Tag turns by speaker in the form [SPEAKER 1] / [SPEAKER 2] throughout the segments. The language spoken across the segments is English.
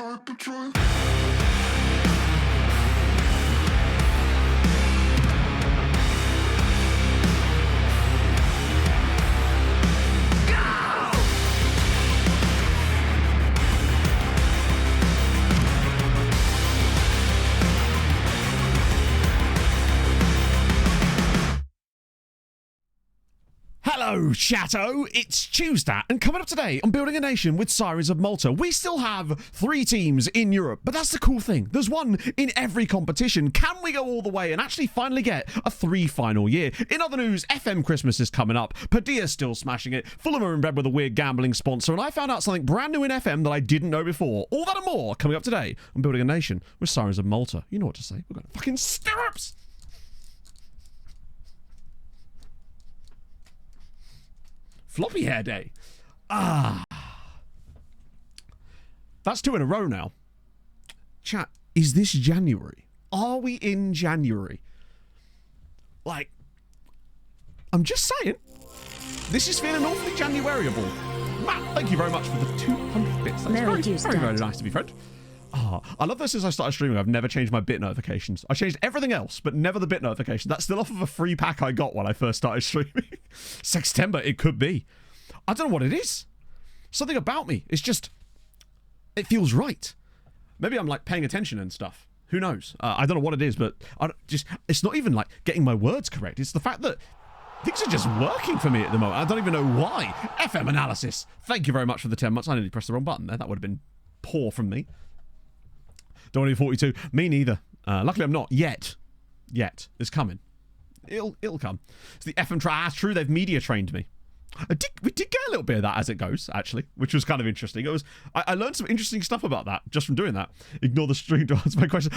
[SPEAKER 1] hyperdrive.
[SPEAKER 2] Hello, Chatto! It's Tuesday, and coming up today on Building a Nation with Sirens of Malta, we still have 3 teams in Europe, but that's the cool thing. There's one in every competition. Can we go all the way and actually finally get a 3-final year? In other news, FM Christmas is coming up. Padilla's still smashing it. Fulham are in bed with a weird gambling sponsor, and I found out something brand new in FM that I didn't know before. All that and more coming up today on Building a Nation with Sirens of Malta. You know what to say. We're going to fucking stirrups! Floppy hair day. That's 2 in a row now. Chat, is this January? Are we in January? Like, I'm just saying. This is feeling awfully Januaryable. Matt, thank you very much for the 200 bits. That's very nice to be friend. I love this since I started streaming. I've never changed my bit notifications. I changed everything else, but never the bit notification. That's still off of a free pack I got when I first started streaming. September, it could be. I don't know what it is. Something about me. It's just, it feels right. Maybe I'm like paying attention and stuff. Who knows? I don't know what it is, but it's not even like getting my words correct. It's the fact that things are just working for me at the moment. I don't even know why. FM analysis. Thank you very much for the 10 months. I nearly pressed the wrong button there. That would have been poor from me. Don't want to do 42. Me neither. Luckily, I'm not yet. Yet. It's coming. It'll come. It's the FM try. True, they've media trained me. We did get a little bit of that as it goes, actually, which was kind of interesting. I learned some interesting stuff about that just from doing that. Ignore the stream to answer my question.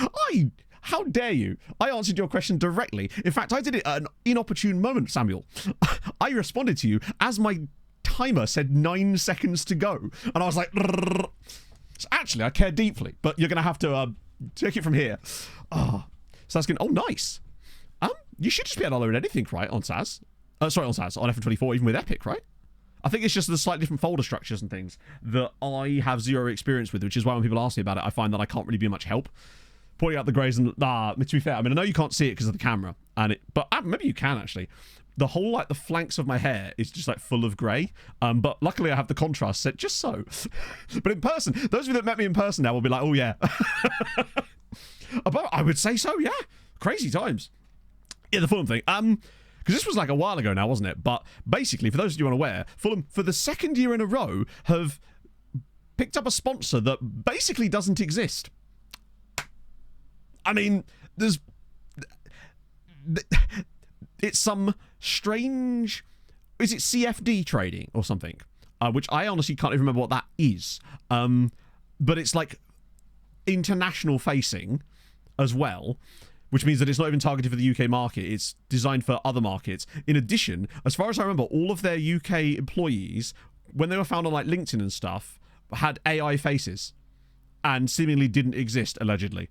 [SPEAKER 2] How dare you? I answered your question directly. In fact, I did it at an inopportune moment, Samuel. I responded to you as my timer said 9 seconds to go. And I was like... So actually, I care deeply, but you're going to have to take it from here. So that's going. Oh, nice. You should just be able to load anything, right, on SAS? On SAS, on FM24, even with Epic, right? I think it's just the slightly different folder structures and things that I have zero experience with, which is why when people ask me about it, I find that I can't really be much help. Pointing out the greys and to be fair, I mean, I know you can't see it because of the camera, but maybe you can actually. The whole, like, the flanks of my hair is just, like, full of grey. But luckily I have the contrast set just so. But in person, those of you that met me in person now will be like, oh, yeah. I would say so, yeah. Crazy times. Yeah, the Fulham thing. Because this was, like, a while ago now, wasn't it? But basically, for those of you unaware, Fulham, for the 2nd year in a row, have picked up a sponsor that basically doesn't exist. I mean, it's some strange... Is it CFD trading or something? Which I honestly can't even remember what that is. But it's like international facing as well, which means that it's not even targeted for the UK market. It's designed for other markets. In addition, as far as I remember, all of their UK employees, when they were found on like LinkedIn and stuff, had AI faces and seemingly didn't exist, allegedly.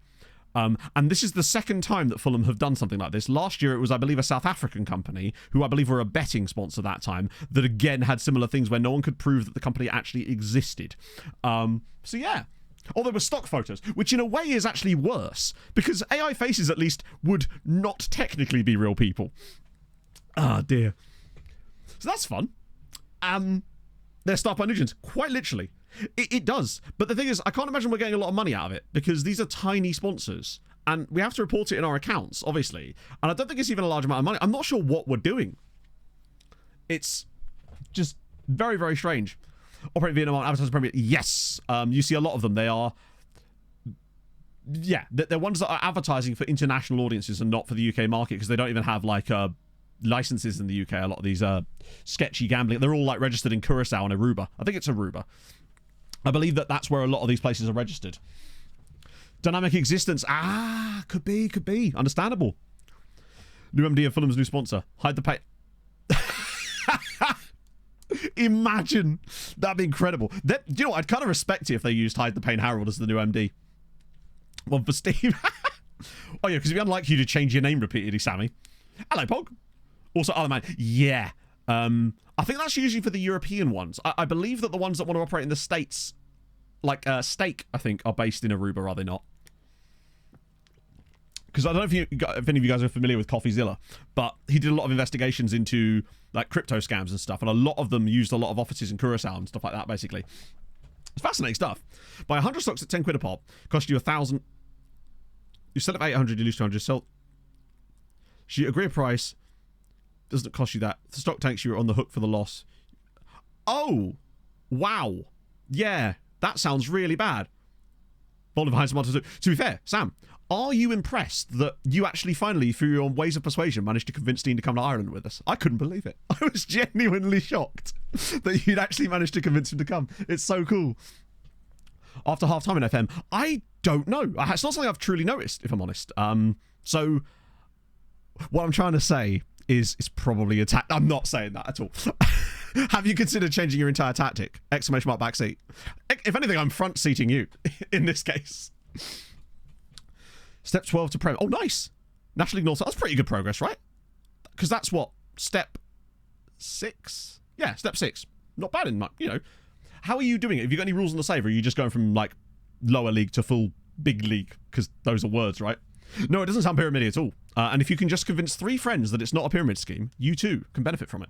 [SPEAKER 2] And this is the 2nd time that Fulham have done something like this. Last year, it was, I believe, a South African company, who I believe were a betting sponsor that time, that again had similar things where no one could prove that the company actually existed. So yeah. Or there were stock photos, which in a way is actually worse, because AI faces at least would not technically be real people. Ah, dear. So that's fun. They're staffed by Nugents, quite literally. It does. But the thing is, I can't imagine we're getting a lot of money out of it, because these are tiny sponsors, and we have to report it in our accounts, obviously. And I don't think it's even a large amount of money. I'm not sure what we're doing. It's just very, very strange. Operate Vietnam advertising premier. Yes. You see a lot of them. They are... Yeah, they're ones that are advertising for international audiences and not for the UK market, because they don't even have, like, licenses in the UK. A lot of these sketchy gambling. They're all, like, registered in Curacao and Aruba. I think it's Aruba. I believe that that's where a lot of these places are registered. Dynamic existence. Could be. Understandable. New MD of Fulham's new sponsor. Hide the pay. Imagine. That'd be incredible. You know what? I'd kind of respect it if they used Hide the Pain Harold as the new MD. One for Steve. Oh, yeah, because it'd be unlike you to change your name repeatedly, Sammy. Hello, Pog. Also, other man. Yeah. I think that's usually for the European ones. I believe that the ones that want to operate in the States Steak, I think, are based in Aruba, are they not? Because I don't know if any of you guys are familiar with CoffeeZilla, but he did a lot of investigations into like crypto scams and stuff, and a lot of them used a lot of offices in Curacao and stuff like that, basically. It's fascinating stuff. Buy 100 stocks at 10 quid a pop, cost you 1,000. You sell it for 800, you lose 200. So you agree a price, doesn't cost you that. The stock tanks, you're on the hook for the loss. Oh, wow. Yeah, that sounds really bad. To be fair, Sam, are you impressed that you actually finally, through your ways of persuasion, managed to convince Dean to come to Ireland with us? I couldn't believe it. I was genuinely shocked that you'd actually managed to convince him to come. It's so cool. After half time in FM, I don't know. It's not something I've truly noticed, if I'm honest. So what I'm trying to say is it's probably a I'm not saying that at all. Have you considered changing your entire tactic? Exclamation mark backseat. If anything, I'm front seating you in this case. Step 12 to Prem. Oh, nice. National League North. That's pretty good progress, right? Because that's what? Step 6? Yeah, step 6. Not bad in, you know. How are you doing it? Have you got any rules on the save, or are you just going from, like, lower league to full big league? Because those are words, right? No, it doesn't sound pyramid at all. And if you can just convince 3 friends that it's not a pyramid scheme, you too can benefit from it.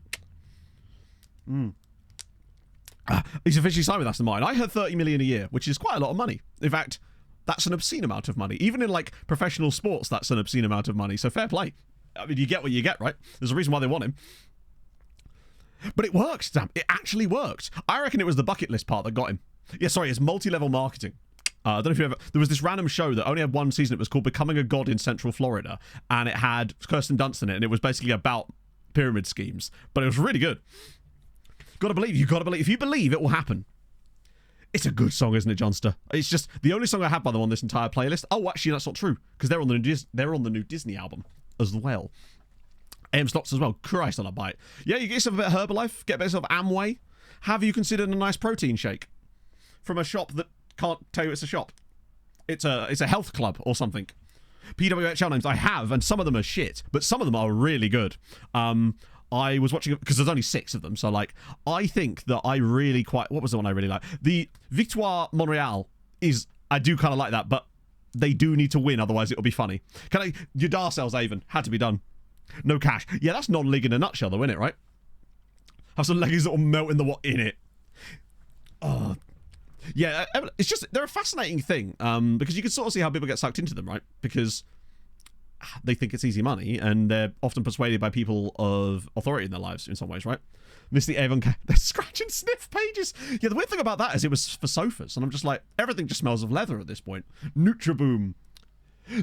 [SPEAKER 2] He's officially signed with Aston Martin. I heard 30 million a year, which is quite a lot of money. In fact, that's an obscene amount of money. Even in like professional sports, that's an obscene amount of money. So fair play. I mean, you get what you get, right? There's a reason why they want him. But it worked, damn. It actually worked. I reckon it was the bucket list part that got him. Yeah, sorry, it's multi-level marketing. I don't know if you ever... There was this random show that only had one season. It was called Becoming a God in Central Florida. And it had Kirsten Dunst in it. And it was basically about pyramid schemes. But it was really good. Gotta believe. You gotta believe. If you believe, it will happen. It's a good song, isn't it, Johnster? It's just the only song I have by them on this entire playlist. Oh, actually, that's not true. Because they're on the new Disney album as well. AM stocks as well. Christ on a bite. Yeah, you get yourself a bit of Herbalife. Get a bit of Amway. Have you considered a nice protein shake? From a shop that can't tell you it's a shop. It's a health club or something. PWHL names I have, and some of them are shit, but some of them are really good. I was watching it because there's only 6 of them, so like I think that I really what was the one I really like? The Victoire Montreal I do kind of like that, but they do need to win, otherwise it'll be funny. Your Darcells Avon had to be done. No cash. Yeah, that's non-league in a nutshell though, isn't it, right? Have some leggings that will melt in it. Oh. Yeah, it's just, they're a fascinating thing, because you can sort of see how people get sucked into them, right? Because they think it's easy money, and they're often persuaded by people of authority in their lives in some ways, right? Miss the Avon, they're scratch and sniff pages. Yeah, the weird thing about that is it was for sofas, and I'm just like, everything just smells of leather at this point. Nutraboom.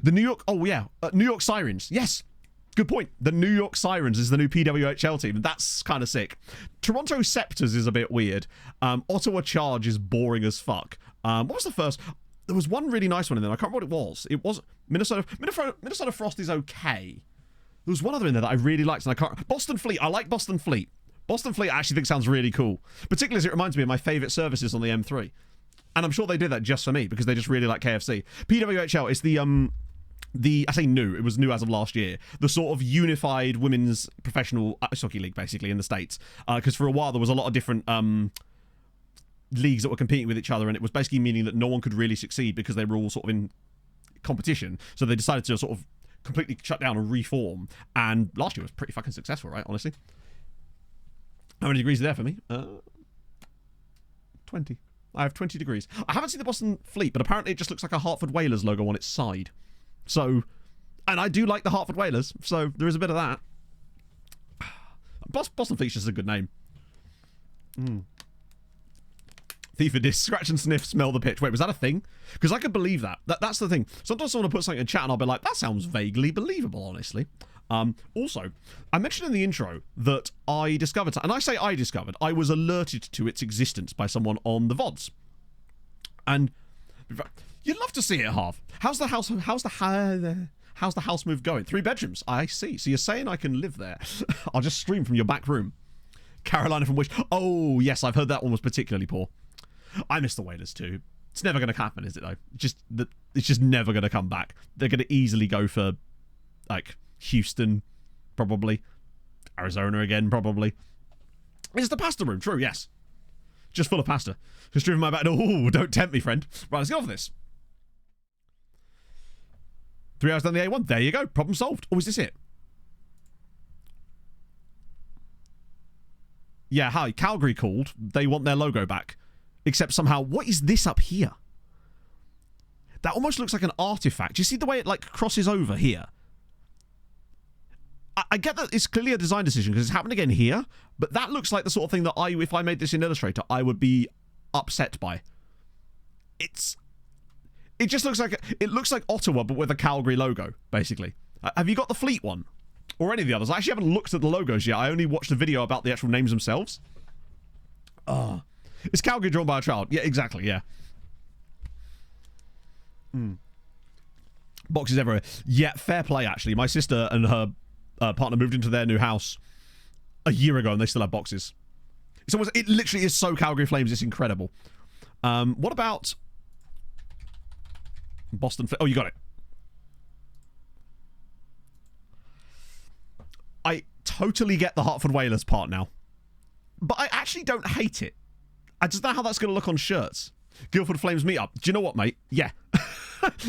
[SPEAKER 2] The New York, New York Sirens, yes. Good point. The New York Sirens is the new PWHL team. That's kind of sick. Toronto Scepters is a bit weird. Ottawa Charge is boring as fuck. What was the first? There was one really nice one in there. I can't remember what it was. It was Minnesota Frost is okay. There was one other in there that I really liked, and I can't. Boston Fleet. I like Boston Fleet. Boston Fleet I actually think sounds really cool. Particularly as it reminds me of my favourite services on the M3. And I'm sure they did that just for me, because they just really like KFC. PWHL is I say new, it was new as of last year, the sort of unified women's professional ice hockey league, basically, in the States. Because for a while there was a lot of different leagues that were competing with each other, and it was basically meaning that no one could really succeed because they were all sort of in competition. So they decided to sort of completely shut down and reform. And last year was pretty fucking successful, right, honestly. How many degrees are there for me? 20. I have 20 degrees. I haven't seen the Boston Fleet, but apparently it just looks like a Hartford Whalers logo on its side. So, and I do like the Hartford Whalers, so there is a bit of that. Boston Fleet's just a good name. Thief of disc, scratch and sniff, smell the pitch. Wait, was that a thing? Because I could believe that. That's the thing. Sometimes someone will put something in chat and I'll be like, that sounds vaguely believable, honestly. Also, I mentioned in the intro that I discovered, and I say I discovered, I was alerted to its existence by someone on the VODs. And you'd love to see it, Harv. How's the house move going? 3 bedrooms. I see. So you're saying I can live there. I'll just stream from your back room. Carolina from Wish. Oh, yes, I've heard that one was particularly poor. I miss the Whalers too. It's never going to happen, is it, though? It's just never going to come back. They're going to easily go for, like, Houston, probably. Arizona again, probably. It's the pasta room. True, yes. just full of pasta. Just driven my back. Oh, don't tempt me, friend. Right, let's go for this. 3 hours down the A1. There you go. Problem solved. Oh, is this it? Yeah, hi. Calgary called. They want their logo back. Except somehow, what is this up here? That almost looks like an artifact. Do you see the way it, like, crosses over here? I get that it's clearly a design decision because it's happened again here, but that looks like the sort of thing that if I made this in Illustrator, I would be upset by. It just looks like, it looks like Ottawa, but with a Calgary logo, basically. Have you got the Fleet one? Or any of the others? I actually haven't looked at the logos yet. I only watched a video about the actual names themselves. Is Calgary drawn by a child? Yeah, exactly, yeah. Boxes everywhere. Yeah, fair play, actually. My sister and her partner moved into their new house a year ago, and they still have boxes. It literally is so Calgary Flames. It's incredible. What about Boston? Oh, you got it. I totally get the Hartford Whalers part now, but I actually don't hate it. I just know how that's going to look on shirts. Guildford Flames meet up. Do you know what, mate? Yeah.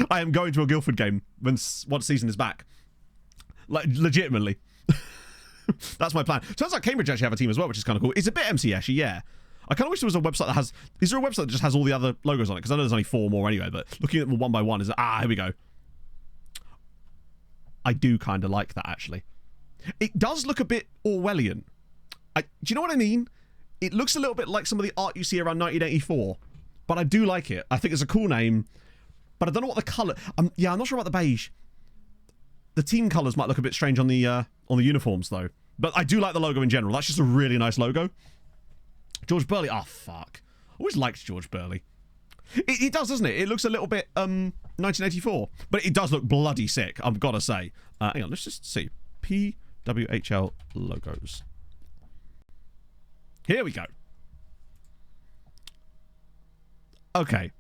[SPEAKER 2] I am going to a Guildford game once season is back. Like, legitimately. That's my plan. Turns out Cambridge actually have a team as well, which is kind of cool. It's a bit MC-eshy, yeah. I kind of wish there was a website that has... Is there a website that just has all the other logos on it? Because I know there's only 4 more anyway, but looking at them one by one is... here we go. I do kind of like that, actually. It does look a bit Orwellian. Do you know what I mean? It looks a little bit like some of the art you see around 1984, but I do like it. I think it's a cool name, but I don't know what the colour... I'm not sure about the beige. The team colours might look a bit strange on the uniforms, though. But I do like the logo in general. That's just a really nice logo. George Burley. Oh, fuck. I always liked George Burley. It does, doesn't it? It looks a little bit 1984. But it does look bloody sick, I've got to say. Hang on, let's just see. pwhl logos. Here we go. Okay.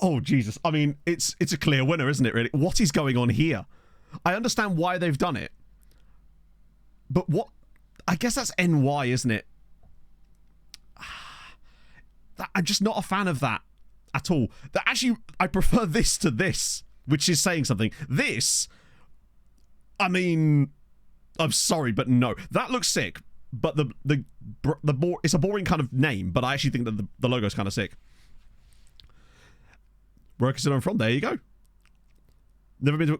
[SPEAKER 2] Oh, Jesus. I mean, it's a clear winner, isn't it, really? What is going on here? I understand why they've done it. But what... I guess that's NY, isn't it? I'm just not a fan of that at all. Actually, I prefer this to this, which is saying something. This... I mean... I'm sorry, but no. That looks sick, but it's a boring kind of name, but I actually think that the logo's kind of sick. Where I consider I'm from, there you go. Never been to...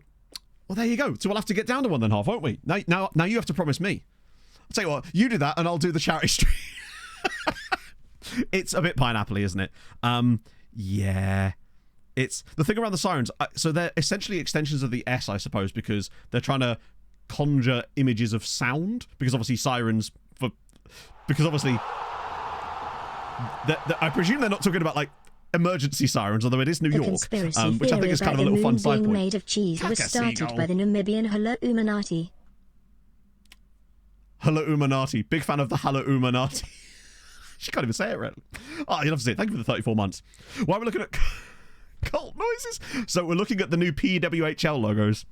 [SPEAKER 2] Well, there you go. So we'll have to get down to 1.5, won't we? Now you have to promise me. I'll tell you what, you do that and I'll do the charity stream. It's a bit pineapple-y, isn't it? Yeah. It's... The thing around the sirens, so they're essentially extensions of the S, I suppose, because they're trying to conjure images of sound, because obviously sirens... Because obviously... I presume they're not talking about, like, emergency sirens, although it is New York, which I think is kind of a little fun side point.
[SPEAKER 1] Made of cheese was started by the Namibian Hello Umanati.
[SPEAKER 2] Hello Umanati. Big fan of the Hello Umanati. She can't even say it right. Oh, you love to see it. Thank you for the 34 months. While we're looking at cult noises, so we're looking at the new pwhl logos.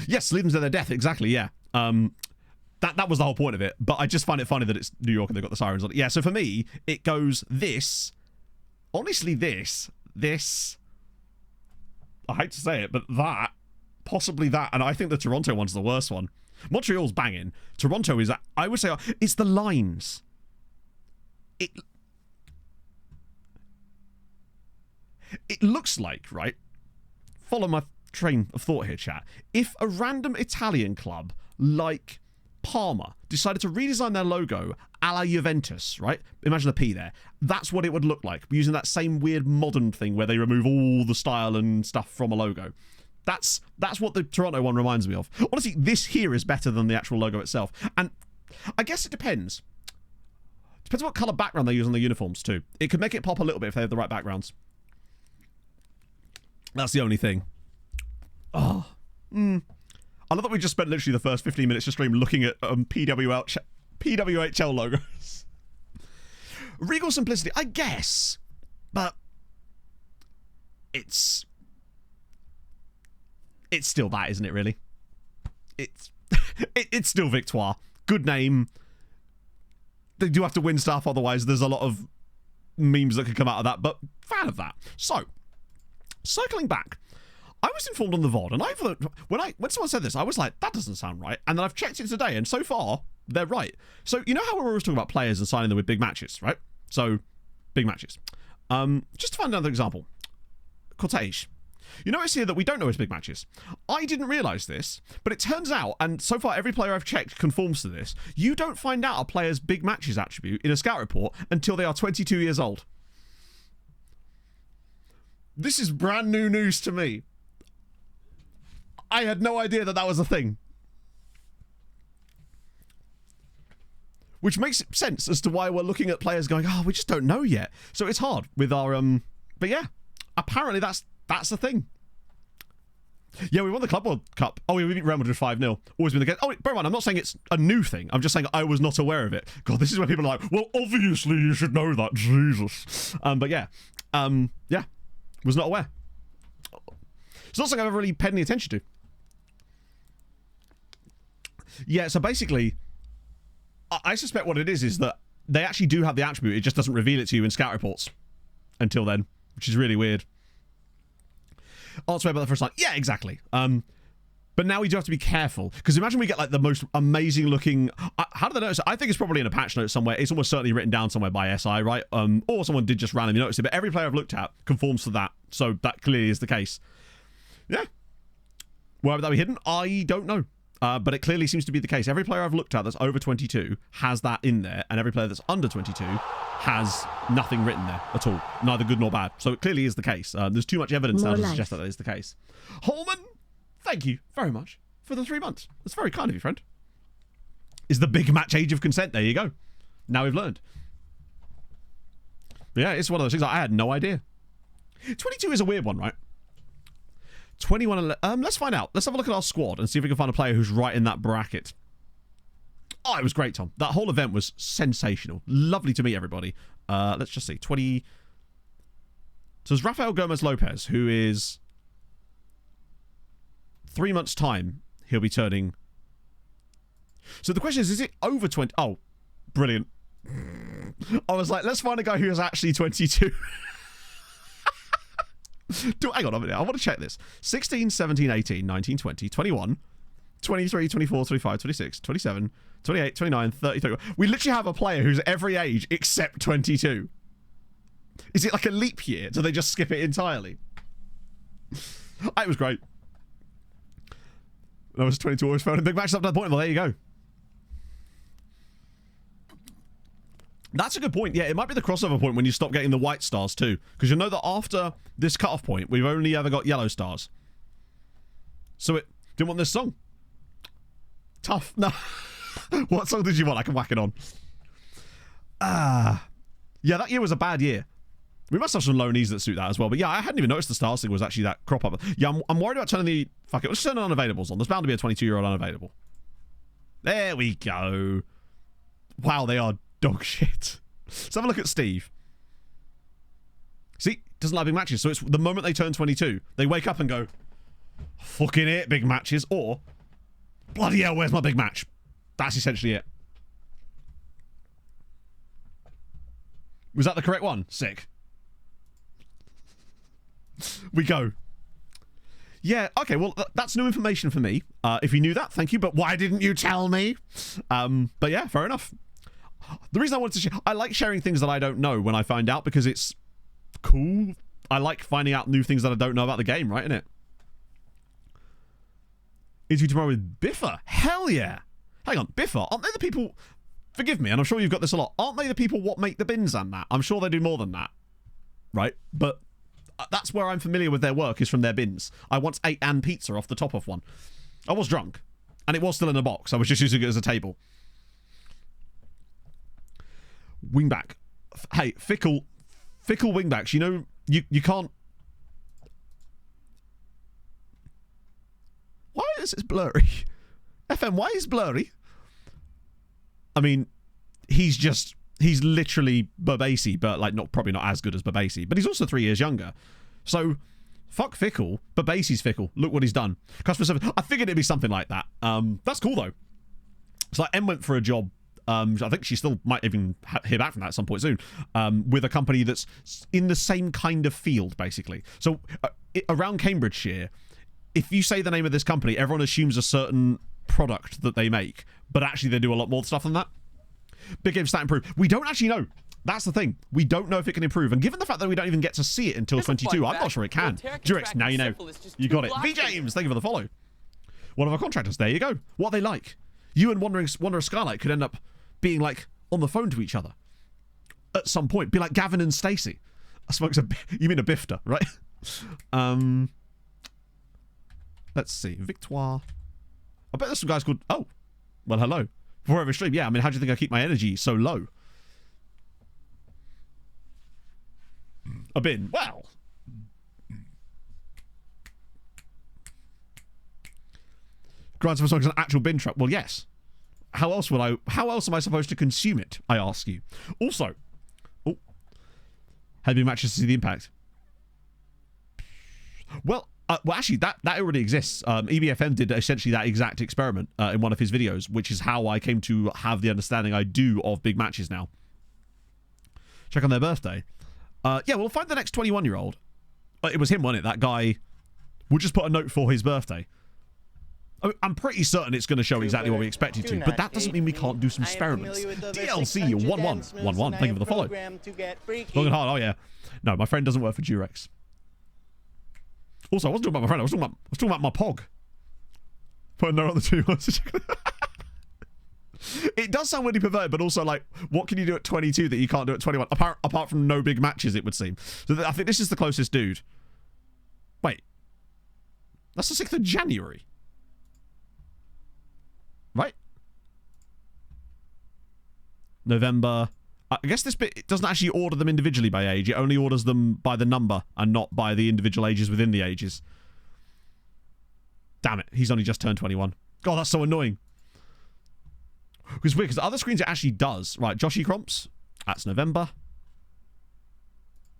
[SPEAKER 2] Yes, lead them to their death. Exactly, yeah. That was the whole point of it, but I just find it funny that it's New York and they've got the sirens on it. Yeah, so for me, it goes this... Honestly, this, I hate to say it, but that, possibly that, and I think the Toronto one's the worst one. Montreal's banging. Toronto is, I would say, it's the lines. It looks like, right, follow my train of thought here, chat, if a random Italian club, like Parma, decided to redesign their logo a la Juventus, right? Imagine a P there. That's what it would look like, using that same weird modern thing where they remove all the style and stuff from a logo. That's what the Toronto one reminds me of. Honestly, this here is better than the actual logo itself. And I guess it depends. Depends what colour background they use on the uniforms, too. It could make it pop a little bit if they have the right backgrounds. That's the only thing. Oh. I love that we just spent literally the first 15 minutes of stream looking at PWHL logos. Regal simplicity, I guess, but it's still that, isn't it? Really, it's still Victoire. Good name. they do have to win stuff, otherwise there's a lot of memes that could come out of that, but fan of that. So, circling back, I was informed on the VOD, and when someone said this, I was like, that doesn't sound right, and then I've checked it today, and so far, they're right. So, you know how we're always talking about players and signing them with big matches, right? So, big matches. Just to find another example. Cortege. You notice here that we don't know his big matches. I didn't realise this, but it turns out, and so far every player I've checked conforms to this, you don't find out a player's big matches attribute in a scout report until they are 22 years old. This is brand new news to me. I had no idea that that was a thing. Which makes sense as to why we're looking at players going, oh, we just don't know yet. So it's hard with our, but yeah, apparently that's the thing. Yeah, we won the Club World Cup. Oh, we beat Real Madrid 5-0. Always been the case. Oh, bear in mind, I'm not saying it's a new thing. I'm just saying I was not aware of it. God, this is where people are like, well, obviously you should know that. Jesus. But yeah. Yeah. Was not aware. It's not something I've ever really paid any attention to. Yeah, so basically, I suspect what it is that they actually do have the attribute. It just doesn't reveal it to you in scout reports until then, which is really weird. Answer about the first line. Yeah, exactly. But now we do have to be careful, because imagine we get like the most amazing looking. How did they notice it? I think it's probably in a patch note somewhere. It's almost certainly written down somewhere by SI, right? Or someone did just randomly notice it. But every player I've looked at conforms to that, so that clearly is the case. Yeah. Where would that be hidden? I don't know. But it clearly seems to be the case. Every player I've looked at that's over 22 has that in there, and every player that's under 22 has nothing written there at all, neither good nor bad. So it clearly is the case. There's too much evidence now to suggest that that is the case. Holman, thank you very much for the 3 months. That's very kind of you, friend. Is the big match age of consent. There you go. Now we've learned. Yeah, it's one of those things I had no idea. 22 is a weird one, right? 21. Let's find out. Let's have a look at our squad and see if we can find a player who's right in that bracket. Oh, it was great, Tom. That whole event was sensational. Lovely to meet everybody. Let's just see. 20. So there's Rafael Gomez Lopez, who is 3 months' time. He'll be turning. So the question is it over 20? Oh, brilliant. I was like, let's find a guy who is actually 22. Hang on a minute, I want to check this. 16, 17, 18, 19, 20, 21, 23, 24, 25, 26, 27, 28, 29, 30, 31. We literally have a player who's every age except 22. Is it like a leap year? Do they just skip it entirely? It was great. When I was 22, always felt in big matches up to that point. Well, there you go. That's a good point. Yeah, it might be the crossover point when you stop getting the white stars too. Because you'll know that after this cutoff point, we've only ever got yellow stars. So it didn't want this song. Tough. No. What song did you want? I can whack it on. Yeah, that year was a bad year. We must have some loanees that suit that as well. But yeah, I hadn't even noticed the stars thing was actually that crop up. Yeah, I'm worried about turning the... Fuck it, let's turn the unavailables on. There's bound to be a 22-year-old unavailable. There we go. Wow, they are dog shit. Let's have a look at Steve. See, doesn't like big matches. So it's the moment they turn 22, they wake up and go, fucking it, big matches. Or, bloody hell, where's my big match? That's essentially it. Was that the correct one? Sick. We go. Yeah, okay, well, that's new information for me. If you knew that, thank you, but why didn't you tell me? But yeah, fair enough. The reason I wanted to share... I like sharing things that I don't know when I find out because it's cool. I like finding out new things that I don't know about the game, right, innit? Interview tomorrow with Biffa. Hell yeah. Hang on, Biffa, aren't they the people... Forgive me, and I'm sure you've got this a lot. Aren't they the people what make the bins and that? I'm sure they do more than that. Right? But that's where I'm familiar with their work, is from their bins. I once ate an pizza off the top of one. I was drunk. And it was still in a box. I was just using it as a table. Wingback. Hey, fickle wingbacks. You know, you can't... Why is this blurry? FM, why is blurry? I mean, he's literally Babasi, but like probably not as good as Babasi. But he's also 3 years younger. So, fuck fickle. Babasi's fickle. Look what he's done. Customer service. I figured it'd be something like that. That's cool though. So like, M went for a job I think she still might even hear back from that at some point soon, with a company that's in the same kind of field, basically. So around Cambridgeshire, if you say the name of this company, everyone assumes a certain product that they make, but actually they do a lot more stuff than that. Big Game Stat Improve. We don't actually know. That's the thing. We don't know if it can improve. And given the fact that we don't even get to see it until 22, I'm not sure it can. Durex, now you know. You got it. V. James, thank you for the follow. One of our contractors. There you go. What are they like? You and Wanderer Skylight could end up being like on the phone to each other at some point. Be like Gavin and Stacey. I suppose you mean a bifter, right? Let's see. Victoire. I bet there's some guys called... Oh. Well, hello. Before every stream, yeah. I mean, how do you think I keep my energy so low? A bin. Well. Grinds of Song is an actual bin truck. Well, yes. How else am I supposed to consume it? I ask you. Also, heavy matches to see the impact. Well, actually, that already exists. EBFM did essentially that exact experiment in one of his videos, which is how I came to have the understanding I do of big matches now. Check on their birthday. Yeah, we'll find the next 21-year-old. It was him, wasn't it? That guy. We'll just put a note for his birthday. I'm pretty certain it's going to show exactly what we expect it to, but that doesn't mean we can't do some experiments. DLC 1111. Thank you for the follow. Looking hard. Oh yeah. No, my friend doesn't work for Durex. Also, I wasn't talking about my friend. I was talking about my pog. Put a note on the two. It does sound really perverted, but also like, what can you do at 22 that you can't do at 21? Apart from no big matches, it would seem. So I think this is the closest dude. Wait, that's the 6th of January. Right? November. I guess this bit, it doesn't actually order them individually by age. It only orders them by the number and not by the individual ages within the ages. Damn it. He's only just turned 21. God, that's so annoying. It's weird because the other screens it actually does. Right, Joshy Cromps. That's November.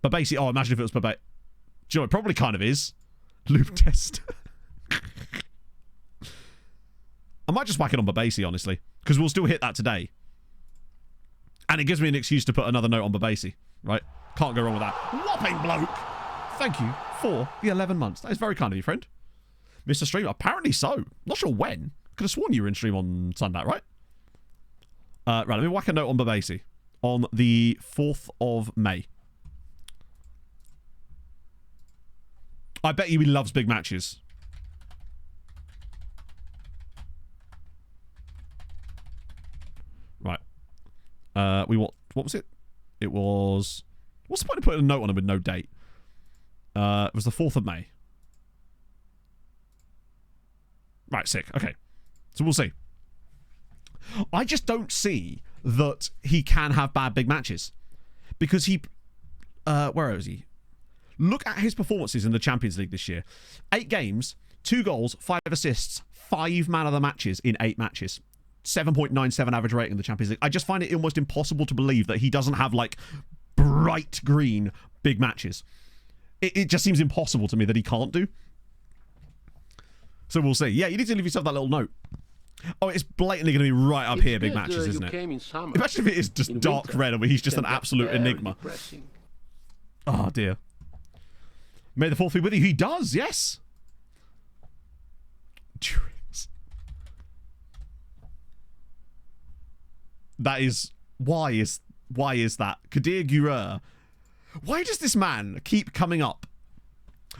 [SPEAKER 2] But basically, oh, imagine if it was Babate. Do you know, it probably kind of is. Loop test. I might just whack it on Babasi, honestly. Because we'll still hit that today. And it gives me an excuse to put another note on Babasi. Right? Can't go wrong with that. Whopping bloke! Thank you for the 11 months. That is very kind of you, friend. Mr. Stream? Apparently so. Not sure when. Could have sworn you were in stream on Sunday, right? Right, let me whack a note on Babasi. On the 4th of May. I bet you he loves big matches. Right. We want... What was it? It was... What's the point of putting a note on it with no date? It was the 4th of May. Right, sick. Okay. So we'll see. I just don't see that he can have bad big matches. Because he... where is he? Look at his performances in the Champions League this year. 8 games, 2 goals, 5 assists, 5 man of the matches in 8 matches. 7.97 average rating in the Champions League. I just find it almost impossible to believe that he doesn't have, like, bright green big matches. It just seems impossible to me that he can't do. So we'll see. Yeah, you need to leave yourself that little note. Oh, it's blatantly going to be right up here, big matches, isn't it? Imagine if it is just dark red and he's just an absolute enigma. Oh, dear. May the 4th be with you. He does, yes. That is... Why is that? Kadir Gurer. Why does this man keep coming up?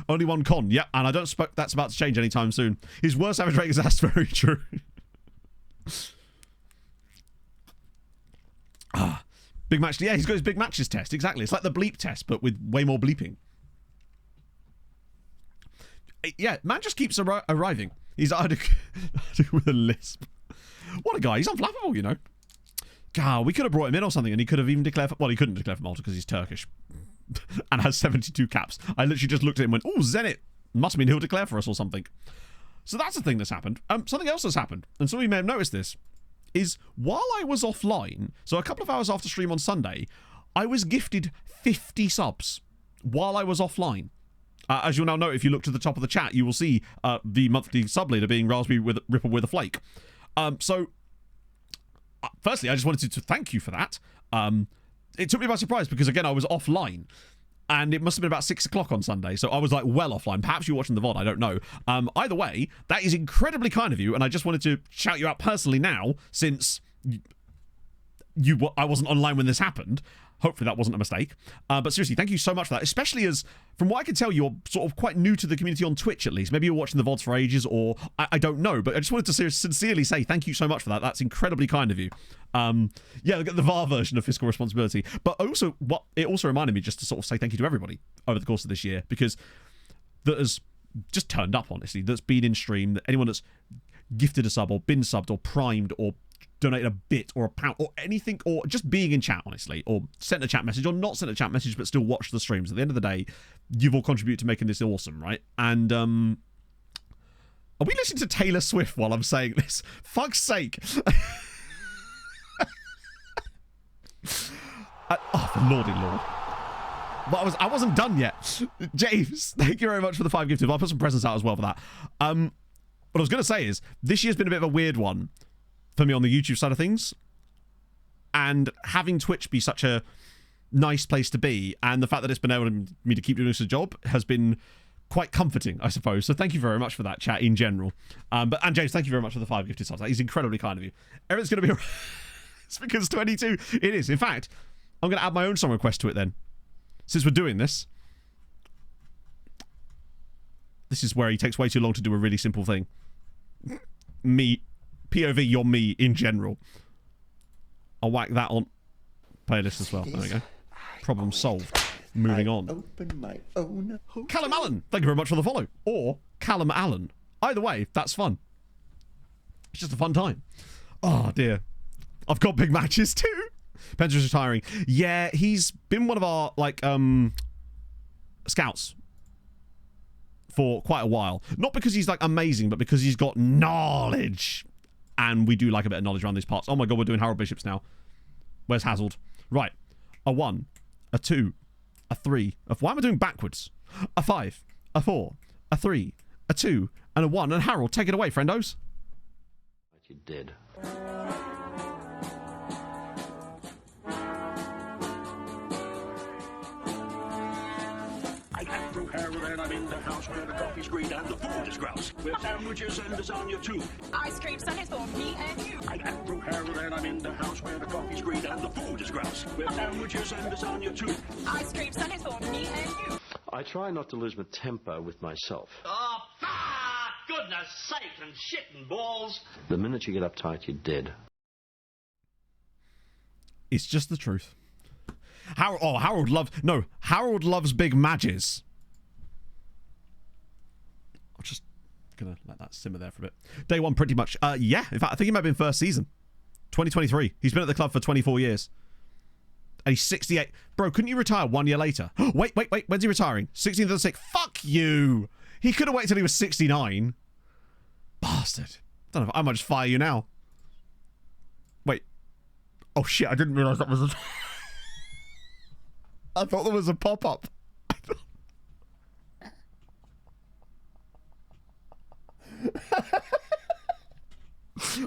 [SPEAKER 2] Only one con. Yep, and I don't expect that's about to change anytime soon. His worst average rating is that's very true. Big match. Yeah, he's got his big matches test. Exactly. It's like the bleep test, but with way more bleeping. Yeah, man just keeps arriving. He's with a lisp. What a guy. He's unflappable, you know. God, we could have brought him in or something and he could have even declared for... Well, he couldn't declare for Malta because he's Turkish. And has 72 caps. I literally just looked at him and went, oh, Zenit. Must mean he'll declare for us or something. So that's the thing that's happened. Something else has happened. And some of you may have noticed this. Is while I was offline, so a couple of hours after stream on Sunday, I was gifted 50 subs while I was offline. As you'll now note, if you look to the top of the chat, you will see the monthly sub leader being Raspberry with Ripple with a Flake. So, first firstly, I just wanted to thank you for that. It took me by surprise because, again, I was offline. And it must have been about 6 o'clock on Sunday. So I was like well offline. Perhaps you're watching the VOD. I don't know. Either way, that is incredibly kind of you. And I just wanted to shout you out personally now, since I wasn't online when this happened. Hopefully that wasn't a mistake. But seriously, thank you so much for that. Especially as, from what I can tell, you're sort of quite new to the community on Twitch, at least. Maybe you're watching the VODs for ages, or I don't know. But I just wanted to sincerely say thank you so much for that. That's incredibly kind of you. Yeah, look at the VAR version of fiscal responsibility. But also, it also reminded me just to sort of say thank you to everybody over the course of this year, because that has just turned up, honestly. That's been in stream, that anyone that's gifted a sub, or been subbed, or primed, or donated a bit, or a pound, or anything, or just being in chat, honestly, or sent a chat message, or not sent a chat message, but still watched the streams. At the end of the day, you've all contributed to making this awesome, right? And, are we listening to Taylor Swift while I'm saying this? Fuck's sake. Oh, the lordy lord. But I wasn't done yet. James, thank you very much for the 5 gifted. I'll put some presents out as well for that. What I was going to say is, this year's been a bit of a weird one for me on the YouTube side of things. And having Twitch be such a nice place to be, and the fact that it's been able to me to keep doing this as a job, has been quite comforting, I suppose. So thank you very much for that, chat, in general. And James, thank you very much for the 5 gifted subs. That is incredibly kind of you. Everything's going to be... It's because 22... It is. In fact, I'm going to add my own song request to it then. Since we're doing this. This is where he takes way too long to do a really simple thing. Me. POV, you're me in general. I'll whack that on playlist as well. There we go. Problem solved. Moving on.
[SPEAKER 3] Open my own
[SPEAKER 2] Callum Allen, thank you very much for the follow. Or Callum Allen. Either way, that's fun. It's just a fun time. Oh, dear. I've got big matches too. Pendra's retiring. Yeah, he's been one of our, like, scouts for quite a while. Not because he's, like, amazing, but because he's got knowledge. And we do like a bit of knowledge around these parts. Oh my god, we're doing Harold Bishops now. Where's Hazard? Right. A 1, a 2, a 3. Why am I doing backwards? A 5, a 4, a 3, a 2, and a 1. And Harold, take it away, friendos.
[SPEAKER 3] What you did. And I'm in the house where the coffee's green and the food is grouse. With sandwiches and lasagna too.
[SPEAKER 4] Ice cream sundaes for me and you.
[SPEAKER 3] I'm Andrew Harold and I'm in the house where the coffee's green and the food is grouse. With sandwiches and lasagna too.
[SPEAKER 4] Ice cream sundaes for me and you.
[SPEAKER 5] I try not to lose my temper with myself.
[SPEAKER 6] Oh, goodness sake, and shit and balls.
[SPEAKER 5] The minute you get uptight, you're dead.
[SPEAKER 2] It's just the truth. Harold loves big matches. I'm just gonna let that simmer there for a bit. Day 1, pretty much. Yeah, in fact, I think he might have been first season. 2023. He's been at the club for 24 years. And he's 68. Bro, couldn't you retire 1 year later? Wait. When's he retiring? 16th of the 6th. Fuck you. He could have waited till he was 69. Bastard. Don't know if I might just fire you now. Wait. Oh shit, I didn't realise that was a... I thought there was a pop-up.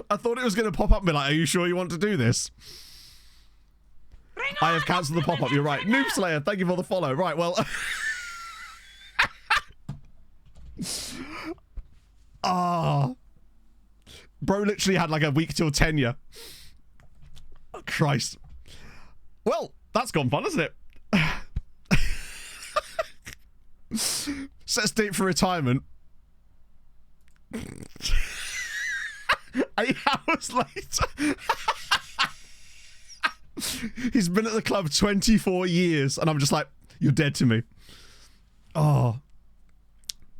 [SPEAKER 2] I thought it was going to pop up and be like, are you sure you want to do this? I have cancelled the pop-up, you're right. Noob Slayer, thank you for the follow. Right, well... Bro literally had like a week till tenure. Oh, Christ. Well, that's gone fun, hasn't it? Sets date for retirement. 8 hours later. He's been at the club 24 years, and I'm just like, you're dead to me. Oh.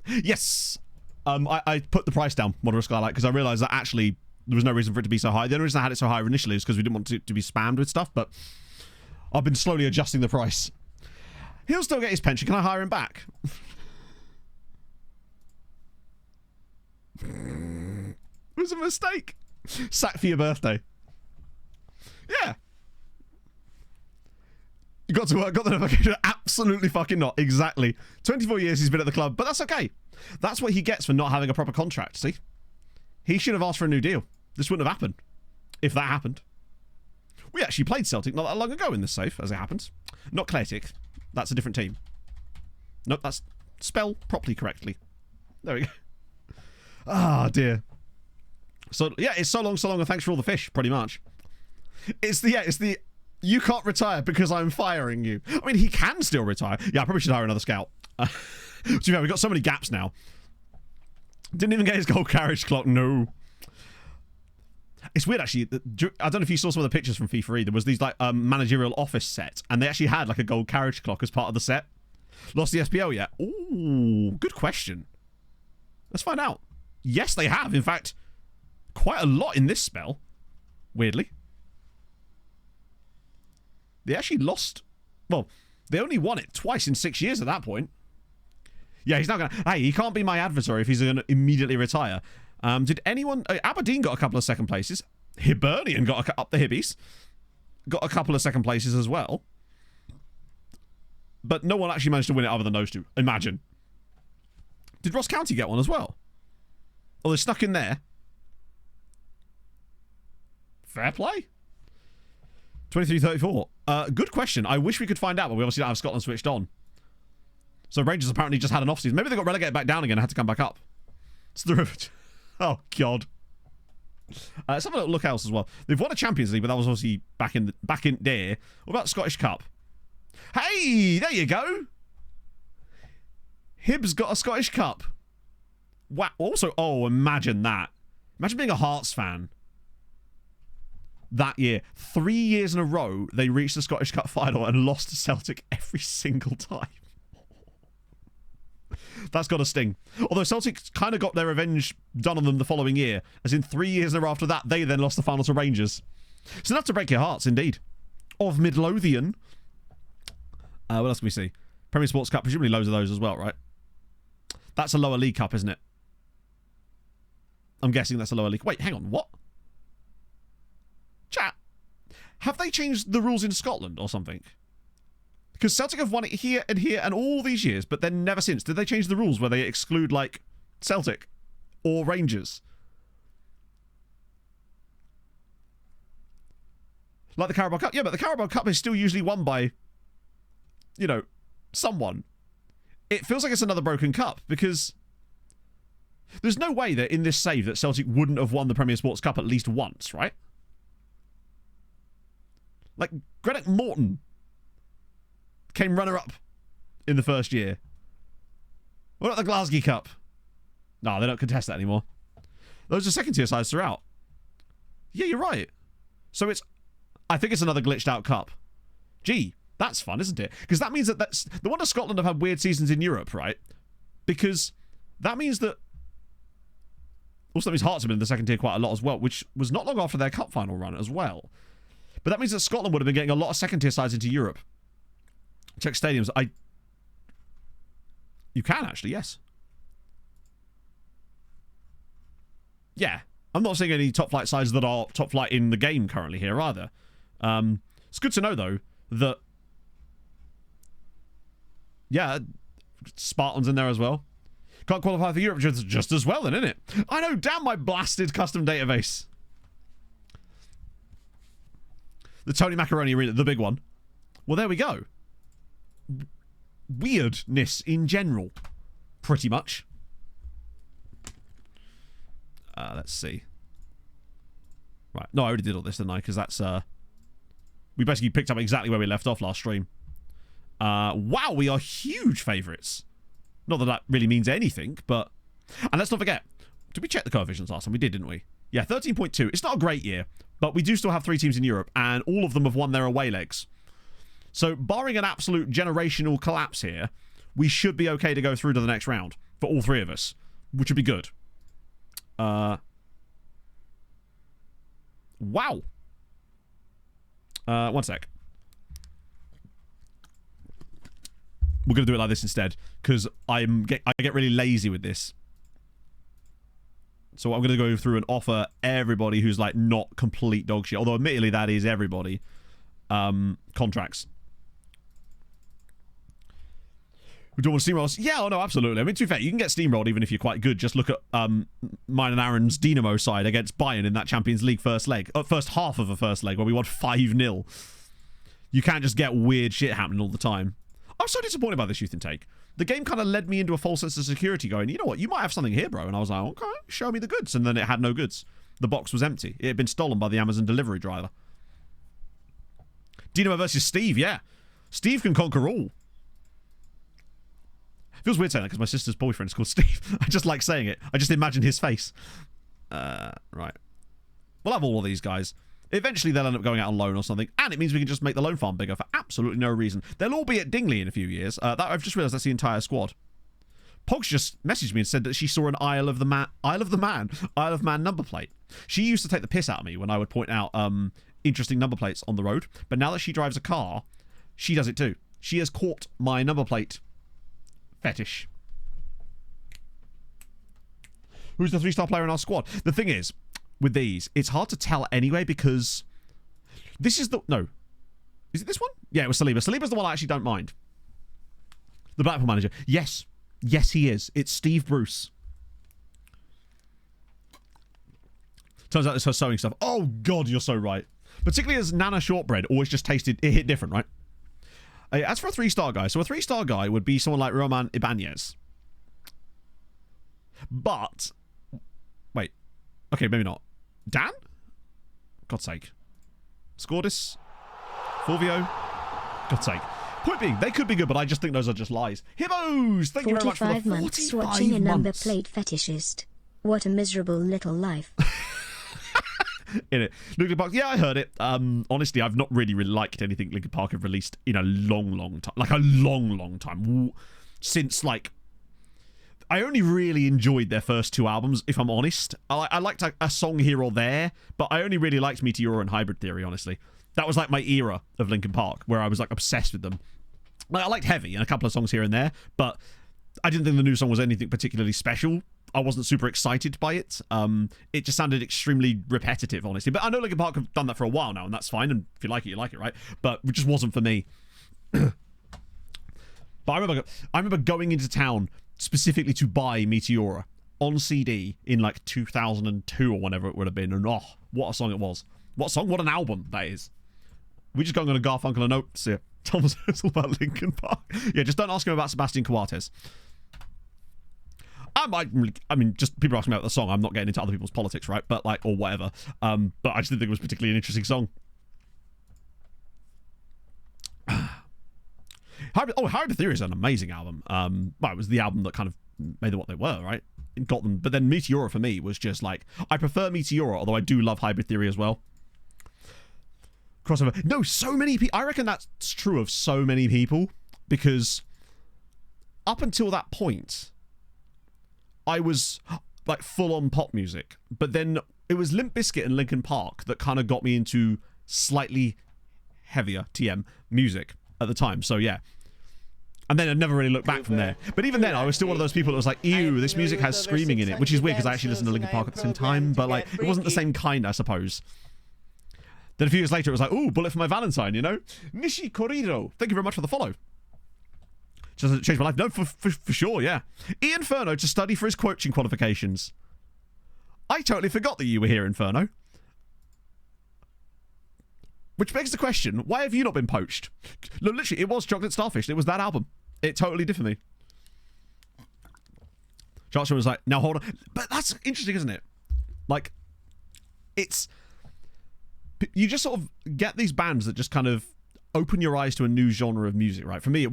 [SPEAKER 2] Yes. I put the price down, Moderate Skylight, because I realised that actually there was no reason for it to be so high. The only reason I had it so high initially is because we didn't want it to be spammed with stuff, but I've been slowly adjusting the price. He'll still get his pension. Can I hire him back? It was a mistake. Sack for your birthday. Yeah. You got to work, got the notification. Absolutely fucking not. Exactly. 24 years he's been at the club, but that's okay. That's what he gets for not having a proper contract, see? He should have asked for a new deal. This wouldn't have happened. If that happened. We actually played Celtic not that long ago in this save, as it happens. Not Celtic. That's a different team. Nope, that's spell properly correctly. There we go. Ah, dear. So, yeah, it's so long, and thanks for all the fish, pretty much. It's the, you can't retire because I'm firing you. I mean, he can still retire. Yeah, I probably should hire another scout. To be fair, we've got so many gaps now. Didn't even get his gold carriage clock, no. It's weird, actually. I don't know if you saw some of the pictures from FIFA E. There was these, like, managerial office sets, and they actually had, like, a gold carriage clock as part of the set. Lost the SPL yet? Ooh, good question. Let's find out. Yes, they have. In fact, quite a lot in this spell. Weirdly. They actually lost... Well, they only won it twice in 6 years at that point. Yeah, he's not going to... Hey, he can't be my adversary if he's going to immediately retire. Did anyone... Aberdeen got a couple of second places. Hibernian got up the Hibbies. Got a couple of second places as well. But no one actually managed to win it other than those two. Imagine. Did Ross County get one as well? Oh, they're stuck in there. Fair play. 23-34. Good question. I wish we could find out, but we obviously don't have Scotland switched on. So Rangers apparently just had an off-season. Maybe they got relegated back down again and had to come back up. It's the rivet. Oh, God. Let's have a look else as well. They've won a Champions League, but that was obviously back in there. What about Scottish Cup? Hey, there you go. Hibs got a Scottish Cup. Wow. Also, oh, imagine that. Imagine being a Hearts fan. That year. 3 years in a row, they reached the Scottish Cup final and lost to Celtic every single time. That's got to sting. Although Celtic kind of got their revenge done on them the following year. As in 3 years in a row after that, they then lost the final to Rangers. It's enough to break your hearts, indeed. Of Midlothian. What else can we see? Premier Sports Cup, presumably loads of those as well, right? That's a lower league cup, isn't it? I'm guessing that's a lower league. Wait, hang on, what? Chat. Have they changed the rules in Scotland or something? Because Celtic have won it here and all these years, but then never since. Did they change the rules where they exclude, like, Celtic or Rangers? Like the Carabao Cup? Yeah, but the Carabao Cup is still usually won by, you know, someone. It feels like it's another broken cup because there's no way that in this save that Celtic wouldn't have won the Premier Sports Cup at least once, right? Like, Greenock Morton came runner-up in the first year. What about the Glasgow Cup? No, they don't contest that anymore. Those are second-tier sides throughout. Yeah, you're right. So it's... I think it's another glitched-out cup. Gee, that's fun, isn't it? Because that means that that's... No wonder Scotland have had weird seasons in Europe, right? Because that means that... Also, that means Hearts have been in the second tier quite a lot as well, which was not long after their cup final run as well. But that means that Scotland would have been getting a lot of second-tier sides into Europe. Check stadiums. You can, actually, yes. Yeah. I'm not seeing any top-flight sides that are top-flight in the game currently here, either. It's good to know, though, that... Yeah, Spartans in there as well. Can't qualify for Europe just as well, then, innit? I know, damn my blasted custom database. The Tony Macaroni Arena, the big one. Well, there we go. Weirdness in general, pretty much. Let's see. Right, no, I already did all this, didn't I? Because that's we basically picked up exactly where we left off last stream. Wow, we are huge favourites. Not that that really means anything, but... And let's not forget, did we check the coefficients last time? We did, didn't we? Yeah, 13.2. It's not a great year, but we do still have 3 teams in Europe, and all of them have won their away legs. So, barring an absolute generational collapse here, we should be okay to go through to the next round for all 3 of us, which would be good. Wow. One sec. We're going to do it like this instead, because I get really lazy with this. So I'm going to go through and offer everybody who's like not complete dog shit, although admittedly that is everybody, contracts. Do you want to steamroll us? Yeah, oh no, absolutely. I mean, to be fair, you can get steamrolled even if you're quite good. Just look at mine and Aaron's Dynamo side against Bayern in that Champions League first half of the first leg where we won 5-0. You can't just get weird shit happening all the time. I was so disappointed by this youth intake. The game kind of led me into a false sense of security going, you know what, you might have something here, bro. And I was like, okay, show me the goods. And then it had no goods. The box was empty. It had been stolen by the Amazon delivery driver. Dynamo versus Steve, yeah. Steve can conquer all. Feels weird saying that because my sister's boyfriend is called Steve. I just like saying it. I just imagine his face. Right. We'll have all of these guys. Eventually they'll end up going out on loan or something, and it means we can just make the loan farm bigger for absolutely no reason. They'll all be at Dingley in a few years. I've just realised that's the entire squad. Pogs just messaged me and said that she saw an Isle of Man number plate. She used to take the piss out of me when I would point out interesting number plates on the road, but now that she drives a car, she does it too. She has caught my number plate fetish. Who's the 3-star player in our squad? The thing is, with these, it's hard to tell anyway because this is the... No. Is it this one? Yeah, it was Saliba. Saliba's the one I actually don't mind. The Blackpool manager. Yes. Yes, he is. It's Steve Bruce. Turns out it's her sewing stuff. Oh, God, you're so right. Particularly as Nana Shortbread always just tasted... It hit different, right? As for a 3-star guy, so a 3-star guy would be someone like Roman Ibanez. But... Wait. Okay, maybe not. Dan? God's sake. Scordis? Fulvio? God's sake. Point being, they could be good, but I just think those are just lies. Hibbos! Thank you very much for the 45
[SPEAKER 1] months watching a number plate fetishist. What a miserable little life.
[SPEAKER 2] In it. Linkin Park, yeah, I heard it. Honestly, I've not really liked anything Linkin Park have released in a long time. Like, a long time. Since, like... I only really enjoyed their first 2 albums, if I'm honest. I liked a song here or there, but I only really liked Meteora and Hybrid Theory, honestly. That was, like, my era of Linkin Park, where I was, like, obsessed with them. Like, I liked Heavy and a couple of songs here and there, but I didn't think the new song was anything particularly special. I wasn't super excited by it. It just sounded extremely repetitive, honestly. But I know Linkin Park have done that for a while now, and that's fine. And if you like it, right? But it just wasn't for me. But I remember going into town specifically to buy Meteora on CD in like 2002 or whenever it would have been. And oh, what a song it was. What a song? What an album that is. We just going on a Garfunkel and Oates here. Thomas knows all about Linkin Park. Yeah, just don't ask him about Sebastian Coates. I mean, just people asking about the song. I'm not getting into other people's politics, right? But like, or whatever. But I just didn't think it was particularly an interesting song. Hybrid Theory is an amazing album. Well, it was the album that kind of made them what they were, right? It got them. But then Meteora for me was just like, I prefer Meteora, although I do love Hybrid Theory as well. Crossover. No, so many people. I reckon that's true of so many people because up until that point, I was like full on pop music, but then it was Limp Bizkit and Linkin Park that kind of got me into slightly heavier TM music at the time. So yeah. And then I never really looked back from there. But even then, I was still one of those people that was like, ew, this music has screaming in it, which is weird because I actually listened to Linkin Park at the same time, but like, it wasn't the same kind, I suppose. Then a few years later, it was like, ooh, Bullet for My Valentine, you know? Nishi Corrido, thank you very much for the follow. Just changed my life. No, for sure, yeah. Ian Furno to study for his coaching qualifications. I totally forgot that you were here, Inferno. Which begs the question, why have you not been poached? No, literally, it was Chocolate Starfish. It was that album. It totally did for me. Joshua was like, now hold on. But that's interesting, isn't it? Like, it's... You just sort of get these bands that just kind of open your eyes to a new genre of music, right? For me,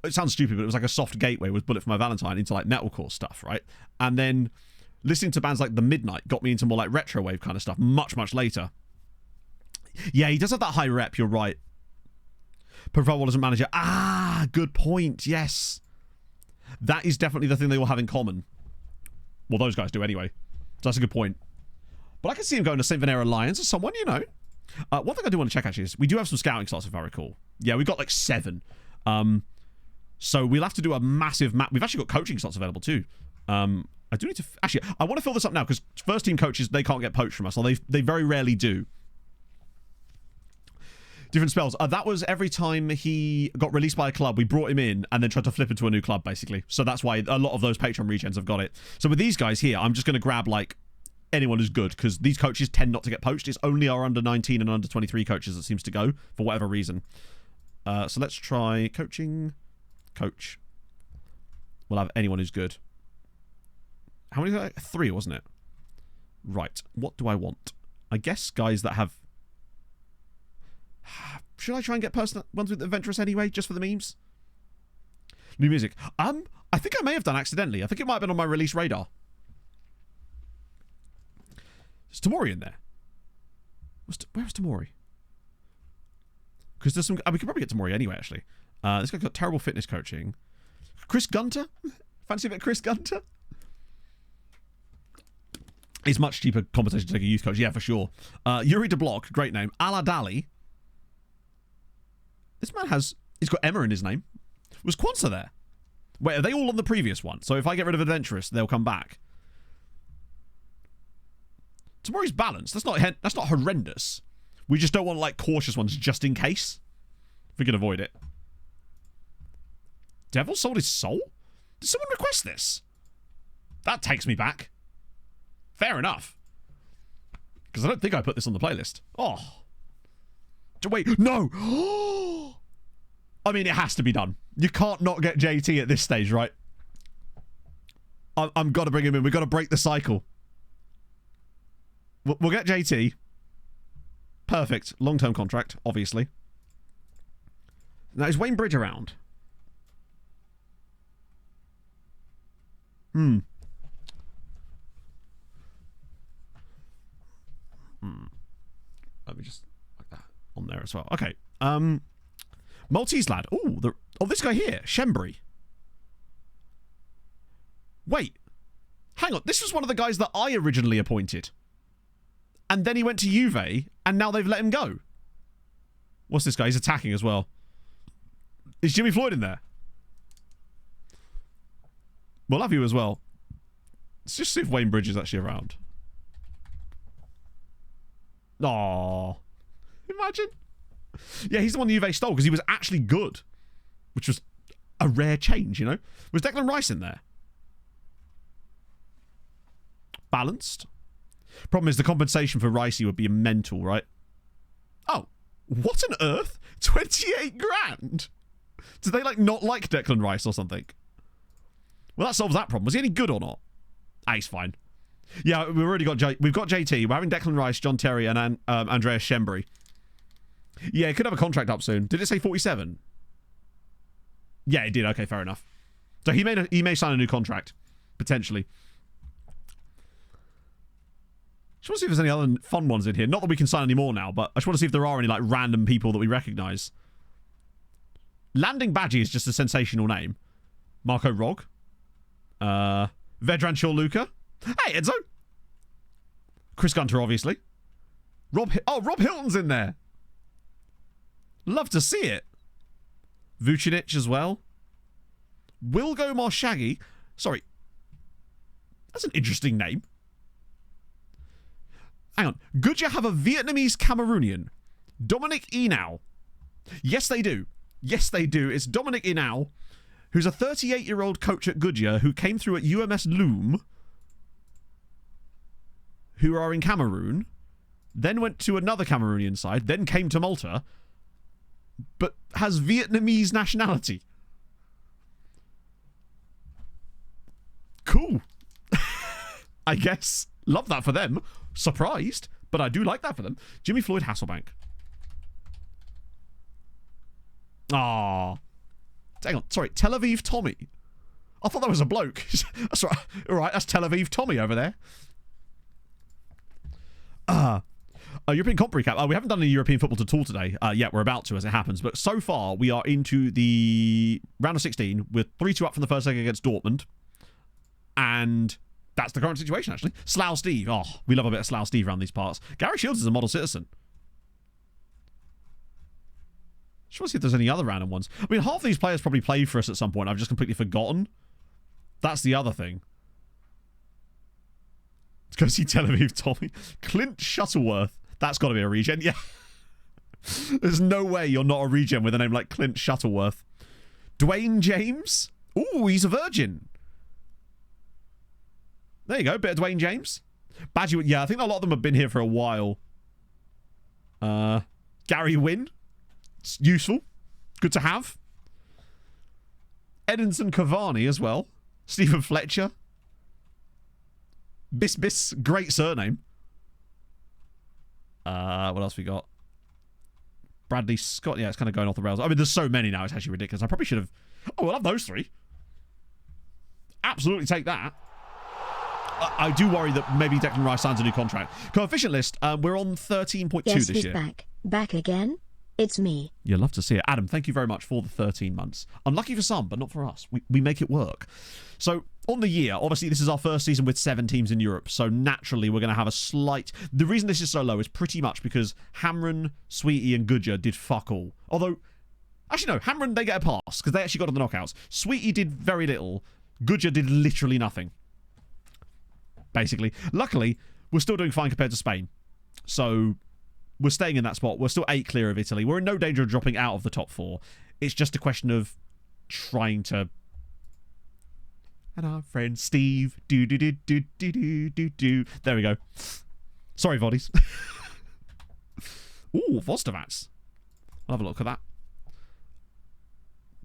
[SPEAKER 2] it sounds stupid, but it was like a soft gateway with Bullet for My Valentine into like metalcore stuff, right? And then listening to bands like The Midnight got me into more like retro wave kind of stuff much, much later. Yeah, he does have that high rep, you're right. Profile as a manager. Ah, good point, yes. That is definitely the thing they all have in common. Well, those guys do anyway. So that's a good point. But I can see him going to St. Venera Lions or someone, you know. One thing I do want to check, actually, is we do have some scouting slots, if I recall. Yeah, we've got like 7. So we'll have to do a massive map. We've actually got coaching slots available, too. I do need to... Actually, I want to fill this up now, because first-team coaches, they can't get poached from us, or they very rarely do. Different spells. That was every time he got released by a club, we brought him in and then tried to flip into a new club, basically. So that's why a lot of those Patreon regens have got it. So with these guys here, I'm just going to grab, like, anyone who's good, because these coaches tend not to get poached. It's only our under 19 and under 23 coaches that seems to go, for whatever reason. So let's try coaching. Coach. We'll have anyone who's good. How many? 3, wasn't it? Right. What do I want? I guess guys that have... Should I try and get ones with adventurous anyway, just for the memes? New music. I think I may have done accidentally. I think it might have been on my release radar. Is Tamori in there? Where was Tamori? Because there's some... we could probably get Tamori anyway, actually. This guy got terrible fitness coaching. Chris Gunter? Fancy a bit of Chris Gunter? It's much cheaper compensation to take a youth coach. Yeah, for sure. Yuri de Block, great name. Aladali. This man has... He's got Emma in his name. Was Kwanzaa there? Wait, are they all on the previous one? So if I get rid of Adventurous, they'll come back. Tamori's balanced. That's not horrendous. We just don't want, like, cautious ones just in case. If we can avoid it. Devil sold his soul? Did someone request this? That takes me back. Fair enough. Because I don't think I put this on the playlist. Oh. Wait, no! I mean, it has to be done. You can't not get JT at this stage, right? I'm got to bring him in. We've got to break the cycle. We'll get JT. Perfect. Long-term contract, obviously. Now, is Wayne Bridge around? Let me just like that on there as well. Okay. Maltese lad. Oh, this guy here, Shembri. Wait. Hang on. This was one of the guys that I originally appointed. And then he went to Juve, and now they've let him go. What's this guy? He's attacking as well. Is Jimmy Floyd in there? We'll have you as well. Let's just see if Wayne Bridge is actually around. Aww. Imagine. Yeah, he's the one Juve stole because he was actually good. Which was a rare change, you know? Was Declan Rice in there? Balanced. Problem is the compensation for Ricey would be mental, right? Oh. What on earth? 28 grand? Do they, like, not like Declan Rice or something? Well, that solves that problem. Was he any good or not? Ah, he's fine. Yeah, we've already got we've got JT. We're having Declan Rice, John Terry, and Andreas Shembri. Yeah, it could have a contract up soon. Did it say 47? Yeah, it did. Okay, fair enough. So he may sign a new contract potentially. Just want to see if there's any other fun ones in here. Not that we can sign any more now, but I just want to see if there are any like random people that we recognise. Landing Badgie is just a sensational name. Marco Rog. Vedran Chorluka. Hey, Enzo. Chris Gunter, obviously. Rob Hilton's in there. Love to see it. Vucinic as well. Wilgo Marshaggy. Sorry. That's an interesting name. Hang on. Goodyear have a Vietnamese Cameroonian. Dominic Enau. Yes, they do. Yes, they do. It's Dominic Enau, who's a 38-year-old coach at Goodyear who came through at UMS Loom, who are in Cameroon, then went to another Cameroonian side, then came to Malta, but has Vietnamese nationality. Cool. I guess. Love that for them. Surprised, but I do like that for them. Jimmy Floyd Hasselbank. Ah, hang on. Sorry, Tel Aviv Tommy. I thought that was a bloke. That's right. All right, that's Tel Aviv Tommy over there. European comp recap. We haven't done any European football tutorial today. Yet we're about to, as it happens. But so far, we are into the round of 16. We're 3-2 up from the first leg against Dortmund, and that's the current situation. Actually, Slough Steve. Oh, we love a bit of Slough Steve around these parts. Gary Shields is a model citizen. Just want to see if there's any other random ones. I mean, half these players probably played for us at some point. I've just completely forgotten. That's the other thing. Let's go see Tel Aviv Tommy. Clint Shuttleworth. That's got to be a regen. Yeah. There's no way you're not a regen with a name like Clint Shuttleworth. Dwayne James? Ooh, he's a virgin. There you go, bit of Dwayne James. Badgie, yeah, I think a lot of them have been here for a while. Gary Wynn. It's useful. Good to have. Edinson Cavani as well. Stephen Fletcher. Bis, great surname. What else we got? Bradley Scott. Yeah, it's kind of going off the rails. I mean, there's so many now, it's actually ridiculous. I probably should have... Oh, we'll have those three. Absolutely take that. I do worry that maybe Declan Rice signs a new contract. Coefficient list, we're on 13.2
[SPEAKER 1] Yes,
[SPEAKER 2] this
[SPEAKER 1] he's
[SPEAKER 2] year.
[SPEAKER 1] back again. It's me.
[SPEAKER 2] You'll love to see it. Adam, thank you very much for the 13 months. Unlucky for some, but not for us. We make it work. So, on the year, obviously this is our first season with 7 teams in Europe, so naturally we're going to have a slight... The reason this is so low is pretty much because Hamron, Sweetie and Goodger did fuck all. Although, actually no, Hamron, they get a pass, because they actually got to the knockouts. Sweetie did very little. Goodger did literally nothing. Basically. Luckily, we're still doing fine compared to Spain. So, we're staying in that spot. We're still 8 clear of Italy. We're in no danger of dropping out of the top 4. It's just a question of trying to... And our friend Steve. There we go. Sorry, Voddies. Ooh, Vostovats. I'll have a look at that.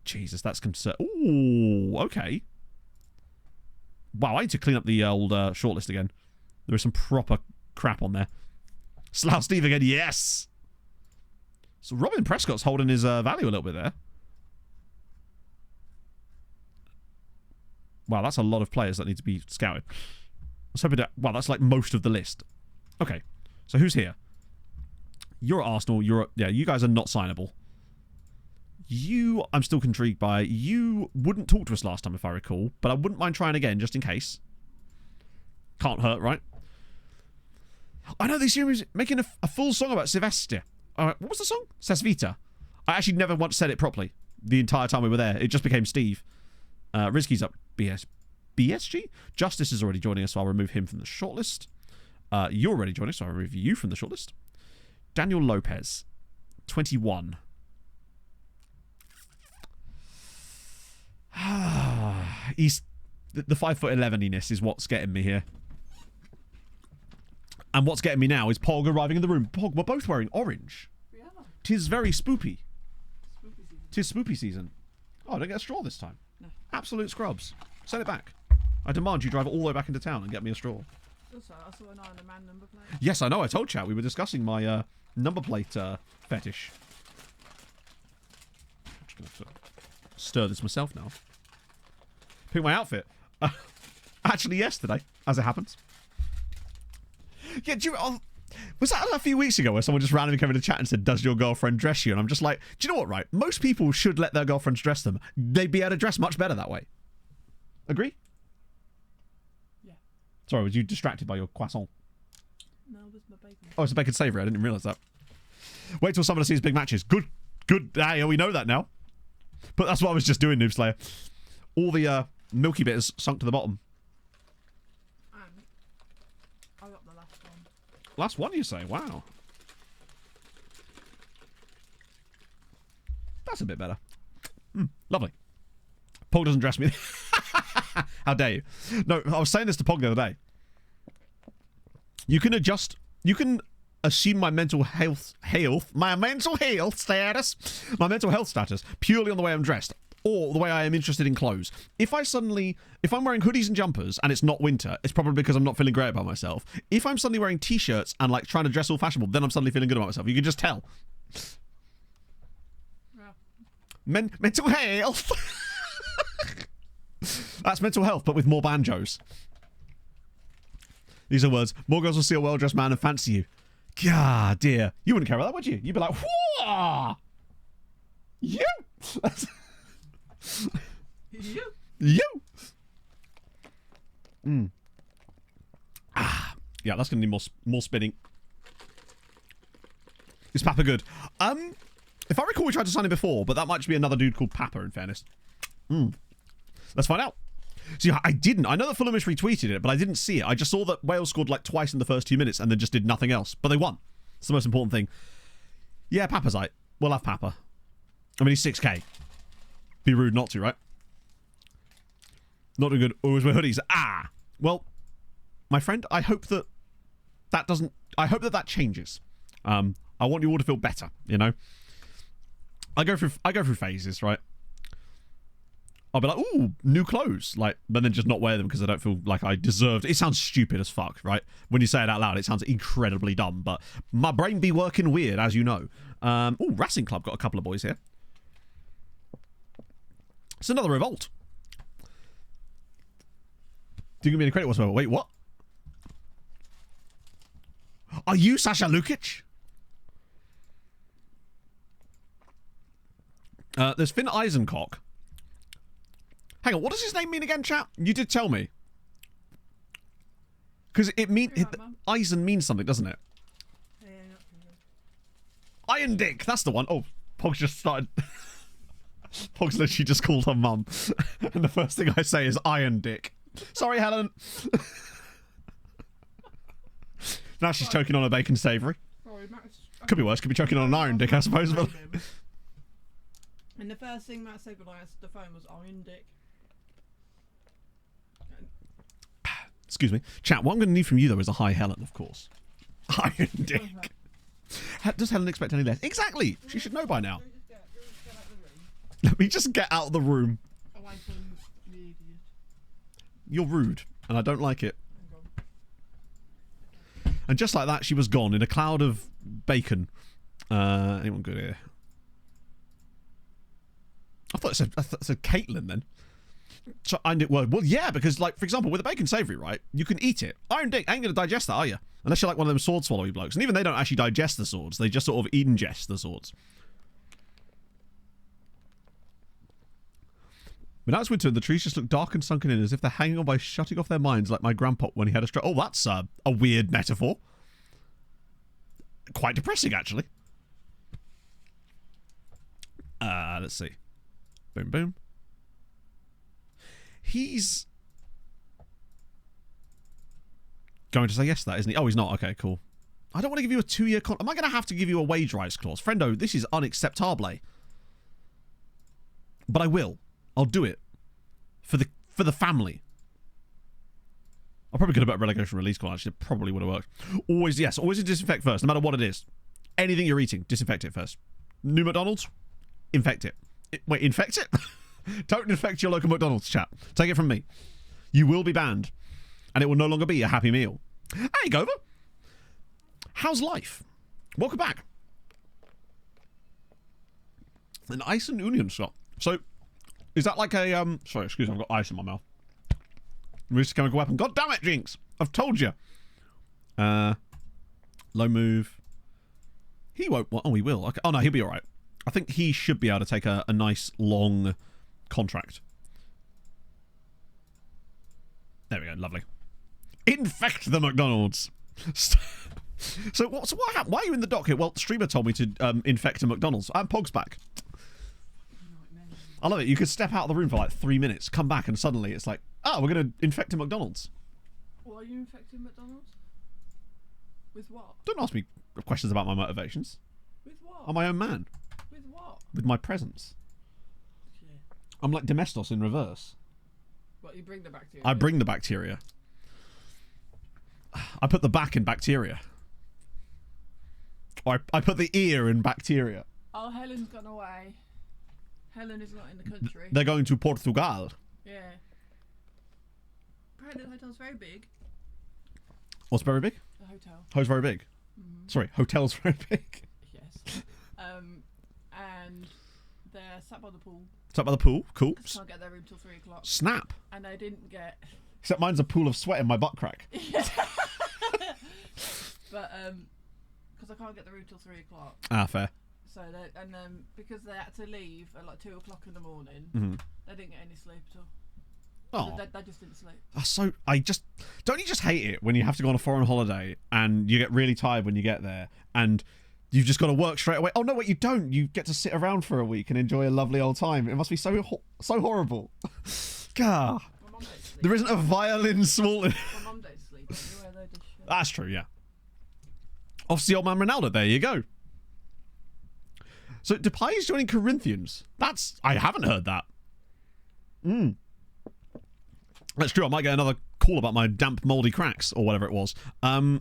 [SPEAKER 2] Jesus, that's concern. Ooh, okay. Wow, I need to clean up the old shortlist again. There is some proper crap on there. Slough Steve again, yes! So Robin Prescott's holding his value a little bit there. Wow, that's a lot of players that need to be scouted. I was hoping to... Wow, that's like most of the list. Okay, so who's here? You're at Arsenal, you're at... Yeah, you guys are not signable. You, I'm still intrigued by. You wouldn't talk to us last time, if I recall, but I wouldn't mind trying again, just in case. Can't hurt, right? I know this year was making a full song about Sylvester. What was the song? Sesvita. I actually never once said it properly the entire time we were there. It just became Steve. Rizky's up BSG. Justice is already joining us, so I'll remove him from the shortlist. You're already joining us, so I'll remove you from the shortlist. Daniel Lopez, 21. He's the 5'11"-iness is what's getting me here. And what's getting me now is Pog arriving in the room. Pog, we're both wearing orange.
[SPEAKER 7] Yeah.
[SPEAKER 2] Tis very spoopy.
[SPEAKER 7] Spooky season.
[SPEAKER 2] Tis spoopy season. Oh, I don't get a straw this time.
[SPEAKER 7] No.
[SPEAKER 2] Absolute scrubs. Send it back. I demand you drive all the way back into town and get me a straw.
[SPEAKER 7] Also, I saw an eye on the man number plate.
[SPEAKER 2] Yes, I know. I told chat we were discussing my number plate fetish. I'm just going to stir this myself now. Pick my outfit. Actually, yesterday, as it happens. Yeah, was that a few weeks ago where someone just randomly came into chat and said, does your girlfriend dress you? And I'm just like, do you know what, right? Most people should let their girlfriends dress them. They'd be able to dress much better that way. Agree?
[SPEAKER 7] Yeah.
[SPEAKER 2] Sorry, was you distracted by your croissant?
[SPEAKER 7] No, it was my bacon.
[SPEAKER 2] Oh, it's a bacon savoury. I didn't realise that. Wait till someone sees big matches. Good. Hey, we know that now. But that's what I was just doing, Noob Slayer. All the milky bit is sunk to the bottom.
[SPEAKER 7] And I got the last one.
[SPEAKER 2] Last one, you say? Wow. That's a bit better. Lovely. Pog doesn't dress me. How dare you? No, I was saying this to Pog the other day. You can assume my mental health status purely on the way I'm dressed or the way I am interested in clothes. If I'm wearing hoodies and jumpers and it's not winter, it's probably because I'm not feeling great about myself. If I'm suddenly wearing t-shirts and like trying to dress all fashionable, then I'm suddenly feeling good about myself. You can just tell.
[SPEAKER 7] Yeah.
[SPEAKER 2] Mental health. That's mental health, but with more banjos. These are words. More girls will see a well-dressed man and fancy you. God, dear. You wouldn't care about that, would you? You'd be like, whoa! You! You! Yeah, that's going to need more spinning. Is Papa good? If I recall, we tried to sign him before, but that might just be another dude called Papa, in fairness. Let's find out. See, I didn't. I know that Fulhamish retweeted it, but I didn't see it. I just saw that Wales scored like twice in the first 2 minutes and then just did nothing else. But they won. It's the most important thing. Yeah, Papa's right. We'll have Papa. I mean, he's 6k. Be rude not to, right? Not doing good. Always wear hoodies. Ah! Well, my friend, I hope that doesn't... I hope that changes. I want you all to feel better, you know? I go through phases, right? I'll be like, ooh, new clothes, like, but then just not wear them because I don't feel like I deserved. It sounds stupid as fuck, right? When you say it out loud, it sounds incredibly dumb, but my brain be working weird, as you know. Ooh, Racing Club got a couple of boys here. It's another revolt. Do you give me any credit whatsoever? Wait, what? Are you Sasha Lukic? There's Finn Eisencock. Hang on, what does his name mean again, chat? You did tell me. Because it means... Eisen means something, doesn't it?
[SPEAKER 7] Yeah,
[SPEAKER 2] Iron Dick, that's the one. Oh, Pogs just started... Pogs literally just called her mum. And the first thing I say is Iron Dick. Sorry, Helen. Now she's choking on a bacon savoury.
[SPEAKER 7] sorry, Max.
[SPEAKER 2] Could be worse, could be choking on an iron dick, I suppose. But...
[SPEAKER 7] And the first thing Matt said when I answered the phone was Iron Dick.
[SPEAKER 2] Excuse me. Chat, what I'm going to need from you, though, is a hi, Helen, of course. Iron Dick. Does Helen expect any less? Exactly. She should know by now. Let me just get out of the room.
[SPEAKER 7] Away from the idiot.
[SPEAKER 2] You're rude, and I don't like it. And just like that, she was gone in a cloud of bacon. Anyone good here? I thought it said Caitlin then. So I knew, well, yeah, because, like, for example, with a bacon savoury, right, you can eat it. Iron Dick ain't going to digest that, are you? Unless you're like one of them sword swallowy blokes. And even they don't actually digest the swords. They just sort of ingest the swords. But now it's winter and the trees just look dark and sunken in as if they're hanging on by shutting off their minds like my grandpa when he had a stroke. Oh, that's a weird metaphor. Quite depressing, actually. Let's see. Boom, boom. He's going to say yes to that, isn't he? Oh, he's not. Okay, cool. I don't want to give you a 2-year con... Am I going to have to give you a wage rise clause? Friendo, this is unacceptable. But I will. I'll do it. For the family. I probably could have put a relegation release clause, actually. It probably would have worked. Always, yes. Always disinfect first, no matter what it is. Anything you're eating, disinfect it first. New McDonald's? Infect it. Wait, infect it? Don't infect your local McDonald's, chat. Take it from me. You will be banned. And it will no longer be a happy meal. Hey, Gover. How's life? Welcome back. An ice and onion shop. So, is that like a, sorry, excuse me, I've got ice in my mouth. Risk chemical weapon. God damn it, Jinx. I've told you. Low move. He won't, oh, he will. Okay. Oh, no, he'll be all right. I think he should be able to take a nice, long contract. There we go. Lovely. Infect the McDonald's. So what happened? Why are you in the dock here? Well, streamer told me to infect a McDonald's. I'm Pog's back. I love it. You could step out of the room for like 3 minutes, come back, and suddenly it's like, oh, we're going to infect a McDonald's.
[SPEAKER 7] Why are you infecting McDonald's? With what?
[SPEAKER 2] Don't ask me questions about my motivations.
[SPEAKER 7] With what?
[SPEAKER 2] I'm my own man.
[SPEAKER 7] With what?
[SPEAKER 2] With my presence.
[SPEAKER 7] Yeah.
[SPEAKER 2] I'm like Domestos in reverse.
[SPEAKER 7] What, you bring the bacteria?
[SPEAKER 2] I bring the bacteria. I put the back in bacteria. Or I put the ear in bacteria.
[SPEAKER 7] Oh, Helen's gone away. Helen is not in the country.
[SPEAKER 2] They're going to Portugal.
[SPEAKER 7] Yeah. Apparently the hotel's very big.
[SPEAKER 2] What's very big?
[SPEAKER 7] The hotel.
[SPEAKER 2] Ho's very big.
[SPEAKER 7] Mm-hmm.
[SPEAKER 2] Sorry, hotel's very big.
[SPEAKER 7] Yes. And they're sat by the pool.
[SPEAKER 2] Sat by the pool. Cool.
[SPEAKER 7] Can't get their room till 3 o'clock.
[SPEAKER 2] Snap.
[SPEAKER 7] And I didn't get...
[SPEAKER 2] Except mine's a pool of sweat in my butt crack.
[SPEAKER 7] Yeah. But, because I can't get the room till 3 o'clock.
[SPEAKER 2] Ah, fair.
[SPEAKER 7] So, because they had to leave at like 2 o'clock in the morning, they didn't get any sleep at all.
[SPEAKER 2] Oh.
[SPEAKER 7] They just didn't sleep.
[SPEAKER 2] Don't you just hate it when you have to go on a foreign holiday and you get really tired when you get there and you've just got to work straight away? Oh no, wait, you don't. You get to sit around for a week and enjoy a lovely old time. It must be so horrible. Gah.
[SPEAKER 7] My mum don't sleep.
[SPEAKER 2] There isn't a violin small.
[SPEAKER 7] My mum don't sleep anywhere, they just shit.
[SPEAKER 2] That's true, yeah. Obviously, old man Ronaldo. There you go. So Depay is joining Corinthians. I haven't heard that. That's true. I might get another call about my damp, mouldy cracks or whatever it was. Oh,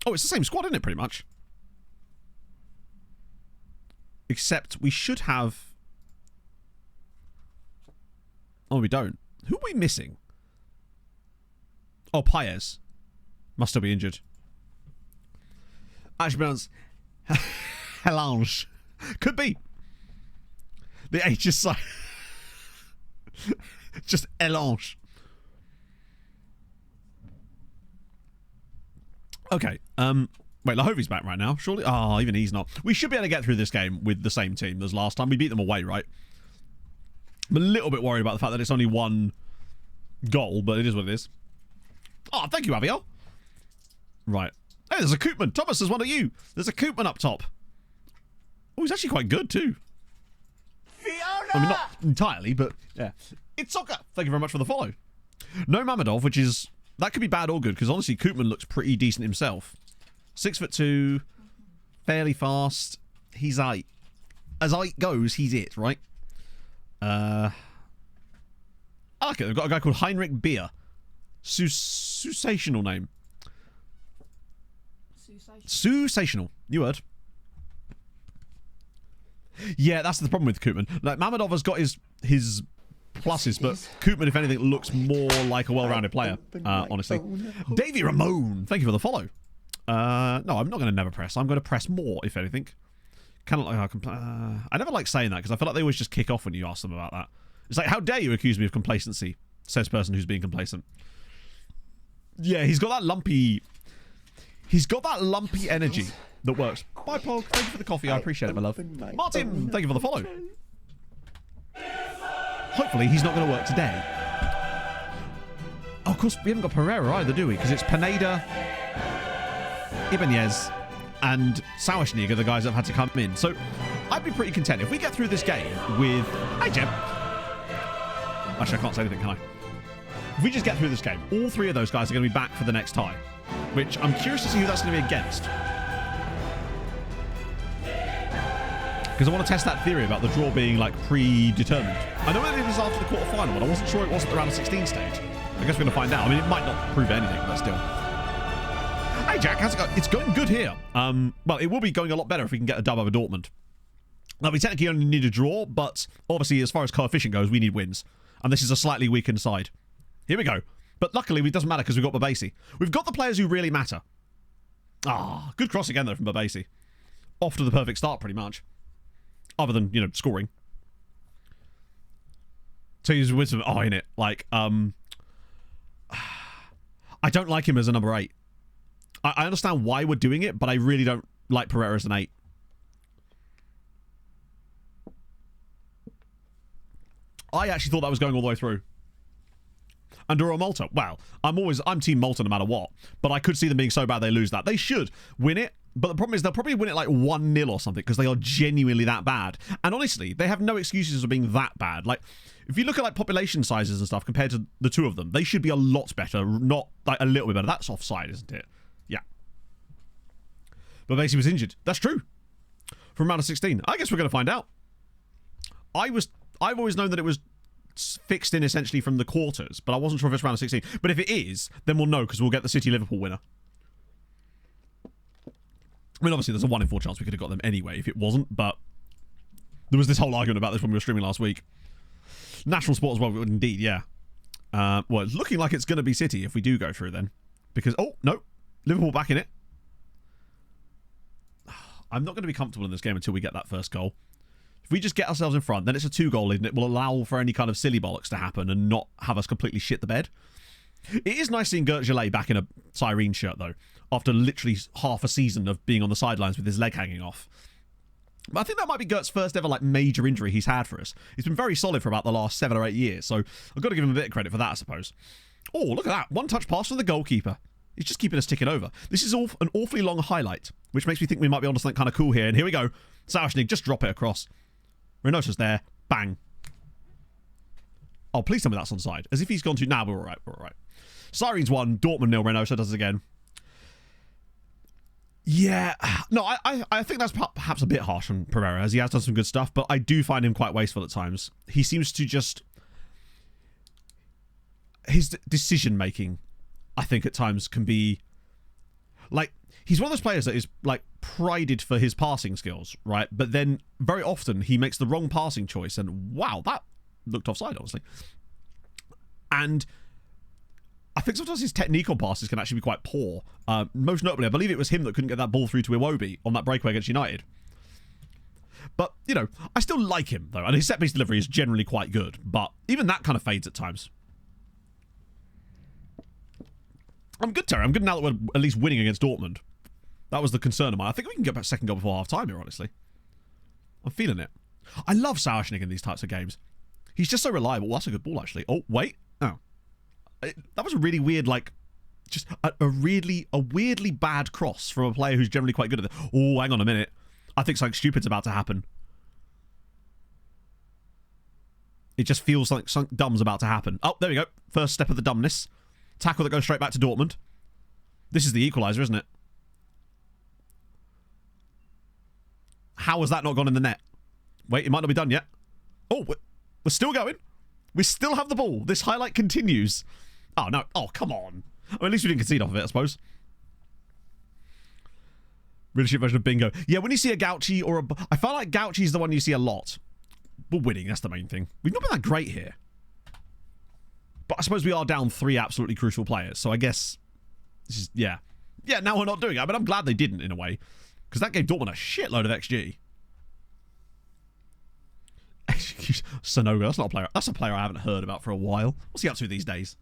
[SPEAKER 2] it's the same squad, isn't it, pretty much? Except we should have... Oh, we don't. Who are we missing? Oh, Paez. Must still be injured. Actually pronounced... Helange. Could be. The H is like... just Elange. Okay. Wait, Lahovi's back right now. Surely. Oh, even he's not. We should be able to get through this game with the same team as last time. We beat them away, right? I'm a little bit worried about the fact that it's only one goal, but it is what it is. Oh, thank you, Aviel. Right. Hey, there's a Koopman. Thomas, there's one of you. There's a Koopman up top. Oh, he's actually quite good, too. Fiona! I mean, not entirely, but yeah. It's soccer. Thank you very much for the follow. No Mamadov, which is... That could be bad or good, because honestly, Koopman looks pretty decent himself. 6'2", fairly fast. He's eight. As eight goes, he's it, right? I like it. They've got a guy called Heinrich Beer. Sensational name. Sensational. You heard. Yeah, that's the problem with Koopman. Like, Mamadov has got his pluses, but Koopman, if anything, looks more like a well-rounded player, honestly. Davy Ramon, thank you for the follow. No, I'm not going to never press. I'm going to press more, if anything. I never like saying that, because I feel like they always just kick off when you ask them about that. It's like, how dare you accuse me of complacency, says person who's being complacent. Yeah, he's got that lumpy energy that works. Bye, Pog. Thank you for the coffee. I appreciate it, my love. Martin, thank you for the follow. Hopefully, he's not going to work today. Oh, of course, we haven't got Pereira either, do we? Because it's Pineda, Ibanez, and Sauerschnig are the guys that have had to come in. So, I'd be pretty content if we get through this game with... Hey, Jeb. Actually, I can't say anything, can I? If we just get through this game, all three of those guys are going to be back for the next tie. Which, I'm curious to see who that's going to be against. Because I want to test that theory about the draw being, like, predetermined. I know it was after the quarterfinal, but I wasn't sure it wasn't around the 16 stage. I guess we're going to find out. I mean, it might not prove anything, but still. Hey, Jack, how's it going? It's going good here. Well, it will be going a lot better if we can get a dub over Dortmund. Now, we technically only need a draw, but obviously, as far as coefficient goes, we need wins. And this is a slightly weakened side. Here we go. But luckily, it doesn't matter because we've got Babasi. We've got the players who really matter. Ah, good cross again, though, from Babasi. Off to the perfect start, pretty much. Other than, you know, scoring. To use wisdom, in it. Like, I don't like him as a number 8. I understand why we're doing it, but I really don't like Pereira as an 8. I actually thought that was going all the way through. And Malta, well, I'm Team Malta no matter what, but I could see them being so bad they lose that. They should win it, but the problem is they'll probably win it like 1-0 or something because they are genuinely that bad. And honestly, they have no excuses for being that bad. Like, if you look at like population sizes and stuff compared to the two of them, they should be a lot better, not like a little bit better. That's offside, isn't it? Yeah. But Basie was injured. That's true. From round of 16. I guess we're going to find out. I've always known that it was fixed in essentially from the quarters, but I wasn't sure if it's round of 16. But if it is, then we'll know because we'll get the City-Liverpool winner. I mean, obviously, there's a 1 in 4 chance we could have got them anyway if it wasn't, but there was this whole argument about this when we were streaming last week. National Sport as well, indeed, yeah. Well, it's looking like it's going to be City if we do go through then. Because, oh, no. Liverpool back in it. I'm not going to be comfortable in this game until we get that first goal. If we just get ourselves in front, then it's a 2-goal lead and it will allow for any kind of silly bollocks to happen and not have us completely shit the bed. It is nice seeing Gert Gillet back in a Sirene shirt, though, after literally half a season of being on the sidelines with his leg hanging off. But I think that might be Gert's first ever like major injury he's had for us. He's been very solid for about the last 7 or 8 years, so I've got to give him a bit of credit for that, I suppose. Oh, look at that. 1-touch pass from the goalkeeper. He's just keeping us ticking over. This is an awfully long highlight, which makes me think we might be onto something kind of cool here. And here we go. Sauerschnig, just drop it across. Reynosa's there. Bang. Oh, please tell me that's onside. As if he's gone to... Nah, we're all right. We're all right. Sirens 1, Dortmund 0. Reynosa does it again. Yeah, no, I think that's perhaps a bit harsh on Pereira, as he has done some good stuff, but I do find him quite wasteful at times. He seems to just... His decision-making, I think, at times can be... Like, he's one of those players that is, like, prided for his passing skills, right? But then, very often, he makes the wrong passing choice, and wow, that looked offside, honestly. And... I think sometimes his technique on passes can actually be quite poor. Most notably, I believe it was him that couldn't get that ball through to Iwobi on that breakaway against United. But, you know, I still like him, though. And his set-piece delivery is generally quite good. But even that kind of fades at times. I'm good, Terry. I'm good now that we're at least winning against Dortmund. That was the concern of mine. I think we can get back second goal before half-time here, honestly. I'm feeling it. I love Sauerschnig in these types of games. He's just so reliable. Well, that's a good ball, actually. Oh, wait. Oh. That was a really weird, like, just a weirdly bad cross from a player who's generally quite good at it. Oh, hang on a minute. I think something stupid's about to happen. It just feels like something dumb's about to happen. Oh, there we go. First step of the dumbness. Tackle that goes straight back to Dortmund. This is the equaliser, isn't it? How has that not gone in the net? Wait, it might not be done yet. Oh, we're still going. We still have the ball. This highlight continues. Oh, no. Oh, come on. Well, at least we didn't concede off of it, I suppose. Really shit version of bingo. Yeah, when you see a Gauchi or a... I feel like Gauchi's the one you see a lot. We're winning. That's the main thing. We've not been that great here. But I suppose we are down 3 absolutely crucial players. So I guess... This is... Yeah. Yeah, now we're not doing it. I mean, I'm glad they didn't, in a way. Because that gave Dortmund a shitload of XG. Sonoga, that's not a player. That's a player I haven't heard about for a while. What's he up to these days?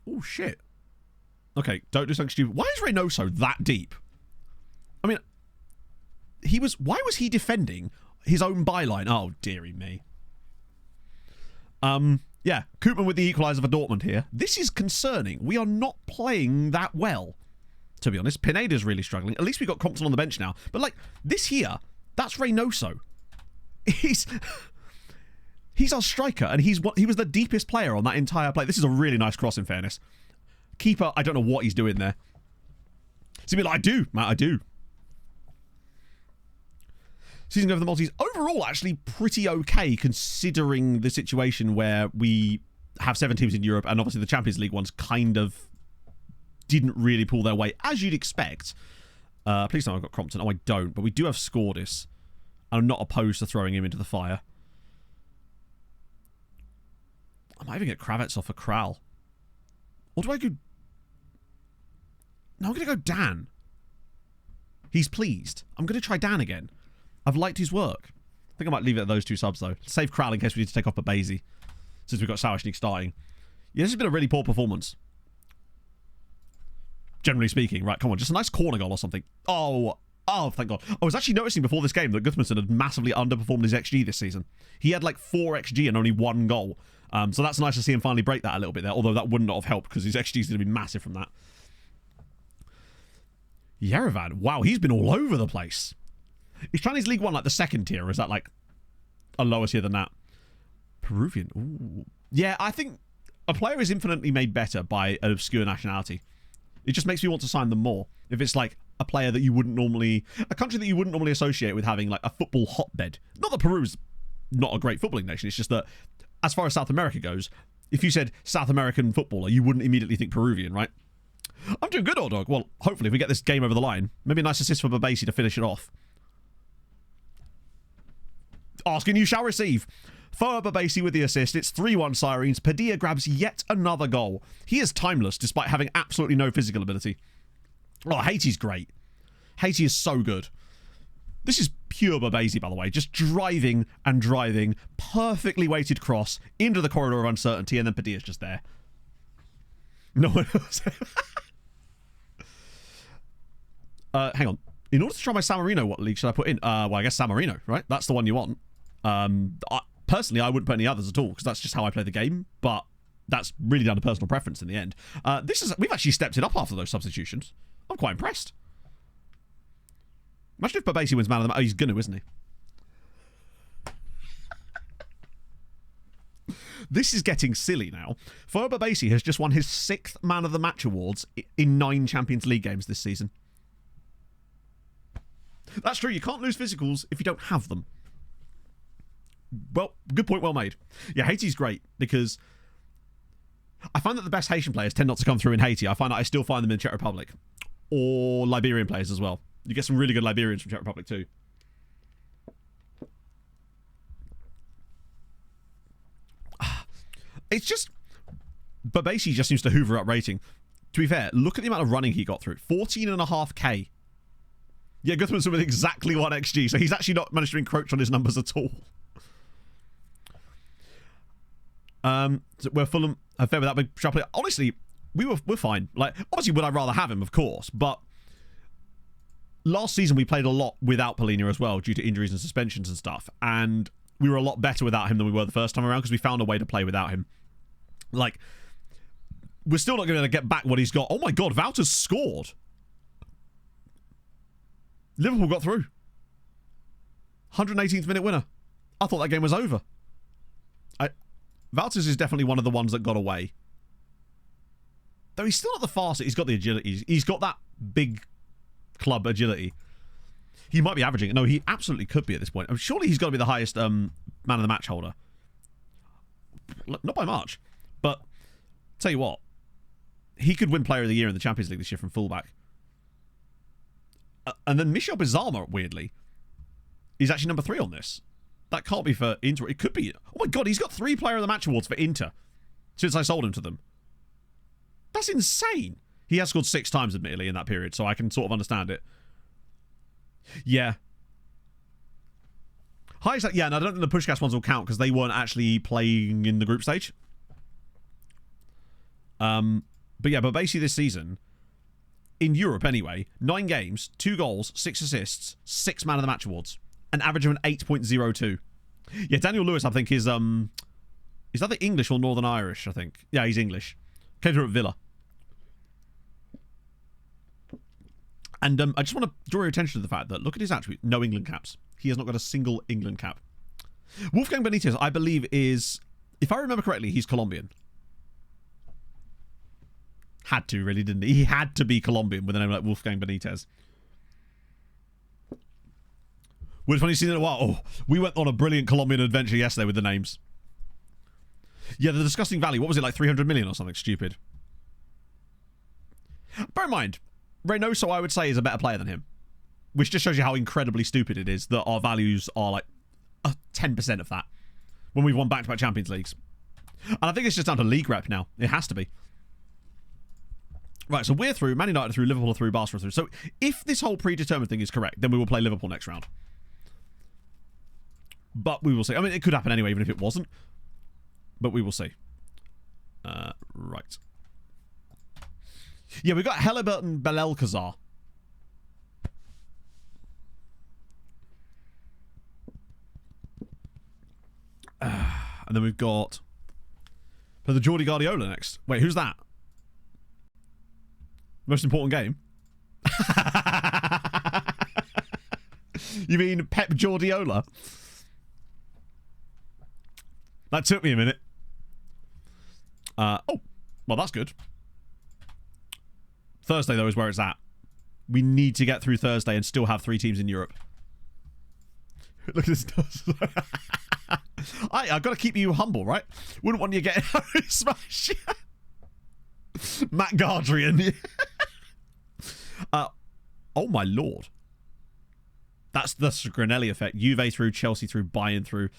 [SPEAKER 2] Oh, shit. Okay, don't do something stupid. Why is Reynoso that deep? I mean, why was he defending his own byline? Oh, dearie me. Yeah, Koopman with the equaliser for Dortmund here. This is concerning. We are not playing that well, to be honest. Pineda's really struggling. At least we got Compton on the bench now. But, like, this here, that's Reynoso. He's our striker, and he was the deepest player on that entire play. This is a really nice cross, in fairness. Keeper, I don't know what he's doing there. So like, I do, Matt, I do. Season over the Maltese, overall, actually pretty okay, considering the situation where we have 7 teams in Europe, and obviously the Champions League ones kind of didn't really pull their weight, as you'd expect. Please don't, I've got Crompton. Oh, I don't, but we do have Scordis. I'm not opposed to throwing him into the fire. I might even get Kravets off for Kral. Or do I go... No, I'm going to go Dan. He's pleased. I'm going to try Dan again. I've liked his work. I think I might leave it at those 2 subs, though. Save Kral in case we need to take off Babasi, since we've got Sauerschnig starting. Yeah, this has been a really poor performance. Generally speaking. Right, come on. Just a nice corner goal or something. Oh, thank God. I was actually noticing before this game that Gudmundsson had massively underperformed his XG this season. He had like 4 XG and only 1 goal. So that's nice to see him finally break that a little bit there, although that would not have helped because his XG is going to be massive from that. Yerevan. Wow, he's been all over the place. Is Chinese League 1 like the second tier, or is that like a lower tier than that? Peruvian. Ooh. Yeah, I think a player is infinitely made better by an obscure nationality. It just makes me want to sign them more. If it's like a player that you wouldn't normally... A country that you wouldn't normally associate with having like a football hotbed. Not that Peru's not a great footballing nation, it's just that as far as South America goes, if you said South American footballer, you wouldn't immediately think Peruvian, right? I'm doing good, old dog. Well, hopefully if we get this game over the line, maybe a nice assist for Babasi to finish it off. Asking you shall receive. Foa Babasi with the assist. It's 3-1 Sirens. Padilla grabs yet another goal. He is timeless despite having absolutely no physical ability. Oh, Haiti's great. Haiti is so good. This is pure Babasi, by the way. Just driving and driving. Perfectly weighted cross into the corridor of uncertainty, and then Padilla's just there. No one else. Hang on. In order to try my San Marino, what league should I put in? Well, I guess San Marino, right? That's the one you want. Personally, I wouldn't put any others at all, because that's just how I play the game, but that's really down to personal preference in the end. We've actually stepped it up after those substitutions. I'm quite impressed. Imagine if Babasi wins man of the match. Oh, he's gonna, isn't he? This is getting silly now. Foyo Babesi has just won his 6th Man of the Match awards in 9 Champions League games this season. That's true. You can't lose physicals if you don't have them. Well, good point, well made. Yeah, Haiti's great because I find that the best Haitian players tend not to come through in Haiti. I find that I still find them in Czech Republic or Liberian players as well. You get some really good Liberians from Czech Republic too. It's just... Babesi just seems to hoover up rating. To be fair, look at the amount of running he got through. 14.5k. Yeah, Guthrum's with exactly 1 XG, so he's actually not managed to encroach on his numbers at all. Where Fulham have fared with that big sharp player. Honestly, we're fine. Like, obviously, would I rather have him? Of course, but last season we played a lot without Polina as well, due to injuries and suspensions and stuff, and we were a lot better without him than we were the first time around because we found a way to play without him. Like, we're still not going to be able to get back what he's got. Oh my God, Wouters scored. Liverpool got through. 118th minute winner. I thought that game was over. Wouters is definitely one of the ones that got away. Though he's still not the fastest. He's got the agility. He's got that big club agility. He might be averaging it. No, he absolutely could be at this point. I mean, surely he's got to be the highest man of the match holder. Not by much. But, tell you what. He could win Player of the Year in the Champions League this year from fullback. And then Michel Bizarma, weirdly, is actually number 3 on this. That can't be for Inter. It could be. Oh my God, he's got 3 Player of the Match awards for Inter since I sold him to them. That's insane. He has scored 6 times, admittedly, in that period, so I can sort of understand it. Yeah. Yeah, and I don't think the Pushkas ones will count because they weren't actually playing in the group stage. But yeah, but basically this season, in Europe anyway, 9 games, 2 goals, 6 assists, 6 Man of the Match awards. An average of an 8.02. Yeah, Daniel Lewis, I think, is either English or Northern Irish, I think. Yeah, he's English. Came through at Villa. And I just want to draw your attention to the fact that, look at his attribute, no England caps. He has not got a single England cap. Wolfgang Benitez, I believe, is, if I remember correctly, he's Colombian. Had to, really, didn't he? He had to be Colombian with a name like Wolfgang Benitez. Which one you seen in a while? Oh, we went on a brilliant Colombian adventure yesterday with the names. Yeah, the Disgusting Valley. What was it, like 300 million or something stupid? Bear in mind, Reynoso, I would say, is a better player than him. Which just shows you how incredibly stupid it is that our values are like 10% of that. When we've won back-to-back Champions Leagues. And I think it's just down to league rep now. It has to be. Right, so we're through. Man United through. Liverpool through. Barcelona through. So if this whole predetermined thing is correct, then we will play Liverpool next round. But we will see. I mean, it could happen anyway, even if it wasn't. But we will see. Right. Yeah, we've got Heliburton Belelkazar. And then we've got the Jordi Guardiola next. Wait, who's that? Most important game? You mean Pep Guardiola? That took me a minute. Oh, well, that's good. Thursday, though, is where it's at. We need to get through Thursday and still have 3 teams in Europe. Look at this. I've got to keep you humble, right? Wouldn't want you getting smash. Matt Gardrian. Oh, my Lord. That's the Granelli effect. Juve through, Chelsea through, Bayern through.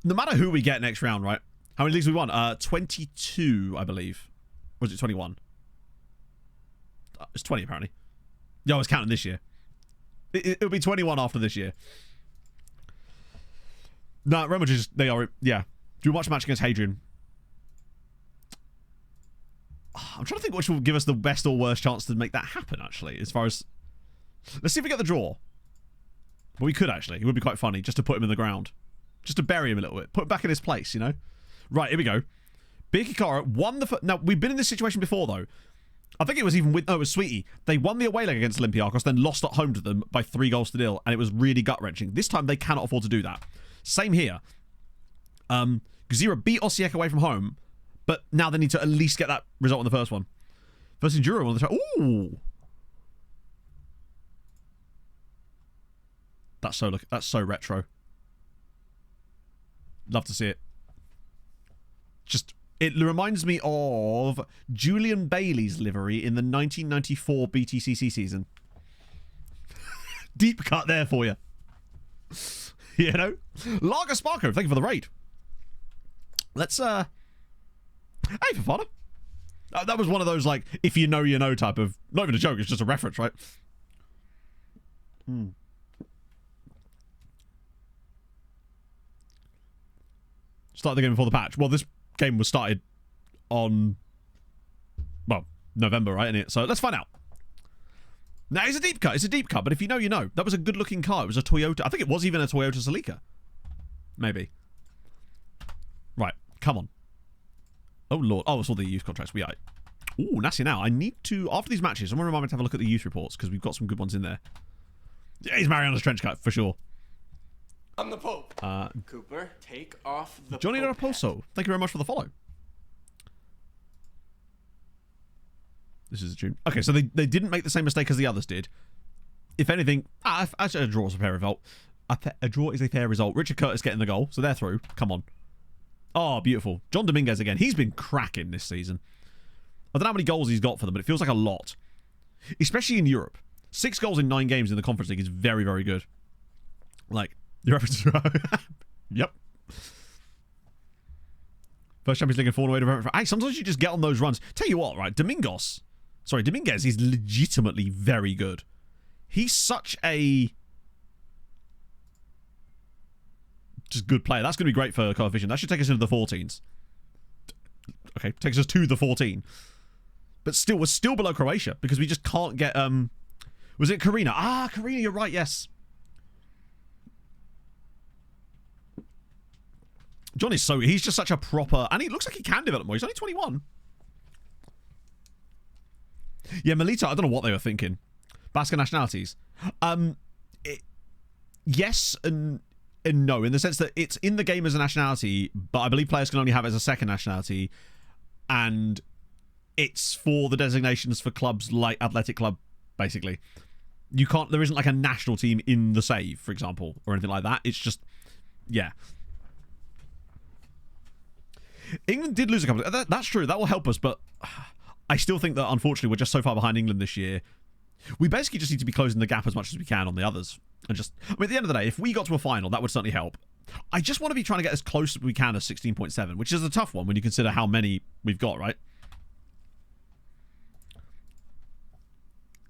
[SPEAKER 2] No matter who we get next round, right? How many leagues we won? 22, I believe. Or was it 21? It's 20, apparently. Yeah, I was counting this year. It'll be 21 after this year. No, Real Madrid, they are, yeah. Do we watch a match against Hadrian? I'm trying to think which will give us the best or worst chance to make that happen, actually, as far as... Let's see if we get the draw. Well, we could, actually. It would be quite funny, just to put him in the ground. Just to bury him a little bit. Put him back in his place, you know? Right, here we go. Birkikara won the... Now, we've been in this situation before, though. I think it was even with... No, it was Sweetie. They won the away leg against Olympiacos, then lost at home to them by 3-0, and it was really gut-wrenching. This time, they cannot afford to do that. Same here. Gzira beat Osijek away from home, but now they need to at least get that result in the first one. Versus Enduro on the track. Ooh. That's so retro. Love to see it. Just, it reminds me of Julian Bailey's livery in the 1994 BTCC season. Deep cut there for you. You know? Lager Sparko, thank you for the raid. Let's, hey, Fafana. That was one of those, like, if you know, you know type of, not even a joke, it's just a reference, right? Start the game before the patch. Well, this game was started on, well, November, right? Isn't it? So let's find out. Now, it's a deep cut. It's a deep cut, but if you know, you know. That was a good-looking car. It was a Toyota. I think it was even a Toyota Celica. Maybe. Right. Come on. Oh, Lord. Oh, it's all the youth contracts. We are. Ooh, nasty now. I need to, after these matches, someone remind me to have a look at the youth reports, because we've got some good ones in there. Yeah, he's Mariana's trench cut, for sure.
[SPEAKER 8] I'm the Pope. Cooper, take off the
[SPEAKER 2] Johnny
[SPEAKER 8] Pope
[SPEAKER 2] Raposo,
[SPEAKER 8] hat.
[SPEAKER 2] thank you very much for the follow. This is a tune. Okay, so they didn't make the same mistake as the others did. If anything, actually a draw is a fair result. A draw is a fair result. Richard Curtis getting the goal, so they're through. Come on. Oh, beautiful. John Dominguez again. He's been cracking this season. I don't know how many goals he's got for them, but it feels like a lot. Especially in Europe. 6 goals in 9 games in the Conference League is very, very good. Like, the reference to... Yep. First Champions League and 4 away to... Hey, sometimes you just get on those runs. Tell you what, right? Dominguez is legitimately very good. He's such a... just good player. That's going to be great for coefficient. That should take us into the 14s. Okay, takes us to the 14. But still, we're still below Croatia because we just can't get... Was it Karina? Ah, Karina, you're right, yes. John is he's just such a proper, and he looks like he can develop more. He's only 21. Yeah, Melita, I don't know what they were thinking. Basque nationalities. Yes and no, in the sense that it's in the game as a nationality, but I believe players can only have it as a second nationality, and it's for the designations for clubs like Athletic Club, basically. You can't, there isn't like a national team in the save, for example, or anything like that. It's just, yeah. England did lose a couple. That's true. That will help us, but I still think that, unfortunately, we're just so far behind England this year. We basically just need to be closing the gap as much as we can on the others. And just, I mean, at the end of the day, if we got to a final, that would certainly help. I just want to be trying to get as close as we can as 16.7, which is a tough one when you consider how many we've got, right?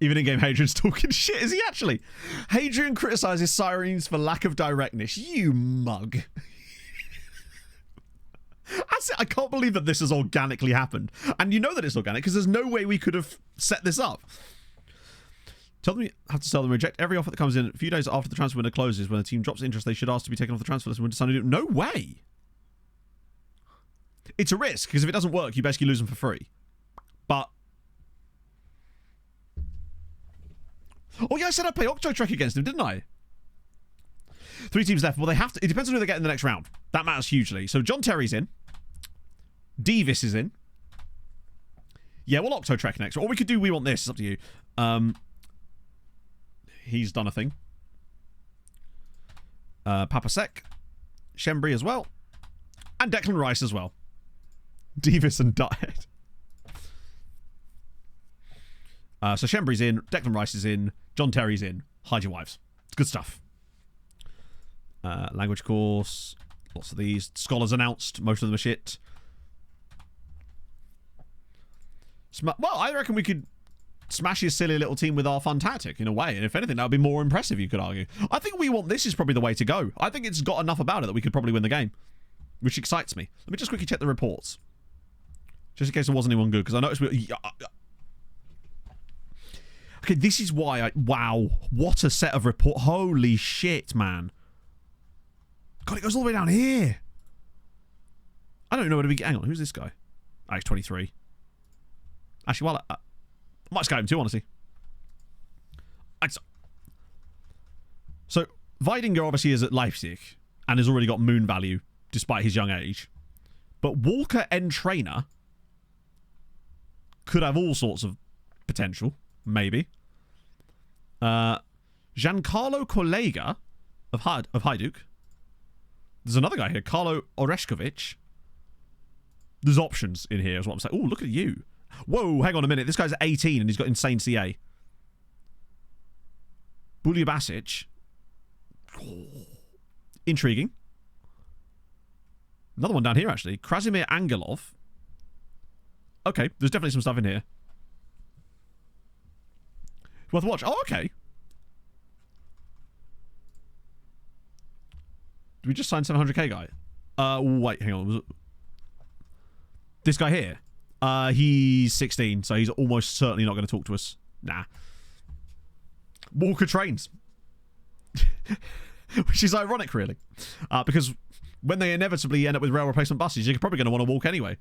[SPEAKER 2] Even in-game, Hadrian's talking shit. Is he actually? Hadrian criticises Sirens for lack of directness. You mug. I can't believe that this has organically happened. And you know that it's organic because there's no way we could have set this up. Tell them you have to tell them reject every offer that comes in a few days after the transfer window closes. When a team drops interest, they should ask to be taken off the transfer list. When deciding to do no way. It's a risk because if it doesn't work, you basically lose them for free. But oh yeah, I said I'd play Octotrek against him, didn't I? 3 teams left. Well, they have to. It depends on who they get in the next round. That matters hugely. So John Terry's in. Davis is in. Yeah, we'll Octotrek next. Or we could do We Want This. It's up to you. He's done a thing. Papa Sec. Shembri as well. And Declan Rice as well. Davis and Diet. So Shembri's in. Declan Rice is in. John Terry's in. Hide your wives. It's good stuff. Language course. Lots of these. Scholars announced. Most of them are shit. Well, I reckon we could smash his silly little team with our fun tactic in a way. And if anything, that would be more impressive, you could argue. I think We Want This is probably the way to go. I think it's got enough about it that we could probably win the game. Which excites me. Let me just quickly check the reports. Just in case there wasn't anyone good. Because I noticed okay, this is why wow. What a set of report. Holy shit, man. God, it goes all the way down here. I don't know where to begin. Hang on, who's this guy? Oh, he's 23. Actually, well, I might scout him too, honestly. So, Weidinger obviously is at Leipzig and has already got moon value despite his young age. But Walker and Trainer could have all sorts of potential, maybe. Giancarlo Collega of Hajduk. There's another guy here, Carlo Oreshkovic. There's options in here, is what I'm saying. Oh, look at you. Whoa, hang on a minute. This guy's 18 and he's got insane CA. Bulja Basic. Oh, intriguing. Another one down here, actually. Krasimir Angelov. Okay, there's definitely some stuff in here. Worth a watch. Oh, okay. Did we just sign 700k guy? Wait, hang on. Was it... This guy here? He's 16, so he's almost certainly not going to talk to us. Nah. Walker trains. Which is ironic, really. Because when they inevitably end up with rail replacement buses, you're probably going to want to walk anyway.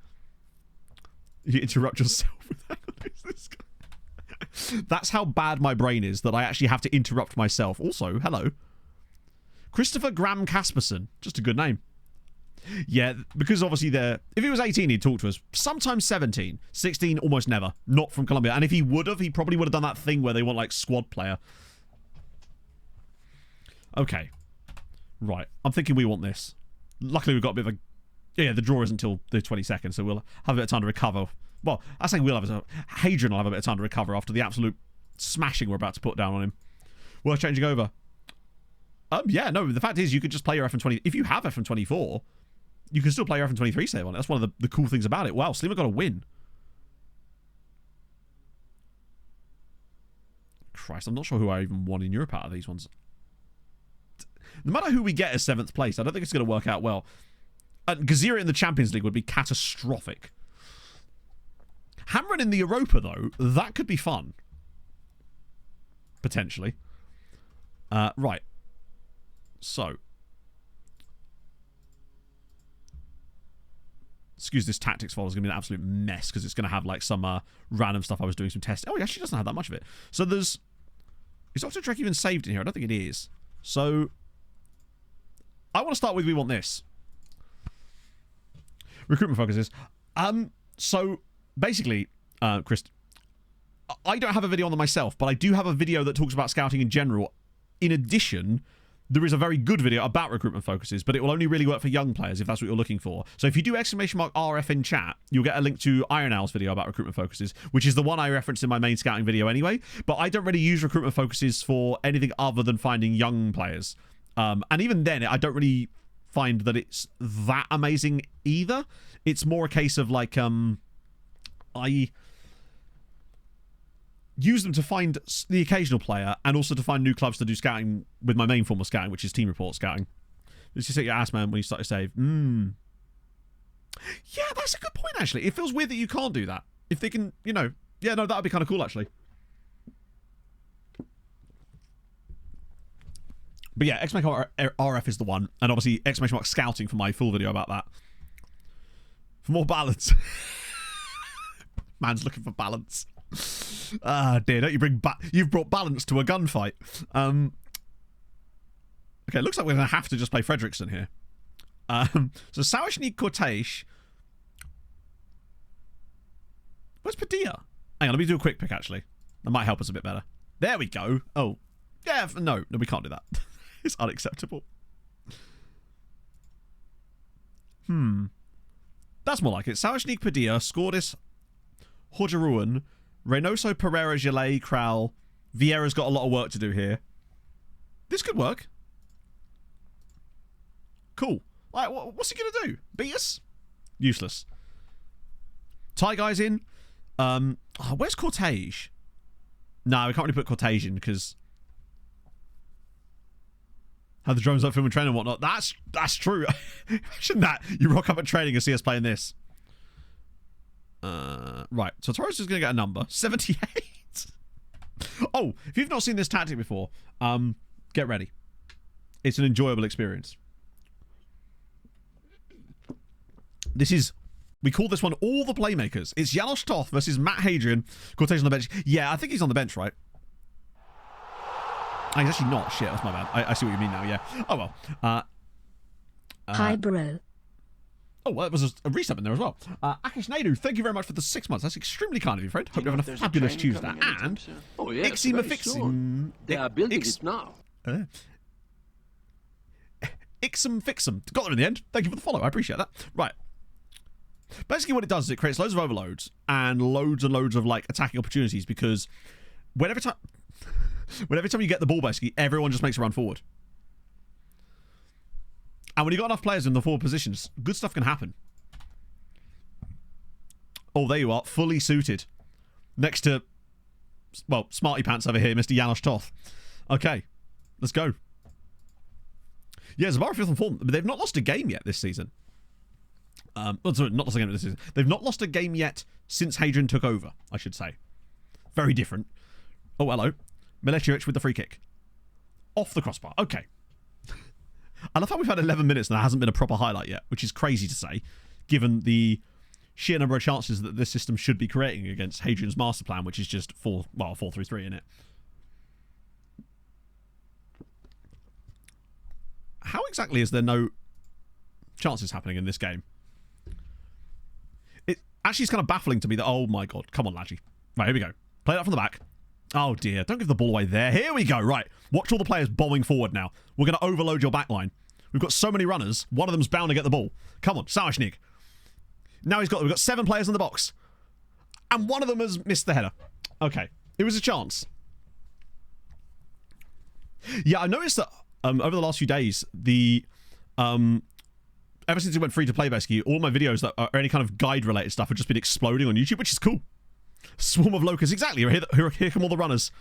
[SPEAKER 2] You interrupt yourself with that. Who's this guy? That's how bad my brain is, that I actually have to interrupt myself. Also, hello. Christopher Graham Casperson. Just a good name. Yeah, because obviously if he was 18, he'd talk to us. Sometimes 17. 16, almost never. Not from Colombia. And if he would have, he probably would have done that thing where they want, like, squad player. Okay. Right. I'm thinking we want this. Luckily, we've got a bit of a... Yeah, the draw isn't until the 22nd, so we'll have a bit of time to recover. Well, I think we'll have... Hadrian will have a bit of time to recover after the absolute smashing we're about to put down on him. Worth changing over. Yeah, no, the fact is you could just play your FM20... If you have FM24, you can still play your FM23 save on it. That's one of the cool things about it. Wow, Slima got a win. Christ, I'm not sure who I even won in Europe out of these ones. No matter who we get as 7th place, I don't think it's going to work out well. Gazira in the Champions League would be catastrophic. Hamron in the Europa, though, that could be fun. Potentially. Right. So. Excuse this tactics folder. It's going to be an absolute mess because it's going to have like some random stuff I was doing some tests. Oh, he actually doesn't have that much of it. So there's... Is Dr. Trek even saved in here? I don't think it is. So... I want to start with we want this. Recruitment focuses. So basically, Chris, I don't have a video on them myself, but I do have a video that talks about scouting in general. In addition, there is a very good video about recruitment focuses, but it will only really work for young players if that's what you're looking for. So if you do !RF in chat, you'll get a link to Iron Owl's video about recruitment focuses, which is the one I referenced in my main scouting video anyway. But I don't really use recruitment focuses for anything other than finding young players. And even then, I don't really find that it's that amazing either. It's more a case of like, I use them to find the occasional player and also to find new clubs to do scouting with my main form of scouting, which is team report scouting. Let's just hit your ass, man, when you start to save. Yeah, that's a good point, actually. It feels weird that you can't do that. If they can, you know... Yeah, no, that would be kind of cool, actually. But yeah, !RF is the one. And obviously, !scouting for my full video about that. For more balance. Man's looking for balance. Ah, dear, don't you bring you've brought balance to a gunfight. Okay, it looks like we're going to have to just play Fredrickson here. So Sawashnik Kortesh. Where's Padilla? Hang on, let me do a quick pick, actually. That might help us a bit better. There we go. Oh. Yeah, no, we can't do that. It's unacceptable. That's more like it. Sawashnik Padilla, Skordis, Hojaruan, Reynoso, Pereira, Gillet, Kral. Vieira's got a lot of work to do here. This could work. Cool. Like, what's he going to do? Beat us? Useless. Tie guys in. Where's Cortege? No, we can't really put Cortege in because... How the drones like film and training and whatnot. That's true. Imagine that. You rock up at training and see us playing this. Right. So Torres is going to get a number. 78. Oh, if you've not seen this tactic before, get ready. It's an enjoyable experience. This is... We call this one All the Playmakers. It's Janos Toth versus Matt Hadrian. Cortez on the bench. Yeah, I think he's on the bench, right? Oh, he's actually not. Shit, that's my bad. I see what you mean now, yeah. Oh, well.
[SPEAKER 1] Hi, bro.
[SPEAKER 2] Oh, well, it was a resub in there as well. Akish Naidu, thank you very much for the 6 months. That's extremely kind of you, friend. Hope you're having a fabulous Tuesday. And
[SPEAKER 5] Oh, yes,
[SPEAKER 2] Ixie
[SPEAKER 5] very
[SPEAKER 2] Mafixim.
[SPEAKER 5] soon. They are building it now.
[SPEAKER 2] Ixum Fixum. Got there in the end. Thank you for the follow. I appreciate that. Right. Basically what it does is it creates loads of overloads and loads of like attacking opportunities, because whenever time you get the ball, basically everyone just makes a run forward. And when you've got enough players in the forward positions, good stuff can happen. Oh, there you are, fully suited. Next to, well, Smarty Pants over here, Mr. Janos Toth. Okay, let's go. Yeah, Zabara 5th and 4th, but they've not lost a game yet this season. Sorry, not lost a game this season. They've not lost a game yet since Hadrian took over, I should say. Very different. Oh, hello. Milicevic with the free kick. Off the crossbar. Okay. I love how we've had 11 minutes and there hasn't been a proper highlight yet, which is crazy to say, given the sheer number of chances that this system should be creating against Hadrian's master plan, which is just 4-3-3 in it. How exactly is there no chances happening in this game? It actually is kind of baffling to me that, oh my god, come on, Ladgy. Right, here we go. Play that from the back. Oh dear, don't give the ball away there. Here we go, right. Watch all the players bombing forward now. We're going to overload your back line. We've got so many runners, one of them's bound to get the ball. Come on, Sauerschnig. Now we've got 7 players in the box. And one of them has missed the header. Okay, it was a chance. Yeah, I noticed that over the last few days, ever since it went free to play, basically, all my videos that are any kind of guide related stuff have just been exploding on YouTube, which is cool. Swarm of locusts, exactly. Here come all the runners.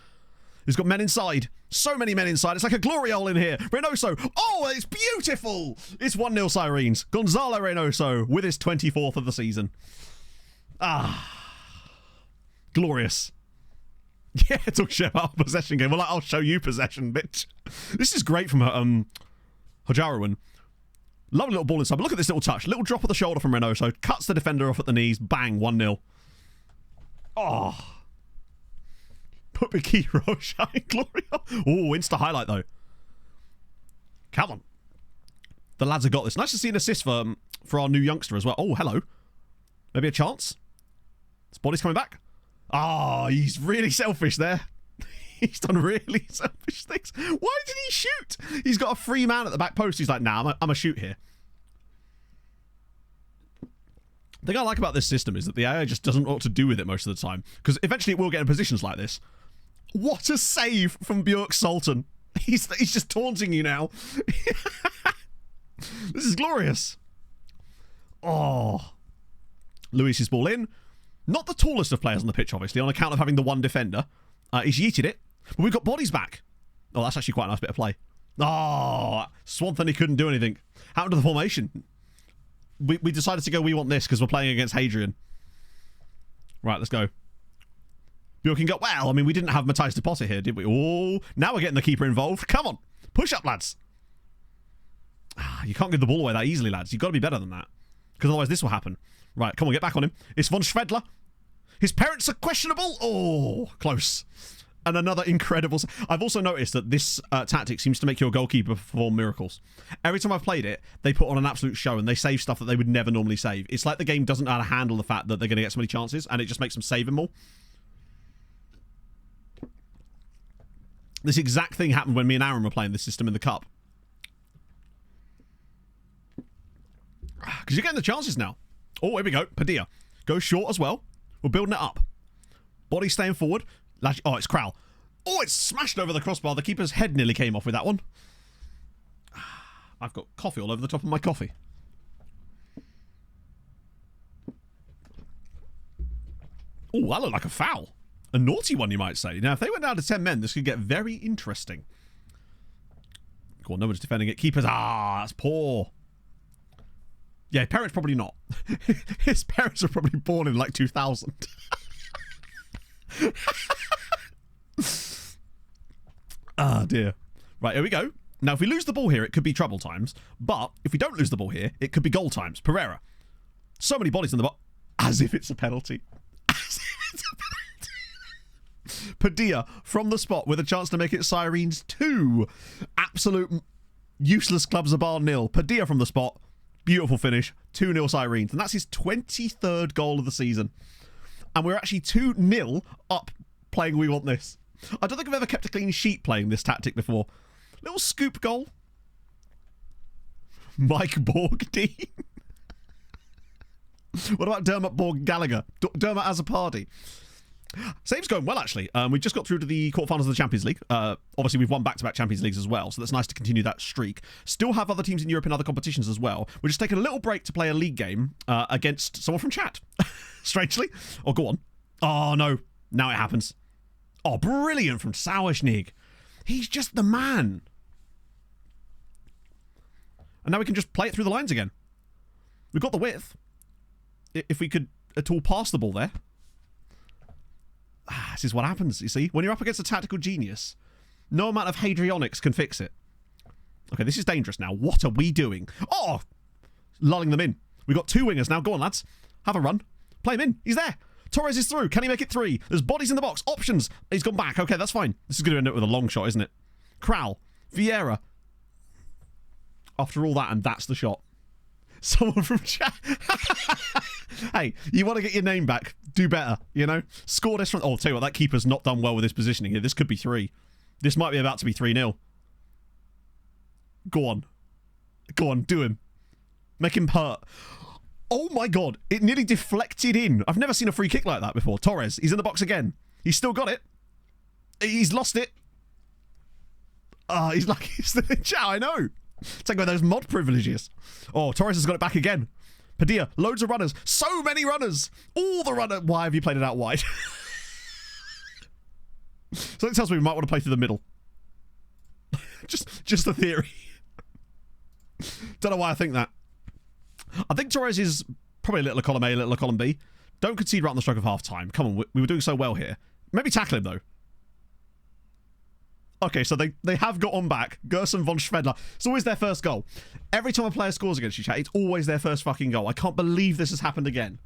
[SPEAKER 2] He's got men inside. So many men inside. It's like a glory hole in here. Reynoso. Oh, it's beautiful. It's 1-0 Sirens. Gonzalo Reynoso with his 24th of the season. Ah. Glorious. Yeah, talk shit about a possession game. Well, I'll show you possession, bitch. This is great from Hojaruan. Lovely little ball inside. But look at this little touch. Little drop of the shoulder from Reynoso. Cuts the defender off at the knees. Bang, 1-0. Oh. Put the key shine glory. Oh, insta highlight though. Come on. The lads have got this. Nice to see an assist for our new youngster as well. Oh, hello. Maybe a chance. His body's coming back. Oh, he's really selfish there. He's done really selfish things. Why did he shoot? He's got a free man at the back post. He's like, nah, I'm a shoot here. The thing I like about this system is that the AI just doesn't know what to do with it most of the time, because eventually it will get in positions like this. What a save from Björk Sultan. He's just taunting you now. This is glorious. Oh. Luis's ball in. Not the tallest of players on the pitch, obviously, on account of having the one defender. He's yeeted it. But we've got bodies back. Oh, that's actually quite a nice bit of play. Oh, Swanton, he couldn't do anything. Happened to the formation. We decided to go, we want this, because we're playing against Hadrian. Right, let's go. Bjork go, well, I mean, we didn't have Matthijs de Potter here, did we? Oh, now we're getting the keeper involved. Come on. Push up, lads. You can't give the ball away that easily, lads. You've got to be better than that, because otherwise this will happen. Right, come on, get back on him. It's von Schwedler. His parents are questionable. Oh, close. And another incredible... I've also noticed that this tactic seems to make your goalkeeper perform miracles. Every time I've played it, they put on an absolute show and they save stuff that they would never normally save. It's like the game doesn't know how to handle the fact that they're going to get so many chances, and it just makes them save them more. This exact thing happened when me and Aaron were playing this system in the Cup. Because you're getting the chances now. Oh, here we go. Padilla. Goes short as well. We're building it up. Body staying forward. Oh, it's Krau. Oh, it's smashed over the crossbar. The keeper's head nearly came off with that one. I've got coffee all over the top of my coffee. Oh, that looked like a foul. A naughty one, you might say. Now, if they went down to 10 men, this could get very interesting. Cool, no one's defending it. Keepers, that's poor. Yeah, parents probably not. His parents are probably born in like 2000. Ah, dear. Right, here we go. Now, if we lose the ball here, it could be trouble times. But if we don't lose the ball here, it could be goal times. Pereira. So many bodies in the box. As if it's a penalty. As if it's a penalty. Padilla from the spot with a chance to make it Sirens 2. Absolute useless clubs of bar 0. Padilla from the spot. Beautiful finish. 2-0 Sirens. And that's his 23rd goal of the season. And we're actually 2-0 up playing We Want This. I don't think I've ever kept a clean sheet playing this tactic before. Little scoop goal. Mike Borgdean. What about Dermot Borg Gallagher? Dermot as a party. Save's going well, actually. We just got through to the quarterfinals of the Champions League. Obviously, we've won back-to-back Champions Leagues as well, so that's nice to continue that streak. Still have other teams in Europe in other competitions as well. We're just taking a little break to play a league game against someone from chat. Strangely. Oh, go on. Oh, no. Now it happens. Oh, brilliant from Sauerschnig. He's just the man. And now we can just play it through the lines again. We've got the width. If we could at all pass the ball there. This is what happens, you see. When you're up against a tactical genius, no amount of hadrionics can fix it. Okay, this is dangerous now. What are we doing? Oh! Lulling them in. We've got 2 wingers now. Go on, lads. Have a run. Play him in. He's there. Torres is through. Can he make it 3? There's bodies in the box. Options. He's gone back. Okay, that's fine. This is going to end up with a long shot, isn't it? Kral. Vieira. After all that, and that's the shot. Someone from chat. Hey, you want to get your name back? Do better, you know? Score this from... Oh, I'll tell you what, that keeper's not done well with his positioning here. This could be 3. This might be about to be 3-0. Go on. Go on, do him. Make him hurt. Oh my god, it nearly deflected in. I've never seen a free kick like that before. Torres, he's in the box again. He's still got it. He's lost it. He's lucky he's still in chat, I know. Take away those mod privileges. Oh, Torres has got it back again. Padilla, loads of runners. So many runners. All the runners. Why have you played it out wide? So that tells me we might want to play through the middle. just a theory. Don't know why I think that. I think Torres is probably a little column A, a little column B. Don't concede right on the stroke of half time. Come on, we were doing so well here. Maybe tackle him, though. Okay, so they have got on back. Gerson von Schwedler. It's always their first goal. Every time a player scores against you, chat, it's always their first fucking goal. I can't believe this has happened again.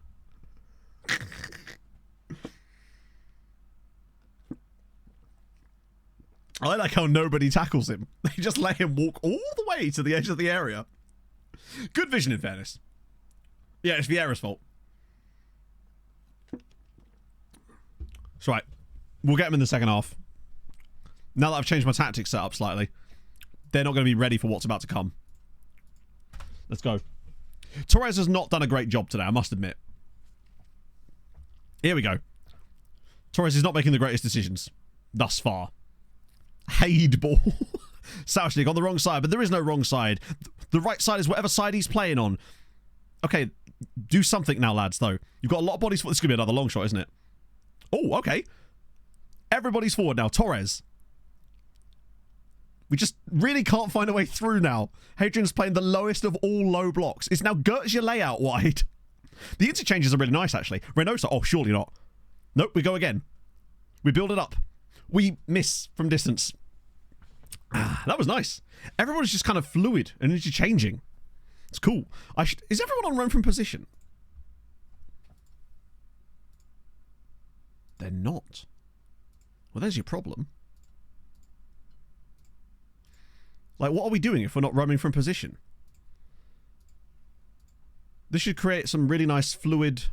[SPEAKER 2] I like how nobody tackles him. They just let him walk all the way to the edge of the area. Good vision, in fairness. Yeah, it's Vieira's fault. That's right. We'll get him in the second half. Now that I've changed my tactics set up slightly, they're not going to be ready for what's about to come. Let's go. Torres has not done a great job today, I must admit. Here we go. Torres is not making the greatest decisions thus far. Hade ball. Sauschnig on the wrong side, but there is no wrong side. The right side is whatever side he's playing on. Okay, do something now, lads, though. You've got a lot of bodies for this. Is going to be another long shot, isn't it? Oh, okay. Everybody's forward now. Torres. We just really can't find a way through now. Hadrian's playing the lowest of all low blocks. It's now Gert's your layout wide. The interchanges are really nice, actually. Reynoso. Oh, surely not. Nope, we go again. We build it up. We miss from distance. That was nice. Everyone's just kind of fluid and interchanging. It's cool. Is everyone on run from position? They're not. Well, there's your problem. Like, what are we doing if we're not roaming from position? This should create some really nice fluid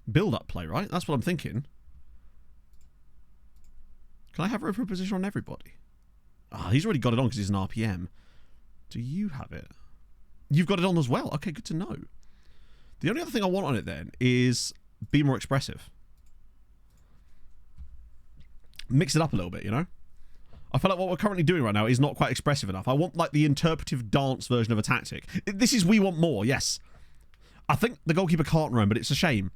[SPEAKER 2] build-up play, right? That's what I'm thinking. Can I have roam from position on everybody? Ah, he's already got it on because he's an RPM. Do you have it? You've got it on as well. Okay, good to know. The only other thing I want on it then is be more expressive. Mix it up a little bit, you know? I feel like what we're currently doing right now is not quite expressive enough. I want, like, the interpretive dance version of a tactic. This is we want more, yes. I think the goalkeeper can't roam, but it's a shame.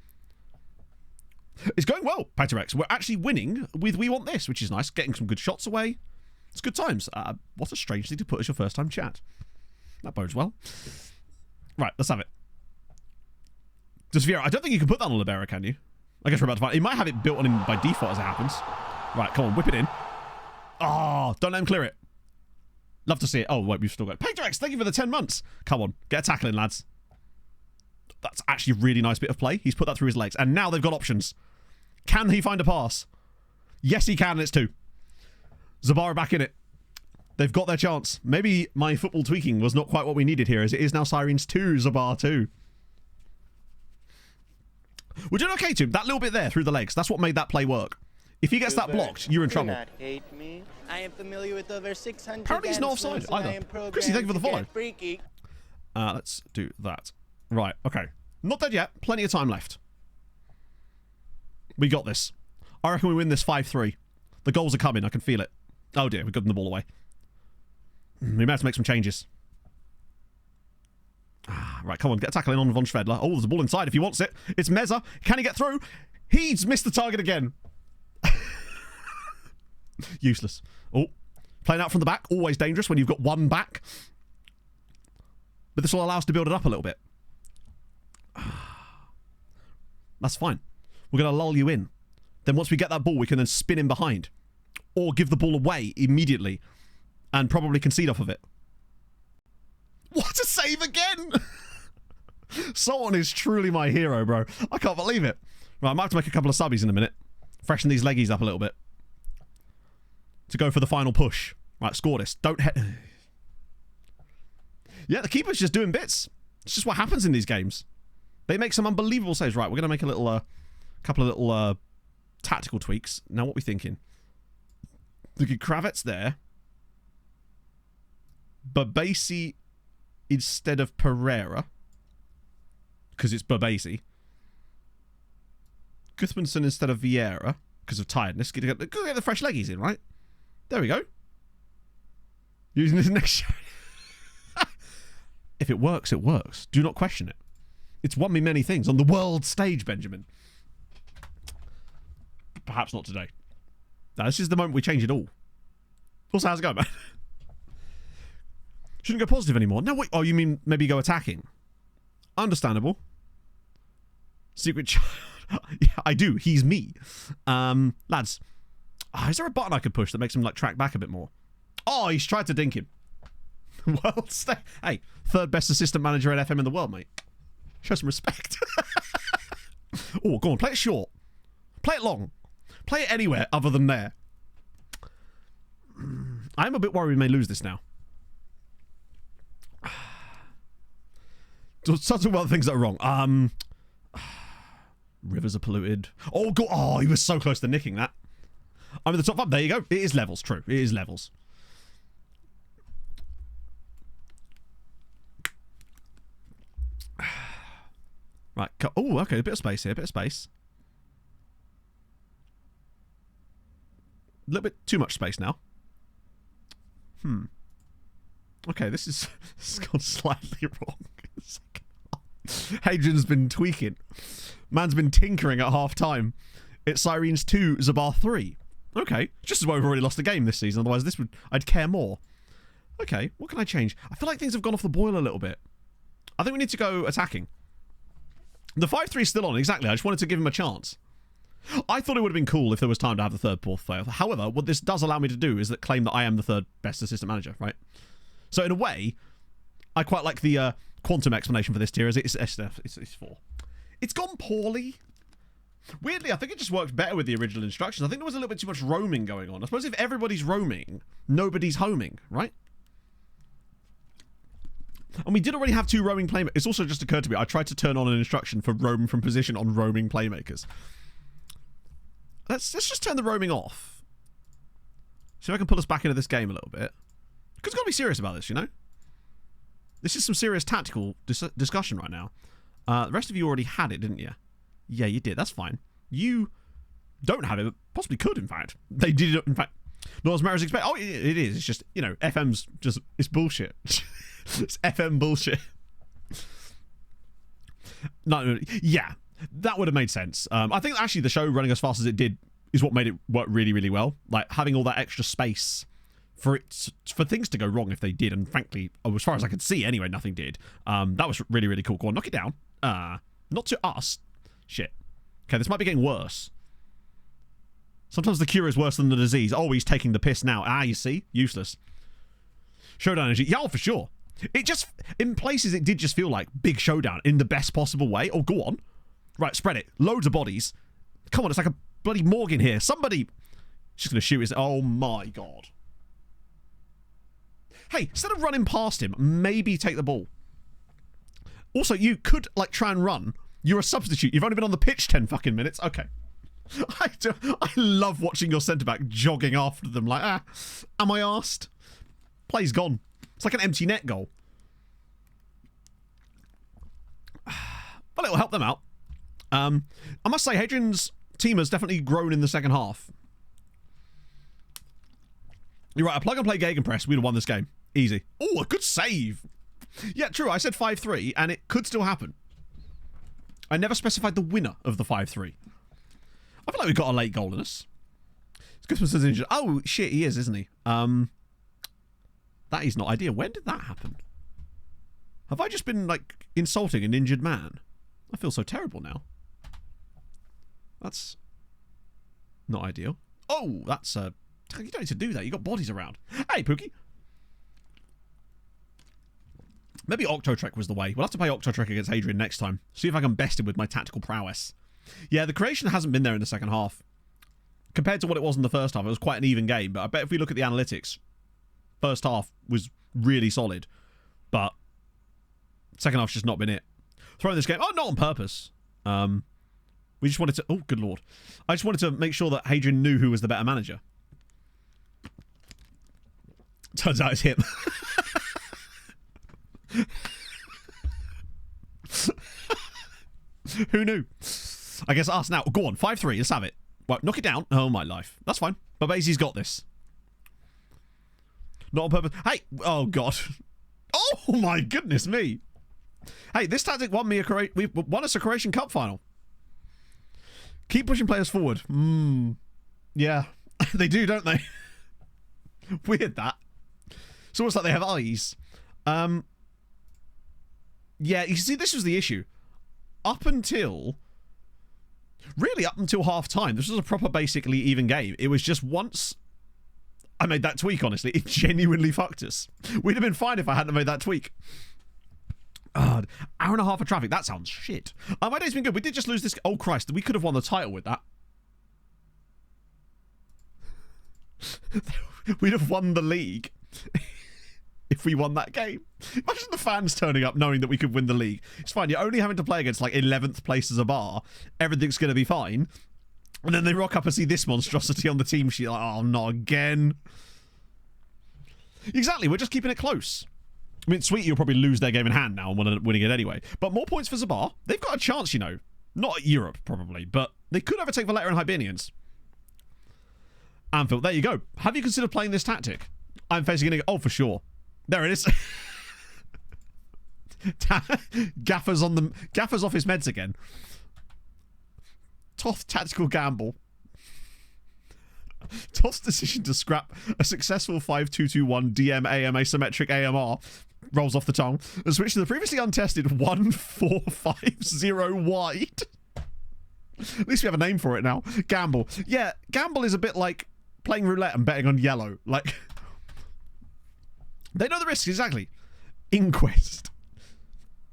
[SPEAKER 2] It's going well, Pacterex. We're actually winning with we want this, which is nice. Getting some good shots away. It's good times. What a strange thing to put as your first time chat. That bodes well. Right, let's have it. Does Vieira... I don't think you can put that on Libera, can you? I guess we're about to find... He might have it built on him by default as it happens. Right, come on, whip it in. Oh, don't let him clear it. Love to see it. Oh, wait, we've still got... Pacterex, thank you for the 10 months. Come on, get a tackle in, lads. That's actually a really nice bit of play. He's put that through his legs. And now they've got options. Can he find a pass? Yes, he can, and it's 2. Zabara back in it. They've got their chance. Maybe my football tweaking was not quite what we needed here, as it is now Sirens 2, Zabar 2. We're doing okay, Tim. That little bit there through the legs. That's what made that play work. If he gets that blocked, you're in trouble.
[SPEAKER 9] Do not hate me. I am familiar with over 600
[SPEAKER 2] Apparently he's not offside either. Chrissy, thank you for the follow. Let's do that. Right, okay. Not dead yet. Plenty of time left. We got this. I reckon we win this 5-3. The goals are coming. I can feel it. Oh dear, we've gotten the ball away. We may have to make some changes. Right, come on, get a tackle in on Von Schvedler. Oh, there's a ball inside if he wants it. It's Meza. Can he get through? He's missed the target again. Useless. Oh, playing out from the back. Always dangerous when you've got one back. But this will allow us to build it up a little bit. That's fine. We're going to lull you in. Then once we get that ball, we can then spin in behind. Or give the ball away immediately. And probably concede off of it. What a save again! Someone is truly my hero, bro. I can't believe it. Right, I might have to make a couple of subbies in a minute. Freshen these leggies up a little bit. To go for the final push. Right, score this. Don't Yeah, the keeper's just doing bits. It's just what happens in these games. They make some unbelievable saves. Right, we're going to make a little, couple of little tactical tweaks. Now, what are we thinking? Look at Kravitz there. Babasi instead of Pereira. Because it's Babasi. Gudmundsson instead of Vieira. Because of tiredness. Get the fresh leggies in, right? There we go. Using this next show. If it works, it works. Do not question it. It's won me many things on the world stage, Benjamin. Perhaps not today. Now, this is the moment we change it all. Also, how's it going, man? Shouldn't go positive anymore. No, wait. Oh, you mean maybe go attacking? Understandable. Secret child. Yeah, I do. He's me. Lads. Is there a button I could push that makes him, like, track back a bit more? Oh, he's tried to dink him. Well, hey, third best assistant manager at FM in the world, mate. Show some respect. Oh, go on. Play it short. Play it long. Play it anywhere other than there. I'm a bit worried we may lose this now. Talk about things that are wrong. Rivers are polluted. Oh, God. Oh, he was so close to nicking that. I'm in the top 5. There you go. It is levels. True. It is levels. Right. Oh, okay. A bit of space here. A bit of space. A little bit too much space now. Okay, this has gone slightly wrong. Hadrian's been tweaking. Man's been tinkering at half time. It's Sirens 2, Zabar 3. Okay, just as well we've already lost the game this season. Otherwise, I'd care more. Okay, what can I change? I feel like things have gone off the boil a little bit. I think we need to go attacking. The 5-3 is still on, exactly. I just wanted to give him a chance. I thought it would have been cool if there was time to have the third fourth player. However, what this does allow me to do is that claim that I am the third best assistant manager, right? So in a way, I quite like the quantum explanation for this tier. It's 4. It's gone poorly. Weirdly, I think it just worked better with the original instructions. I think there was a little bit too much roaming going on. I suppose if everybody's roaming, nobody's homing, right? And we did already have 2 roaming playmakers. It's also just occurred to me, I tried to turn on an instruction for roam from position on roaming playmakers. Let's just turn the roaming off. See if I can pull us back into this game a little bit. Because we've got to be serious about this, you know? This is some serious tactical discussion right now. The rest of you already had it, didn't you? Yeah, you did. That's fine. You don't have it, but possibly could, in fact. They did it, in fact. Not as much as expected. Oh, it is. It's just, you know, FM's just, it's bullshit. It's FM bullshit. No, yeah, that would have made sense. I think actually the show running as fast as it did is what made it work really, really well. Like, having all that extra space for things to go wrong if they did, and frankly, as far as I could see anyway, nothing did. That was really, really cool. Go on, knock it down. Not to us. Shit. Okay, this might be getting worse. Sometimes the cure is worse than the disease. Oh, he's taking the piss now. You see? Useless. Showdown energy. Yeah, for sure. It just, in places, it did just feel like big showdown in the best possible way. Oh, go on. Right, spread it. Loads of bodies. Come on, it's like a bloody Morgan here. Somebody. She's going to shoot his. Oh, my God. Hey, instead of running past him, maybe take the ball. Also, you could, like, try and run. You're a substitute. You've only been on the pitch 10 fucking minutes. Okay. I love watching your centre-back jogging after them like, am I arsed? Play's gone. It's like an empty net goal. But it'll help them out. I must say, Hadrian's team has definitely grown in the second half. You're right, a plug-and-play gegenpress, we'd have won this game. Easy. Oh, a good save. Yeah, true, I said 5-3, and it could still happen. I never specified the winner of the 5-3. I feel like we've got a late goal in us. Christmas is injured. Oh, shit, he is, isn't he? That is not ideal. When did that happen? Have I just been, like, insulting an injured man? I feel so terrible now. That's not ideal. Oh, that's, you don't need to do that. You got bodies around. Hey, Pookie. Maybe Octotrek was the way. We'll have to play Octotrek against Hadrian next time. See if I can best him with my tactical prowess. Yeah, the creation hasn't been there in the second half. Compared to what it was in the first half, it was quite an even game. But I bet if we look at the analytics, first half was really solid. But second half's just not been it. Throwing this game... Oh, not on purpose. We just wanted to... Oh, good lord. I just wanted to make sure that Hadrian knew who was the better manager. Turns out it's him. Who knew? I guess us now. Go on, 5-3. Let's have it. Right, knock it down. Oh, my life. That's fine. Babezi's got this. Not on purpose. Hey! Oh, God. Oh, my goodness me. Hey, this tactic won me a... We've won us a Croatian Cup final. Keep pushing players forward. Yeah. They do, don't they? Weird, that. It's almost like they have eyes. Yeah, you see, this was the issue. Up until half-time, this was a proper, basically even game. It was just once I made that tweak, honestly. It genuinely fucked us. We'd have been fine if I hadn't made that tweak. Hour and a half of traffic. That sounds shit. My day's been good. We did just lose this... Oh, Christ. We could have won the title with that. We'd have won the league if we won that game. Imagine the fans turning up knowing that we could win the league. It's fine. You're only having to play against, like, 11th place as a bar. Everything's going to be fine. And then they rock up and see this monstrosity on the team sheet. Like, oh, not again. Exactly. We're just keeping it close. I mean, Sweetie will probably lose their game in hand now and end up winning it anyway. But more points for Zabar. They've got a chance, you know. Not at Europe, probably. But they could overtake Valletta and Hibernians. Anfield, there you go. Have you considered playing this tactic? I'm facing it. Oh, for sure. There it is. Gaffer's off his meds again. Toth tactical gamble. Toth's decision to scrap a successful 5-2-2-1 DM AM asymmetric AMR rolls off the tongue and switch to the previously untested 1-4-5-0 wide. At least we have a name for it now. Gamble. Yeah, gamble is a bit like playing roulette and betting on yellow. Like, they know the risks, exactly. Inquest.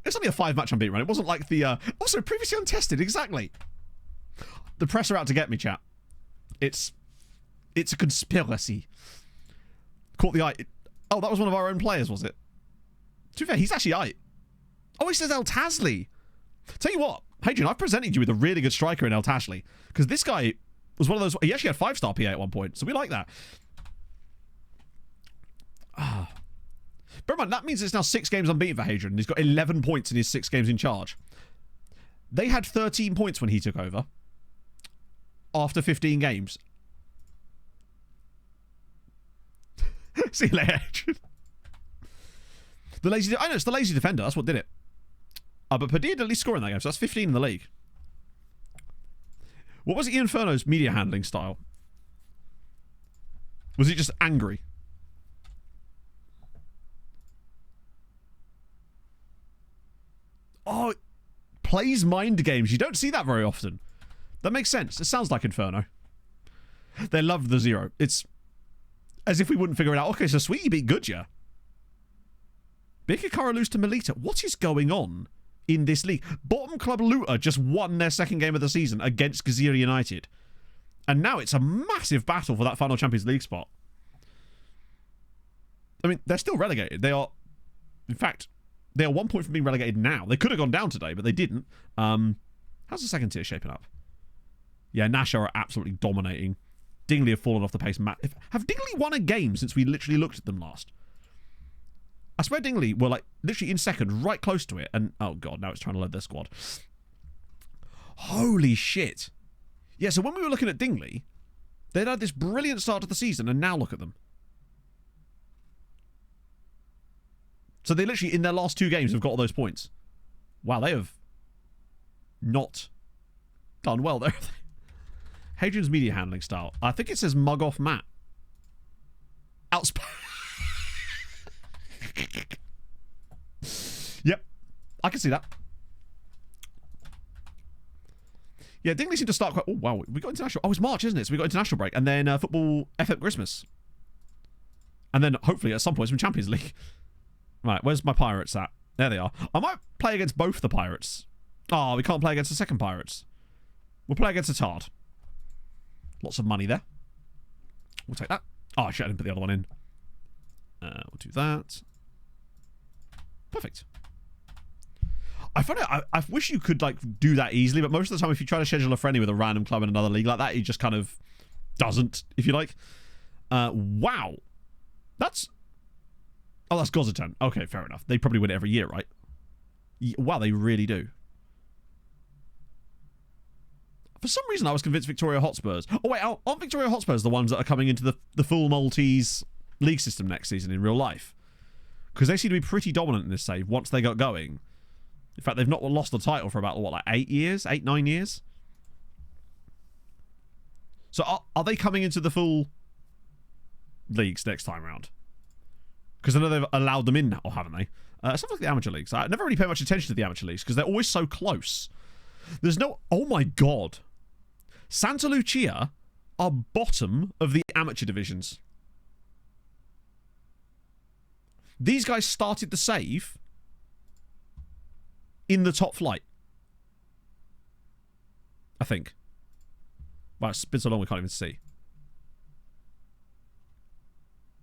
[SPEAKER 2] It's only a 5-match unbeaten run. It wasn't like the... also, previously untested, exactly. The press are out to get me, chat. It's a conspiracy. Caught the eye. Oh, that was one of our own players, was it? To be fair, he's actually eye. Oh, he says El Tasley. Tell you what, Hadrian, I've presented you with a really good striker in El Tasley. Because this guy was one of those... He actually had 5-star PA at one point, so we like that. Bear in mind, that means it's now 6 games unbeaten for Hadrian. And he's got 11 points in his 6 games in charge. They had 13 points when he took over. After 15 games. See you later, Hadrian. I know, it's the lazy defender. That's what did it. But Padilla did at least score in that game, so that's 15 in the league. What was Ian Furno's media handling style? Was he just angry? Oh, plays mind games. You don't see that very often. That makes sense. It sounds like Inferno. They loved the 0. It's as if we wouldn't figure it out. Okay, so Sweetie beat Goodyear. Bikikara lose to Melita. What is going on in this league? Bottom club Luta just won their 2nd game of the season against Gazira United. And now it's a massive battle for that final Champions League spot. I mean, they're still relegated. They are, in fact, they are 1 point from being relegated now. They could have gone down today, but they didn't. How's the second tier shaping up? Yeah, Nashar are absolutely dominating. Dingley have fallen off the pace. Have Dingley won a game since we literally looked at them last? I swear Dingley were like literally in second, right close to it. And oh god, now it's trying to load their squad. Holy shit. Yeah, so when we were looking at Dingley, they'd had this brilliant start to the season, and now look at them. So they literally, in their last 2 games, have got all those points. Wow, they have not done well there. Hadrian's media handling style. I think it says mug off Matt. Yep. I can see that. Yeah, Dingley seemed to start quite... Oh, wow. We got international... Oh, it's March, isn't it? So we got international break. And then football FF Christmas. And then, hopefully, at some point, some Champions League. Right, where's my Pirates at? There they are. I might play against both the Pirates. Oh, we can't play against the second Pirates. We'll play against the Tard. Lots of money there. We'll take that. Oh, shit, I didn't put the other one in. We'll do that. Perfect. I find it, I wish you could, like, do that easily, but most of the time, if you try to schedule a friendly with a random club in another league like that, it just kind of doesn't, if you like. Wow. That's... Oh, that's Gozitan. Okay, fair enough. They probably win it every year, right? Wow, they really do. For some reason, I was convinced Victoria Hotspurs... Oh, wait, aren't Victoria Hotspurs the ones that are coming into the full Maltese league system next season in real life? Because they seem to be pretty dominant in this save once they got going. In fact, they've not lost the title for about, what, like 8 years? 8, 9 years? So are they coming into the full leagues next time round? Because I know they've allowed them in now, haven't they? Something like the amateur leagues. I never really pay much attention to the amateur leagues because they're always so close. There's no... Oh my god. Santa Lucia are bottom of the amateur divisions. These guys started the save in the top flight. I think. Wow, it's been so long we can't even see.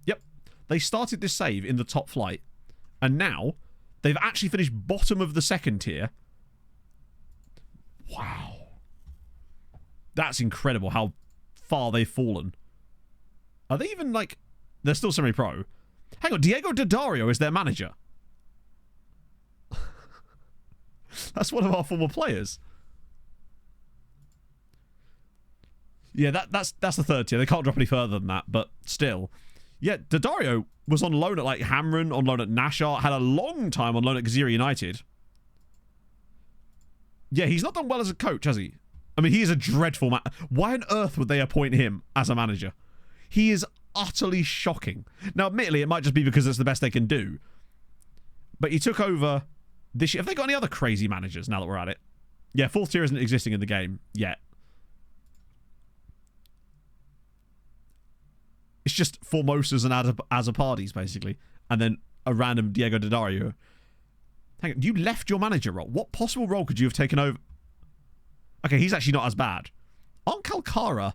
[SPEAKER 2] Yep. They started this save in the top flight. And now, they've actually finished bottom of the second tier. Wow. That's incredible how far they've fallen. Are they even, like... They're still semi-pro. Hang on, Diego Daddario is their manager. That's one of our former players. Yeah, that's the third tier. They can't drop any further than that, but still. Yeah, Daddario was on loan at, like, Hamron, on loan at Nashar, had a long time on loan at Gazira United. Yeah, he's not done well as a coach, has he? I mean, he is a dreadful man. Why on earth would they appoint him as a manager? He is utterly shocking. Now, admittedly, it might just be because it's the best they can do. But he took over this year. Have they got any other crazy managers now that we're at it? Yeah, fourth tier isn't existing in the game yet. It's just Formosas and Azapardes, basically. And then a random Diego Daddario. Hang on, you left your manager role. What possible role could you have taken over? Okay, he's actually not as bad. Aren't Calcara...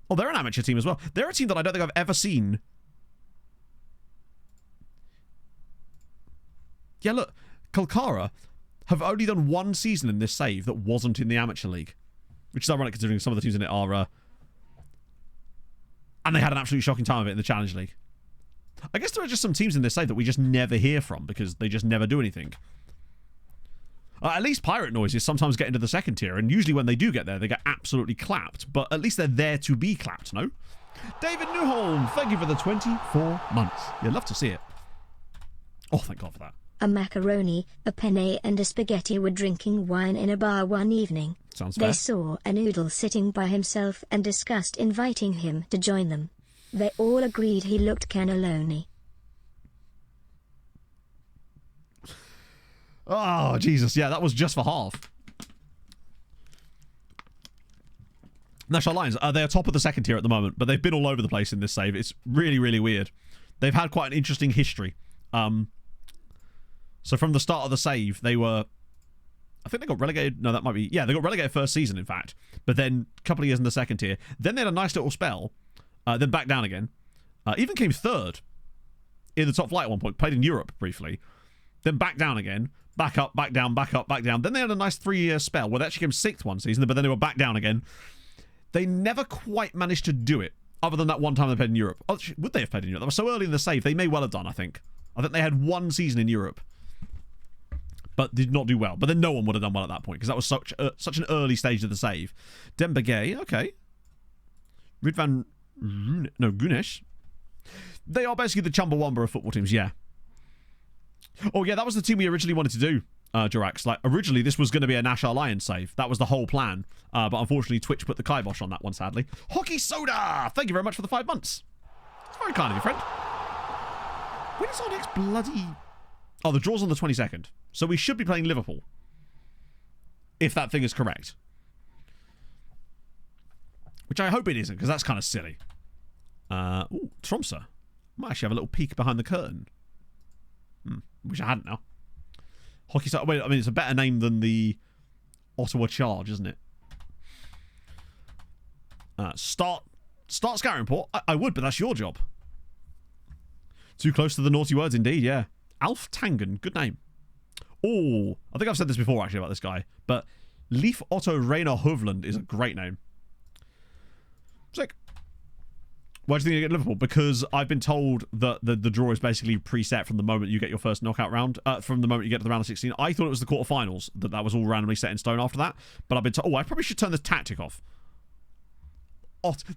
[SPEAKER 2] Oh, they're an amateur team as well. They're a team that I don't think I've ever seen. Yeah, look. Calcara have only done one season in this save that wasn't in the amateur league. Which is ironic considering some of the teams in it are... and they had an absolutely shocking time of it in the Challenge League. I guess there are just some teams in this save that we just never hear from because they just never do anything. At least Pirate Noises sometimes get into the second tier, and usually when they do get there, they get absolutely clapped. But at least they're there to be clapped, no? David Newholm, thank you for the 24 months. You'd love to see it. Oh, thank God for that.
[SPEAKER 1] A macaroni, a penne and a spaghetti were drinking wine in a bar one evening.
[SPEAKER 2] Sounds fair.
[SPEAKER 1] They saw a noodle sitting by himself and discussed inviting him to join them. They all agreed he looked cannelloni.
[SPEAKER 2] Oh, Jesus. Yeah, that was just for half. National Lions, they are top of the second tier at the moment, but they've been all over the place in this save. It's really, really weird. They've had quite an interesting history. So from the start of the save, they were... I think they got relegated. No, that might be... Yeah, they got relegated first season, in fact. But then a couple of years in the second tier. Then they had a nice little spell. Then back down again. Even came third in the top flight at one point, played in Europe briefly, then back down again, back up, back down, back up, back down. Then they had a nice 3-year spell where they actually came 6th one season, but then they were back down again. They never quite managed to do it, other than that one time they played in Europe. Oh, would they have played in Europe? That was so early in the save. They may well have done, I think. I think they had one season in Europe, but did not do well. But then no one would have done well at that point, because that was such an early stage of the save. Dembele, okay. Ridvan, no, Gunesh. They are basically the Chumbawamba of football teams, yeah. Oh, yeah, that was the team we originally wanted to do, Jurax. Like, originally, this was going to be a Nash Lions save. That was the whole plan. But unfortunately, Twitch put the kibosh on that one, sadly. Hockey Soda! Thank you very much for the 5 months. It's very kind of you, friend. When is our next bloody... Oh, the draw's on the 22nd. So we should be playing Liverpool. If that thing is correct. Which I hope it isn't, because that's kind of silly. Ooh, Tromsø. Might actually have a little peek behind the curtain. Wish I hadn't now. Hockey Soda. Wait, I mean, it's a better name than the Ottawa Charge, isn't it? Start scouting report. I would, but that's your job. Too close to the naughty words, indeed, yeah. Alf Tangen, good name. Oh, I think I've said this before, actually, about this guy. But Leif Otto Rainer Hovland is a great name. Sick. Why do you think you get Liverpool? Because I've been told that the draw is basically preset from the moment you get your first knockout round, from the moment you get to the round of 16. I thought it was the quarterfinals, that was all randomly set in stone after that. But I've been told, I probably should turn this tactic off.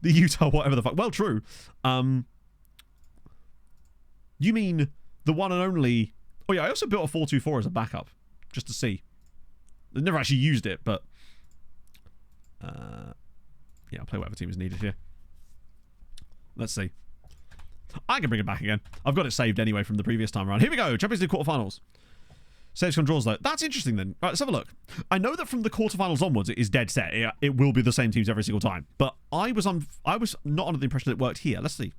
[SPEAKER 2] The Utah, whatever the fuck. Well, true. You mean the one and only... Oh, yeah, I also built a 4-2-4 as a backup, just to see. I never actually used it, but... yeah, I'll play whatever team is needed here. Let's see. I can bring it back again. I've got it saved anyway from the previous time around. Here we go. Champions League quarterfinals. Saves from draws, though. That's interesting, then. Right, let's have a look. I know that from the quarterfinals onwards, it is dead set. It will be the same teams every single time. But I was not under the impression that it worked here. Let's see.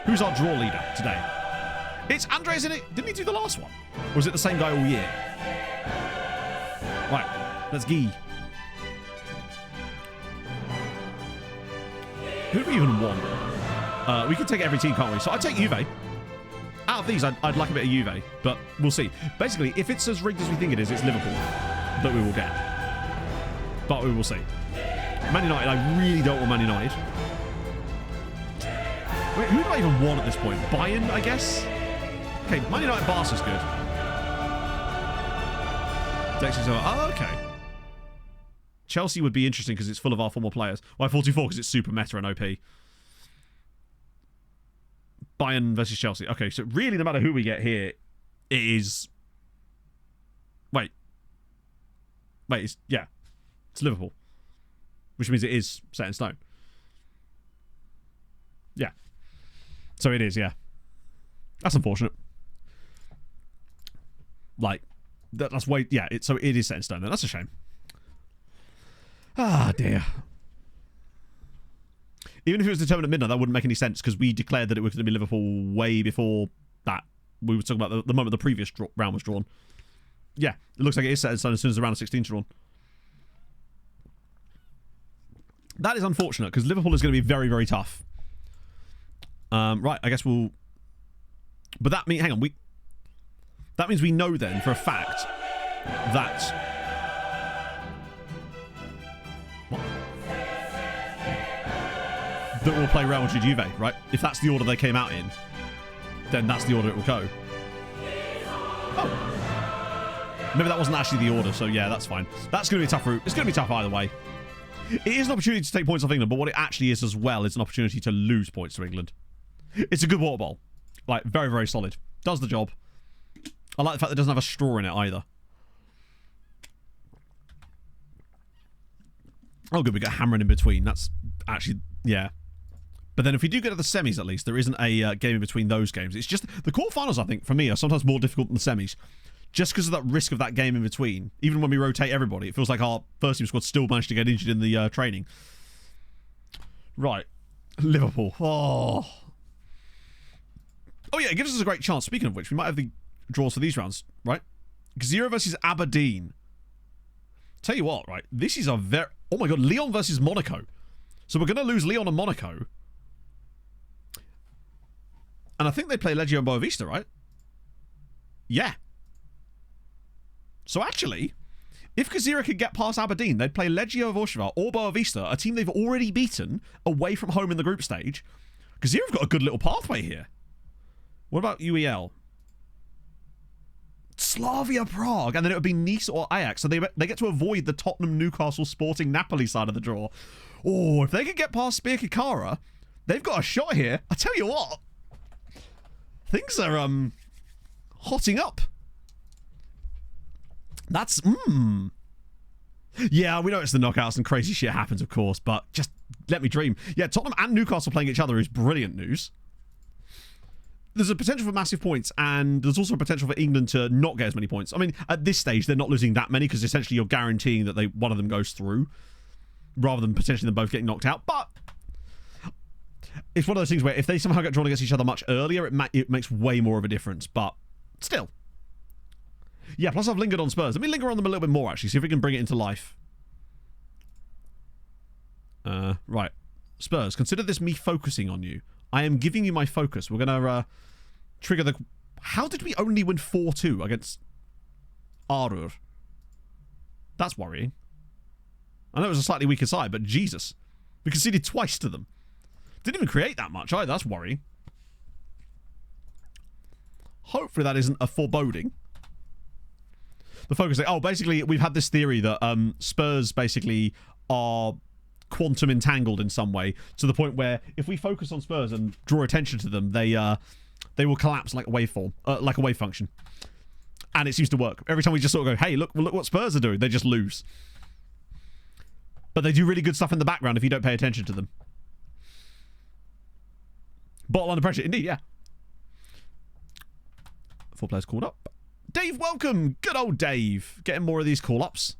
[SPEAKER 2] Who's our draw leader today? It's Andre, isn't it? Didn't he do the last one? Or was it the same guy all year? Right. Let's gee. Who do we even want? We can take every team, can't we? So I'd take Juve. Out of these, I'd like a bit of Juve, but we'll see. Basically, if it's as rigged as we think it is, it's Liverpool that we will get. But we will see. Man United, I really don't want Man United. Wait, who do I even want at this point? Bayern, I guess? Okay, Man United Barca's good. Dexter's over. Oh, okay. Chelsea would be interesting because it's full of our former players. Why 4-2-4? Because it's super meta and OP. Bayern versus Chelsea. Okay, so really no matter who we get here, it is... Wait, it's Liverpool. Which means it is set in stone. Yeah. So it is, yeah. That's unfortunate. Like, that's way... Yeah, so it is set in stone then. That's a shame. Ah, dear. Even if it was determined at midnight, that wouldn't make any sense because we declared that it was going to be Liverpool way before that. We were talking about the moment the previous round was drawn. Yeah, it looks like it is set in stone as soon as the round of 16 is drawn. That is unfortunate because Liverpool is going to be very, very tough. Right, I guess we'll... But that means... Hang on, that means we know then for a fact that... What? That will play Real Madrid Juve, right? If that's the order they came out in, then that's the order it will go. Oh. Maybe that wasn't actually the order, so yeah, that's fine. That's going to be a tough route. It's going to be tough either way. It is an opportunity to take points off England, but what it actually is as well is an opportunity to lose points to England. It's a good water bowl. Like, very, very solid. Does the job. I like the fact that it doesn't have a straw in it either. Oh, good, we got hammering in between. That's actually, yeah. But then if we do get to the semis, at least, there isn't a game in between those games. It's just, the quarterfinals, I think, for me, are sometimes more difficult than the semis. Just because of that risk of that game in between. Even when we rotate everybody, it feels like our first team squad still managed to get injured in the training. Right. Liverpool. Oh, yeah, it gives us a great chance. Speaking of which, we might have the draws for these rounds, right? Xero versus Aberdeen. Tell you what, right? This is a very... Oh my god, Lyon versus Monaco. So we're going to lose Lyon and Monaco. And I think they play Leggio and Boavista, right? Yeah. So actually, if Kazira could get past Aberdeen, they'd play Leggio Warszawa or Boavista, a team they've already beaten away from home in the group stage. Kazira have got a good little pathway here. What about UEL? Slavia Prague, and then it would be Nice or Ajax, so they get to avoid the Tottenham, Newcastle, Sporting, Napoli side of the draw. Oh, if they could get past Spirka Kara, they've got a shot here. I tell you what, things are hotting up. That's yeah, we know it's the knockouts and crazy shit happens, of course, but just let me dream. Yeah, Tottenham and Newcastle playing each other is brilliant news. There's a potential for massive points, and there's also a potential for England to not get as many points. I mean, at this stage, they're not losing that many because essentially you're guaranteeing that one of them goes through, rather than potentially them both getting knocked out. But it's one of those things where if they somehow get drawn against each other much earlier, it makes way more of a difference. But still. Yeah, plus I've lingered on Spurs. Let me linger on them a little bit more, actually, see if we can bring it into life. Right. Spurs, consider this me focusing on you. I am giving you my focus. We're going to trigger the... How did we only win 4-2 against Arur? That's worrying. I know it was a slightly weaker side, but Jesus. We conceded twice to them. Didn't even create that much either. That's worrying. Hopefully that isn't a foreboding. The focus... Oh, basically, we've had this theory that Spurs basically are quantum entangled in some way, to the point where if we focus on Spurs and draw attention to them, they will collapse like a waveform, like a wave function. And it seems to work. Every time we just sort of go, hey, look what Spurs are doing, they just lose. But they do really good stuff in the background if you don't pay attention to them. Bottle under pressure, indeed, yeah. 4 players called up. Dave, welcome! Good old Dave. Getting more of these call-ups.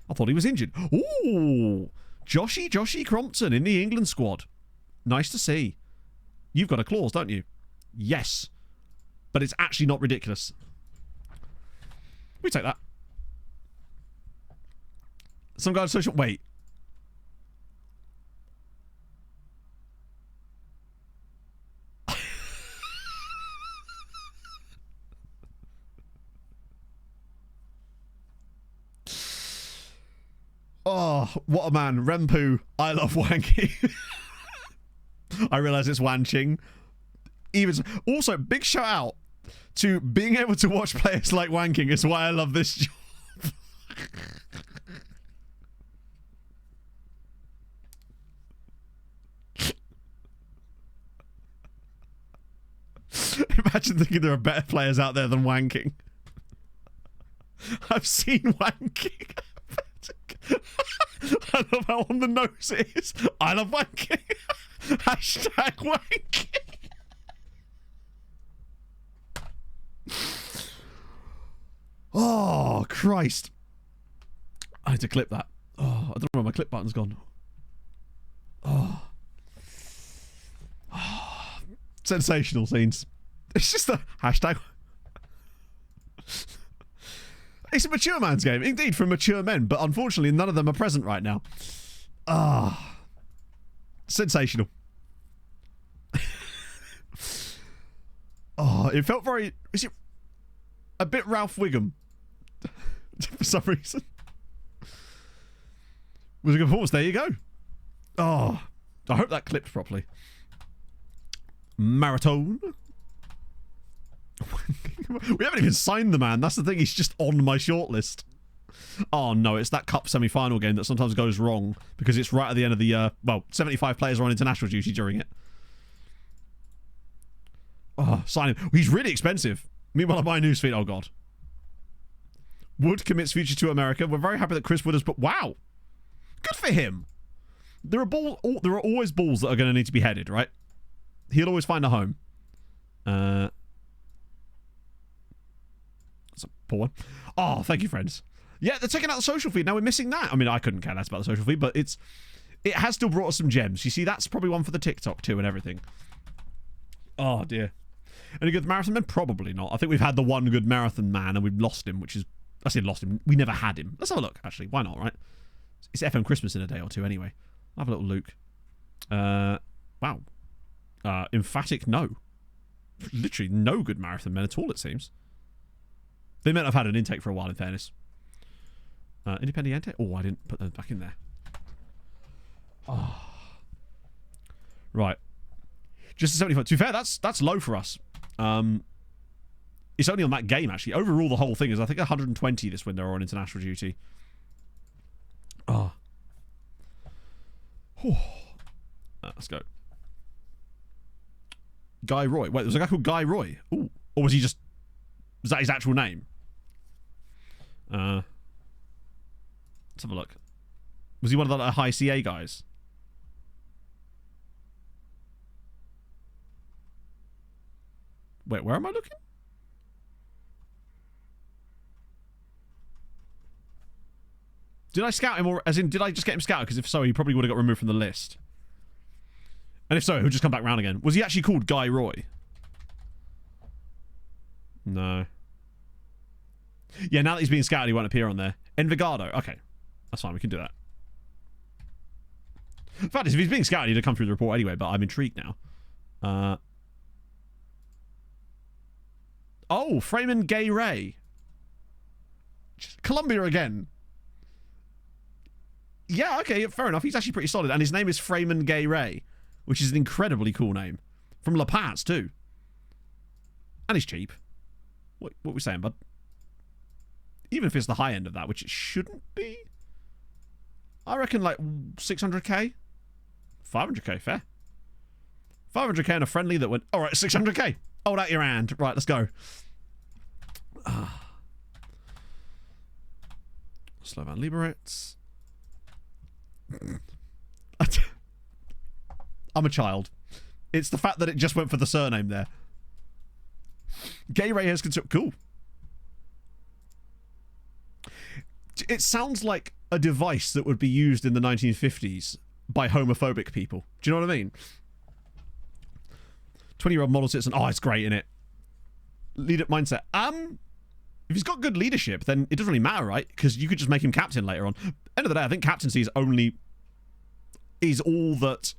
[SPEAKER 2] I thought he was injured. Ooh! Joshy Crompton in the England squad. Nice to see. You've got a clause, don't you? Yes. But it's actually not ridiculous. We take that. Some guy on social... Wait. Oh, what a man. Rempu, I love wanking. I realise it's wanching. Also, big shout out to being able to watch players like wanking is why I love this job. Imagine thinking there are better players out there than wanking. I've seen wanking. I love how on the nose it is. I love wanking. Hashtag wanking. Oh, Christ. I had to clip that. Oh, I don't know where my clip button's gone. Oh. Sensational scenes. It's just a hashtag. It's a mature man's game, indeed, for mature men, but unfortunately none of them are present right now. Ah, sensational. Oh, it felt very... Is it a bit Ralph Wiggum? For some reason. Was a good performance. There you go. Oh, I hope that clipped properly. Maratone. We haven't even signed the man. That's the thing. He's just on my shortlist. Oh, no. It's that cup semi-final game that sometimes goes wrong because it's right at the end of the... well, 75 players are on international duty during it. Oh, sign him. He's really expensive. Meanwhile, I buy newsfeed. Oh, God. Wood commits future to America. We're very happy that Chris Wood has... But wow. Good for him. There are always balls that are going to need to be headed, right? He'll always find a home. That's a poor one. Oh, thank you, friends. Yeah, they're taking out the social feed. Now we're missing that. I mean, I couldn't care less about the social feed, but it has still brought us some gems. You see, that's probably one for the TikTok too and everything. Oh, dear. Any good marathon men? Probably not. I think we've had the one good marathon man and we've lost him, which is... I said lost him. We never had him. Let's have a look, actually. Why not, right? It's FM Christmas in a day or two anyway. I'll have a little Luke. Wow. Emphatic no. literally no good marathon men at all, it seems. They might have had an intake for a while, in fairness. Independiente? Oh, I didn't put them back in there. Oh. Right. Just a 75. To be fair, that's low for us. It's only on that game, actually. Overall, the whole thing is, I think, 120 this window are on international duty. Oh. Let's go. Guy Roy. Wait, there's a guy called Guy Roy. Ooh. Or was he just... Was that his actual name? Let's have a look. Was he one of the high CA guys? Wait, where am I looking? Did I scout him, or as in, did I just get him scouted? Because if so, he probably would have got removed from the list. And if so, he'll just come back round again. Was he actually called Guy Roy? No. Yeah, now that he's being scouted, he won't appear on there. Envigado. Okay. That's fine, we can do that. The fact is, if he's being scouted, he'd have come through the report anyway, but I'm intrigued now. Oh, Freeman Gay Ray. Colombia again. Yeah, okay, fair enough. He's actually pretty solid. And his name is Freeman Gay Ray, which is an incredibly cool name. From La Paz, too. And he's cheap. What are we saying, bud? Even if it's the high end of that, which it shouldn't be. I reckon like 600k? 500k, fair. 500k and a friendly that went, alright, 600k. Hold out your hand. Right, let's go. Slovan Liberec. I'm a child. It's the fact that it just went for the surname there. Gay Ray has cool. It sounds like a device that would be used in the 1950s by homophobic people. Do you know what I mean? 20-year-old model citizen. Oh, it's great, innit? Leader mindset. If he's got good leadership, then it doesn't really matter, right? Because you could just make him captain later on. End of the day, I think captaincy is all that...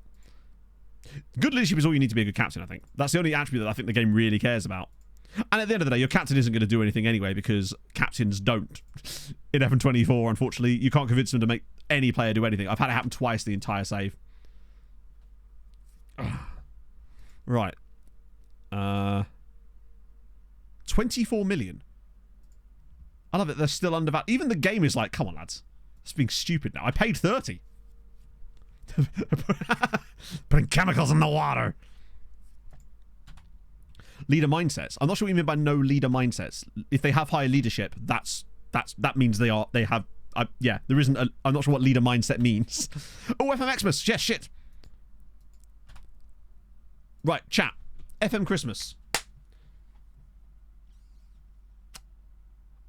[SPEAKER 2] Good leadership is all you need to be a good captain, I think. That's the only attribute that I think the game really cares about. And at the end of the day, your captain isn't going to do anything anyway, because captains don't. In F24, unfortunately, you can't convince them to make any player do anything. I've had it happen twice the entire save. Right. 24 million. I love it. They're still undervalued. Even the game is like, come on, lads. It's being stupid now. I paid 30. Putting chemicals in the water. Leader mindsets. I'm not sure what you mean by no leader mindsets. If they have higher leadership, that means they have. Yeah, there isn't. I'm not sure what leader mindset means. Oh, FM Xmas. Yes, shit. Right, chat. FM Christmas.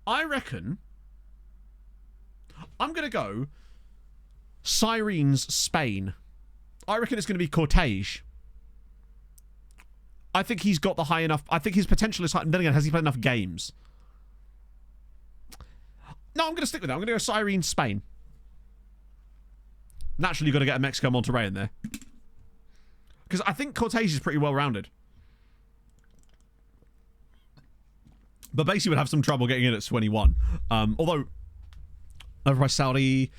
[SPEAKER 2] I reckon I'm going to go Sirens Spain. I reckon it's going to be Cortege. I think he's got the high enough... I think his potential is high. Then again, has he played enough games? No, I'm going to stick with that. I'm going to go Sirens Spain. Naturally, you've got to get a Mexico Monterrey in there. Because I think Cortege is pretty well-rounded. But basically would have some trouble getting in at 21. Although, over by Saudi...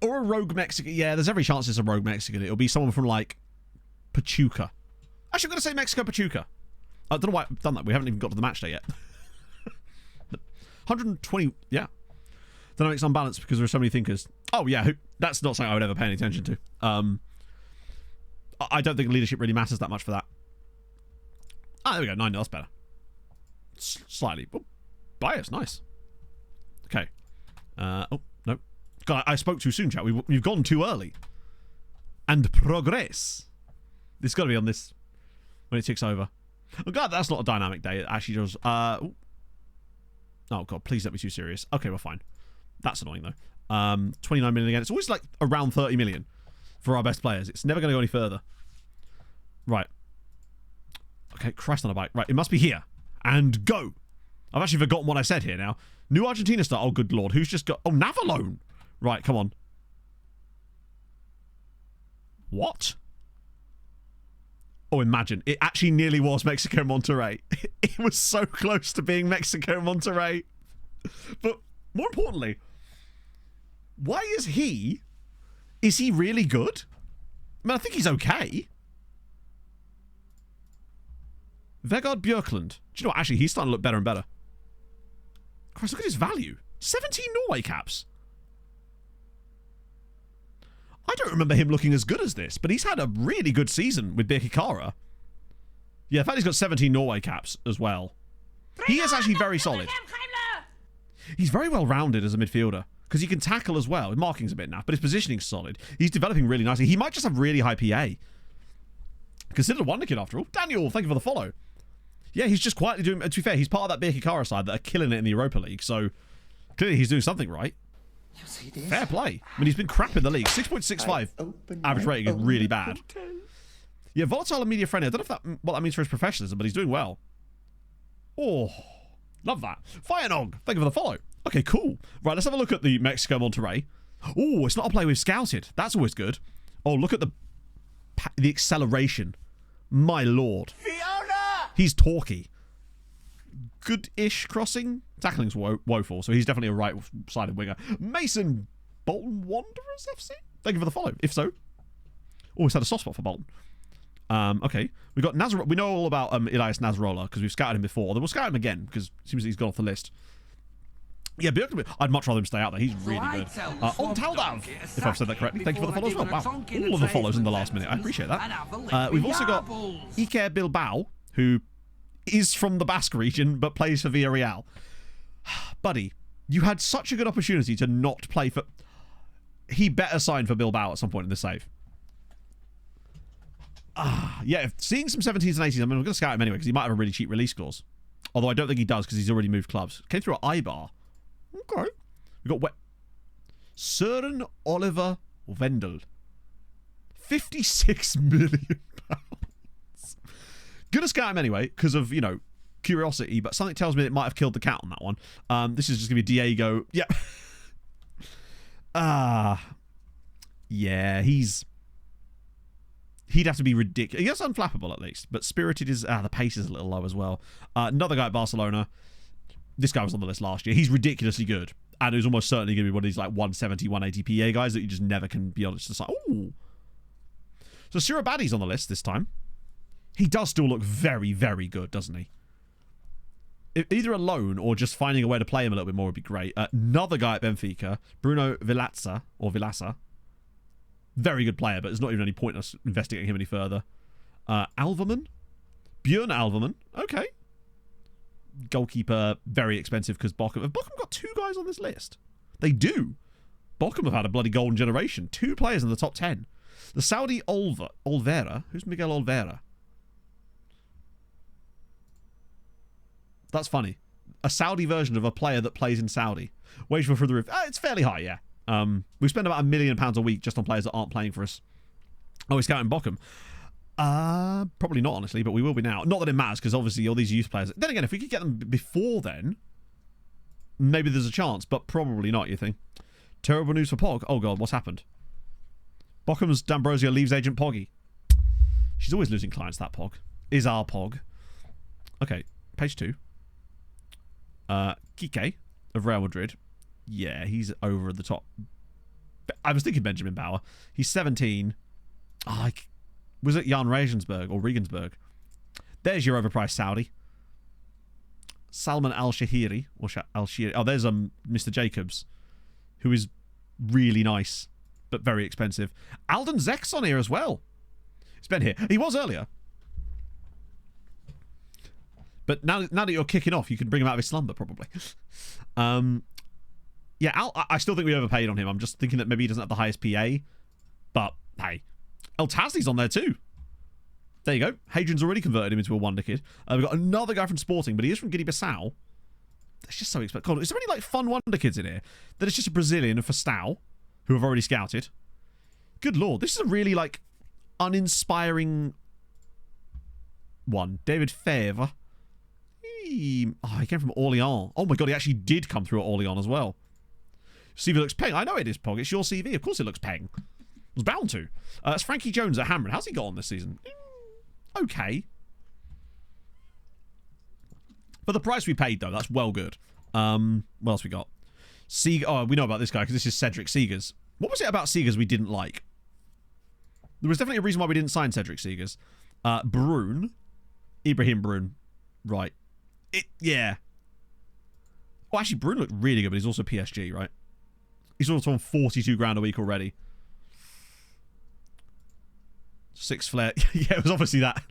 [SPEAKER 2] Or a rogue Mexican. Yeah, there's every chance it's a rogue Mexican. It'll be someone from, like, Pachuca. Actually, I'm going to say Mexico Pachuca. I don't know why I've done that. We haven't even got to the match day yet. 120... Yeah. Dynamics unbalanced because there are so many thinkers. Oh, yeah. That's not something I would ever pay any attention to. I don't think leadership really matters that much for that. Ah, there we go. 9-0. That's better. Slightly. Oh, bias. Nice. Okay. Oh, no. God, I spoke too soon, chat. We've gone too early. And progress. This has got to be on this when it ticks over. I'm glad that's not a dynamic day. It actually does. Oh, God. Please don't be too serious. Okay, we're fine. That's annoying, though. 29 million again. It's always like around 30 million for our best players. It's never going to go any further. Right. Okay, Christ on a bike. Right, it must be here. And go. I've actually forgotten what I said here now. New Argentina star. Oh, good Lord. Who's just got... Oh, Navalone. Right, come on. What? Oh, imagine. It actually nearly was Mexico Monterrey. It was so close to being Mexico Monterrey. But more importantly, why is he... Is he really good? I mean, I think he's okay. Vegard Björklund. Do you know what? Actually, he's starting to look better and better. Christ, look at his value. 17 Norway caps. I don't remember him looking as good as this, but he's had a really good season with Birkirkara. Yeah, in fact, he's got 17 Norway caps as well. He is actually very solid. He's very well-rounded as a midfielder because he can tackle as well. His marking's a bit naff, but his positioning's solid. He's developing really nicely. He might just have really high PA. Considered a wonder kid after all. Daniel, thank you for the follow. Yeah, he's just quietly doing... To be fair, he's part of that Birkirkara side that are killing it in the Europa League, so clearly he's doing something right. Fair play. I mean, he's been crap in the league. 6.65 average rating is really bad. Yeah, volatile and media friendly. I don't know if what that means for his professionalism, but he's doing well. Oh, love that. Firenog, thank you for the follow. Okay, cool. Right, let's have a look at the Mexico Monterrey. Oh, it's not a play we've scouted. That's always good. Oh, look at the acceleration. My lord. Fiona! He's talky. Good-ish crossing. Tackling's woeful, so he's definitely a right-sided winger. Mason Bolton Wanderers FC? Thank you for the follow, if so. Always had a soft spot for Bolton. Okay, we got Nazar. We know all about Elias Nazarola because we've scouted him before. Then we'll scout him again because it seems he's gone off the list. Yeah, Björklund, I'd much rather him stay out there. He's really good. On Taldav, if I've said that correctly. Thank you for the follow as well. Wow, all of the follows in the last minute. I appreciate that. We've also got Iker Bilbao, who is from the Basque region but plays for Villarreal. Buddy, you had such a good opportunity to not play for... He better sign for Bilbao at some point in the save. Yeah, seeing some 17s and 18s, I mean, I'm going to scout him anyway because he might have a really cheap release clause. Although I don't think he does because he's already moved clubs. Came through at Ibar. Okay. We got Søren Oliver Vendel. 56 million pounds. Gonna scout him anyway because of, you know, curiosity, but something tells me it might have killed the cat on that one. This is just gonna be Diego. Yeah. Yeah, he'd have to be ridiculous. He gets unflappable at least, but spirited is the pace is a little low as well. Another guy at Barcelona. This guy was on the list last year. He's ridiculously good, and he's almost certainly going to be one of these like 170, 180 PA guys that you just never can be honest to say. Ooh. So Surabadi's on the list this time. He does still look very, very good, doesn't he? Either a loan or just finding a way to play him a little bit more would be great. Another guy at Benfica, Bruno Villasa. Very good player, but there's not even any point in us investigating him any further. Alverman? Björn Alverman. Okay. Goalkeeper, very expensive because Bochum. Have Bochum got two guys on this list? They do. Bochum have had a bloody golden generation. 2 players in the top 10. The Saudi Olvera. Who's Miguel Olvera? That's funny. A Saudi version of a player that plays in Saudi. Wage for the roof. It's fairly high, yeah. We spend about £1 million a week just on players that aren't playing for us. Oh, we're scouting Bochum. Probably not, honestly, but we will be now. Not that it matters, because obviously all these youth players... Then again, if we could get them before then, maybe there's a chance, but probably not, you think? Terrible news for Pog. Oh, God, what's happened? Bochum's D'Ambrosio leaves agent Poggy. She's always losing clients, that Pog. Is our Pog. Okay, page 2. Kike of Real Madrid. Yeah, he's over at the top. I was thinking Benjamin Bauer. He's 17. Was it Jan Regensburg or Regensburg? There's your overpriced Saudi. Salman Al-Shahiri. Or Al-Shahiri. Oh, there's Mr. Jacobs, who is really nice, but very expensive. Alden Zek's on here as well. He's been here. He was earlier. But now that you're kicking off, you can bring him out of his slumber, probably. Yeah, I still think we overpaid on him. I'm just thinking that maybe he doesn't have the highest PA. But, hey, El Tazi's on there too. There you go. Hadrian's already converted him into a wonder kid. We've got another guy from Sporting, but he is from Guinea-Bissau. That's just so expensive. God, is there any, like, fun wonder kids in here? That it's just a Brazilian for Stau, who have already scouted. Good lord. This is a really, like, uninspiring one. David Favre. He came from Orléans. Oh, my God, he actually did come through at Orléans as well. CV looks peng. I know it is, Pog. It's your CV. Of course it looks peng. It was bound to. It's Frankie Jones at Hamron. How's he got on this season? okay. For the price we paid, though, that's well good. What else we got? We know about this guy because this is Cedric Seegers. What was it about Seegers we didn't like? There was definitely a reason why we didn't sign Cedric Seegers. Brune. Ibrahim Brune. Right. Yeah. Oh, actually, Brune looked really good, but he's also PSG, right? He's also on 42 grand a week already. 6 flare. Yeah, it was obviously that.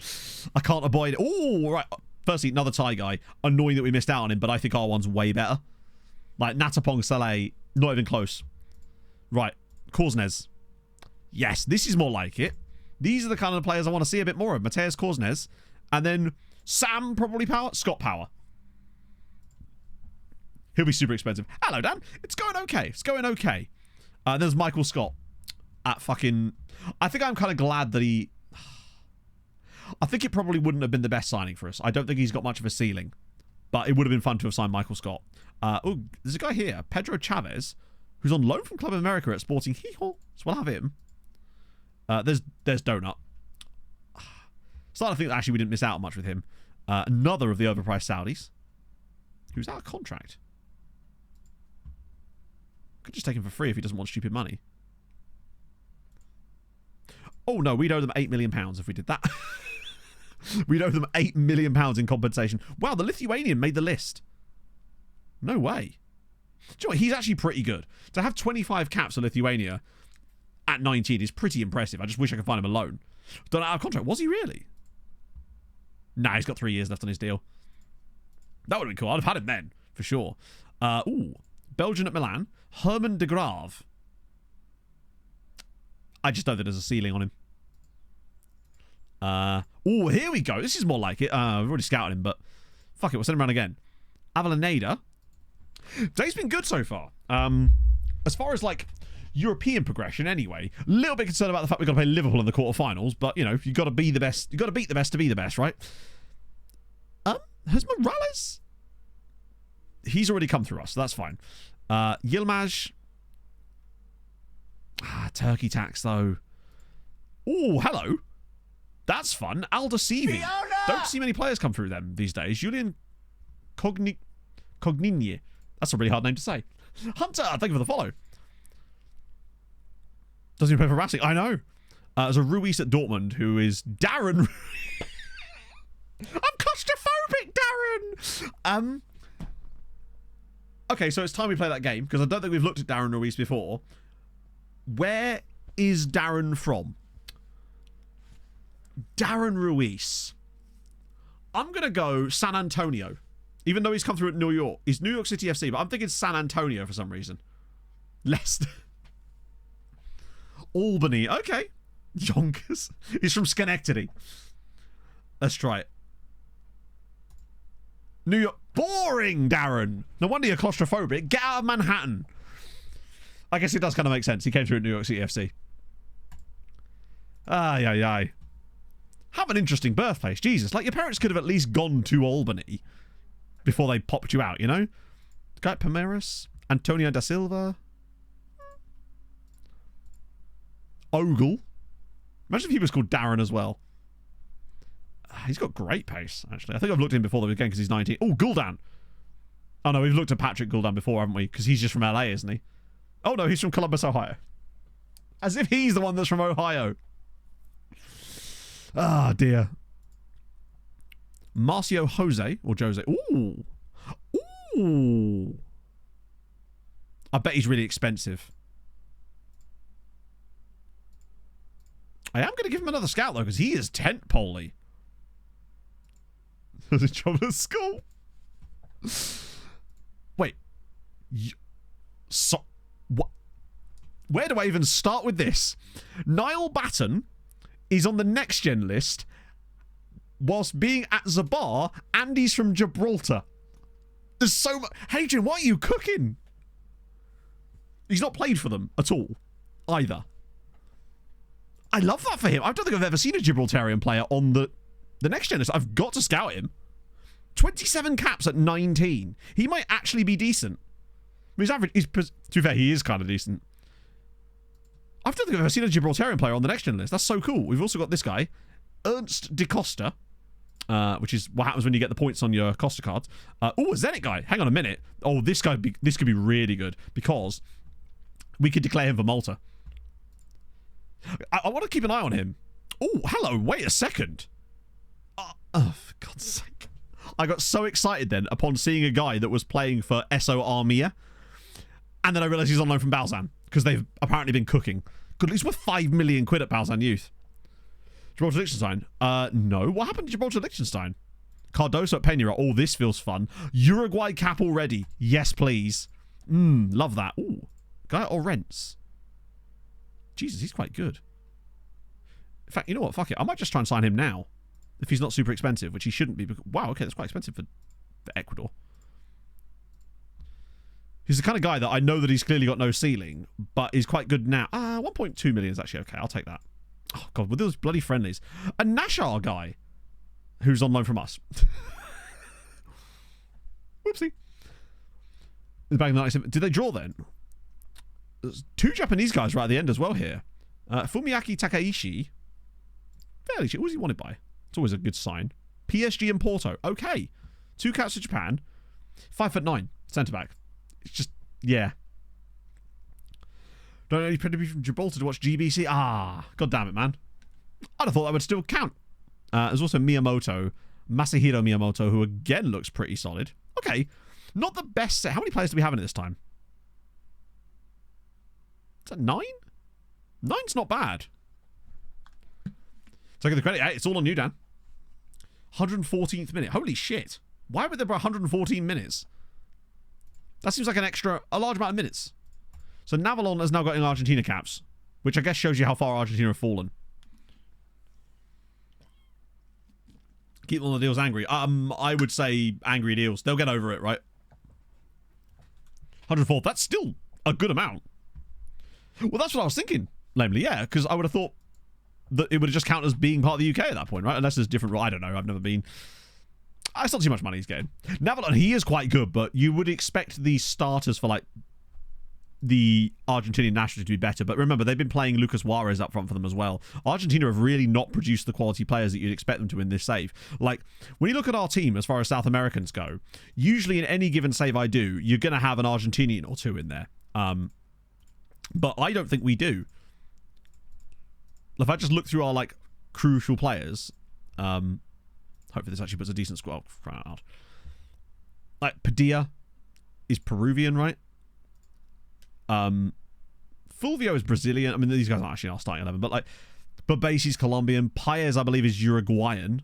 [SPEAKER 2] I can't avoid it. Oh, right. Firstly, another Thai guy. Annoying that we missed out on him, but I think our one's way better. Like, Natapong Saleh, not even close. Right. Korsnes. Yes, this is more like it. These are the kind of players I want to see a bit more of. Mateus Korsnes. And then Sam, probably Power. Scott Power. He'll be super expensive. Hello, Dan. It's going okay. It's going okay. There's Michael Scott at fucking... I think I'm kind of glad that he... I think it probably wouldn't have been the best signing for us. I don't think he's got much of a ceiling. But it would have been fun to have signed Michael Scott. There's a guy here, Pedro Chavez, who's on loan from Club America at Sporting Gijón. So we'll have him. There's Donut. Starting to think that actually we didn't miss out much with him. Another of the overpriced Saudis. Who's out of contract. Could just take him for free if he doesn't want stupid money. Oh no, we'd owe them £8 million if we did that. We'd owe them £8 million in compensation. Wow, the Lithuanian made the list. No way. Do you know what? He's actually pretty good. To have 25 caps for Lithuania at 19 is pretty impressive. I just wish I could find him a loan. Done out of contract. Was he really? Nah, he's got 3 years left on his deal. That would have been cool. I'd have had him then, for sure. Belgian at Milan. Herman de Graaf. I just know that there's a ceiling on him. Here we go. This is more like it. We've already scouted him, but fuck it. We'll send him around again. Avellaneda. Day's been good so far. As far as like European progression, anyway. A little bit concerned about the fact we've got to play Liverpool in the quarterfinals, but you know, you've got to be the best. You've got to beat the best to be the best, right? Has Morales? He's already come through us, so that's fine. Yilmaz. Turkey tax though. Oh, hello. That's fun. Aldosivi. Don't see many players come through them these days. Julian Cognigne. That's a really hard name to say. Hunter, thank you for the follow. Doesn't even play for Racing. I know. There's a Ruiz at Dortmund who is Darren. I'm claustrophobic, Darren. Okay, so it's time we play that game because I don't think we've looked at Darren Ruiz before. Where is Darren from? Darren Ruiz. I'm going to go San Antonio. Even though he's come through at New York. He's New York City FC, but I'm thinking San Antonio for some reason. Leicester. Albany. Okay. Yonkers. He's from Schenectady. Let's try it. New York. Boring, Darren. No wonder you're claustrophobic. Get out of Manhattan. I guess it does kind of make sense. He came through at New York City FC. Ay. Have an interesting birthplace. Jesus. Like, your parents could have at least gone to Albany before they popped you out, you know? Guy Palmeiras. Antonio da Silva. Ogle. Imagine if he was called Darren as well. He's got great pace, actually. I think I've looked at him before the weekend because he's 19. Oh, Guldan. Oh, no, we've looked at Patrick Guldan before, haven't we? Because he's just from LA, isn't he? Oh, no, he's from Columbus, Ohio. As if he's the one that's from Ohio. Ah, dear. Marcio Jose, or Jose. Ooh. Ooh. I bet he's really expensive. I am going to give him another scout, though, because he is tent-poley. Does he trouble at school? Wait. So, what? Where do I even start with this? Niall Batten is on the next-gen list whilst being at Zabar, and he's from Gibraltar. There's so much... Hadrian, what are you cooking? He's not played for them at all, either. I love that for him. I don't think I've ever seen a Gibraltarian player on the next gen list. I've got to scout him. 27 caps at 19. He might actually be decent. I mean, his average... to be fair, he is kind of decent. I don't think I've ever seen a Gibraltarian player on the next gen list. That's so cool. We've also got this guy. Ernst de Costa, which is what happens when you get the points on your Costa cards. Oh, a Zenit guy. Hang on a minute. Oh, this could be really good because we could declare him for Malta. I want to keep an eye on him. Oh, hello. Wait a second. Oh, for God's sake. I got so excited then upon seeing a guy that was playing for SO Armia. And then I realised he's on loan from Balzan because they've apparently been cooking. Good, he's worth 5 million quid at Balzan Youth. Gibraltar Liechtenstein. No. What happened to Gibraltar Liechtenstein? Cardoso at Peña. Oh, this feels fun. Uruguay cap already. Yes, please. Love that. Ooh. Guy Orentz. Jesus, he's quite good. In fact, you know what? Fuck it. I might just try and sign him now. If he's not super expensive, which he shouldn't be. Wow, okay, that's quite expensive for Ecuador. He's the kind of guy that I know that he's clearly got no ceiling, but he's quite good now. 1.2 million is actually okay. I'll take that. Oh, God, with those bloody friendlies. A Nashar guy who's on loan from us. Whoopsie. The back of the 97. Did they draw then? There's 2 Japanese guys right at the end as well here. Fumiaki Takaishi. Fairly cheap. Who's he wanted by? It's always a good sign. PSG and Porto. Okay. 2 caps for Japan. 5'9". Centre back. It's just, yeah. Don't need to be from Gibraltar to watch GBC. God damn it, man. I'd have thought that would still count. There's also Miyamoto, Masahiro Miyamoto, who again looks pretty solid. Okay. Not the best set. How many players do we have in it this time? Is that 9? 9's not bad. Taking the credit. Hey, it's all on you, Dan. 114th minute. Holy shit. Why would there be 114 minutes? That seems like a large amount of minutes. So Navalon has now got in Argentina caps, which I guess shows you how far Argentina have fallen. Keep all the deals angry. I would say angry deals. They'll get over it, right? 104th. That's still a good amount. Well, that's what I was thinking, namely, yeah, because I would have thought that it would have just counted as being part of the UK at that point, right? Unless there's different... I don't know. I've never been... It's not too much money he's getting. Navalon, he is quite good, but you would expect the starters for, like, the Argentinian nationals to be better. But remember, they've been playing Lucas Juarez up front for them as well. Argentina have really not produced the quality players that you'd expect them to in this save. Like, when you look at our team as far as South Americans go, usually in any given save I do, you're going to have an Argentinian or two in there. But I don't think we do. If I just look through our, like, crucial players, hopefully this actually puts a decent squad out. Like, Padilla is Peruvian, right? Fulvio is Brazilian. I mean, these guys aren't actually our starting 11, but, like, Babasi's Colombian. Paez, I believe, is Uruguayan.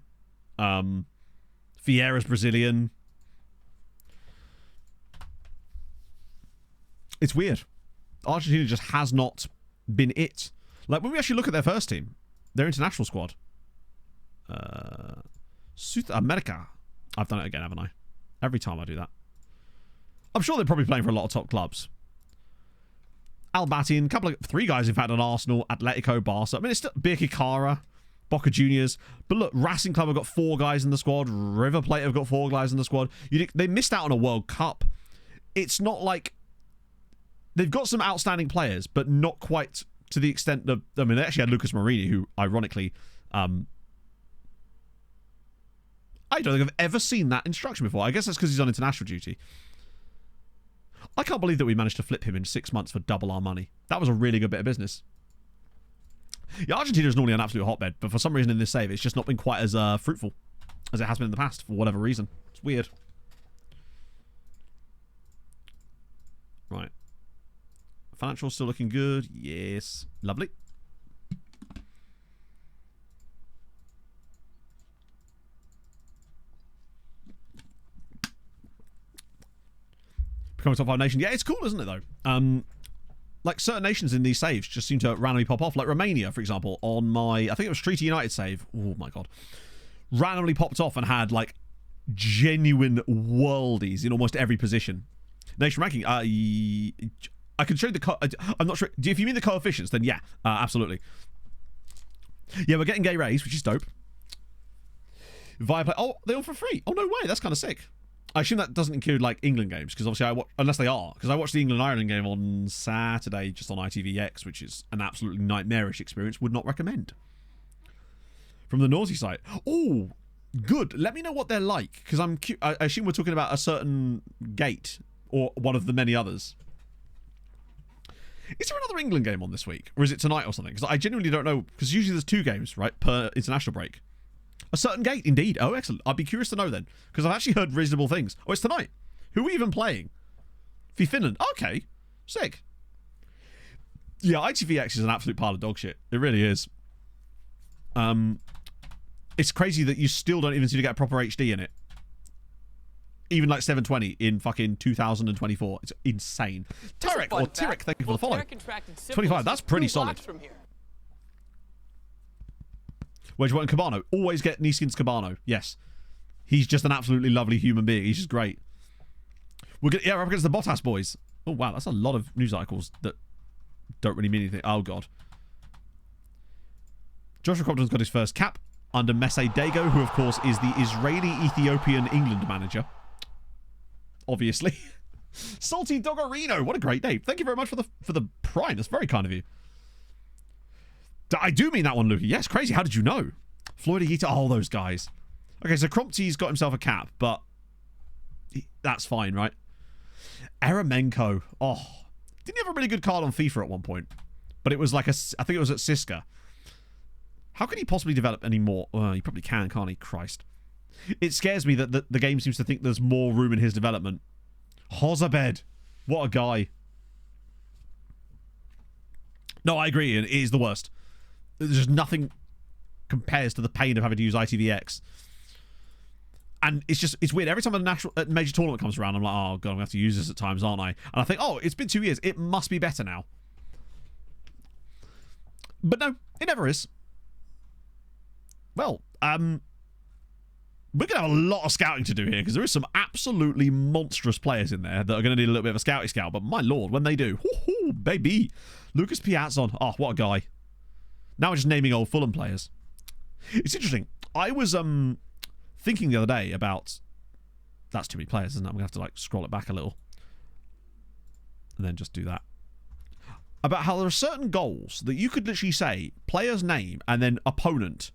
[SPEAKER 2] Vieira's Brazilian. It's weird. Argentina just has not been it. Like, when we actually look at their first team, their international squad. South America. I've done it again, haven't I? Every time I do that. I'm sure they're probably playing for a lot of top clubs. Almaty, 3 guys, in fact, on Arsenal, Atletico, Barca. I mean, it's still Birkirkara, Boca Juniors. But look, Racing Club have got 4 guys in the squad. River Plate have got 4 guys in the squad. They missed out on a World Cup. It's not like... They've got some outstanding players, but not quite to the extent of... I mean, they actually had Lucas Morini, who, ironically... I don't think I've ever seen that instruction before. I guess that's because he's on international duty. I can't believe that we managed to flip him in 6 months for double our money. That was a really good bit of business. Yeah, Argentina is normally an absolute hotbed, but for some reason in this save, it's just not been quite as fruitful as it has been in the past, for whatever reason. It's weird. Right. Financial still looking good. Yes. Lovely. Becoming a top 5 nation. Yeah, it's cool, isn't it, though? Like, certain nations in these saves just seem to randomly pop off. Like Romania, for example, on my... I think it was Treaty United save. Oh, my God. Randomly popped off and had, like, genuine worldies in almost every position. Nation ranking. I can show you the... I'm not sure. If you mean the coefficients, then yeah, absolutely. Yeah, we're getting gay rays, which is dope. Viaplay. Oh, they're all for free. Oh, no way. That's kind of sick. I assume that doesn't include, like, England games, because obviously I watch, unless they are, because I watched the England-Ireland game on Saturday just on ITVX, which is an absolutely nightmarish experience. Would not recommend. from the naughty site. Oh, good. Let me know what they're like, because I assume we're talking about a certain gate or one of the many others. Is there another England game on this week, or is it tonight or something? Because I genuinely don't know, because usually there's 2 games, right, per international break. A certain gate, indeed. Oh, excellent. I'd be curious to know then, because I've actually heard reasonable things. Oh, it's tonight. Who are we even playing? Finland. Okay. Sick. Yeah, ITVX is an absolute pile of dog shit. It really is. It's crazy that you still don't even seem to get a proper HD in it. Even like 720 in fucking 2024. It's insane. Tarek, or Tarek, thank you for the follow. 25, that's pretty solid. Where'd you want in Cabano? Always get Niskin's Cabano. Yes. He's just an absolutely lovely human being. He's just great. We're up against the Bottas boys. Oh, wow. That's a lot of news articles that don't really mean anything. Oh, God. Joshua Compton's got his first cap under Messe Dago, who, of course, is the Israeli-Ethiopian England manager. Obviously. Salty Doggerino. What a great name. Thank you very much for the prime. That's very kind of you. I do mean that one, Luke. Yes, crazy. How did you know? Floyd Aguita, all those guys. Okay, so Crumpty's got himself a cap, but that's fine, right? Eramenko. Oh, didn't he have a really good card on FIFA at one point? But it was like I think it was at Siska. How can he possibly develop any more? Well, he probably can, can't he? Christ. It scares me that the game seems to think there's more room in his development. Hozabed. What a guy. No, I agree. It is the worst. There's just nothing compares to the pain of having to use ITVX. And it's weird. Every time a major tournament comes around, I'm like, oh, God, I'm going to have to use this at times, aren't I? And I think, oh, it's been 2 years. It must be better now. But no, it never is. Well, we're going to have a lot of scouting to do here, because there is some absolutely monstrous players in there that are going to need a little bit of a scouty scout. But my lord, when they do, whoo-hoo, baby. Lucas Piazzon. Oh, what a guy. Now we're just naming old Fulham players. It's interesting. I was thinking the other day about... That's too many players, isn't it? I'm going to have to like scroll it back a little. And then just do that. About how there are certain goals that you could literally say, player's name, and then opponent.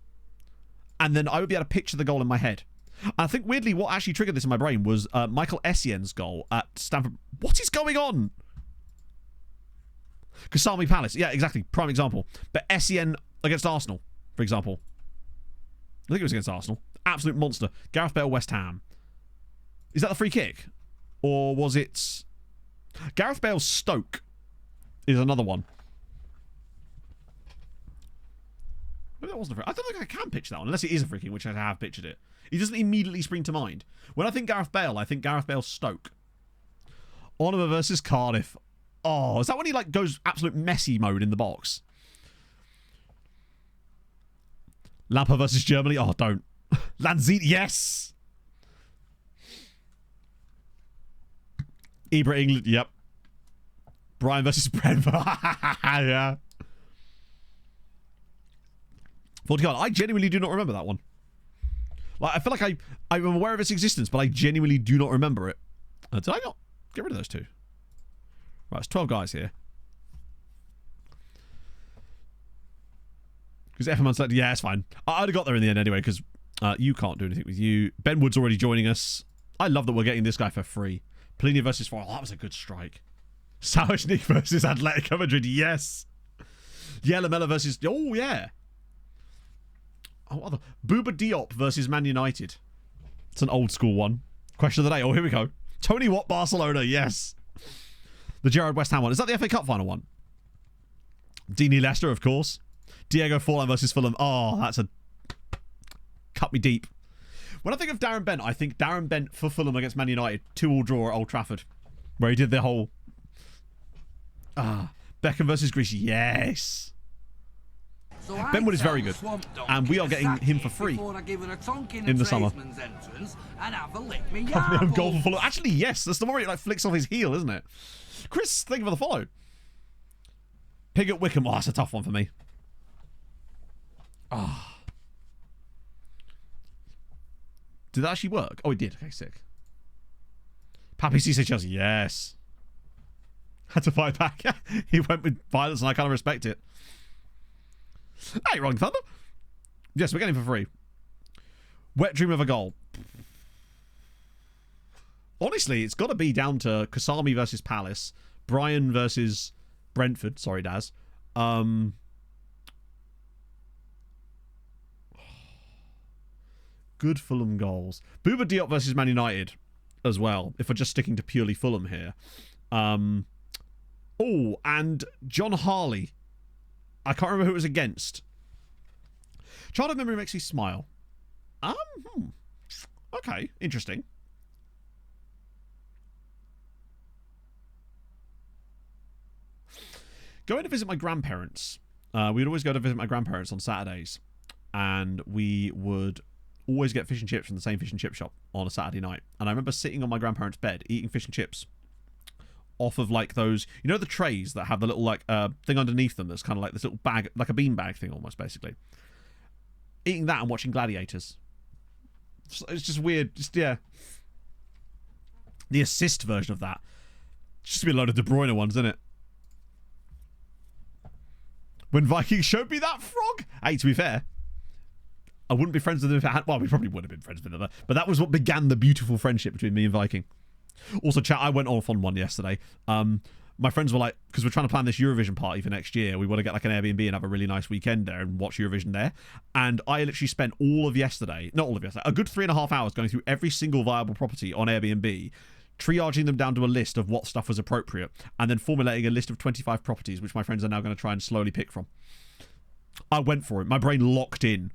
[SPEAKER 2] And then I would be able to picture the goal in my head. And I think, weirdly, what actually triggered this in my brain was Michael Essien's goal at Stamford... What is going on? Kasami Palace. Yeah, exactly. Prime example. But Essien against Arsenal, for example. I think it was against Arsenal. Absolute monster. Gareth Bale, West Ham. Is that the free kick? Or was it... Gareth Bale, Stoke is another one. Maybe that wasn't a free... I don't think I can picture that one, unless it is a free kick, which I have pictured it. It doesn't immediately spring to mind. When I think Gareth Bale, I think Gareth Bale, Stoke. Onuma versus Cardiff. Oh, is that when he like goes absolute Messi mode in the box? Lampa versus Germany. Oh, don't. Lanzini. Yes. Ibra England. Yep. Brian versus Brentford. Yeah. 40 card. I genuinely do not remember that one. Like, I feel like I'm aware of its existence, but I genuinely do not remember it. Did I not get rid of those two? Right, it's 12 guys here. Because Efferman's like, yeah, it's fine. I'd have got there in the end anyway, because you can't do anything with you. Ben Wood's already joining us. I love that we're getting this guy for free. Plinia versus 4. Oh, that was a good strike. Sauerschnick versus Atletico Madrid. Yes. Yeah, Lamella versus... Oh, yeah. Oh, other... Booba Diop versus Man United. It's an old school one. Question of the day. Oh, here we go. Tony Watt, Barcelona. Yes. The Gerrard West Ham one. Is that the FA Cup final one? Dini Leicester, of course. Diego Forlan versus Fulham. Oh, that's a... Cut me deep. When I think of Darren Bent, I think Darren Bent for Fulham against Man United. 2-2 draw at Old Trafford. Where he did the whole... Beckham versus Greece. Yes. So Benwood is very good, and we are getting him for free in the summer. Goal for Fulham. Actually, yes. That's the more it like flicks off his heel, isn't it? Chris, thank you for the follow. Pig at Wickham. Oh, that's a tough one for me. Ah. Did that actually work? Oh, it did. Okay, sick. Pappy Cisse Chelsea. Yes. Had to fight back. He went with violence, and I kind of respect it. Hey, Wrong Thunder. Yes, we're getting for free. Wet dream of a goal. Honestly, it's got to be down to Kasami versus Palace, Brian versus Brentford. Sorry, Daz. Good Fulham goals. Bouba Diop versus Man United as well, if we're just sticking to purely Fulham here. Oh, and John Harley. I can't remember who it was against. Childhood memory makes me smile. Okay, interesting. Going to visit my grandparents. We'd always go to visit my grandparents on Saturdays. And we would always get fish and chips from the same fish and chip shop on a Saturday night. And I remember sitting on my grandparents' bed eating fish and chips off of like those, you know, the trays that have the little like thing underneath them that's kind of like this little bag, like a bean bag thing almost, basically. Eating that and watching Gladiators. It's just weird. Just, yeah. The assist version of that. Just to be a load of De Bruyne ones, isn't it? When Vikings showed me that frog. Hey, to be fair, I wouldn't be friends with them if I had... Well, we probably would have been friends with them. But that was what began the beautiful friendship between me and Viking. Also, chat, I went off on one yesterday. My friends were like, because we're trying to plan this Eurovision party for next year, we want to get like an Airbnb and have a really nice weekend there and watch Eurovision there. And I literally spent all of yesterday, not all of yesterday, a good 3.5 hours going through every single viable property on Airbnb, triaging them down to a list of what stuff was appropriate, and then formulating a list of 25 properties, which my friends are now going to try and slowly pick from. I went for it. My brain locked in.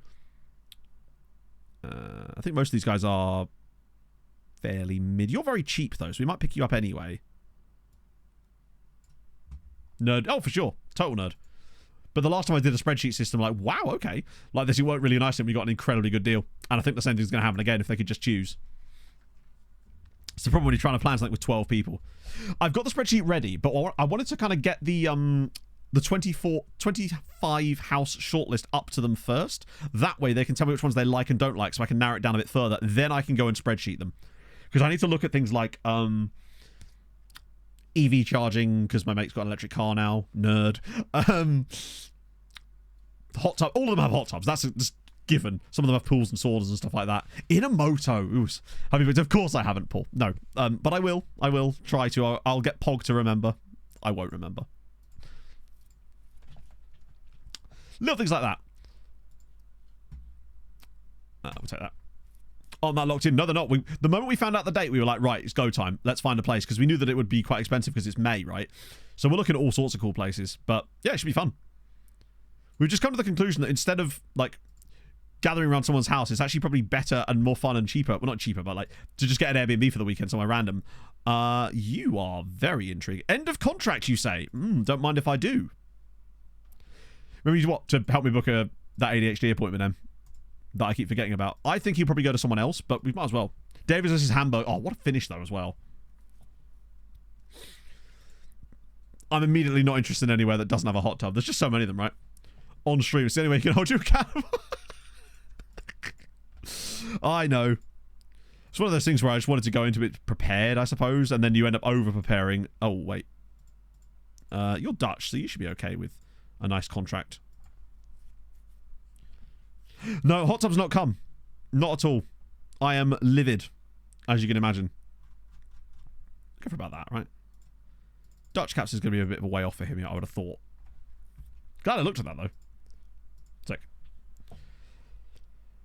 [SPEAKER 2] I think most of these guys are fairly mid. You're very cheap, though, so we might pick you up anyway. Nerd. Oh, for sure. Total nerd. But the last time I did a spreadsheet system, like, wow, okay. Like this, it worked really nice and we got an incredibly good deal. And I think the same thing's going to happen again if they could just choose. It's the problem when you're trying to plan something with 12 people. I've got the spreadsheet ready, but I wanted to kind of get the 25 house shortlist up to them first. That way they can tell me which ones they like and don't like, so I can narrow it down a bit further. Then I can go and spreadsheet them. Because I need to look at things like EV charging, because my mate's got an electric car now. Nerd. Hot tub. All of them have hot tubs. That's just given. Some of them have pools and saunas and stuff like that. In a moto. Oof. I mean, of course I haven't, Paul. No. But I will. I will try to. I'll get Pog to remember. I won't remember. Little things like that. We'll take that. Oh, I'm not locked in. No, they're not. The moment we found out the date, we were like, right, it's go time. Let's find a place. Because we knew that it would be quite expensive because it's May, right? So we're looking at all sorts of cool places. But yeah, it should be fun. We've just come to the conclusion that instead of like gathering around someone's house, it's actually probably better and more fun and cheaper. Well, not cheaper, but like to just get an Airbnb for the weekend somewhere random. You are very intrigued. End of contract, you say? Don't mind if I do. Remember what? To help me book that ADHD appointment then? That I keep forgetting about. I think he'll probably go to someone else, but we might as well. Davis versus Hamburg. Oh, what a finish though as well. I'm immediately not interested in anywhere that doesn't have a hot tub. There's just so many of them, right? On stream. It's the only way you can hold you accountable. I know. It's one of those things where I just wanted to go into it prepared, I suppose, and then you end up over-preparing. Oh, wait. You're Dutch, so you should be okay with a nice contract. No, hot tub's not come. Not at all. I am livid, as you can imagine. Go for about that, right? Dutch caps is going to be a bit of a way off for him, I would have thought. Glad I looked at that, though. Sick.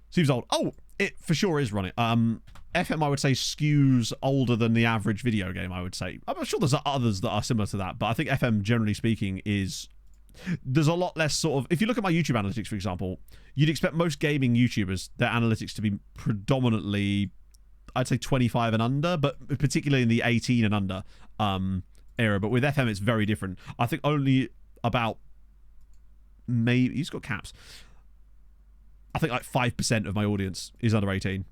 [SPEAKER 2] Seems old. Oh, it for sure is running. FM, I would say, skews older than the average video game, I would say. I'm sure there's others that are similar to that, but I think FM, generally speaking, is... There's a lot less sort of... If you look at my YouTube analytics, for example, you'd expect most gaming YouTubers, their analytics to be predominantly, I'd say 25 and under, but particularly in the 18 and under era. But with FM, it's very different. I think only about... Maybe... He's got caps. I think like 5% of my audience is under 18.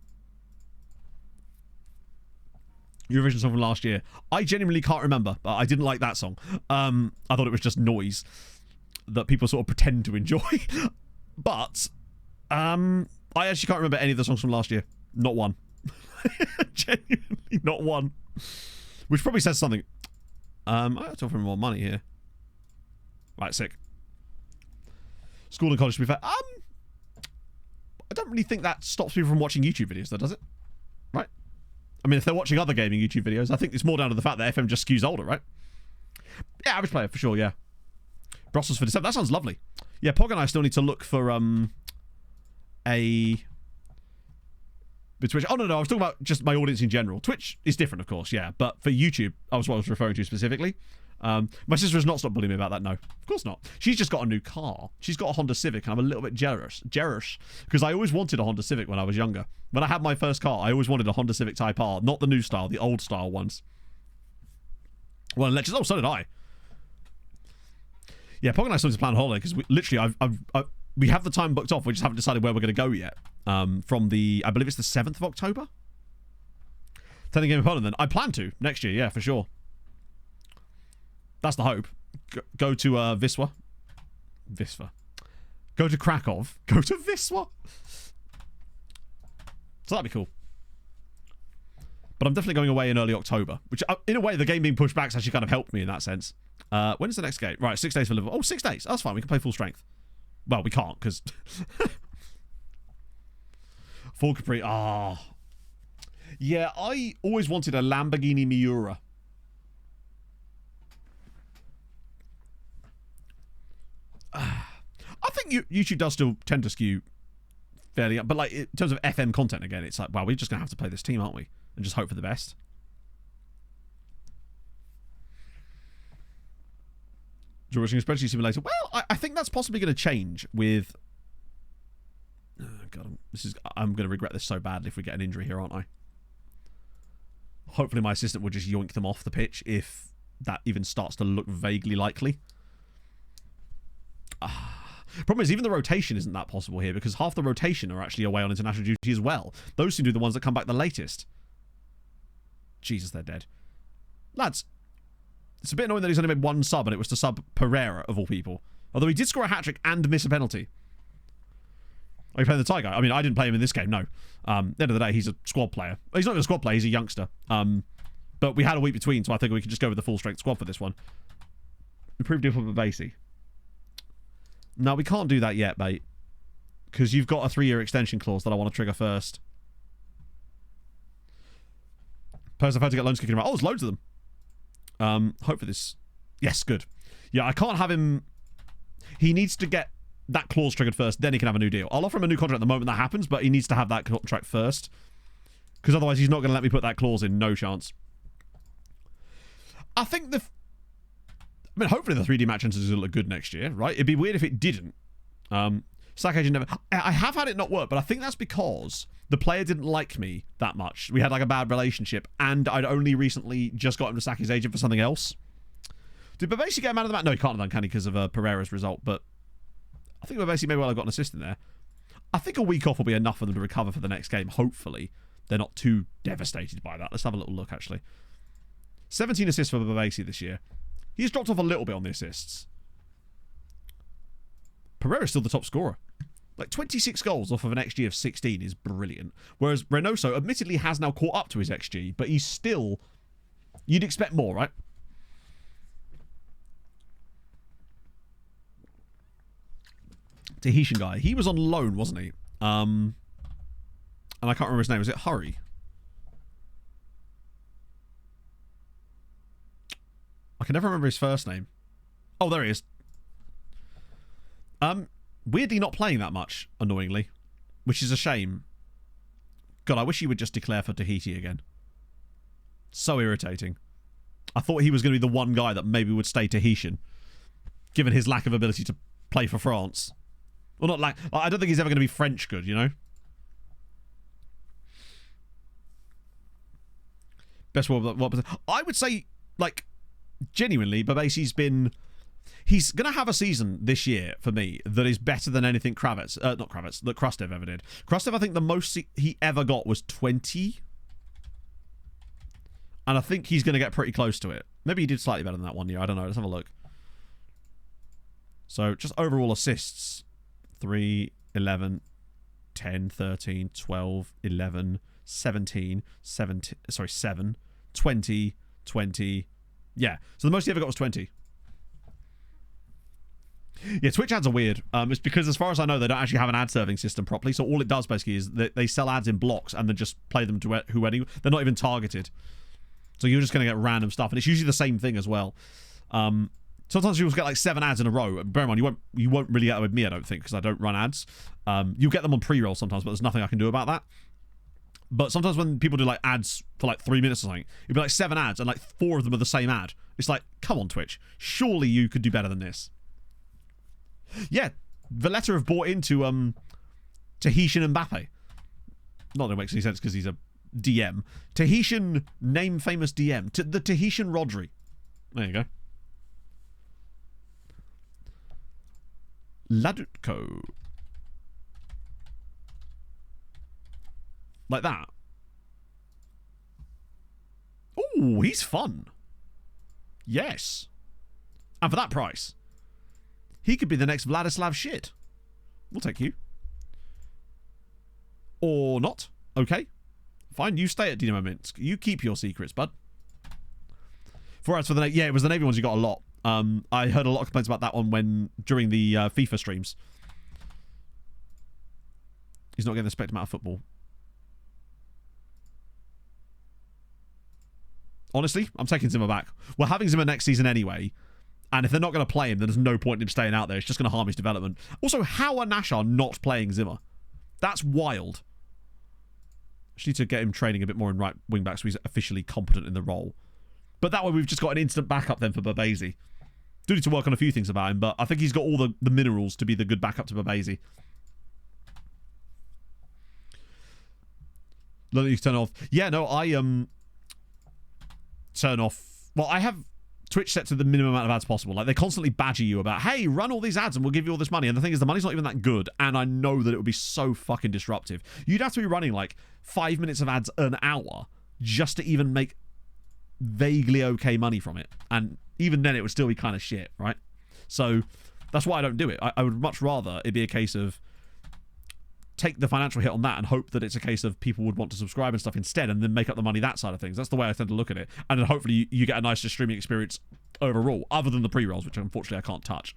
[SPEAKER 2] Eurovision song from last year. I genuinely can't remember. I didn't like that song. I thought it was just noise that people sort of pretend to enjoy. But I actually can't remember any of the songs from last year. Not one. Genuinely not one. Which probably says something. I have to offer him more money here. Right, sick. School and college, to be fair. I don't really think that stops people from watching YouTube videos, though, does it? Right? I mean, if they're watching other gaming YouTube videos, I think it's more down to the fact that FM just skews older, right? Yeah, average player, for sure, yeah. Brussels for December. That sounds lovely. Yeah, Pog and I still need to look for a... Twitch. Oh, no, I was talking about just my audience in general. Twitch is different, of course, yeah. But for YouTube, that was what I was referring to specifically. My sister has not stopped bullying me about that, no. Of course not. She's just got a new car. She's got a Honda Civic, and I'm a little bit jealous. Because I always wanted a Honda Civic when I was younger. When I had my first car, I always wanted a Honda Civic Type R. Not the new style, the old style ones. Well, oh, so did I. Yeah, Pog and I still need to plan a holiday, because we have the time booked off. We just haven't decided where we're going to go yet. From the, I believe it's the 7th of October? 10th game of Poland, then. I plan to next year, yeah, for sure. That's the hope. Go to Wisła. Go to Krakow. Go to Wisła. So that'd be cool. But I'm definitely going away in early October, which, in a way, the game being pushed back has actually kind of helped me in that sense. When is the next game? Right, 6 days for Liverpool. Oh, 6 days. That's fine. We can play full strength. Well, we can't, because... Full Capri. Ah. Oh. Yeah, I always wanted a Lamborghini Miura. I think YouTube does still tend to skew fairly up. But, like, in terms of FM content, again, it's like, well, we're just going to have to play this team, aren't we? And just hope for the best. You're watching a spreadsheet simulator. Well, I think that's possibly going to change with... Oh, God, I'm going to regret this so badly if we get an injury here, aren't I? Hopefully my assistant will just yoink them off the pitch if that even starts to look vaguely likely. Problem is, even the rotation isn't that possible here, because half the rotation are actually away on international duty as well. Those seem to be the ones that come back the latest. Jesus, they're dead. Lads, it's a bit annoying that he's only made one sub, and it was to sub Pereira, of all people. Although he did score a hat-trick and miss a penalty. Are you playing the Tiger? I mean, I didn't play him in this game, no. At the end of the day, he's a squad player. He's not even a squad player, he's a youngster. But we had a week between, so I think we could just go with the full-strength squad for this one. Improved deal for Babasi. No, we can't do that yet, mate. Because you've got a 3-year extension clause that I want to trigger first. Players I've had to get loans kicking around. Oh, there's loads of them. Hope for this. Yes, good. Yeah, I can't have him... He needs to get that clause triggered first, then he can have a new deal. I'll offer him a new contract the moment that happens, but he needs to have that contract first. Because otherwise he's not going to let me put that clause in. No chance. I think I mean, hopefully the 3D match entries will look good next year, right? It'd be weird if it didn't. Sack agent never... I have had it not work, but I think that's because the player didn't like me that much. We had like a bad relationship, and I'd only recently just got him to sack his agent for something else. Did Babasi get a man of the match? No, he can't have done, can he, because of Pereira's result, but I think Babasi may well have got an assist in there. I think a week off will be enough for them to recover for the next game, hopefully. They're not too devastated by that. Let's have a little look, actually. 17 assists for Babasi this year. He's dropped off a little bit on the assists. Pereira's still the top scorer. Like, 26 goals off of an XG of 16 is brilliant. Whereas Reynoso admittedly has now caught up to his XG, but he's still... You'd expect more, right? Tahitian guy. He was on loan, wasn't he? And I can't remember his name. Was it Hurry? I can never remember his first name. Oh, there he is. Weirdly not playing that much, annoyingly. Which is a shame. God, I wish he would just declare for Tahiti again. So irritating. I thought he was going to be the one guy that maybe would stay Tahitian. Given his lack of ability to play for France. Well, not like... I don't think he's ever going to be French good, you know? Best what I would say, like... Genuinely, Babasi's been... He's going to have a season this year, for me, that is better than anything that Krastev ever did. Krastev, I think the most he ever got was 20. And I think he's going to get pretty close to it. Maybe he did slightly better than that one year. I don't know. Let's have a look. So, just overall assists. 3, 11, 10, 13, 12, 11, 17, 7, 20, 20... Yeah, so the most he ever got was 20. Yeah, Twitch ads are weird. It's because, as far as I know, they don't actually have an ad serving system properly. So all it does basically is that they sell ads in blocks and then just play them to whoever. They're not even targeted. So you're just going to get random stuff, and it's usually the same thing as well. Sometimes you'll get like 7 ads in a row. Bear in mind, you won't really get that with me, I don't think, because I don't run ads. You'll get them on pre-roll sometimes, but there's nothing I can do about that. But sometimes when people do like ads for like 3 minutes or something, it'll be like 7 ads and like 4 of them are the same ad. It's like, come on, Twitch. Surely you could do better than this. Yeah, Valletta have bought into Tahitian Mbappe. Not that it makes any sense because he's a DM. Tahitian name famous DM. The Tahitian Rodri. There you go. Ladutko. Like that. Ooh, he's fun. Yes. And for that price, he could be the next Vladislav shit. We'll take you. Or not. Okay. Fine, you stay at Dinamo Minsk. You keep your secrets, bud. As for the yeah, it was the Navy ones you got a lot. I heard a lot of complaints about that one during the FIFA streams. He's not getting the spectrum out of football. Honestly, I'm taking Zimmer back. We're having Zimmer next season anyway. And if they're not going to play him, then there's no point in him staying out there. It's just going to harm his development. Also, how are Nashar not playing Zimmer? That's wild. Just need to get him training a bit more in right wing back so he's officially competent in the role. But that way we've just got an instant backup then for Babesi. Do need to work on a few things about him, but I think he's got all the minerals to be the good backup to Babesi. Let me turn off. Yeah, no, I turn off. Well, I have Twitch set to the minimum amount of ads possible. Like, they constantly badger you about, hey, run all these ads and we'll give you all this money. And the thing is, the money's not even that good. And I know that it would be so fucking disruptive. You'd have to be running like 5 minutes of ads an hour just to even make vaguely okay money from it. And even then, it would still be kind of shit, right? So that's why I don't do it. I would much rather it be a case of take the financial hit on that and hope that it's a case of people would want to subscribe and stuff instead and then make up the money that side of things. That's the way I tend to look at it. And then hopefully you get a nicer streaming experience overall, other than the pre-rolls, which unfortunately I can't touch.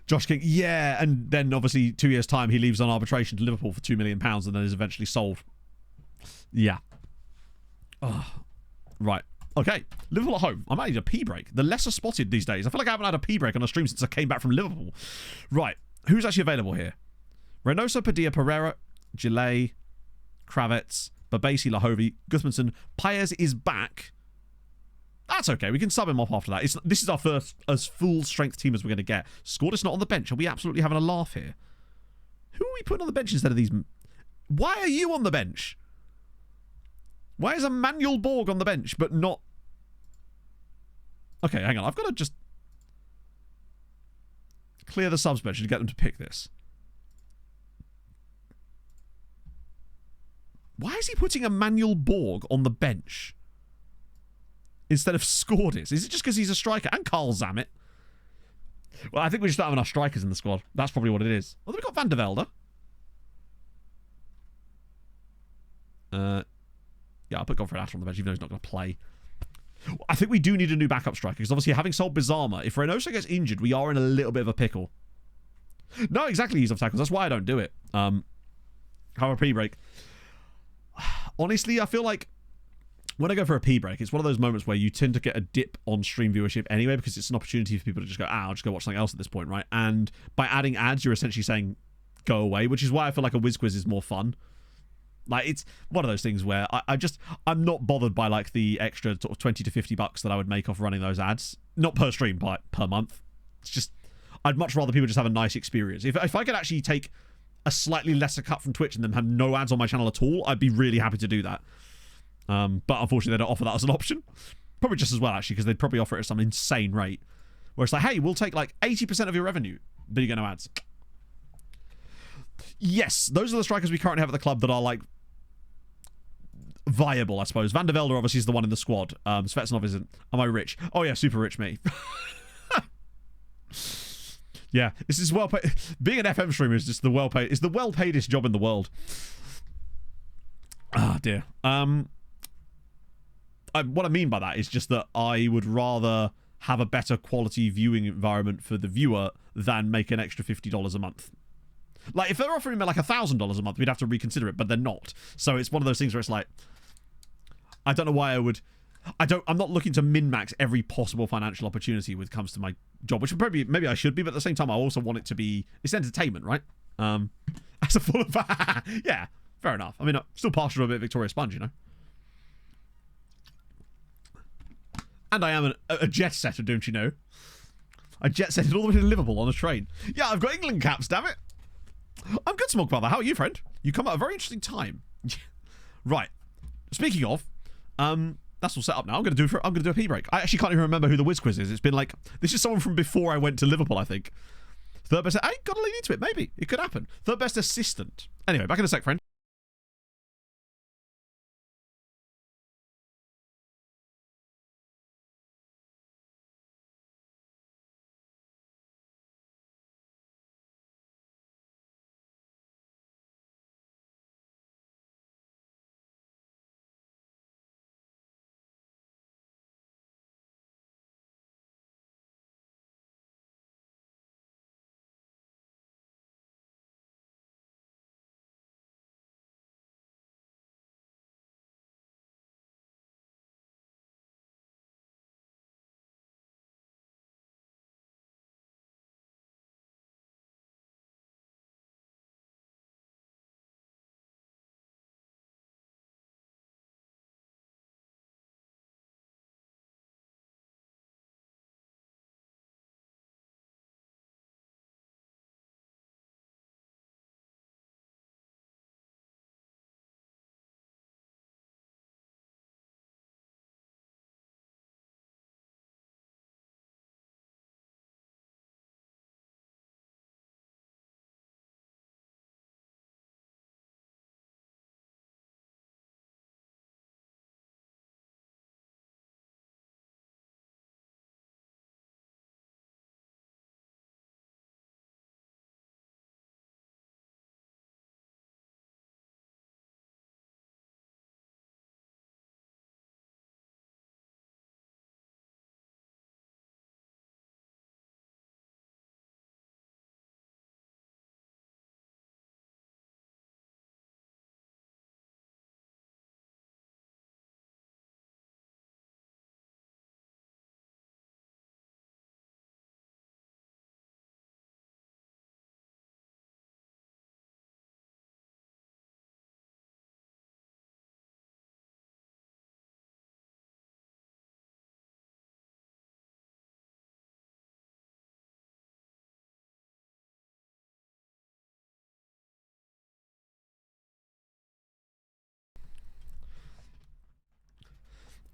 [SPEAKER 2] Josh King, yeah, and then obviously 2 years' time he leaves on arbitration to Liverpool for £2 million and then is eventually sold. Yeah. Oh, right. Okay, Liverpool at home. I might need a pee break. The lesser spotted these days. I feel like I haven't had a pee break on a stream since I came back from Liverpool. Right. Who's actually available here? Reynoso, Padilla, Pereira, Gillet, Kravets, Babesi, Lahovi, Gudmundsson. Paez is back. That's okay. We can sub him off after that. This is our first as full strength team as we're going to get. Scored not on the bench. Are we absolutely having a laugh here? Who are we putting on the bench instead of these? Why are you on the bench? Why is Emmanuel Borg on the bench but not... Okay, hang on. I've got to just clear the subs bench and get them to pick this. Why is he putting Emmanuel Borg on the bench instead of Scordis? Is it just because he's a striker? And Carl Zammit. Well, I think we just don't have enough strikers in the squad. That's probably what it is. Well, we've got Van der Velde. Yeah, I'll put Godfrey Atter on the bench, even though he's not going to play. I think we do need a new backup striker, because obviously having sold Bizarma, if Reynoso gets injured, we are in a little bit of a pickle. No, exactly, he's off tackles. That's why I don't do it. Have a pre-break. Honestly, I feel like when I go for a pee-break, it's one of those moments where you tend to get a dip on stream viewership anyway, because it's an opportunity for people to just go, I'll just go watch something else at this point, right? And by adding ads, you're essentially saying, go away, which is why I feel like a whiz quiz is more fun. Like, it's one of those things where I'm not bothered by like the extra sort of $20 to $50 that I would make off running those ads. Not per stream, but per month. It's just, I'd much rather people just have a nice experience. If I could actually take a slightly lesser cut from Twitch and then have no ads on my channel at all, I'd be really happy to do that. But unfortunately, they don't offer that as an option. Probably just as well, actually, because they'd probably offer it at some insane rate. Where it's like, hey, we'll take like 80% of your revenue, but you get no ads. Yes, those are the strikers we currently have at the club that are like viable, I suppose. Van der Velde obviously is the one in the squad. Svetsnov isn't. Am I rich? Oh yeah, super rich me. Yeah, this is well paid. Being an FM streamer is just the well paid. It's the well paidest job in the world. Ah, dear. What I mean by that is just that I would rather have a better quality viewing environment for the viewer than make an extra $50 a month. Like, if they're offering me like $1,000 a month, we'd have to reconsider it, but they're not. So it's one of those things where it's like, I don't know why I would. I'm not looking to min-max every possible financial opportunity when it comes to my job, which probably maybe I should be, but at the same time, I also want it to be, it's entertainment, right? As a full of, yeah, fair enough. I mean, I'm still partial to a bit of Victoria Sponge, you know. And I am a jet setter, don't you know? I jet setted all the way to Liverpool on a train. Yeah, I've got England caps, damn it. I'm good, Smoke Brother. How are you, friend? You come at a very interesting time. Right. Speaking of, that's all set up now. I'm gonna do a pee break. I actually can't even remember who the whiz quiz is. It's been like, this is someone from before I went to Liverpool, I think. Third best. I gotta lean into it. Maybe it could happen. Third best assistant. Anyway, back in a sec, friend.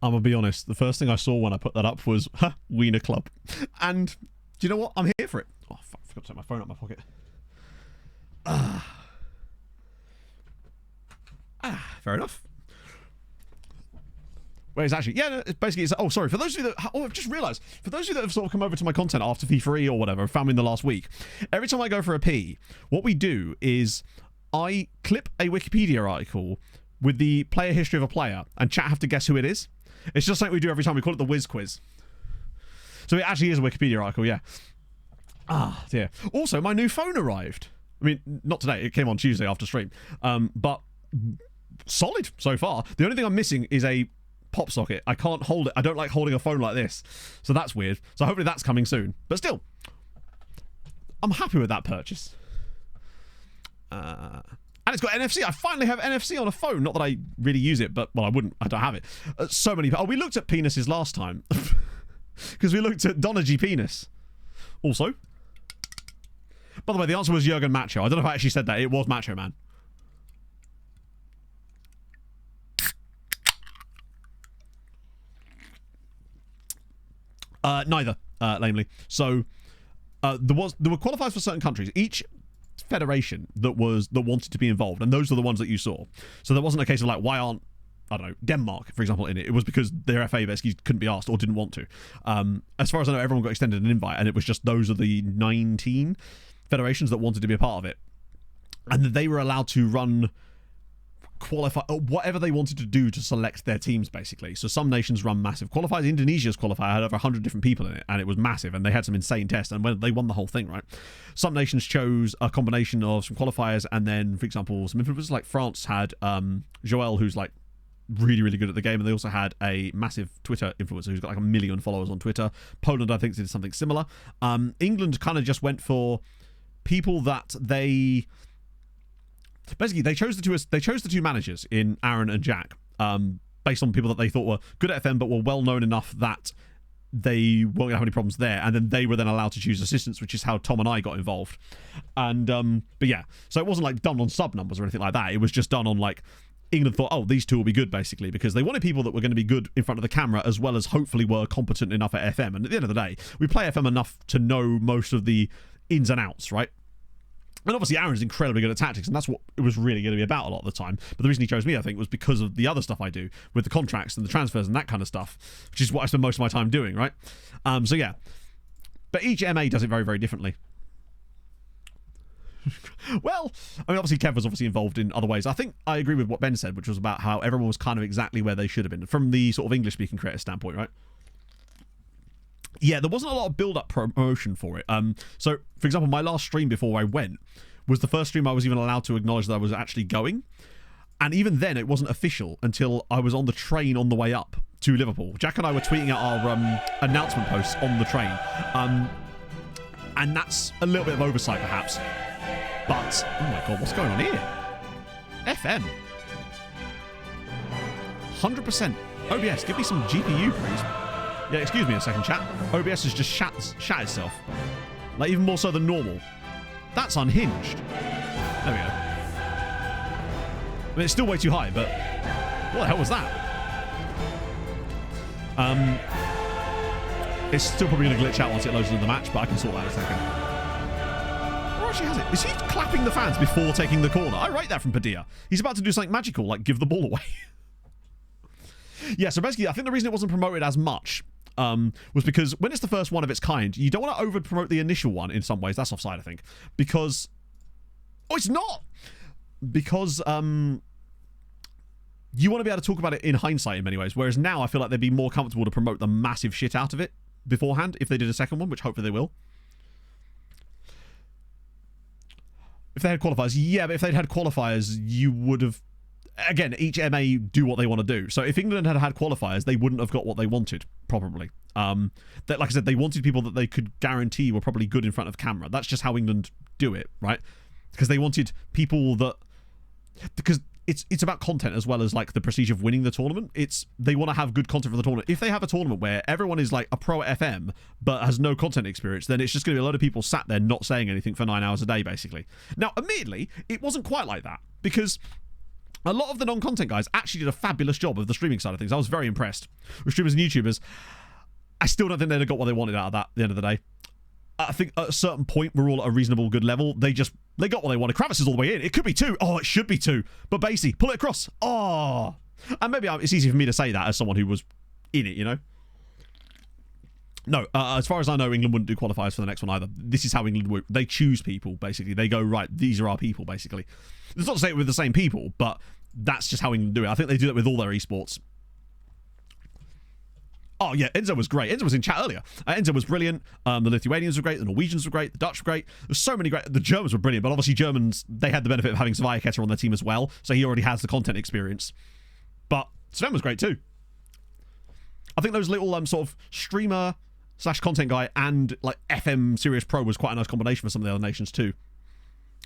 [SPEAKER 2] I'm gonna be honest, the first thing I saw when I put that up was Wiener Club. And do you know what? I'm here for it. Oh fuck, I forgot to take my phone out of my pocket. Fair enough. Wait, it's actually, yeah, no, it's basically, oh, sorry, for those of you that, oh, I've just realised, for those of you that have sort of come over to my content after FIFA or whatever, found me in the last week, every time I go for a pee, what we do is I clip a Wikipedia article with the player history of a player, and chat have to guess who it is. It's just something we do every time. We call it the whiz quiz. So it actually is a Wikipedia article, yeah. Ah, dear. Also, my new phone arrived. I mean, not today. It came on Tuesday after stream. But solid so far. The only thing I'm missing is a pop socket. I can't hold it. I don't like holding a phone like this. So that's weird. So hopefully that's coming soon. But still, I'm happy with that purchase. And it's got NFC. I finally have NFC on a phone. Not that I really use it, but, well, I wouldn't. I don't have it. So many. Oh, we looked at penises last time. Because we looked at Donergy penis. Also. By the way, the answer was Jurgen Macho. I don't know if I actually said that. It was Macho Man. Neither, lamely. So, there were qualifiers for certain countries. Each federation that wanted to be involved, and those are the ones that you saw. So there wasn't a case of like, why aren't, I don't know, Denmark, for example, in it? It was because their FA basically couldn't be asked or didn't want to. As far as I know, everyone got extended an invite, and it was just those are the 19 federations that wanted to be a part of it. And they were allowed to run qualify, whatever they wanted to do to select their teams, basically. So some nations run massive qualifiers. Indonesia's qualifier had over 100 different people in it, and it was massive, and they had some insane tests, and when they won the whole thing, right? Some nations chose a combination of some qualifiers, and then, for example, some influencers, like France had Joel, who's like really, really good at the game, and they also had a massive Twitter influencer who's got like 1 million followers on Twitter. Poland, I think, did something similar. England kind of just went for people that they... Basically, they chose the two managers in Aaron and Jack, based on people that they thought were good at FM but were well known enough that they weren't going to have any problems there. And then they were then allowed to choose assistants, which is how Tom and I got involved. And but yeah, so it wasn't like done on sub numbers or anything like that. It was just done on like England thought, oh, these two will be good, basically, because they wanted people that were going to be good in front of the camera as well as hopefully were competent enough at FM. And at the end of the day, we play FM enough to know most of the ins and outs, right? And obviously Aaron's incredibly good at tactics, and that's what it was really going to be about a lot of the time. But the reason he chose me, I think, was because of the other stuff I do with the contracts and the transfers and that kind of stuff, which is what I spend most of my time doing, right? So yeah. But each MA does it very, very differently. Well, I mean, obviously Kev was obviously involved in other ways. I think I agree with what Ben said, which was about how everyone was kind of exactly where they should have been from the sort of English-speaking creator standpoint, right? Yeah, there wasn't a lot of build-up promotion for it. So, for example, my last stream before I went was the first stream I was even allowed to acknowledge that I was actually going. And even then, it wasn't official until I was on the train on the way up to Liverpool. Jack and I were tweeting out our announcement posts on the train. And that's a little bit of oversight, perhaps. But, oh my god, what's going on here? FM. 100%. OBS, give me some GPU, please. Yeah, excuse me a second, chat. OBS has just shat itself. Like, even more so than normal. That's unhinged. There we go. I mean, it's still way too high, but... what the hell was that? It's still probably going to glitch out once it loads into the match, but I can sort that in a second. Or actually has it. Is he clapping the fans before taking the corner? I rate that from Padilla. He's about to do something magical, like give the ball away. Yeah, so basically, I think the reason it wasn't promoted as much was because when it's the first one of its kind, you don't want to over-promote the initial one in some ways. That's offside, I think. Because... oh, it's not! Because you want to be able to talk about it in hindsight in many ways, whereas now I feel like they'd be more comfortable to promote the massive shit out of it beforehand if they did a second one, which hopefully they will. If they had qualifiers, yeah, but if they'd had qualifiers, you would have... again, each MA do what they want to do. So if England had qualifiers, they wouldn't have got what they wanted, probably. That, like I said, they wanted people that they could guarantee were probably good in front of camera. That's just how England do it, right? Because they wanted people that... because it's about content as well as like the prestige of winning the tournament. They want to have good content for the tournament. If they have a tournament where everyone is like a pro at FM but has no content experience, then it's just going to be a lot of people sat there not saying anything for 9 hours a day, basically. Now, admittedly, it wasn't quite like that because... a lot of the non-content guys actually did a fabulous job of the streaming side of things. I was very impressed with streamers and YouTubers. I still don't think they'd have got what they wanted out of that at the end of the day. I think at a certain point, we're all at a reasonable good level. They got what they wanted. Kravitz is all the way in. It could be 2. Oh, it should be 2. But Basie, pull it across. Oh. And maybe it's easy for me to say that as someone who was in it, you know? No, as far as I know, England wouldn't do qualifiers for the next one either. This is how England work. They choose people, basically. They go, right, these are our people, basically. It's not to say it with the same people, but that's just how England do it. I think they do that with all their esports. Oh, yeah, Enzo was great. Enzo was in chat earlier. Enzo was brilliant. The Lithuanians were great. The Norwegians were great. The Dutch were great. There's so many great... the Germans were brilliant, but obviously Germans, they had the benefit of having Svayaketa on their team as well, so he already has the content experience. But Sven was great too. I think those little sort of streamer... / content guy and like FM Serious Pro was quite a nice combination for some of the other nations too.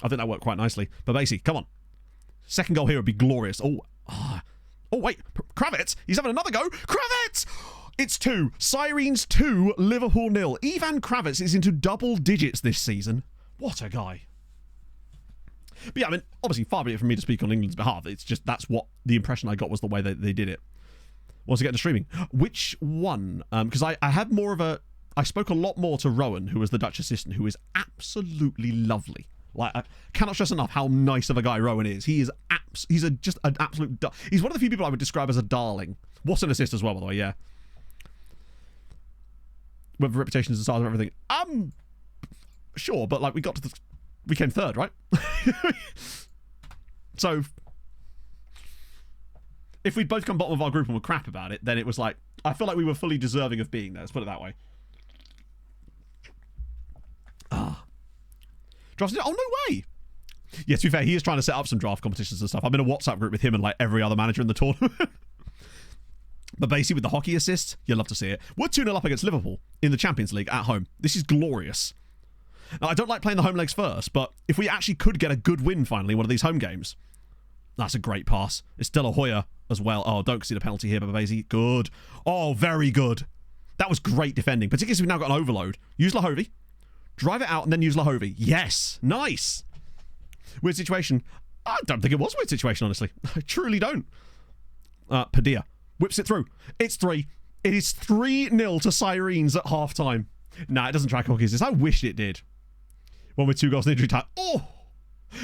[SPEAKER 2] I think that worked quite nicely. But basically, come on. Second goal here would be glorious. Oh wait. Kravitz. He's having another go. Kravitz! It's 2. Sirens 2, Liverpool 0. Ivan Kravitz is into double digits this season. What a guy. But yeah, I mean, obviously far be it from me to speak on England's behalf. It's just that's what the impression I got was the way they did it. Once I get to streaming. Which one? Because I had more of a... I spoke a lot more to Rowan, who was the Dutch assistant, who is absolutely lovely. Like, I cannot stress enough how nice of a guy Rowan is. He is just an absolute... he's one of the few people I would describe as a darling. What's an assist as well, by the way, yeah. With reputations and stars and everything. Sure, but like, we came third, right? So... if we'd both come bottom of our group and were crap about it, then it was like, I feel like we were fully deserving of being there. Let's put it that way. Draft, oh, no way. Yeah, to be fair, he is trying to set up some draft competitions and stuff. I'm in a WhatsApp group with him and like every other manager in the tournament. But basically with the hockey assist, you'll love to see it. We're 2-0 up against Liverpool in the Champions League at home. This is glorious. Now, I don't like playing the home legs first, but if we actually could get a good win finally in one of these home games, that's a great pass. It's De La Hoya as well. Oh, don't see the penalty here, but basically good. Oh, very good. That was great defending, particularly as we've now got an overload. Use Lahovey. Drive it out and then use Lahovey. Yes. Nice. Weird situation. I don't think it was a weird situation, honestly. I truly don't. Padilla whips it through. It's 3. It is 3-0 to Sirens at half-time. Nah, it doesn't track hockey assist. I wish it did. One with 2 goals in injury time. Oh!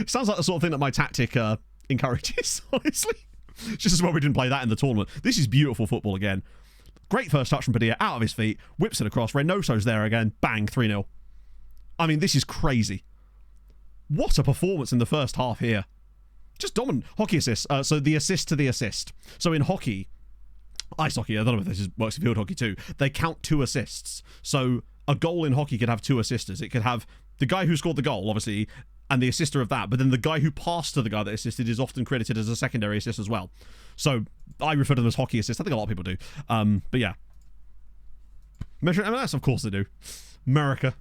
[SPEAKER 2] Sounds like the sort of thing that my tactic encourages, honestly. Just as well we didn't play that in the tournament. This is beautiful football again. Great first touch from Padilla, out of his feet, whips it across. Reynoso's there again. Bang, 3-0. I mean, this is crazy. What a performance in the first half here. Just dominant. Hockey assists. So the assist to the assist. So in hockey, ice hockey, I don't know if this works in field hockey too, they count 2 assists. So a goal in hockey could have 2 assisters. It could have the guy who scored the goal, obviously, and the assister of that, but then the guy who passed to the guy that assisted is often credited as a secondary assist as well. So I refer to them as hockey assists. I think a lot of people do. But yeah. Measure MLS, of course they do. America.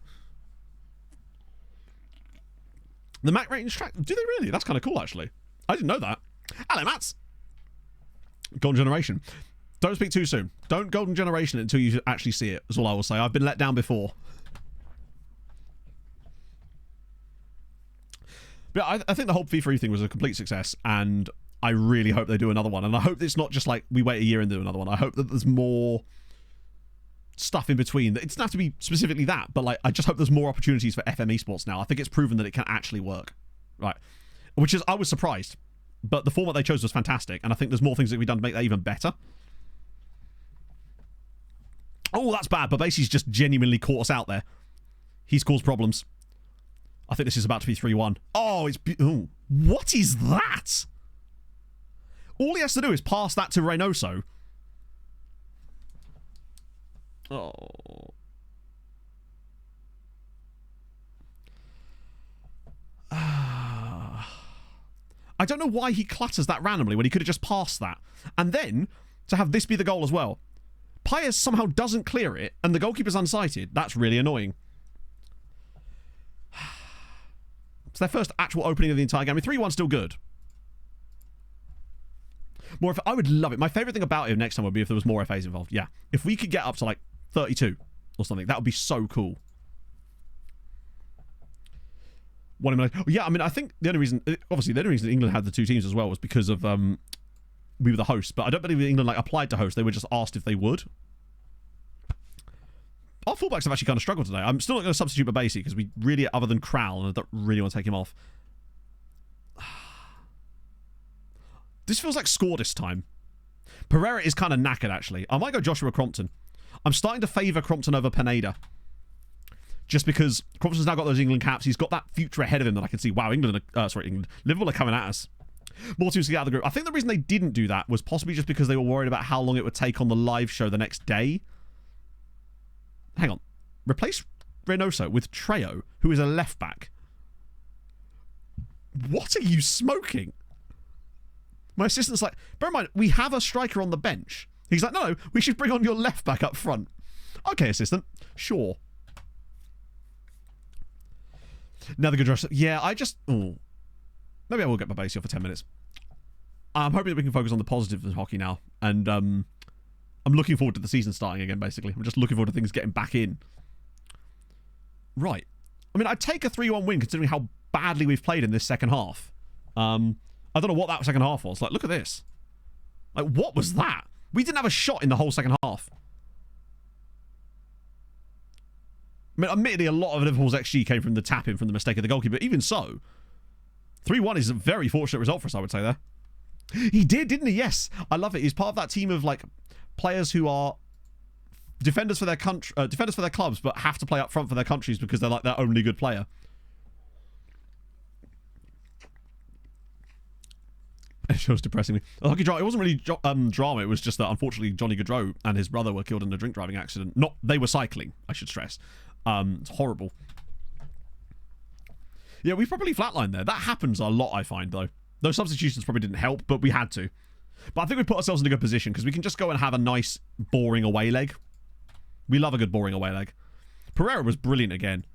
[SPEAKER 2] The Mac ratings track, do they really? That's kind of cool, actually. I didn't know that. Hello, Mats. Golden Generation. Don't speak too soon. Don't Golden Generation it until you actually see it, is all I will say. I've been let down before. But I think the whole FIFA thing was a complete success, and I really hope they do another one. And I hope it's not just like we wait a year and do another one. I hope that there's more stuff in between. It doesn't have to be specifically that, but like I just hope there's more opportunities for FM esports now. I think it's proven that it can actually work. Right. Which is, I was surprised. But the format they chose was fantastic, and I think there's more things that can be done to make that even better. Oh, that's bad, but basically he's just genuinely caught us out there. He's caused problems. I think this is about to be 3-1. Oh, it's... Ooh, what is that? All he has to do is pass that to Reynoso. Oh. I don't know why he clutters that randomly when he could have just passed that. And then, to have this be the goal as well. Pius somehow doesn't clear it, and the goalkeeper's unsighted. That's really annoying. It's their first actual opening of the entire game. I mean, 3-1 still good. More I would love it. My favourite thing about it next time would be if there was more FAs involved. Yeah. If we could get up to like 32 or something, that would be so cool. Yeah, I mean, I think the only reason, obviously, the only reason England had the 2 teams as well was because of we were the host. But I don't believe England like applied to host. They were just asked if they would. Our fullbacks have actually kind of struggled today. I'm still not going to substitute Babasi because we really, other than Kral, and I don't really want to take him off. This feels like score this time. Pereira is kind of knackered, actually. I might go Joshua Crompton. I'm starting to favour Crompton over Pineda. Just because Crompton's now got those England caps. He's got that future ahead of him that I can see. Wow, Liverpool are coming at us. More teams to get out of the group. I think the reason they didn't do that was possibly just because they were worried about how long it would take on the live show the next day. Hang on. Replace Reynoso with Trejo, who is a left back. What are you smoking? My assistant's like, bear in mind, we have a striker on the bench. He's like, no, we should bring on your left back up front. Okay, assistant. Sure. Another good rush. Yeah, I just... Ooh. Maybe I will get my base here for 10 minutes. I'm hoping that we can focus on the positives of hockey now. And I'm looking forward to the season starting again, basically. I'm just looking forward to things getting back in. Right. I mean, I'd take a 3-1 win considering how badly we've played in this second half. I don't know what that second half was. Like, look at this. Like, what was that? We didn't have a shot in the whole second half. I mean, admittedly, a lot of Liverpool's XG came from the tap-in from the mistake of the goalkeeper. But even so, 3-1 is a very fortunate result for us, I would say, there. He did, didn't he? Yes. I love it. He's part of that team of, like, players who are defenders for their country, defenders for their clubs, but have to play up front for their countries because they're, like, their only good player. shows depressingly. Lucky drama. It wasn't really drama. It was just that unfortunately Johnny Gaudreau and his brother were killed in a drink driving accident. They were cycling, I should stress. It's horrible. Yeah, we probably flatlined there. That happens a lot, I find, though. Those substitutions probably didn't help, but we had to. But I think we put ourselves in a good position because we can just go and have a nice, boring away leg. We love a good boring away leg. Pereira was brilliant again.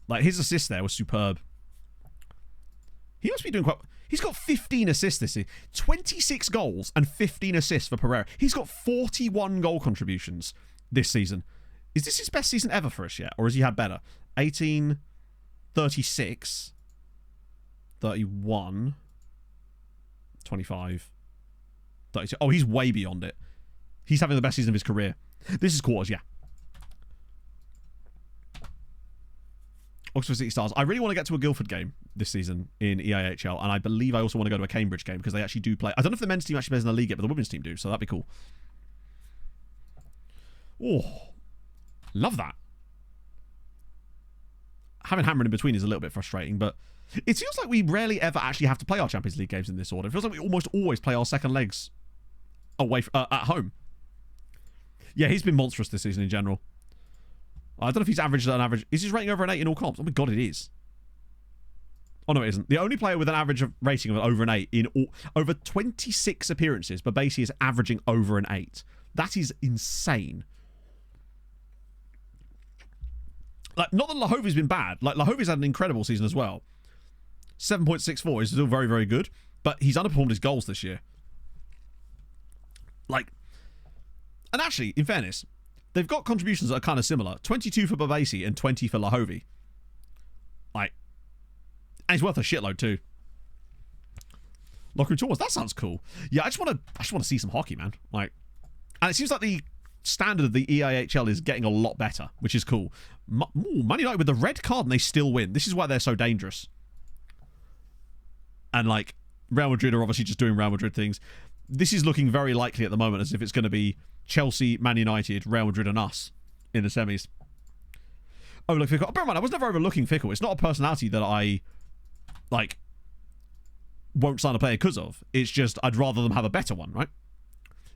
[SPEAKER 2] Like, his assist there was superb. He must be doing quite... He's got 15 assists this season. 26 goals and 15 assists for Pereira. He's got 41 goal contributions this season. Is this his best season ever for us yet? Or has he had better? 18, 36, 31, 25, 32. Oh, he's way beyond it. He's having the best season of his career. This is quarters, yeah. Oxford City Stars. I really want to get to a Guildford game this season in EAHL, and I believe I also want to go to a Cambridge game because they actually do play. I don't know if the men's team actually plays in the league yet, but the women's team do, so that'd be cool. Oh, love that. Having Hammer in between is a little bit frustrating, but it feels like we rarely ever actually have to play our Champions League games in this order. It feels like we almost always play our second legs away at home. Yeah, he's been monstrous this season in general. I don't know if he's averaged an average. Is his rating over an 8 in all comps? Oh my god, it is. Oh no, it isn't. The only player with an average rating of over an 8 in over 26 appearances, but basically is averaging over an 8. That is insane. Like, not that Lahovi's been bad. Like, Lahovi's had an incredible season as well. 7.64 is still very, very good, but he's underperformed his goals this year. Like, and actually, in fairness, they've got contributions that are kind of similar. 22 for Babasi and 20 for Lahovi. Like, and he's worth a shitload too. Locker room tours. That sounds cool. Yeah, I just want to see some hockey, man. Like, and it seems like the standard of the EIHL is getting a lot better, which is cool. Man United with the red card and they still win. This is why they're so dangerous. And like, Real Madrid are obviously just doing Real Madrid things. This is looking very likely at the moment as if it's going to be Chelsea, Man United, Real Madrid and us in the semis. Overlook Fickle. Bear in mind, I was never overlooking Fickle. It's not a personality that I, like, won't sign a player because of. It's just I'd rather them have a better one, right?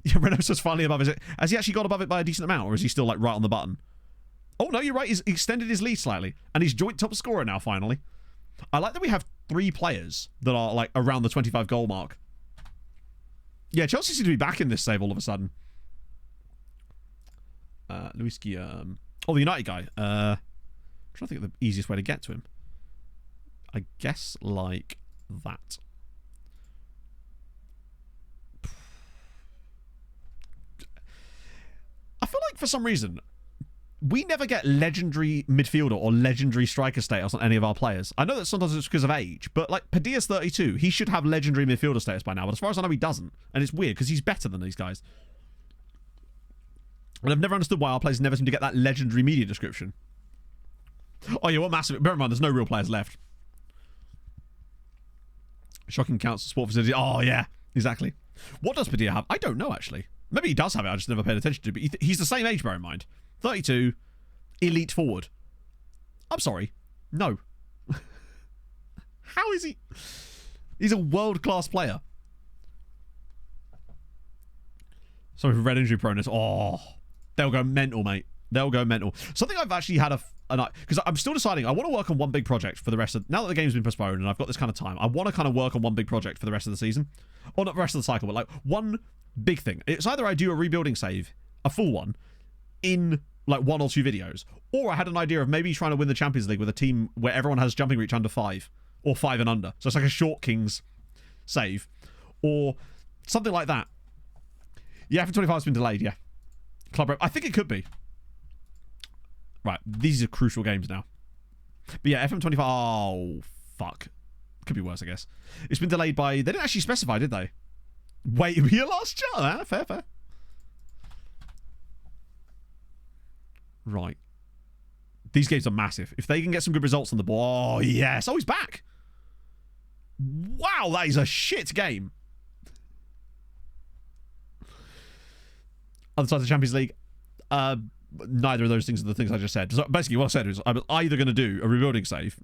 [SPEAKER 2] Yeah, Reynoso's finally above it. Has he actually got above it by a decent amount, or is he still, like, right on the button? Oh, no, you're right. He's extended his lead slightly. And he's joint top scorer now, finally. I like that we have 3 players that are, like, around the 25 goal mark. Yeah, Chelsea seem to be back in this save all of a sudden. Luis Guillaume. Oh, the United guy. I'm trying to think of the easiest way to get to him. I guess like that. I feel like for some reason we never get legendary midfielder or legendary striker status on any of our players. I know that sometimes it's because of age, but like Padilla's 32, he should have legendary midfielder status by now, but as far as I know he doesn't. And it's weird because he's better than these guys. And I've never understood why our players never seem to get that legendary media description. Oh yeah, what massive... Bear in mind, there's no real players left. Shocking council sport facility. Oh yeah, exactly. What does Padilla have? I don't know, actually. Maybe he does have it, I just never paid attention to it. But he's the same age, bear in mind. 32, elite forward. I'm sorry. No. How is he... He's a world-class player. Sorry for red injury proneness. Oh... They'll go mental, mate. They'll go mental. Something I've actually had because I'm still deciding. I want to work on one big project for the rest of... Now that the game's been postponed and I've got this kind of time, I want to kind of work on one big project for the rest of the season. Or not the rest of the cycle, but like one big thing. It's either I do a rebuilding save, a full one, in like 1 or 2 videos, or I had an idea of maybe trying to win the Champions League with a team where everyone has jumping reach under 5 or 5 and under. So it's like a short Kings save or something like that. Yeah, F25 has been delayed, yeah. Club rep. I think it could be. Right, these are crucial games now. But yeah, FM25... Oh, fuck. Could be worse, I guess. It's been delayed by... They didn't actually specify, did they? Wait, your last shot? Fair. Right. These games are massive. If they can get some good results on the ball... Oh, yes. Oh, he's back. Wow, that is a shit game. Other side of the Champions League, neither of those things are the things I just said. So basically, what I said is I'm either going to do a rebuilding save,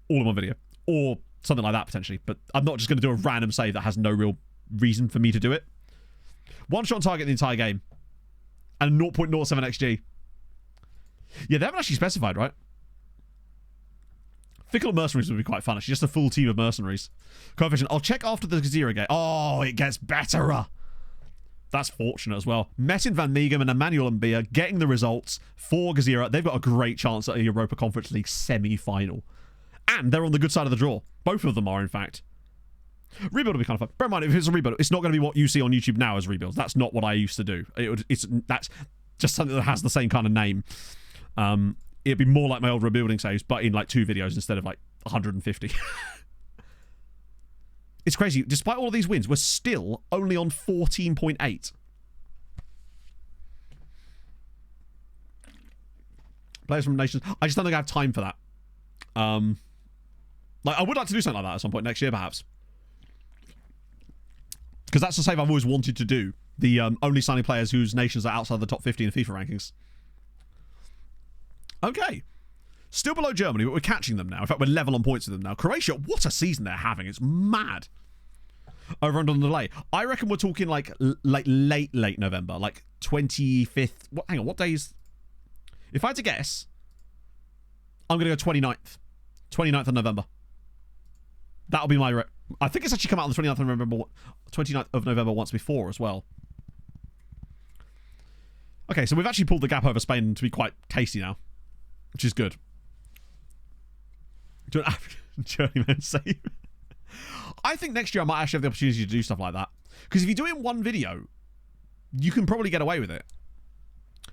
[SPEAKER 2] all in one video, or Something like that, potentially. But I'm not just going to do a random save that has no real reason for me to do it. One shot on target the entire game. And 0.07 XG. Yeah, they haven't actually specified, right? Fickle mercenaries would be quite fun, actually. Just a full team of mercenaries. Coefficient. I'll check after the Zero game. Oh, it gets better. That's fortunate as well. Metin van Meegem and Emmanuel Mbia getting the results for Gazira. They've got a great chance at a Europa Conference League semi-final. And they're on the good side of the draw. Both of them are, in fact. Rebuild will be kind of fun. Bear in mind, if it's a rebuild, it's not going to be what you see on YouTube now as rebuilds. That's not what I used to do. That's just something that has the same kind of name. It'd be more like my old rebuilding saves, but in like 2 videos instead of like 150. It's crazy. Despite all of these wins, we're still only on 14.8. Players from nations. I just don't think I have time for that. Like, I would like to do something like that at some point next year, perhaps. Because that's the save I've always wanted to do. The only signing players whose nations are outside the top 50 in the FIFA rankings. Okay. Still below Germany, but we're catching them now. In fact, we're level on points with them now. Croatia, what a season they're having. It's mad. Over and on the delay. I reckon we're talking like late November. Like 25th. Hang on, what day is... If I had to guess, I'm going to go 29th. 29th of November. That'll be my... I think it's actually come out on the 29th of November, 29th of November once before as well. Okay, so we've actually pulled the gap over Spain to be quite tasty now. Which is good. Do an African journeyman save. I think next year I might actually have the opportunity to do stuff like that. Because if you do it in one video, you can probably get away with it.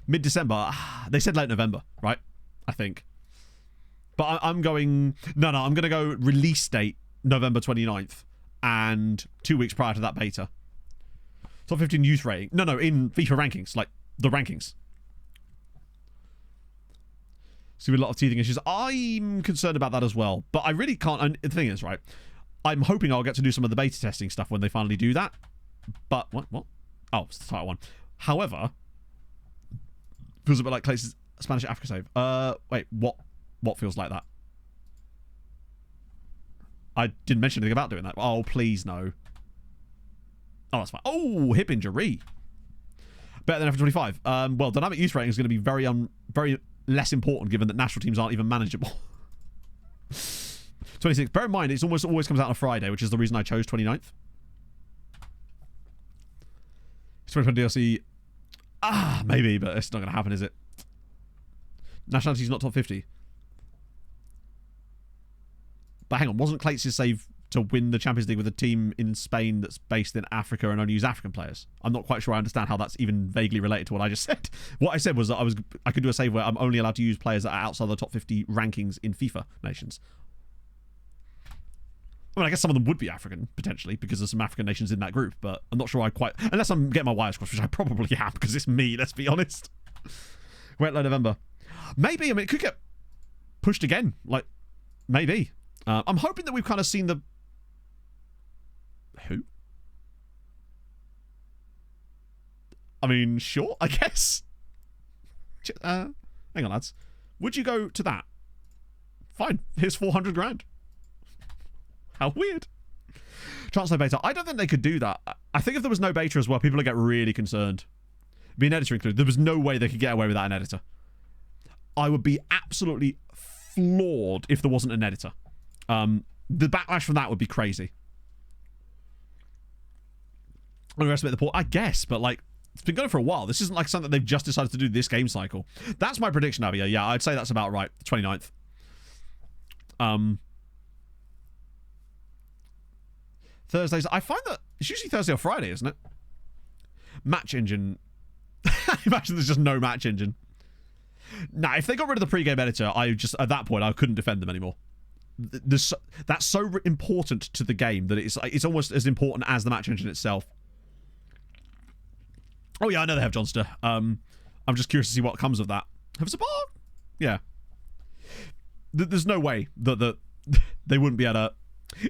[SPEAKER 2] Mid-December. They said late November, right? I think. But I'm going... No, I'm going to go release date November 29th. And 2 weeks prior to that beta. Top 15 youth rating. No, in FIFA rankings. Like, the rankings. See, with a lot of teething issues. I'm concerned about that as well. But I really can't... And the thing is, right, I'm hoping I'll get to do some of the beta testing stuff when they finally do that. But... What? Oh, it's the title one. However... Feels a bit like Clay's Spanish Africa save. Wait, what feels like that? I didn't mention anything about doing that. Oh, please, no. Oh, that's fine. Oh, hip injury. Better than F25. Well, dynamic youth rating is going to be very less important given that national teams aren't even manageable. 26. Bear in mind, it almost always comes out on a Friday, which is the reason I chose 29th. 2020 DLC. Maybe, but it's not going to happen, is it? Nationality's not top 50. But hang on, wasn't Clates' save to win the Champions League with a team in Spain that's based in Africa and only use African players? I'm not quite sure I understand how that's even vaguely related to what I just said. What I said was that I could do a save where I'm only allowed to use players that are outside the top 50 rankings in FIFA nations. I mean, I guess some of them would be African, potentially, because there's some African nations in that group, but I'm not sure I quite... Unless I'm getting my wires crossed, which I probably am, because it's me, let's be honest. Wait, late November. Maybe, I mean, it could get pushed again. Like, maybe. I'm hoping that we've kind of seen the... Who? I mean, sure, I guess. Hang on, lads. Would you go to that? Fine, here's 400 grand. How weird. Translate beta. I don't think they could do that. I think if there was no beta as well, people would get really concerned. Be an editor included. There was no way they could get away without an editor. I would be absolutely floored if there wasn't an editor. The backlash from that would be crazy. Underestimate the port, I guess, but like, it's been going for a while. This isn't like something they've just decided to do this game cycle. That's my prediction, Avia. Yeah, I'd say that's about right. 29th. Thursdays. I find that it's usually Thursday or Friday, isn't it? Match engine. Imagine there's just no match engine. Nah, if they got rid of the pre-game editor, at that point, I couldn't defend them anymore. That's so important to the game that it's almost as important as the match engine itself. Oh yeah, I know they have Johnster. I'm just curious to see what comes of that. Have a bar? Yeah. There's no way that they wouldn't be able to...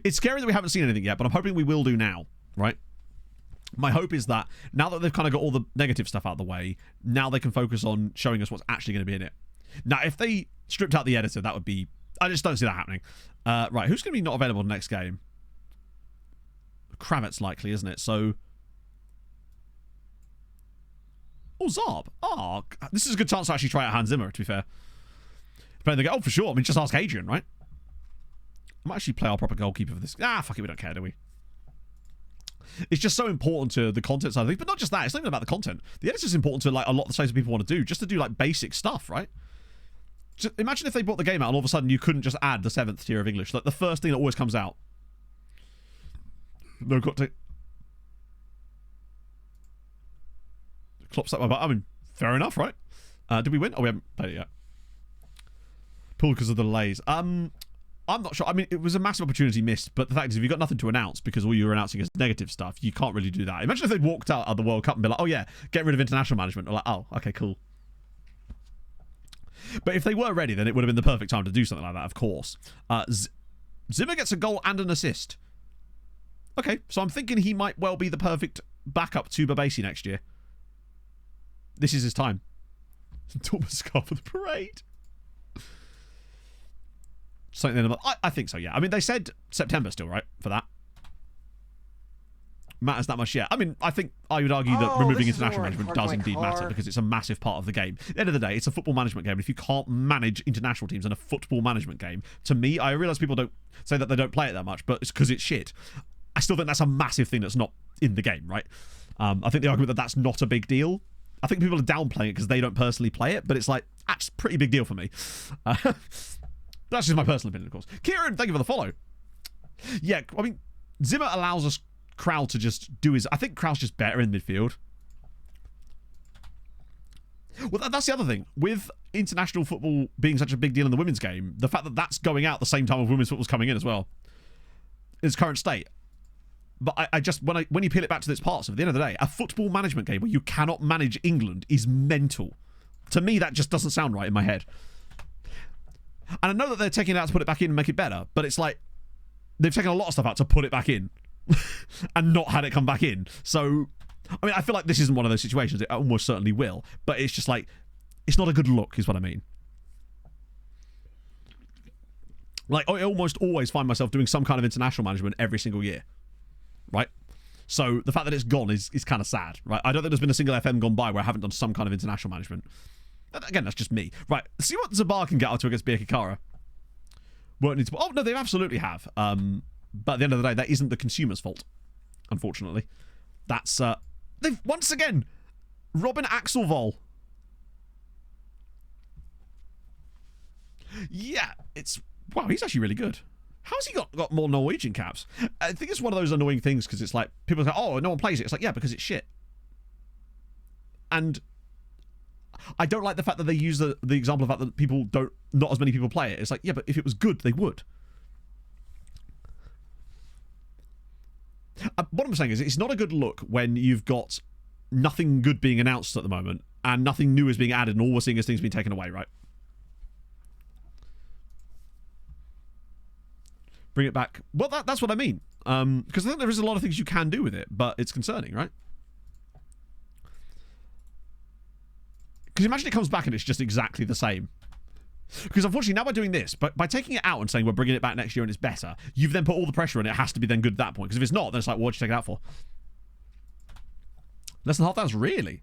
[SPEAKER 2] It's scary that we haven't seen anything yet, but I'm hoping we will do now, right? My hope is that now that they've kind of got all the negative stuff out of the way, now they can focus on showing us what's actually going to be in it. Now, if they stripped out the editor, that would be I just don't see that happening. Right, who's going to be not available next game? Kravitz likely, isn't it? So... Oh, Zarb. Oh, this is a good chance to actually try out Hans Zimmer, to be fair. Depending on the for sure. I mean, just ask Adrian, right? I might actually play our proper goalkeeper for this. Fuck it, we don't care, do we? It's just so important to the content side of things. But not just that, it's not even about the content. The editor's important to like a lot of the things that people want to do, just to do like basic stuff, right? Just imagine if they brought the game out and all of a sudden you couldn't just add the 7th tier of English. Like the first thing that always comes out. No, got to... Klopp's up my butt. I mean, fair enough, right? Did we win? Oh, we haven't played it yet. Pulled because of the delays. I'm not sure. I mean, it was a massive opportunity missed, but the fact is, if you've got nothing to announce because all you're announcing is negative stuff, you can't really do that. Imagine if they'd walked out of the World Cup and be like, oh yeah, get rid of international management. Or like, oh, okay, cool. But if they were ready, then it would have been the perfect time to do something like that, of course. Zimmer gets a goal and an assist. Okay, so I'm thinking he might well be the perfect backup to Babasi next year. This is his time. Dortmund scarf for the parade. Something I think so, yeah. I mean, they said September still, right? For that. Matters that much, yeah. I mean, I think I would argue that removing international management does indeed matter because it's a massive part of the game. At the end of the day, it's a football management game. And if you can't manage international teams in a football management game, to me, I realise people don't say that they don't play it that much, but it's because it's shit. I still think that's a massive thing that's not in the game, right? I think the argument that that's not a big deal, I think people are downplaying it because they don't personally play it, but it's like, that's a pretty big deal for me. That's just my personal opinion, of course. Kieran, thank you for the follow. Yeah, I mean, Zimmer allows us Krau to just do his... I think Krau's just better in midfield. Well, that's the other thing. With international football being such a big deal in the women's game, the fact that that's going out at the same time as women's football's coming in as well, in its current state. But I just... When you peel it back to its parts, at the end of the day, a football management game where you cannot manage England is mental. To me, that just doesn't sound right in my head. And I know that they're taking it out to put it back in and make it better, but it's like they've taken a lot of stuff out to put it back in and not had it come back in. So, I mean, I feel like this isn't one of those situations. It almost certainly will, but it's just like, it's not a good look is what I mean. Like, I almost always find myself doing some kind of international management every single year, right? So the fact that it's gone is kind of sad, right? I don't think there's been a single FM gone by where I haven't done some kind of international management. Again, that's just me. Right, see what Zabar can get out to against Birkikara. Won't need to... Oh, no, they absolutely have. But at the end of the day, that isn't the consumer's fault, unfortunately. That's... They've, once again, Robin Axelvol. Yeah, it's... Wow, he's actually really good. How's he got more Norwegian caps? I think it's one of those annoying things, because it's like, people go, oh, no one plays it. It's like, yeah, because it's shit. And... I don't like the fact that they use the example of the fact that not as many people play it. It's like, yeah, but if it was good, they would. What I'm saying is, it's not a good look when you've got nothing good being announced at the moment and nothing new is being added and all we're seeing is things being taken away, right? Bring it back. Well, that's what I mean. Because I think there is a lot of things you can do with it, but it's concerning, right? Because imagine it comes back and it's just exactly the same. Because unfortunately, now by doing this, by taking it out and saying we're bringing it back next year and it's better, you've then put all the pressure on it. It has to be then good at that point. Because if it's not, then it's like, what'd you take it out for? Less than half that, really?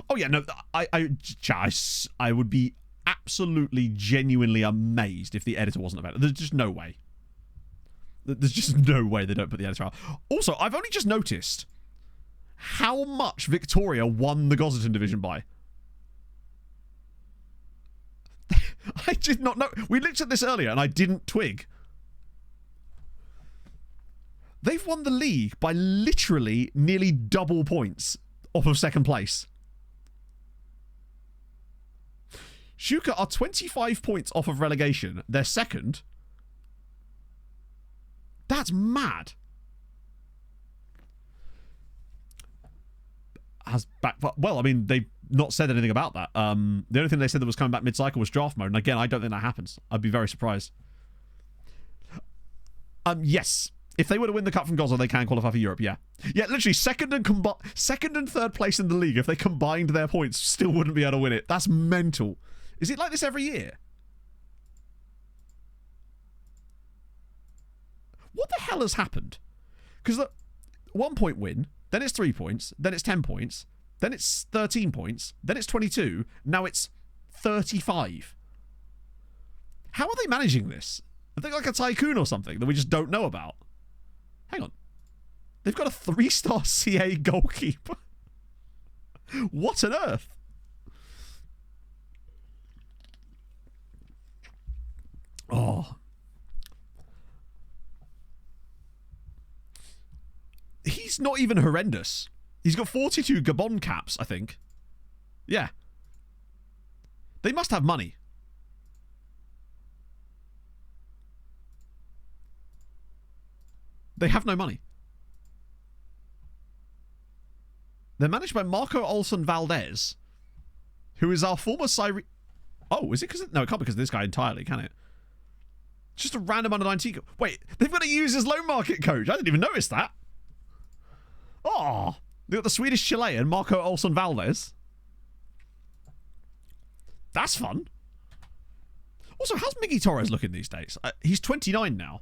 [SPEAKER 2] Oh yeah, no, I would be absolutely, genuinely amazed if the editor wasn't available. There's just no way. There's just no way they don't put the editor out. Also, I've only just noticed how much Victoria won the Goslerton division by. I did not know. We looked at this earlier and I didn't twig. They've won the league by literally nearly double points off of second place. Shuka are 25 points off of relegation. They're second. That's mad. Well, I mean, they've not said anything about that. The only thing they said that was coming back mid-cycle was draft mode, and again, I don't think that happens. I'd be very surprised. Yes, if they were to win the cup from Goslar, they can qualify for Europe. Yeah, literally second and third place in the league. If they combined their points, still wouldn't be able to win it. That's mental. Is it like this every year? What the hell has happened? Because the 1 point win, then it's 3 points, then it's 10 points, then it's 13 points, then it's 22, now it's 35. How are they managing this? Are they like a tycoon or something that we just don't know about? Hang on. They've got a 3-star CA goalkeeper. What on earth? Oh. He's not even horrendous. He's got 42 Gabon caps, I think. Yeah. They must have money. They have no money. They're managed by Marco Olsen Valdez, who is our former Syri... Oh, is it because... No, it can't be because of this guy entirely, can it? Just a random under-19... Wait, they've got to use his loan market coach. I didn't even notice that. Oh, they got the Swedish Chilean, Marco Olsen Valdez. That's fun. Also, how's Miggy Torres looking these days? He's 29 now.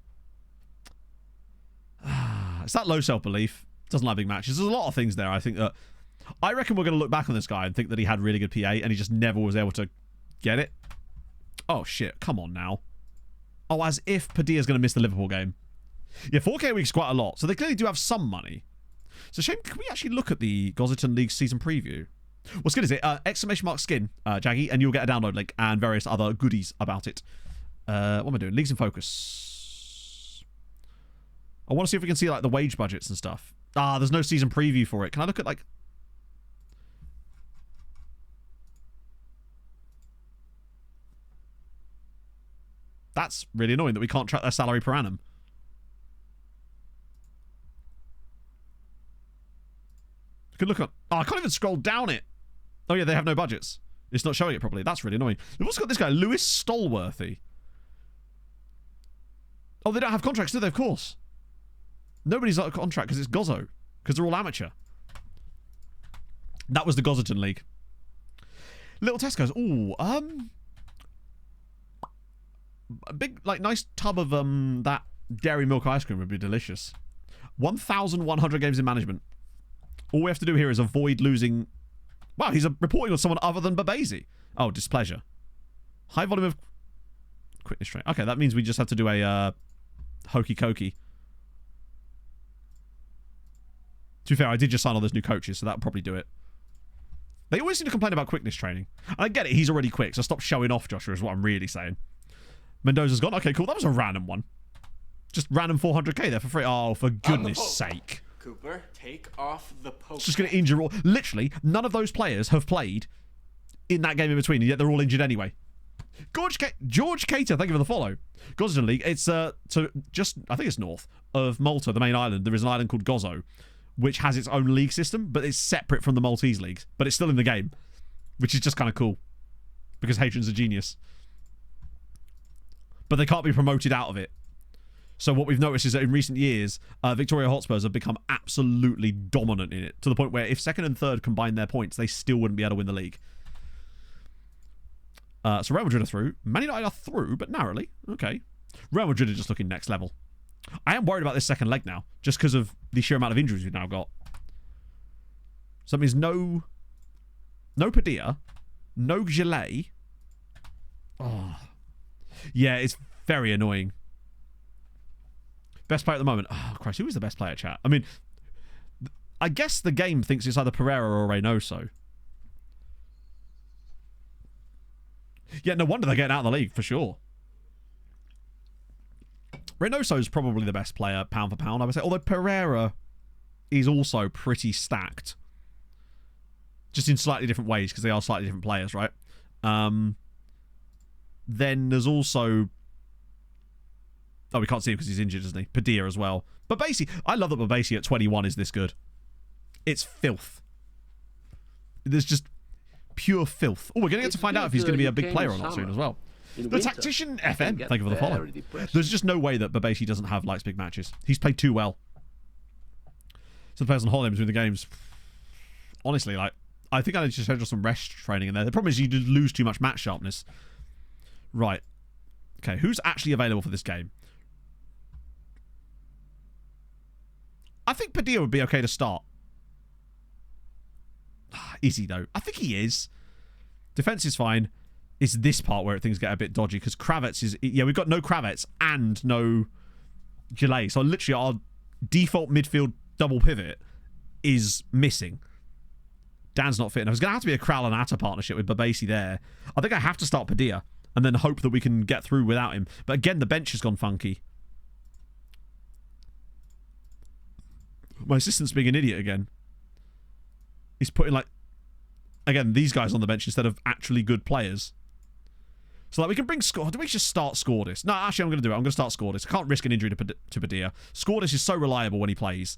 [SPEAKER 2] It's that low self-belief. Doesn't like big matches. There's a lot of things there. I think that... I reckon we're going to look back on this guy and think that he had really good PA and he just never was able to get it. Oh, shit. Come on now. Oh, as if Padilla's going to miss the Liverpool game. Yeah, 4K a week is quite a lot. So they clearly do have some money. So shame, can we actually look at the Goslerton League season preview? What's good is it? Exclamation mark skin, Jaggy, and you'll get a download link and various other goodies about it. What am I doing? Leagues in focus. I want to see if we can see like the wage budgets and stuff. Ah, there's no season preview for it. Can I look at like... That's really annoying that we can't track their salary per annum. You can look at... Oh, I can't even scroll down it. Oh, yeah, they have no budgets. It's not showing it properly. That's really annoying. We've also got this guy, Lewis Stolworthy. Oh, they don't have contracts, do they? Of course. Nobody's got a contract because it's Gozzo. Because they're all amateur. That was the Goslerton League. Little Tesco's. Ooh, a big, like, nice tub of that dairy milk ice cream would be delicious. 1,100 games in management. All we have to do here is avoid losing... Wow, he's reporting on someone other than Babesi. Oh, displeasure. High volume of quickness training. Okay, that means we just have to do a hokey cokey. To be fair, I did just sign all those new coaches, so that'll probably do it. They always seem to complain about quickness training. And I get it, he's already quick, so stop showing off, Joshua, is what I'm really saying. Mendoza's gone. Okay, cool. That was a random one. Just random 400k there for free. Oh, for goodness sake.
[SPEAKER 8] Cooper, take off the poke.
[SPEAKER 2] It's just going to injure all... Literally, none of those players have played in that game in between, and yet they're all injured anyway. George Cater, thank you for the follow. Goslerton League, it's so just, I think it's north of Malta, the main island. There is an island called Gozzo, which has its own league system, but it's separate from the Maltese leagues. But it's still in the game, which is just kind of cool, because Hadrian's a genius. But they can't be promoted out of it. So what we've noticed is that in recent years, Victoria Hotspurs have become absolutely dominant in it, to the point where if second and third combine their points, they still wouldn't be able to win the league. So Real Madrid are through. Man United are through, but narrowly. Okay. Real Madrid are just looking next level. I am worried about this second leg now, just because of the sheer amount of injuries we've now got. So that means no Padilla, no Gillet. Oh. Yeah, it's very annoying. Best player at the moment. Oh, Christ, who is the best player, chat? I mean, I guess the game thinks it's either Pereira or Reynoso. Yeah, no wonder they're getting out of the league, for sure. Reynoso's probably the best player, pound for pound, I would say. Although Pereira is also pretty stacked. Just in slightly different ways, because they are slightly different players, right? Then there's also... Oh, we can't see him because he's injured, isn't he? Padilla as well. But basically, I love that Babesi at 21 is this good. It's filth. There's just pure filth. Oh, we're going to get to find out if he's going to be a big player or not soon as well. The Tactician FM, thank you for the follow. There's just no way that Babesi doesn't have likes big matches. He's played too well. So the players on holiday between the games. Honestly, like, I think I need to schedule some rest training in there. The problem is you lose too much match sharpness. Right. Okay, who's actually available for this game? I think Padilla would be okay to start. Is he, though? I think he is. Defense is fine. It's this part where things get a bit dodgy, because Kravets is... Yeah, we've got no Kravets and no Gillet. So literally our default midfield double pivot is missing. Dan's not fit enough. It's going to have to be a Kral and Atta partnership with Babasi there. I think I have to start Padilla and then hope that we can get through without him. But again, the bench has gone funky. My assistant's being an idiot again. He's putting, like... Again, these guys on the bench instead of actually good players. So, like, we can bring Score... Do we just start Scordis? No, actually, I'm going to do it. I'm going to start Scordis. I can't risk an injury to Padilla. Scordis is so reliable when he plays.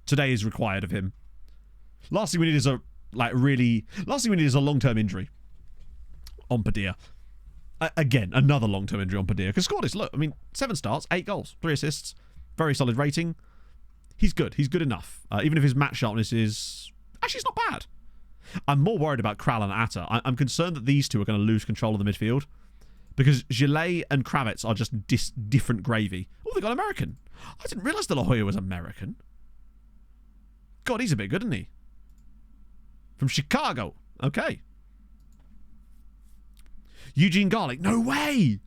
[SPEAKER 2] Today is required of him. Last thing we need is a... Like, really... Last thing we need is a long-term injury on Padilla. Again, another long-term injury on Padilla. Because Scordis, look, I mean, 7 starts, 8 goals, 3 assists. Very solid rating. He's good. He's good enough. Even if his match sharpness is... Actually, it's not bad. I'm more worried about Kral and Atta. I'm concerned that these two are going to lose control of the midfield. Because Gillet and Kravets are just different gravy. Oh, they got American. I didn't realise De La Hoya was American. God, he's a bit good, isn't he? From Chicago. Okay. Eugene Garlic. No way!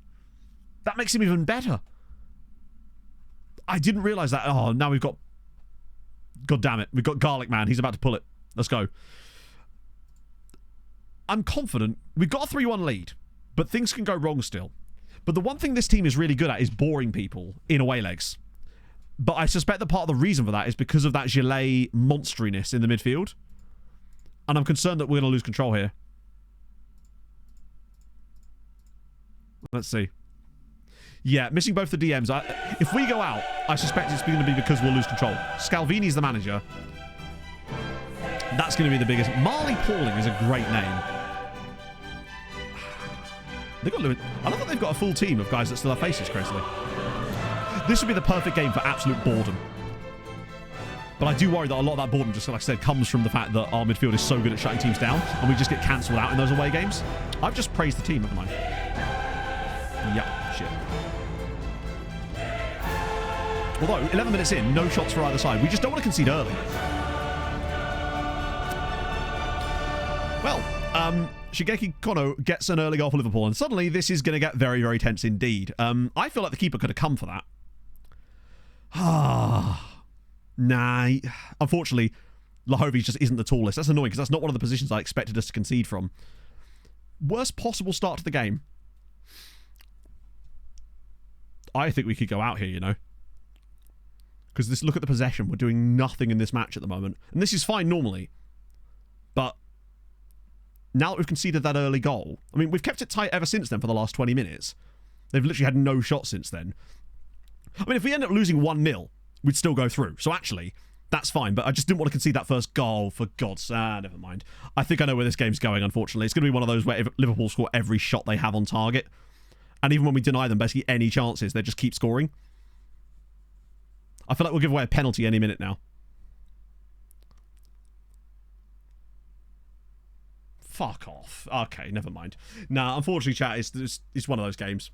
[SPEAKER 2] That makes him even better. I didn't realise that. Oh, now we've got... God damn it. We've got Garlic Man. He's about to pull it. Let's go. I'm confident. We've got a 3-1 lead, but things can go wrong still. But the one thing this team is really good at is boring people in away legs. But I suspect that part of the reason for that is because of that Gillet monsteriness in the midfield. And I'm concerned that we're going to lose control here. Let's see. Yeah, missing both the DMs. If we go out, I suspect it's going to be because we'll lose control. Scalvini's the manager. That's going to be the biggest. Marley Pauling is a great name. They've got I love that they've got a full team of guys that still have faces, crazily. This would be the perfect game for absolute boredom. But I do worry that a lot of that boredom, just like I said, comes from the fact that our midfield is so good at shutting teams down and we just get cancelled out in those away games. I've just praised the team, haven't I? Yeah, shit. Although, 11 minutes in, no shots for either side. We just don't want to concede early. Well, Shigeki Kono gets an early goal for Liverpool, and suddenly this is going to get very, very tense indeed. I feel like the keeper could have come for that. Nah. Unfortunately, Lahovi just isn't the tallest. That's annoying, because that's not one of the positions I expected us to concede from. Worst possible start to the game. I think we could go out here, you know. Because look at the possession. We're doing nothing in this match at the moment. And this is fine normally. But now that we've conceded that early goal, I mean, we've kept it tight ever since then for the last 20 minutes. They've literally had no shot since then. I mean, if we end up losing 1-0, we'd still go through. So actually, that's fine. But I just didn't want to concede that first goal, for God's sake. Never mind. I think I know where this game's going, unfortunately. It's going to be one of those where Liverpool score every shot they have on target. And even when we deny them basically any chances, they just keep scoring. I feel like we'll give away a penalty any minute now. Fuck off. Okay, never mind. Nah, unfortunately, chat, it's one of those games.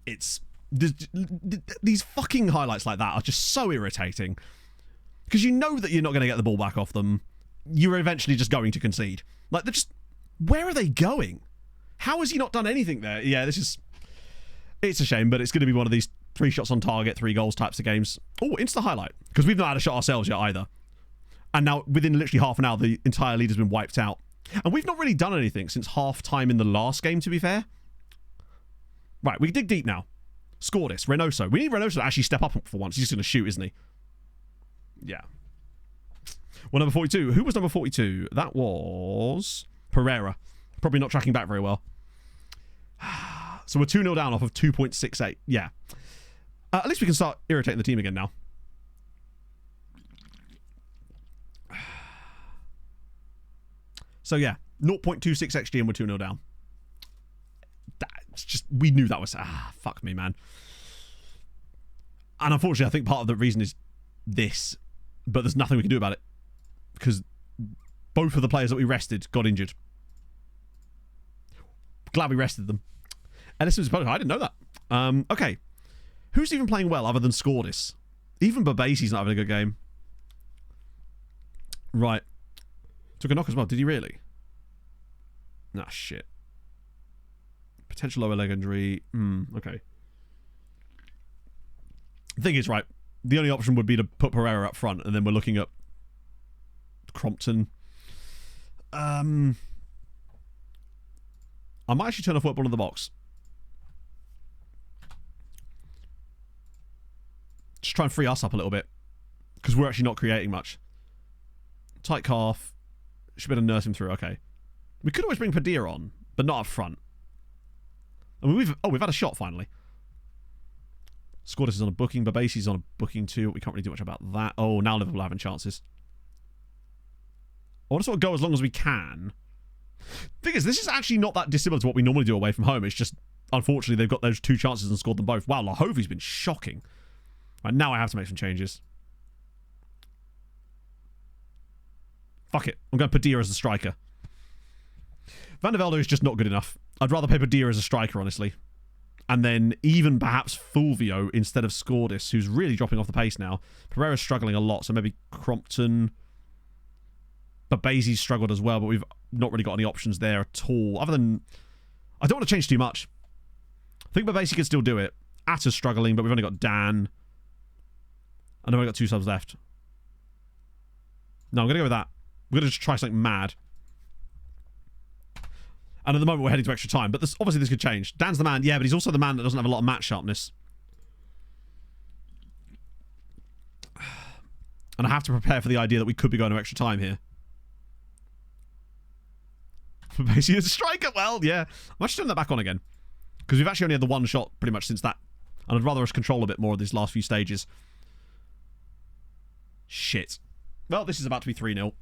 [SPEAKER 2] It's... These fucking highlights like that are just so irritating. Because you know that you're not going to get the ball back off them. You're eventually just going to concede. Like, they're just... Where are they going? How has he not done anything there? Yeah, this is... It's a shame, but it's going to be one of these 3 shots on target, 3 goals types of games. Oh, insta highlight. Because we've not had a shot ourselves yet either. And now, within literally half an hour, the entire lead has been wiped out. And we've not really done anything since half-time in the last game, to be fair. Right, we can dig deep now. Score this. Reynoso. We need Reynoso to actually step up for once. He's just going to shoot, isn't he? Yeah. Well, number 42. Who was number 42? That was Pereira. Probably not tracking back very well. So we're 2-0 down off of 2.68. Yeah. At least we can start irritating the team again now. So yeah, 0.26 XG and we're 2-0 down. That's just, we knew that was... fuck me, man. And unfortunately, I think part of the reason is this. But there's nothing we can do about it. because both of the players that we rested got injured. Glad we rested them. Edison's I didn't know that. Okay. Who's even playing well other than Scordis? Even Babasi's not having a good game. Right. Took a knock as well. Did he really? Nah, shit. Potential lower leg injury. Okay. The thing is, right, the only option would be to put Pereira up front, and then we're looking at Crompton. I might actually turn off football in the box. Just try and free us up a little bit, because we're actually not creating much. Tight calf. Should be able to nurse him through. Okay. We could always bring Padilla on, but not up front. I mean, we've had a shot finally. Scordis is on a booking. Babasi's on a booking too. We can't really do much about that. Oh, now Liverpool are having chances. I want to sort of go as long as we can. Thing is, this is actually not that dissimilar to what we normally do away from home. It's just, unfortunately, they've got those 2 chances and scored them both. Wow, Lahovi's been shocking. Right, now I have to make some changes. Fuck it. I'm going Padilla as the striker. Van der Velde is just not good enough. I'd rather play Padilla as a striker, honestly. And then even perhaps Fulvio instead of Scordis, who's really dropping off the pace now. Pereira's struggling a lot, so maybe Crompton. Babasi's struggled as well, but we've not really got any options there at all. Other than... I don't want to change too much. I think Babasi can still do it. Atta's struggling, but we've only got Dan. And I've only got 2 subs left. No, I'm going to go with that. We're going to just try something mad. And at the moment, we're heading to extra time. But obviously, this could change. Dan's the man. Yeah, but he's also the man that doesn't have a lot of match sharpness. And I have to prepare for the idea that we could be going to extra time here. Basically, as a striker. Well, yeah. I'm actually turning that back on again. Because we've actually only had the 1 shot pretty much since that. And I'd rather us control a bit more of these last few stages. Shit. Well, this is about to be 3-0.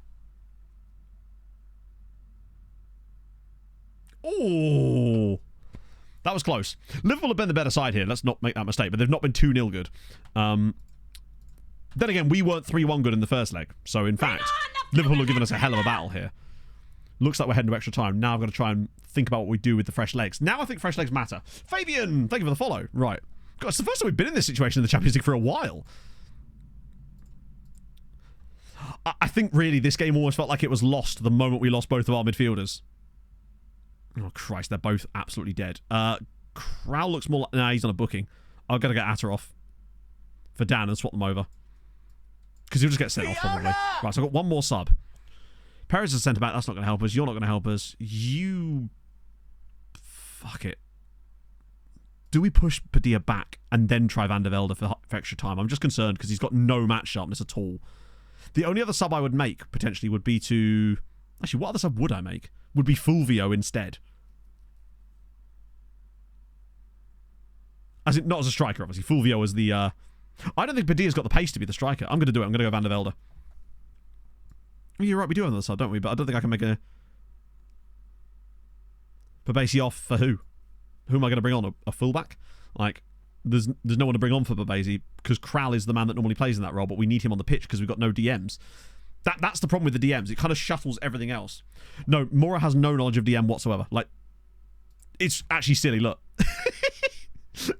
[SPEAKER 2] Oh, that was close. Liverpool have been the better side here. Let's not make that mistake. But they've not been 2-0 good. Then again, we weren't 3-1 good in the first leg. So, in fact, Liverpool have given us a hell of a battle here. Looks like we're heading to extra time. Now I've got to try and think about what we do with the fresh legs. Now I think fresh legs matter. Fabian, thank you for the follow. Right. God, it's the first time we've been in this situation in the Champions League for a while. I think, really, this game almost felt like it was lost the moment we lost both of our midfielders. Oh, Christ, they're both absolutely dead. Krau looks more like... Nah, he's on a booking. I've got to get Atta off for Dan and swap them over. Because he'll just get sent off, probably. Right, so I've got 1 more sub. Perez is a centre-back. That's not going to help us. You're not going to help us. You... Fuck it. Do we push Padilla back and then try Van der Velde for extra time? I'm just concerned because he's got no match sharpness at all. The only other sub I would make, potentially, would be to... Actually, what other sub would I make? Would be Fulvio instead. As in, not as a striker, obviously. Fulvio as the... I don't think Padilla's got the pace to be the striker. I'm going to do it. I'm going to go Van der Velde. Oh, you're right, we do on the side, don't we? But I don't think I can make a... Babasi off for who? Who am I going to bring on? A fullback? Like, there's no one to bring on for Babasi because Kral is the man that normally plays in that role, but we need him on the pitch because we've got no DMs. That's the problem with the DMs. It kind of shuffles everything else. No, Mora has no knowledge of DM whatsoever. Like, it's actually silly. Look.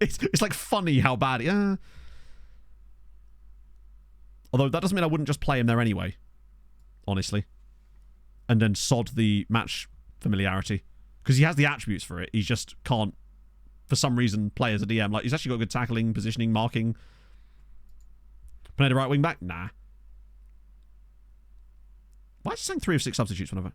[SPEAKER 2] it's like funny how bad it... Although that doesn't mean I wouldn't just play him there anyway. Honestly. And then sod the match familiarity. Because he has the attributes for it. He just can't, for some reason, play as a DM. Like, he's actually got good tackling, positioning, marking. Pineda right wing back? Nah. Why is he saying 3 of 6 substitutes whenever?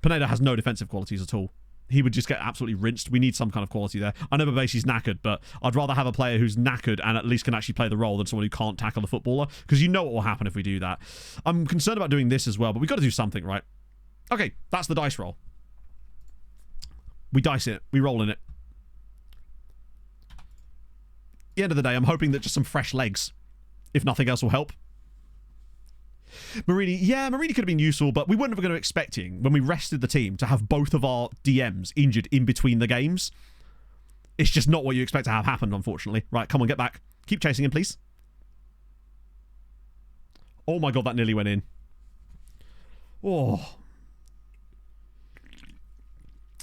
[SPEAKER 2] Pineda has no defensive qualities at all. He would just get absolutely rinsed. We need some kind of quality there. I know Babasi's knackered, but I'd rather have a player who's knackered and at least can actually play the role than someone who can't tackle the footballer, because you know what will happen if we do that. I'm concerned about doing this as well, but we've got to do something, right? Okay, that's the dice roll. We dice it. We roll in it. At the end of the day, I'm hoping that just some fresh legs, if nothing else, will help. Marini could have been useful, but we weren't ever going to expecting, when we rested the team, to have both of our DMs injured in between the games. It's just not what you expect to have happened, unfortunately. Right, come on, get back. Keep chasing him, please. Oh my god, that nearly went in. Oh.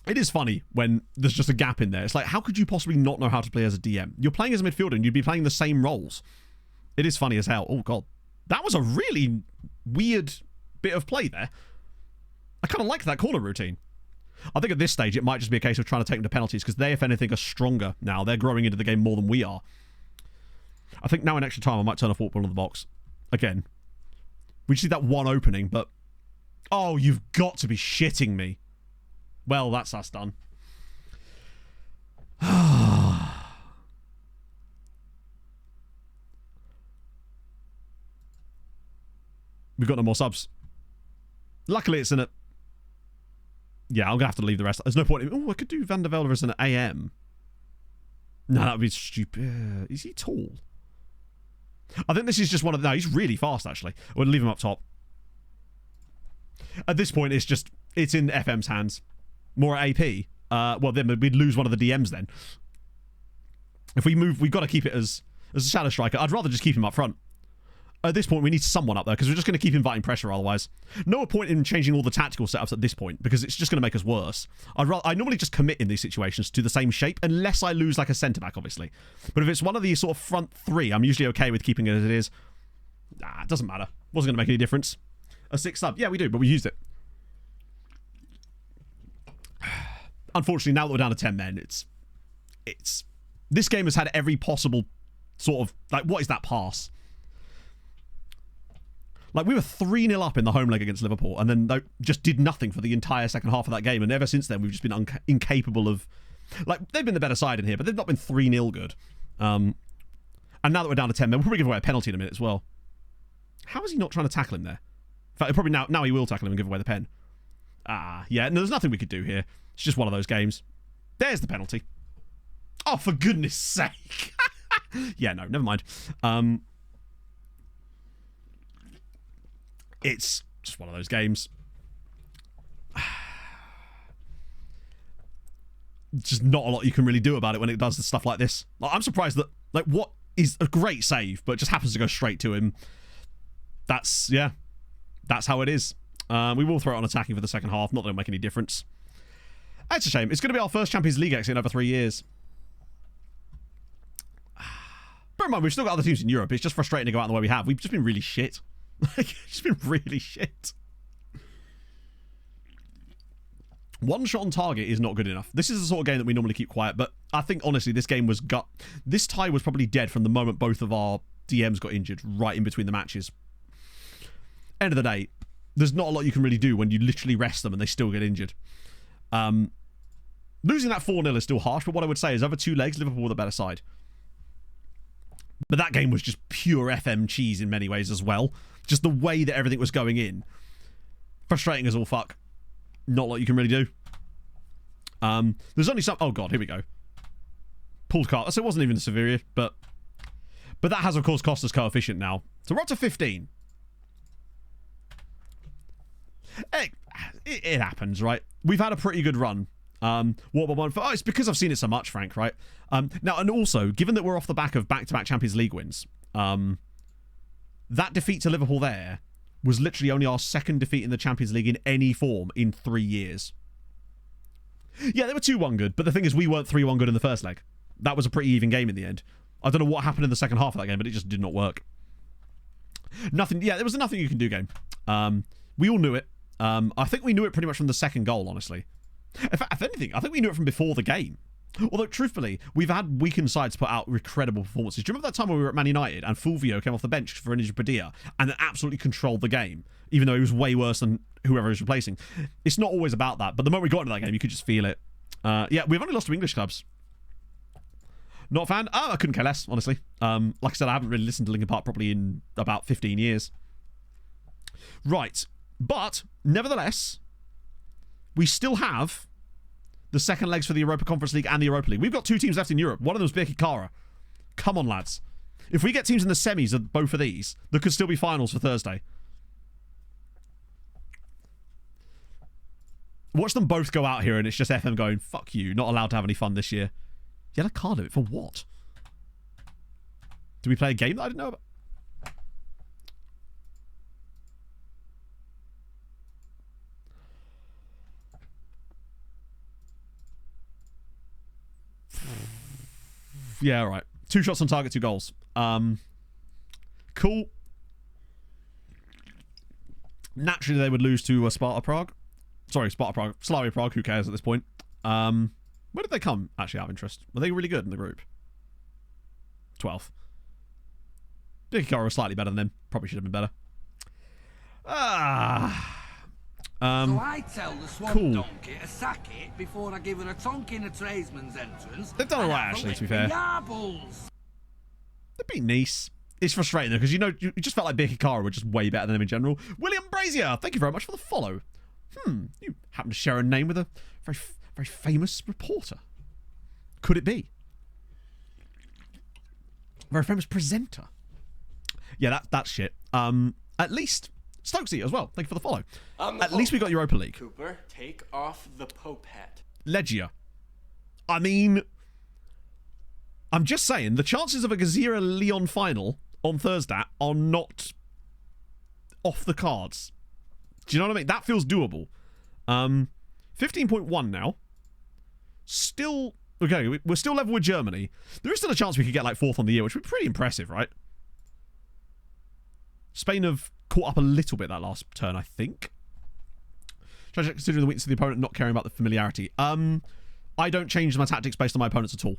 [SPEAKER 2] It is funny when there's just a gap in there. It's like, how could you possibly not know how to play as a DM? You're playing as a midfielder and you'd be playing the same roles. It is funny as hell. Oh god. That was a really weird bit of play there. I kind of like that corner routine. I think at this stage it might just be a case of trying to take them to penalties because they, if anything, are stronger now. They're growing into the game more than we are. I think now in extra time I might turn off football in the box. Again. We just need that one opening, but... Oh, you've got to be shitting me. Well, that's us done. We've got no more subs. Luckily, it's in a... Yeah, I'm going to have to leave the rest. There's no point... Oh, I could do Van der Velde as an AM. No, that would be stupid. Is he tall? I think this is just one of... No, he's really fast, actually. We'll leave him up top. At this point, it's just... It's in FM's hands. More at AP. Well, then we'd lose one of the DMs then. If we move, we've got to keep it as a shadow striker. I'd rather just keep him up front. At this point, we need someone up there because we're just going to keep inviting pressure otherwise. No point in changing all the tactical setups at this point because it's just going to make us worse. I normally just commit in these situations to the same shape unless I lose like a centre-back, obviously. But if it's one of these sort of front three, I'm usually okay with keeping it as it is. Nah, it doesn't matter. Wasn't going to make any difference. A 6 sub. Yeah, we do, but we used it. Unfortunately, now that we're down to 10 men, it's... This game has had every possible sort of... Like, what is that pass? Like, we were 3-0 up in the home leg against Liverpool, and then they just did nothing for the entire second half of that game, and ever since then, we've just been incapable of... Like, they've been the better side in here, but they've not been 3-0 good. And now that we're down to 10 men, we'll probably give away a penalty in a minute as well. How is he not trying to tackle him there? In fact, probably now he will tackle him and give away the pen. Yeah, no, there's nothing we could do here. It's just one of those games. There's the penalty. Oh, for goodness sake. Yeah, no, never mind. It's just one of those games. Just not a lot you can really do about it when it does stuff like this. Like, I'm surprised that, like, what is a great save, but just happens to go straight to him. That's how it is. We will throw it on attacking for the second half. Not that it'll make any difference. It's a shame. It's going to be our first Champions League exit in over 3 years. Bear in mind, we've still got other teams in Europe. It's just frustrating to go out the way we have. We've just been really shit. Just been really shit. One shot on target is not good enough. This is the sort of game that we normally keep quiet, but I think, honestly, this game was This tie was probably dead from the moment both of our DMs got injured, right in between the matches. End of the day, there's not a lot you can really do when you literally rest them and they still get injured. Losing that 4-0 is still harsh, but what I would say is over 2 legs, Liverpool were the better side. But that game was just pure FM cheese in many ways as well. Just the way that everything was going in. Frustrating as all fuck. Not a lot you can really do. There's only some... Oh, God, here we go. Pulled card. So it wasn't even a Sevilla, but that has, of course, cost us coefficient now. So we're up to 15. It happens, right? We've had a pretty good run. It's because I've seen it so much, Frank, right? Now, and also, given that we're off the back of back-to-back Champions League wins, that defeat to Liverpool there was literally only our second defeat in the Champions League in any form in 3 years. Yeah, they were 2-1 good, but the thing is we weren't 3-1 good in the first leg. That was a pretty even game in the end. I don't know what happened in the second half of that game, but it just did not work. Nothing. Yeah, there was a nothing you can do game. We all knew it. I think we knew it pretty much from the second goal, honestly. In fact, if anything, I think we knew it from before the game. Although, truthfully, we've had weakened sides put out incredible performances. Do you remember that time when we were at Man United and Fulvio came off the bench for an injured Padilla and then absolutely controlled the game, even though he was way worse than whoever he was replacing? It's not always about that, but the moment we got into that game, you could just feel it. Yeah, we've only lost to English clubs. Not a fan? I couldn't care less, honestly. Like I said, I haven't really listened to Linkin Park properly in about 15 years. Right. But, nevertheless, we still have the second legs for the Europa Conference League and the Europa League. We've got 2 teams left in Europe. One of them is Birki Kara. Come on, lads. If we get teams in the semis of both of these, there could still be finals for Thursday. Watch them both go out here and it's just FM going, fuck you, not allowed to have any fun this year. Yellow card of it for what? Do we play a game that I didn't know about? Yeah, all right. 2 shots on target, 2 goals. Cool. Naturally, they would lose to Sparta Prague. Sorry, Sparta Prague. Slavia Prague, who cares at this point? Where did they come, actually, out of interest? Were they really good in the group? 12th. Big was slightly better than them. Probably should have been better.
[SPEAKER 10] So I tell the swamp donkey to sack it before I give her a tonk in a tradesman's entrance.
[SPEAKER 2] They've done alright, actually, to be fair.
[SPEAKER 10] Yarbles.
[SPEAKER 2] They beat Nice. It's frustrating, though, because, you know, you just felt like Birkikara were just way better than them in general. William Brazier, thank you very much for the follow. You happen to share a name with a very famous reporter. Could it be? Very famous presenter. Yeah, that's shit. At least Stokesy as well. Thank you for the follow. At least we got Europa League.
[SPEAKER 8] Cooper, take off the Pope hat.
[SPEAKER 2] Legia. I mean, I'm just saying, the chances of a Gazira Leon final on Thursday are not off the cards. Do you know what I mean? That feels doable. 15.1 now. Still, okay, we're still level with Germany. There is still a chance we could get like 4th on the year, which would be pretty impressive, right? Spain have caught up a little bit that last turn, I think. Should I consider the weakness of the opponent, not caring about the familiarity? I don't change my tactics based on my opponents at all.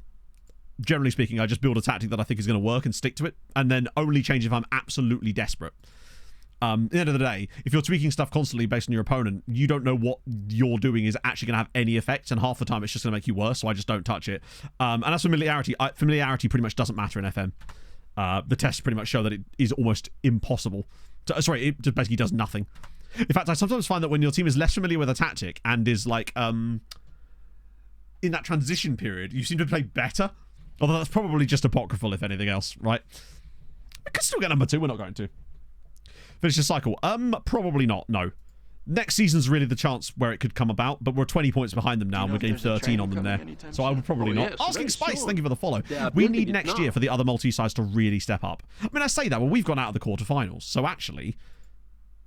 [SPEAKER 2] Generally speaking, I just build a tactic that I think is going to work and stick to it, and then only change if I'm absolutely desperate. At the end of the day, if you're tweaking stuff constantly based on your opponent, you don't know what you're doing is actually going to have any effect, and half the time it's just going to make you worse, so I just don't touch it. And as familiarity, familiarity pretty much doesn't matter in FM. The tests pretty much show that it is almost impossible. It just basically does nothing. In fact, I sometimes find that when your team is less familiar with a tactic and is like in that transition period, you seem to play better. Although that's probably just apocryphal, if anything else, right? We could still get number 2. We're not going to. Finish the cycle. Probably not, no. Next season's really the chance where it could come about, but we're 20 points behind them now, and we're game 13 on them there. So I would probably not. Asking Spice, thank you for the follow. We need next year for the other multi-sides to really step up. I mean, I say that, well, we've gone out of the quarterfinals, so actually...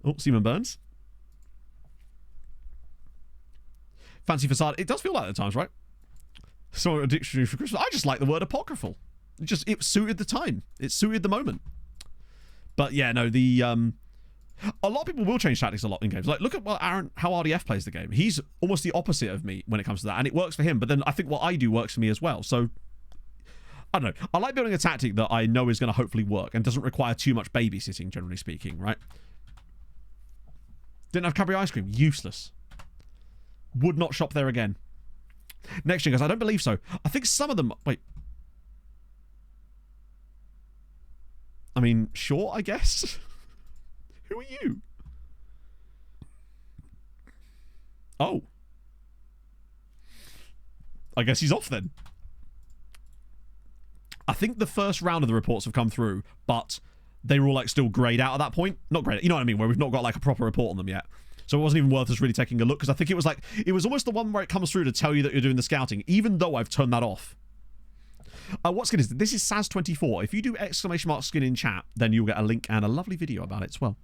[SPEAKER 2] Oh, Seaman Burns. Fancy facade. It does feel like that at times, right? So a dictionary for Christmas. I just like the word apocryphal. It suited the time. It suited the moment. But yeah, no, a lot of people will change tactics a lot in games. Like, look at how RDF plays the game. He's almost the opposite of me when it comes to that, and it works for him. But then I think what I do works for me as well. So, I don't know. I like building a tactic that I know is going to hopefully work and doesn't require too much babysitting, generally speaking, right? Didn't have Cadbury ice cream. Useless. Would not shop there again. Next gen, guys. I don't believe so. I think some of them... Wait. I mean, sure, I guess. Who are you? Oh. I guess he's off then. I think the first round of the reports have come through, but they were all like still greyed out at that point. Not greyed, you know what I mean, where we've not got like a proper report on them yet. So it wasn't even worth us really taking a look, because I think it was almost the one where it comes through to tell you that you're doing the scouting, even though I've turned that off. What skin is it? This is Saz24. If you do ! Skin in chat, then you'll get a link and a lovely video about it as well.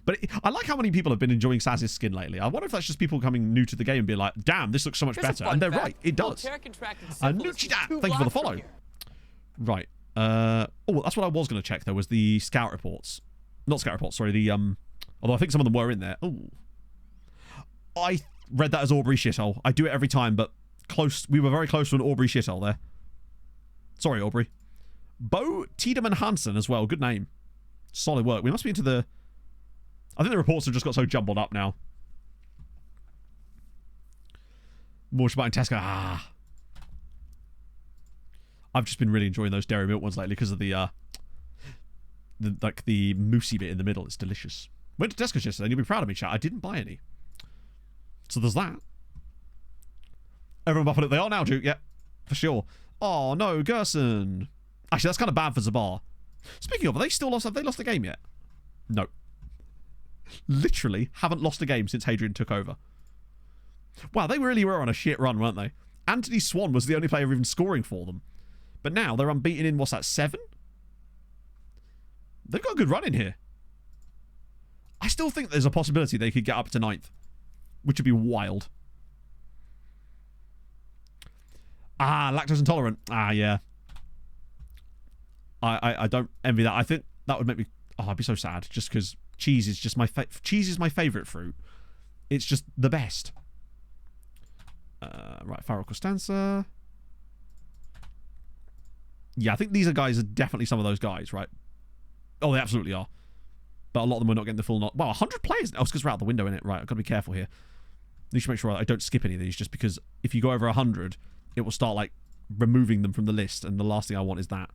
[SPEAKER 2] But I like how many people have been enjoying Saz's skin lately. I wonder if that's just people coming new to the game and be like, damn, this looks so much better. And they're right. It does. Nuchida, thank you for the follow. Right. Oh, that's what I was going to check, though, was the scout reports. Not scout reports, sorry. The although I think some of them were in there. Oh. I read that as Aubrey shithole. I do it every time, but close. We were very close to an Aubrey shithole there. Sorry, Aubrey. Bo Tiedemann Hansen as well. Good name. Solid work. We must be into the... I think the reports have just got so jumbled up now. More Shabbat and Tesco. Ah. I've just been really enjoying those dairy milk ones lately because of the moussey bit in the middle. It's delicious. Went to Tesco yesterday and you'll be proud of me, chat. I didn't buy any. So there's that. Everyone buffing it. They are now, Duke. Yep. For sure. Oh, no, Gerson. Actually, that's kind of bad for Zabar. Speaking of, have they lost a game yet? No. Literally haven't lost a game since Hadrian took over. Wow, they really were on a shit run, weren't they? Anthony Swan was the only player even scoring for them. But now they're unbeaten in, what's that, 7? They've got a good run in here. I still think there's a possibility they could get up to 9th, which would be wild. Ah, lactose intolerant. Ah, yeah. I don't envy that. I think that would make me... Oh, I'd be so sad. Just because cheese is just my... Cheese is my favourite fruit. It's just the best. Right, Farrell Costanza. Yeah, I think these guys are definitely some of those guys, right? Oh, they absolutely are. But a lot of them are not getting the full... Wow, 100 players? Oh, it's because we're out the window, innit? Right, I've got to be careful here. I need to make sure I don't skip any of these, just because if you go over 100, it will start, like, removing them from the list, and the last thing I want is that.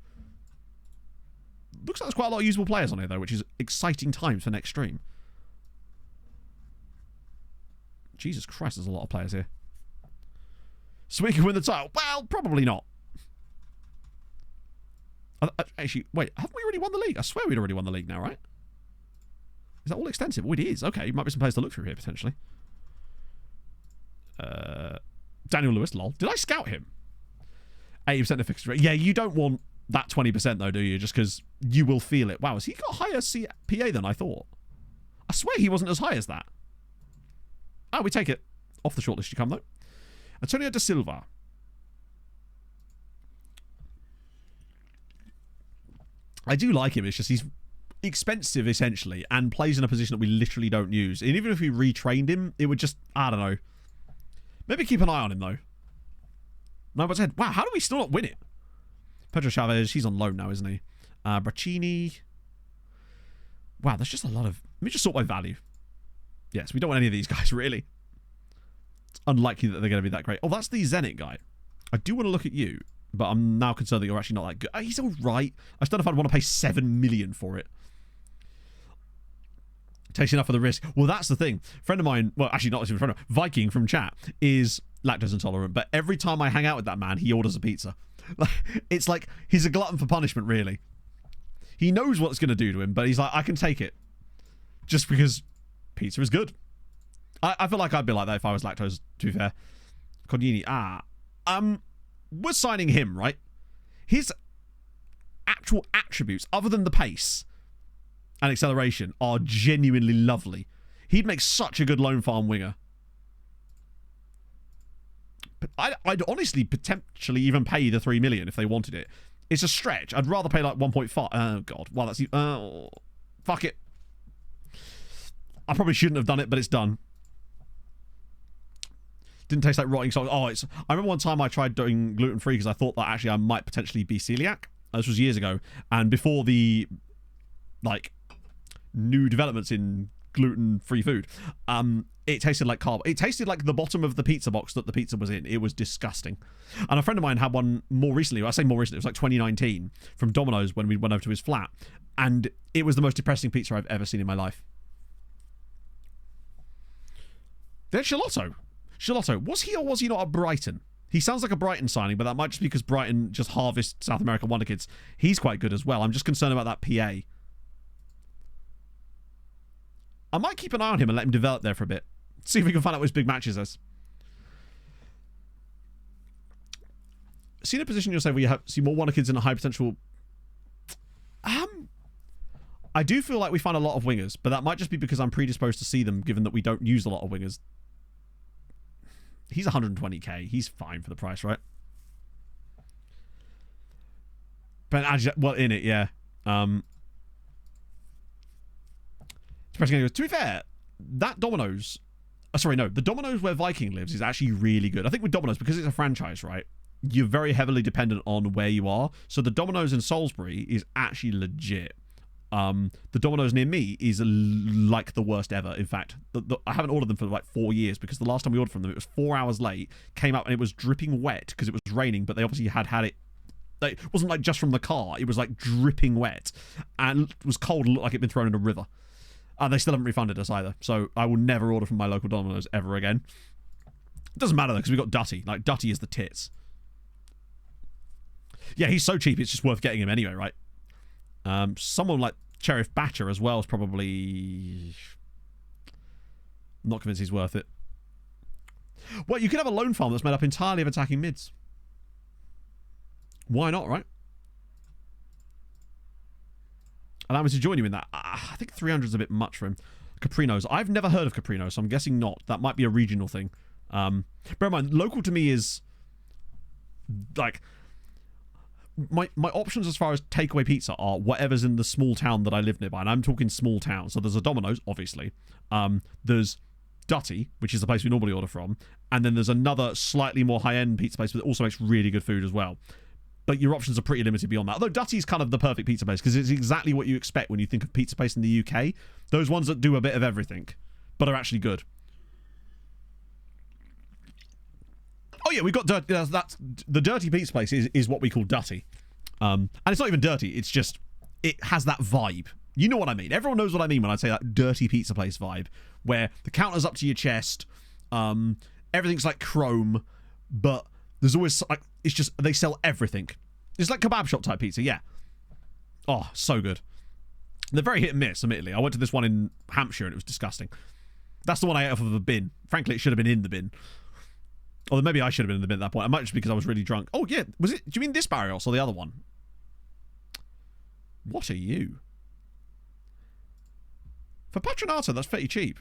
[SPEAKER 2] Looks like there's quite a lot of usable players on here, though, which is exciting times for next stream. Jesus Christ, there's a lot of players here. So we can win the title? Well, probably not. Actually, wait, haven't we already won the league? I swear we'd already won the league now, right? Is that all extensive? Oh, it is. Okay, might be some players to look through here, potentially. Daniel Lewis, lol. Did I scout him? 80% efficacy rate. Yeah, you don't want that 20%, though, do you? Just because you will feel it. Wow, has he got higher PA than I thought? I swear he wasn't as high as that. Oh, we take it. Off the shortlist you come, though. Antonio da Silva. I do like him. It's just he's expensive, essentially, and plays in a position that we literally don't use. And even if we retrained him, it would just... I don't know. Maybe keep an eye on him, though. No, but wow, how do we still not win it? Pedro Chavez, he's on loan now, isn't he? Braccini. Wow, there's just a lot of... Let me just sort by value. Yes, we don't want any of these guys, really. It's unlikely that they're going to be that great. Oh, that's the Zenit guy. I do want to look at you, but I'm now concerned that you're actually not that good. He's all right. I just don't know if I'd want to pay 7 million for it. Takes enough of the risk. Well, that's the thing. Friend of mine, well, actually not even a friend of mine, Viking from chat, is lactose intolerant, but every time I hang out with that man, he orders a pizza. It's like he's a glutton for punishment, really. He knows what it's going to do to him, but he's like, I can take it. Just because pizza is good. I feel like I'd be like that if I was lactose, to be fair. Cordini, we're signing him, right? His actual attributes, other than the pace and acceleration, are genuinely lovely. He'd make such a good loan farm winger. But I'd honestly potentially even pay the 3 million if they wanted it. It's a stretch. I'd rather pay like 1.5. Oh, God. Well, that's... fuck it. I probably shouldn't have done it, but it's done. Didn't taste like rotting socks. Oh, it's... I remember one time I tried doing gluten-free because I thought that actually I might potentially be celiac. This was years ago. And before the, like, new developments in gluten-free food, it tasted like carb. It tasted like the bottom of the pizza box that the pizza was in. It was disgusting. And a friend of mine had one more recently. I say more recently. It was like 2019 from Domino's when we went over to his flat. And it was the most depressing pizza I've ever seen in my life. There's Charlotto. Charlotto, was he or was he not at Brighton? He sounds like a Brighton signing, but that might just be because Brighton just harvest South American wonder kids. He's quite good as well. I'm just concerned about that PA. I might keep an eye on him and let him develop there for a bit. See if we can find out what his big matches is. See in a position yourself where you see more wonder kids in a high potential... I do feel like we find a lot of wingers, but that might just be because I'm predisposed to see them, given that we don't use a lot of wingers. He's 120k. He's fine for the price, right? But well, in it, yeah. To be fair, that Domino's... sorry, no. The Domino's where Viking lives is actually really good. I think with Domino's, because it's a franchise, right? You're very heavily dependent on where you are. So the Domino's in Salisbury is actually legit. The Domino's near me is like the worst ever. In fact, I haven't ordered them for like 4 years because the last time we ordered from them, it was 4 hours late, came up and it was dripping wet because it was raining, but they obviously had it. It wasn't like just from the car. It was like dripping wet and it was cold and looked like it'd been thrown in a river. They still haven't refunded us either. So I will never order from my local Domino's ever again. It doesn't matter though because we got Dutty. Like Dutty is the tits. Yeah, he's so cheap. It's just worth getting him anyway, right? Someone like Sheriff Batcher as well is probably... not convinced he's worth it. Well, you could have a loan farm that's made up entirely of attacking mids. Why not, right? Allow me to join you in that. I think 300 is a bit much for him. Caprinos. I've never heard of Caprinos, so I'm guessing not. That might be a regional thing. Bear in mind, local to me is... like... my options as far as takeaway pizza are whatever's in the small town that I live nearby, and I'm talking small town. So there's a Domino's, obviously. There's Dutty, which is the place we normally order from, and then there's another slightly more high-end pizza place that also makes really good food as well. But your options are pretty limited beyond that. Although Dutty's kind of the perfect pizza place because it's exactly what you expect when you think of pizza place in the UK. Those ones that do a bit of everything, but are actually good. Oh yeah, we've got dirty. That's the dirty pizza place is what we call Dutty, and it's not even dirty. It's just it has that vibe. You know what I mean? Everyone knows what I mean when I say that dirty pizza place vibe, where the counter's up to your chest, everything's like chrome, but there's always like it's just they sell everything. It's like kebab shop type pizza, yeah. Oh, so good. They're very hit and miss, admittedly. I went to this one in Hampshire and it was disgusting. That's the one I ate off of a bin. Frankly, it should have been in the bin. Or maybe I should have been in the bin at that point. I might just because I was really drunk. Oh yeah, was it? Do you mean this Barrios or the other one? What are you? For Patronato, that's pretty cheap.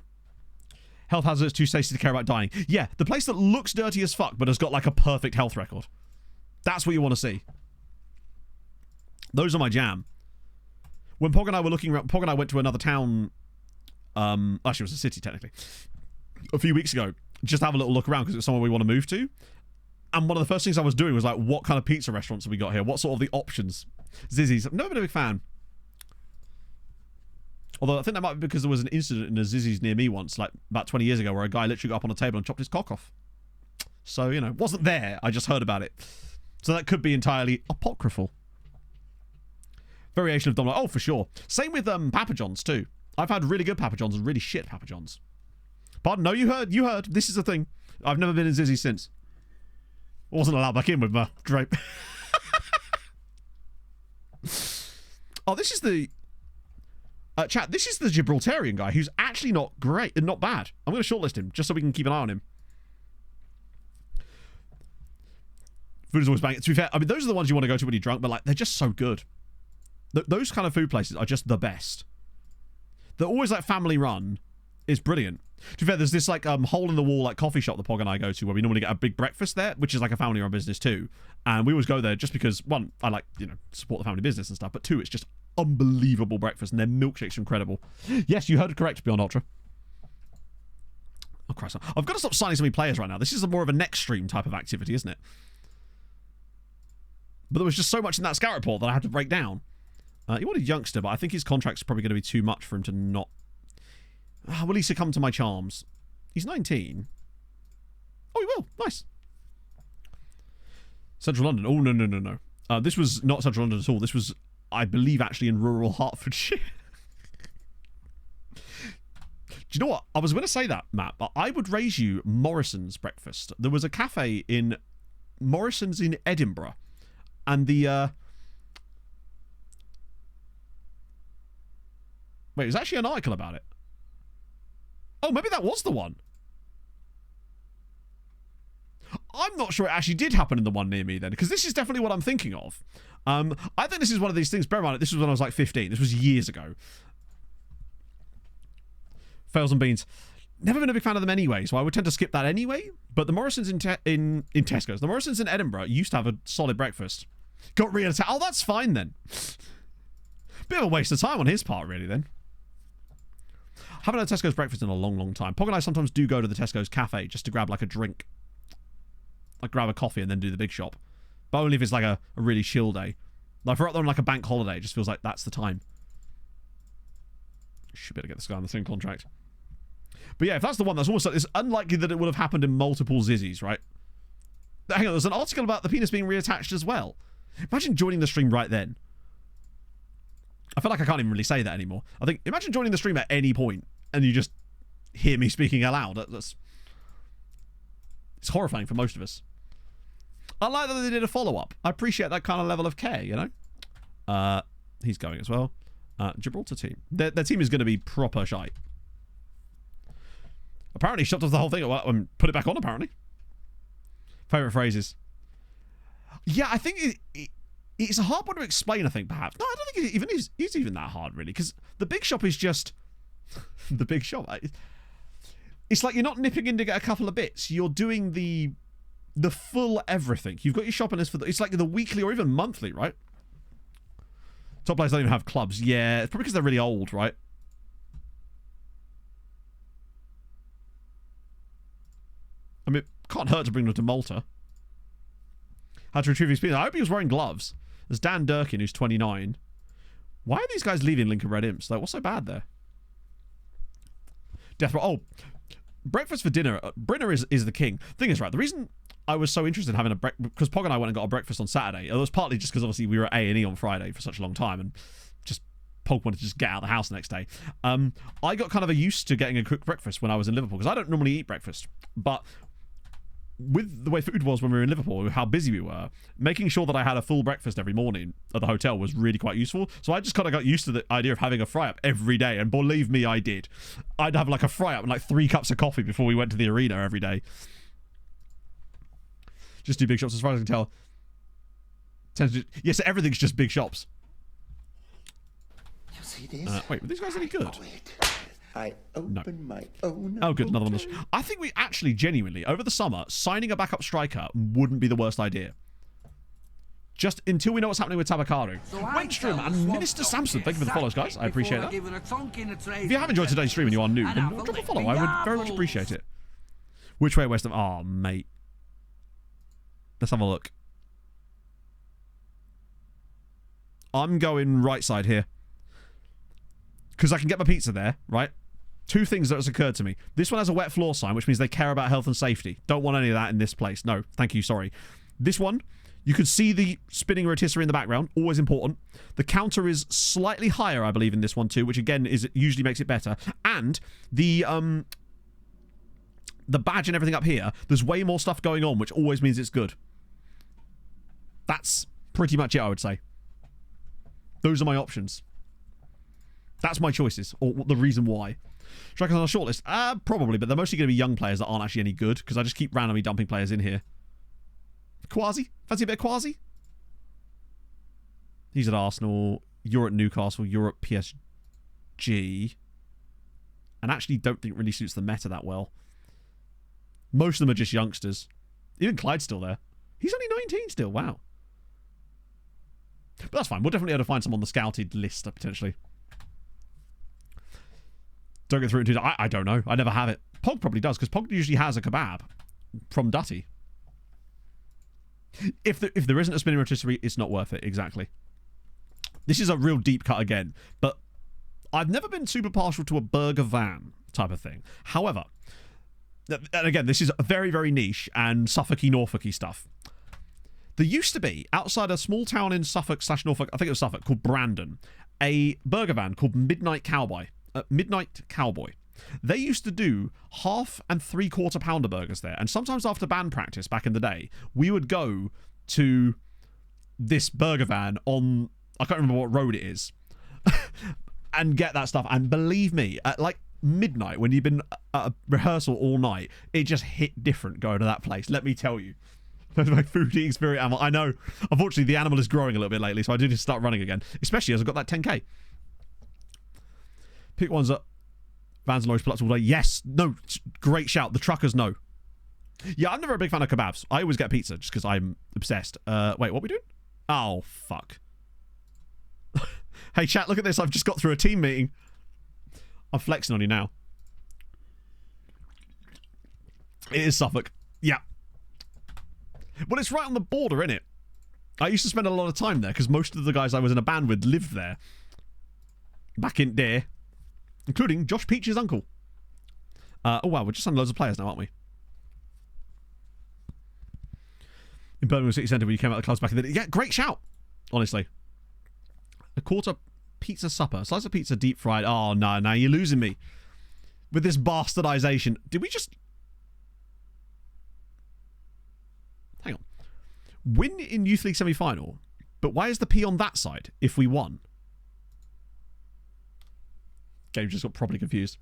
[SPEAKER 2] Health hazards, too tasty to care about dying. Yeah, the place that looks dirty as fuck but has got like a perfect health record. That's what you want to see. Those are my jam. When Pog and I were looking around, Pog and I went to another town. Actually, it was a city technically. A few weeks ago, just to have a little look around because it's somewhere we want to move to. And one of the first things I was doing was like, what kind of pizza restaurants have we got here? What sort of the options? Zizzy's. I've never been a big fan. Although I think that might be because there was an incident in a Zizzy's near me once, like about 20 years ago, where a guy literally got up on a table and chopped his cock off. So, you know, wasn't there. I just heard about it. So that could be entirely apocryphal. Variation of Domino. Oh, for sure. Same with Papa John's too. I've had really good Papa John's and really shit Papa John's. Pardon? No, you heard. You heard. This is the thing. I've never been in Zizzy since. Wasn't allowed back in with my drape. Oh, this is the... chat, this is the Gibraltarian guy who's actually not great and not bad. I'm going to shortlist him just so we can keep an eye on him. Food is always banging. To be fair, I mean, those are the ones you want to go to when you're drunk, but like, they're just so good. Those kind of food places are just the best. They're always like family run. It's brilliant. To be fair, there's this like hole in the wall like coffee shop that Pog and I go to where we normally get a big breakfast there, which is like a family run business too. And we always go there just because, one, I like, you know, support the family business and stuff, but two, it's just unbelievable breakfast and their milkshakes are incredible. Yes, you heard it correct, Beyond Ultra. Oh Christ, I've got to stop signing so many players right now. This is more of a next stream type of activity, isn't it? But there was just so much in that scout report that I had to break down. He wanted youngster, but I think his contract's probably going to be too much for him to not... will he succumb to my charms? He's 19. Oh, he will. Nice. Central London. Oh, no. This was not Central London at all. This was, I believe, actually in rural Hertfordshire. Do you know what? I was going to say that, Matt, but I would raise you Morrison's breakfast. There was a cafe in Morrison's in Edinburgh, and the... Wait, there's actually an article about it. Oh, maybe that was the one. I'm not sure it actually did happen in the one near me then, because this is definitely what I'm thinking of. I think this is one of these things. Bear in mind, this was when I was like 15. This was years ago. Fails and beans. Never been a big fan of them anyway, so I would tend to skip that anyway. But the Morrisons in Tesco's, the Morrisons in Edinburgh used to have a solid breakfast. Got re-attacked. Oh, that's fine then. Bit of a waste of time on his part, really, then. Haven't had Tesco's breakfast in a long, long time. Pog and I sometimes do go to the Tesco's cafe just to grab like a drink. Like grab a coffee and then do the big shop. But only if it's like a really chill day. Like if we're up there on like a bank holiday, it just feels like that's the time. Should be able to get this guy on the same contract. But yeah, if that's the one, that's almost like it's unlikely that it would have happened in multiple Zizzies, right? Hang on, there's an article about the penis being reattached as well. Imagine joining the stream right then. I feel like I can't even really say that anymore. I think, imagine joining the stream at any point and you just hear me speaking aloud. It's horrifying for most of us. I like that they did a follow-up. I appreciate that kind of level of care, you know? He's going as well. Gibraltar team. Their team is going to be proper shite. Apparently he shut off the whole thing and put it back on, apparently. Favourite phrases. Yeah, I think it's a hard one to explain, I think, perhaps. No, I don't think it is even that hard, really, because the big shop is just... the big shop. It's like you're not nipping in to get a couple of bits. You're doing the the full everything. You've got your shopping list for it's like the weekly or even monthly, right? Top players don't even have clubs. Yeah, it's probably because they're really old, right? I mean, it can't hurt to bring them to Malta. How to retrieve his speed. I hope he was wearing gloves. There's Dan Durkin, who's 29. Why are these guys leaving Lincoln Red Imps? Like, what's so bad there? Death Row. Oh, breakfast for dinner. Brinner is the king. Thing is, right, the reason I was so interested in having a breakfast, because Pog and I went and got a breakfast on Saturday. It was partly just because obviously we were at A&E on Friday for such a long time, and just Pog wanted to just get out of the house the next day. I got kind of used to getting a quick breakfast when I was in Liverpool, because I don't normally eat breakfast. But with the way food was when we were in Liverpool, how busy we were, making sure that I had a full breakfast every morning at the hotel was really quite useful. So I just kind of got used to the idea of having a fry-up every day, and believe me, I did. I'd have like a fry-up and like 3 cups of coffee before we went to the arena every day. Just do big shops as far as I can tell. Yes, everything's just big shops.
[SPEAKER 11] You see this?
[SPEAKER 2] Wait, were these guys any good?
[SPEAKER 11] I open my own.
[SPEAKER 2] Oh, good. Another one. I think we actually, genuinely, over the summer, signing a backup striker wouldn't be the worst idea. Just until we know what's happening with Tabakaru. Waitstrom and Minister Samson, thank you for the follows, guys. I appreciate that. If you have enjoyed today's stream and you are new, then drop a follow. I would very much appreciate it. Which way, West Ham? Oh, mate. Let's have a look. I'm going right side here. Because I can get my pizza there, right? 2 things that has occurred to me. This one has a wet floor sign, which means they care about health and safety. Don't want any of that in this place. No, thank you, sorry. This one, you can see the spinning rotisserie in the background. Always important. The counter is slightly higher, I believe, in this one too, which again usually makes it better. And the badge and everything up here, there's way more stuff going on, which always means it's good. That's pretty much it, I would say. Those are my options. That's my choices, or the reason why. Strikers on a shortlist? Probably, but they're mostly going to be young players that aren't actually any good, because I just keep randomly dumping players in here. Quasi? Fancy a bit of Quasi? He's at Arsenal, you're at Newcastle, you're at PSG. And actually don't think really suits the meta that well. Most of them are just youngsters. Even Clyde's still there. He's only 19 still, wow. But that's fine, we'll definitely be able to find some on the scouted list, potentially. Don't get through it too. I don't know. I never have it. Pog probably does, because Pog usually has a kebab from Dutty. If there isn't a spinning rotisserie, it's not worth it. Exactly. This is a real deep cut again, but I've never been super partial to a burger van type of thing. However, and again, this is very, very niche and Suffolky, Norfolky stuff. There used to be, outside a small town in Suffolk/Norfolk, I think it was Suffolk, called Brandon, a burger van called Midnight Cowboy. They used to do 1/2 and 3/4 pounder burgers there, and sometimes after band practice back in the day, we would go to this burger van on, I can't remember what road it is, and get that stuff. And believe me, at like midnight, when you've been at a rehearsal all night, it just hit different going to that place, let me tell you. That's my food eating spirit animal. I know, unfortunately the animal is growing a little bit lately, so I do need to start running again, especially as I've got that 10k. Pick ones up. Vans and lorries pull up all day. Yes. No. Great shout. The truckers know. Yeah, I'm never a big fan of kebabs. I always get pizza just because I'm obsessed. Wait, what are we doing? Oh, fuck. Hey, chat, look at this. I've just got through a team meeting. I'm flexing on you now. It is Suffolk. Yeah. Well, it's right on the border, isn't it? I used to spend a lot of time there because most of the guys I was in a band with lived there. Back in there. Including Josh Peach's uncle. Oh wow, we're just on loads of players now, aren't we? In Birmingham City Centre when you came out of the clubs back in the day. Yeah, great shout, honestly. A 1/4 pizza supper. Slice of pizza deep fried. Oh, no, you're losing me. With this bastardization. Did we just... Hang on. Win in Youth League semi-final, but why is the P on that side if we won? Game just got properly confused.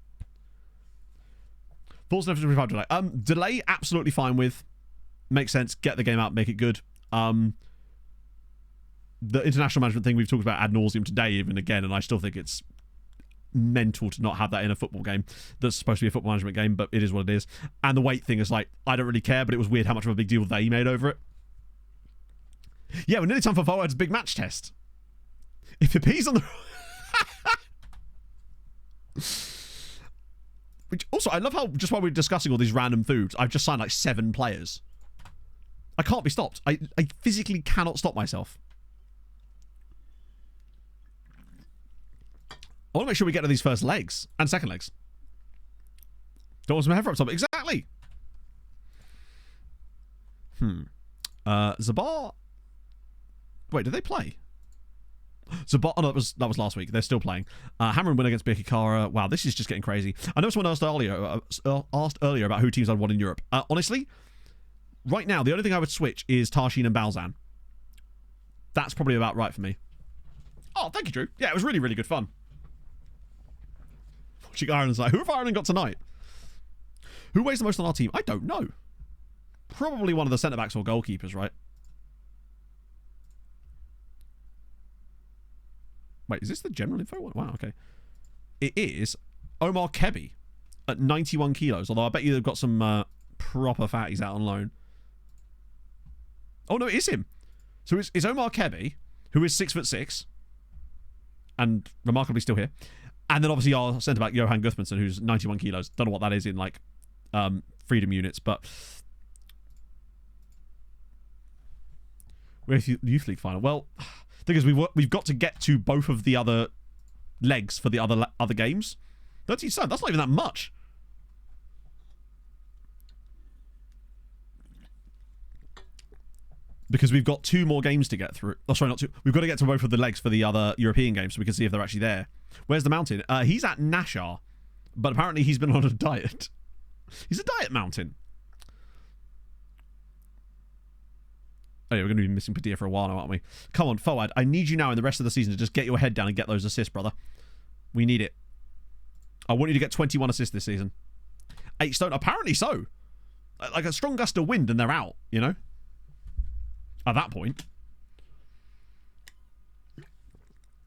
[SPEAKER 2] Thoughts on delay? Delay, absolutely fine with. Makes sense. Get the game out, make it good. The international management thing we've talked about ad nauseum today, even again, and I still think it's mental to not have that in a football game that's supposed to be a football management game, but it is what it is. And the weight thing is like, I don't really care, but it was weird how much of a big deal they made over it. Yeah, we're nearly time for Forward's big match test. If your pee's on the... Which also, I love how just while we're discussing all these random foods, I've just signed like 7 players. I can't be stopped. I physically cannot stop myself. I want to make sure we get to these first legs and second legs. Don't want some head up top. Exactly. Zabar. Wait, did they play? Zabar. Oh, no, that was last week. They're still playing. Hammer and win against Birkikara. Wow, this is just getting crazy. I know someone asked earlier about who teams I'd want in Europe. Honestly, right now the only thing I would switch is Tarshin and Balzan. That's probably about right for me. Oh, thank you, Drew. Yeah, it was really, really good fun. Watching Ireland's like, who have Ireland got tonight? Who weighs the most on our team? I don't know. Probably one of the centre-backs or goalkeepers, right? Wait, is this the general info? Wow, okay. It is Omar Kebby at 91 kilos, although I bet you they've got some proper fatties out on loan. Oh, no, it is him. So it's Omar Kebby, who is 6'6", and remarkably still here. And then obviously our centre-back, Johan Gudmundsson, who's 91 kilos. Don't know what that is in, like, freedom units, but... We're Youth League final. Well, the thing is, we've got to get to both of the other legs for the other games. 37, that's not even that much. Because we've got 2 more games to get through. Oh, sorry, not 2. We've got to get to both of the legs for the other European games so we can see if they're actually there. Where's the mountain? He's at Nashar, but apparently he's been on a diet. He's a diet mountain. Oh yeah, we're going to be missing Padilla for a while now, aren't we? Come on, forward. I need you now in the rest of the season to just get your head down and get those assists, brother. We need it. I want you to get 21 assists this season. 8 stone. Apparently so. Like a strong gust of wind and they're out, you know? At that point.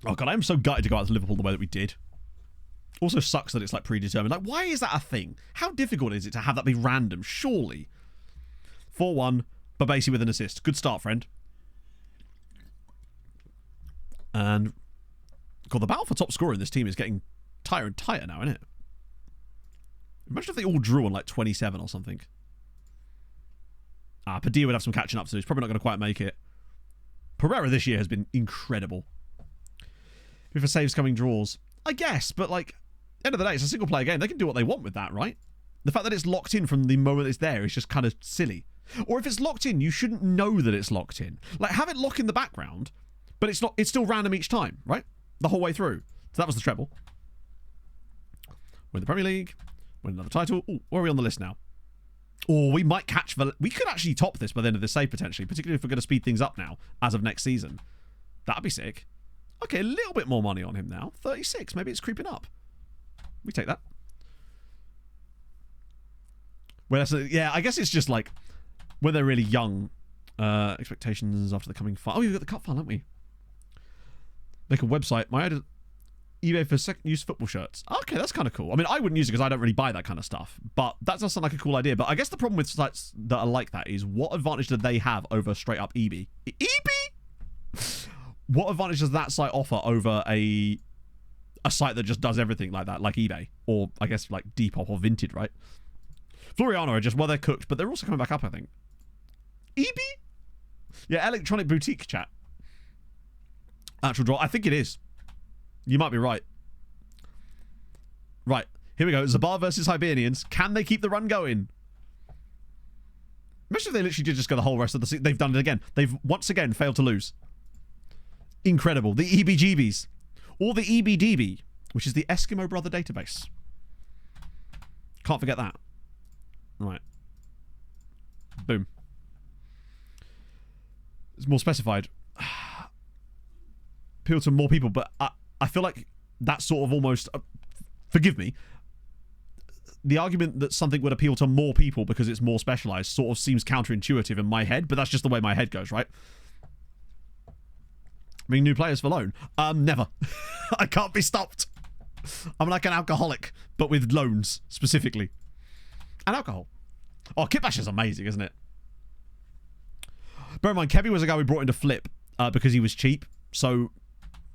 [SPEAKER 2] Oh god, I am so gutted to go out to Liverpool the way that we did. Also sucks that it's like predetermined. Like, why is that a thing? How difficult is it to have that be random? Surely. 4-1, Babasi with an assist. Good start, friend. And god, the battle for top scorer in this team is getting tighter and tighter now, isn't it? Imagine if they all drew on like 27 or something. Padilla would have some catching up to. He's probably not going to quite make it. Pereira this year has been incredible. If a saves coming draws, I guess, but like, end of the day, it's a single player game. They can do what they want with that, right? The fact that it's locked in from the moment it's there is just kind of silly. Or if it's locked in, you shouldn't know that it's locked in. Like, have it lock in the background, but it's not. It's still random each time, right? The whole way through. So that was the treble. Win the Premier League. Win another title. Ooh, where are we on the list now? Or we might catch... We could actually top this by the end of the save, potentially. Particularly if we're going to speed things up now, as of next season. That'd be sick. Okay, a little bit more money on him now. 36. Maybe it's creeping up. We take that. Well, yeah, I guess it's just like... When they're really young... expectations after the coming... Oh, you've got the cup final, haven't we? Make a website. My idea... eBay for second-use football shirts. Okay, that's kind of cool. I mean, I wouldn't use it because I don't really buy that kind of stuff. But that does sound like a cool idea. But I guess the problem with sites that are like that is what advantage do they have over straight-up eBay? eBay? What advantage does that site offer over a site that just does everything like that, like eBay? Or, I guess, like Depop or Vinted, right? Floriano are just, well, they're cooked, but they're also coming back up, I think. eBay? Yeah, electronic boutique chat. Actual draw. I think it is. You might be right. Right. Here we go. Zabar versus Hibernians. Can they keep the run going? Imagine if they literally did just go the whole rest of the season. They've done it again. They've once again failed to lose. Incredible. The EBGBs. Or the EBDB, which is the Eskimo Brother database. Can't forget that. Right. Boom. It's more specified. Appeal to more people, but... I feel like that's sort of almost... forgive me. The argument that something would appeal to more people because it's more specialised sort of seems counterintuitive in my head, but that's just the way my head goes, right? I mean, new players for loan. Never. I can't be stopped. I'm like an alcoholic, but with loans, specifically. And alcohol. Oh, Kitbash is amazing, isn't it? Bear in mind, Kebby was a guy we brought in to flip because he was cheap. So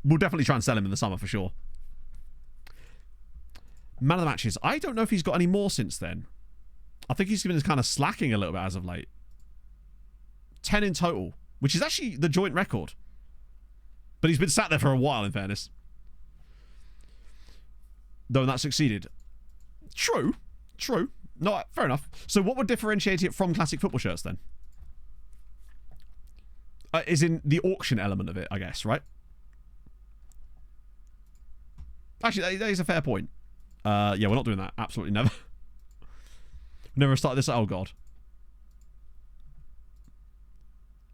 [SPEAKER 2] we'll definitely try and sell him in the summer for sure. Man of the matches. I don't know if he's got any more since then. I think he's been kind of slacking a little bit as of late. 10 in total, which is actually the joint record. But he's been sat there for a while, in fairness. Though that succeeded. True. True. No, fair enough. So what would differentiate it from classic football shirts then? Is in the auction element of it, I guess, right? Actually, that is a fair point. Yeah, we're not doing that. Absolutely never. Never started this. Oh, God.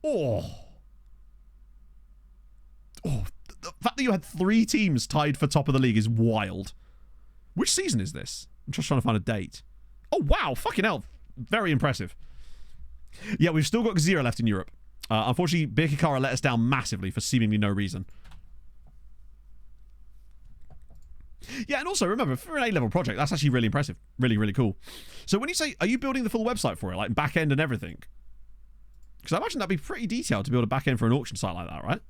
[SPEAKER 2] Oh. Oh. The fact that you had 3 teams tied for top of the league is wild. Which season is this? I'm just trying to find a date. Oh, wow. Fucking hell. Very impressive. Yeah, we've still got 0 left in Europe. Unfortunately, Birkirkara let us down massively for seemingly no reason. Yeah, and also, remember, for an A-level project, that's actually really impressive. Really, really cool. So when you say, are you building the full website for it? Like back end and everything? Because I imagine that'd be pretty detailed to build a back end for an auction site like that, right?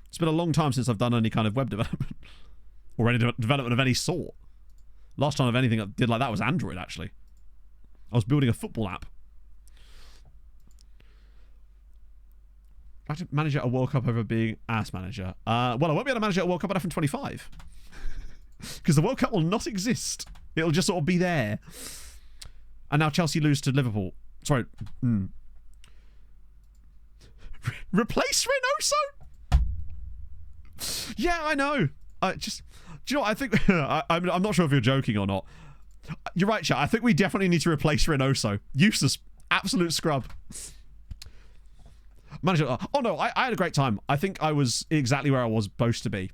[SPEAKER 2] It's been a long time since I've done any kind of web development. Or any development of any sort. Last time of anything I did like that was Android, actually. I was building a football app. Manager a World Cup over being ass manager. Well, I won't be able to manage a World Cup at FM25. Because the World Cup will not exist. It'll just sort of be there. And now Chelsea lose to Liverpool. Sorry. Replace Reynoso? Yeah, I know. Do you know what? I think... I'm not sure if you're joking or not. You're right, chat. I think we definitely need to replace Reynoso. Useless. Absolute scrub. Manager... Oh, no. I had a great time. I think I was exactly where I was supposed to be.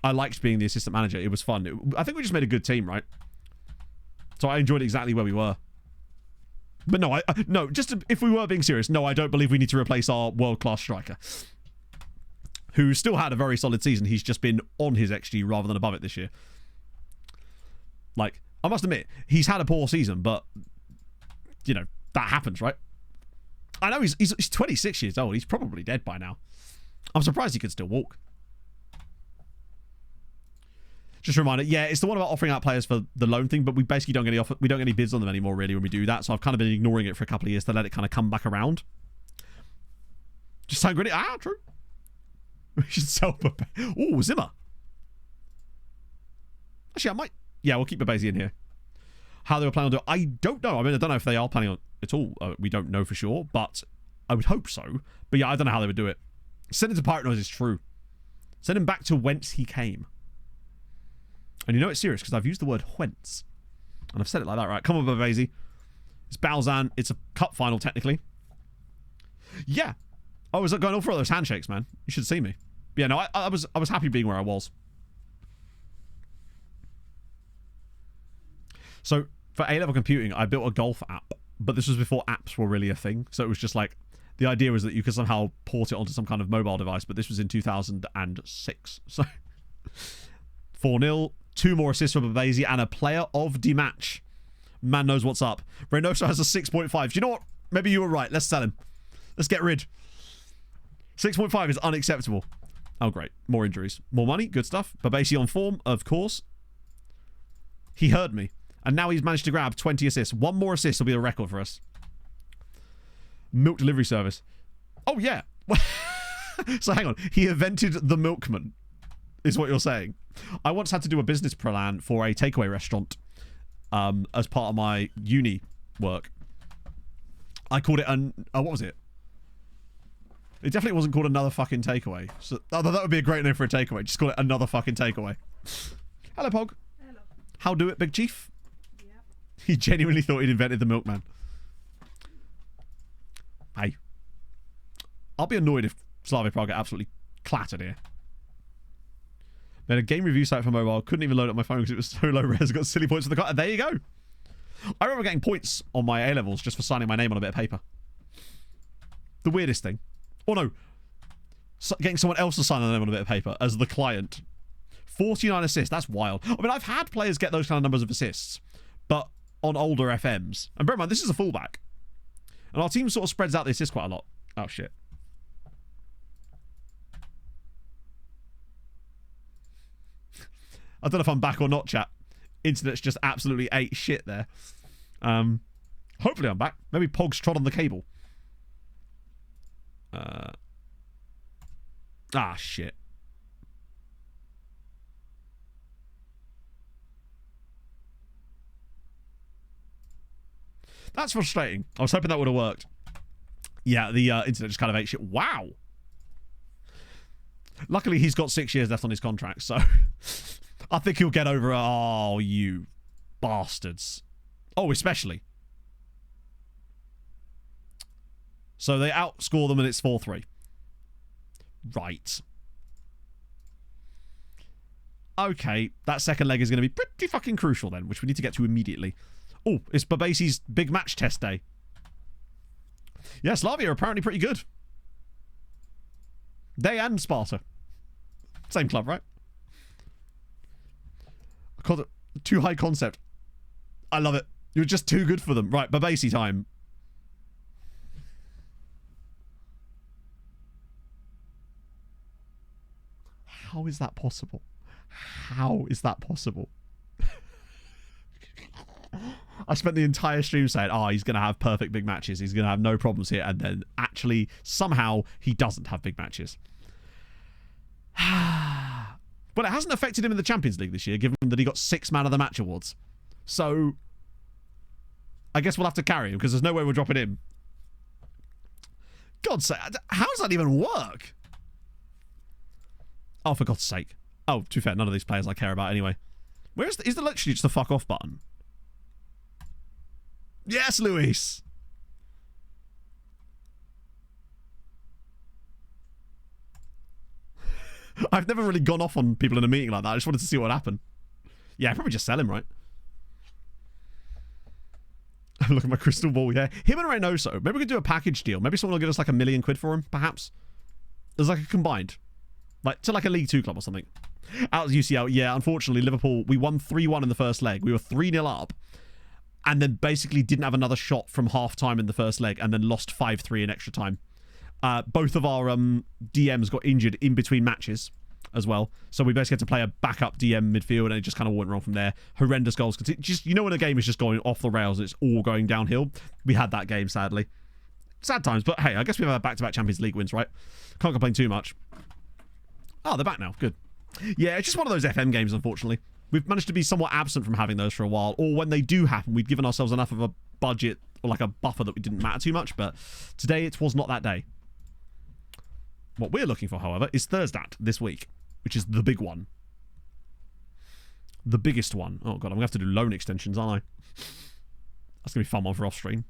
[SPEAKER 2] I liked being the assistant manager. It was fun. I think we just made a good team, right? So I enjoyed exactly where we were. But no, no. If we were being serious, no, I don't believe we need to replace our world-class striker, who still had a very solid season. He's just been on his XG rather than above it this year. Like, I must admit, he's had a poor season, but you know that happens, right? I know he's 26 years old. He's probably dead by now. I'm surprised he could still walk. Just a reminder, yeah, it's the one about offering out players for the loan thing, but we basically don't get any bids on them anymore, really, when we do that. So I've kind of been ignoring it for a couple of years to let it kind of come back around. Just so great. Ah, true. We should sell Babesi. Oh, Zimmer. Actually, I might. Yeah, we'll keep Babesi in here. How they were planning on doing it, I don't know. I mean, I don't know if they are planning on it at all. We don't know for sure, but I would hope so. But yeah, I don't know how they would do it. Send him to Pirate Noise is true. Send him back to whence he came. And you know it's serious because I've used the word whence. And I've said it like that, right? Come on, Babesi. It's Balzan. It's a cup final, technically. Yeah. I was going all for all those handshakes, man. You should see me. But yeah, no, I was happy being where I was. So, for A-level computing, I built a golf app. But this was before apps were really a thing. So it was just like... The idea was that you could somehow port it onto some kind of mobile device. But this was in 2006. So... 4-0. 2 more assists from Babesi and a player of the match. Man knows what's up. Reynoso has a 6.5. Do you know what? Maybe you were right. Let's sell him. Let's get rid. 6.5 is unacceptable. Oh, great. More injuries. More money. Good stuff. Babesi on form, of course. He heard me. And now he's managed to grab 20 assists. 1 more assist will be a record for us. Milk delivery service. Oh, yeah. So hang on. He invented the milkman, is what you're saying. I once had to do a business plan for a takeaway restaurant as part of my uni work. I called it what was it? It definitely wasn't called Another Fucking Takeaway. So that would be a great name for a takeaway. Just call it Another Fucking Takeaway. Hello, Pog.
[SPEAKER 7] Hello.
[SPEAKER 2] How do it, Big Chief?
[SPEAKER 7] Yep.
[SPEAKER 2] He genuinely thought he'd invented the milkman. Hey. I'll be annoyed if Slavia Prague get absolutely clattered here. Made a game review site for mobile. Couldn't even load up my phone because it was so low res. Got silly points for the car. There you go. I remember getting points on my A-levels just for signing my name on a bit of paper. The weirdest thing. Or no. Getting someone else to sign their name on a bit of paper as the client 49 assists. That's wild. I mean, I've had players get those kind of numbers of assists, but on older FMs. And bear in mind, this is a fullback. And our team sort of spreads out the assists quite a lot. Oh, shit. I don't know if I'm back or not, chat. Internet's just absolutely ate shit there. Hopefully I'm back. Maybe Pog's trod on the cable. Shit. That's frustrating. I was hoping that would have worked. Yeah, the internet just kind of ate shit. Wow. Luckily, he's got 6 years left on his contract, so I think he'll get over it. Oh, you bastards. Oh, especially. So they outscore them and it's 4-3. Right. Okay, that second leg is going to be pretty fucking crucial then, which we need to get to immediately. Oh, it's Babasi's big match test day. Yeah, Slavia are apparently pretty good. They and Sparta. Same club, right? I called it too high concept. I love it. You're just too good for them. Right, Babasi time. How is that possible? How is that possible? I spent the entire stream saying, oh, he's going to have perfect big matches. He's going to have no problems here. And then actually, somehow, he doesn't have big matches. But it hasn't affected him in the Champions League this year, given that he got 6 Man of the Match awards. So, I guess we'll have to carry him, because there's no way we're dropping him. God's sake, how does that even work? Oh, for God's sake. Oh, to be fair, none of these players I care about anyway. Is there literally just the fuck off button? Yes, Luis! I've never really gone off on people in a meeting like that. I just wanted to see what happened. Yeah, I'd probably just sell him, right? Look at my crystal ball, yeah. Him and Reynoso. Maybe we could do a package deal. Maybe someone will give us like £1 million for him, perhaps. There's like a combined. Like, to like a League 2 club or something. Out of UCL, yeah, unfortunately, Liverpool, we won 3-1 in the first leg. We were 3-0 up. And then basically didn't have another shot from half-time in the first leg. And then lost 5-3 in extra time. Both of our DMs got injured in between matches as well. So we basically had to play a backup DM midfield. And it just kind of went wrong from there. Horrendous goals. Just, you know when a game is just going off the rails, it's all going downhill. We had that game, sadly. Sad times. But hey, I guess we've had back-to-back Champions League wins, right? Can't complain too much. Oh, they're back now. Good. Yeah, it's just one of those FM games, unfortunately. We've managed to be somewhat absent from having those for a while. Or when they do happen, we've given ourselves enough of a budget or like a buffer that we didn't matter too much. But today, it was not that day. What we're looking for, however, is Thursday this week, which is the big one. The biggest one. Oh, God, I'm going to have to do loan extensions, aren't I? That's going to be fun one for off-stream.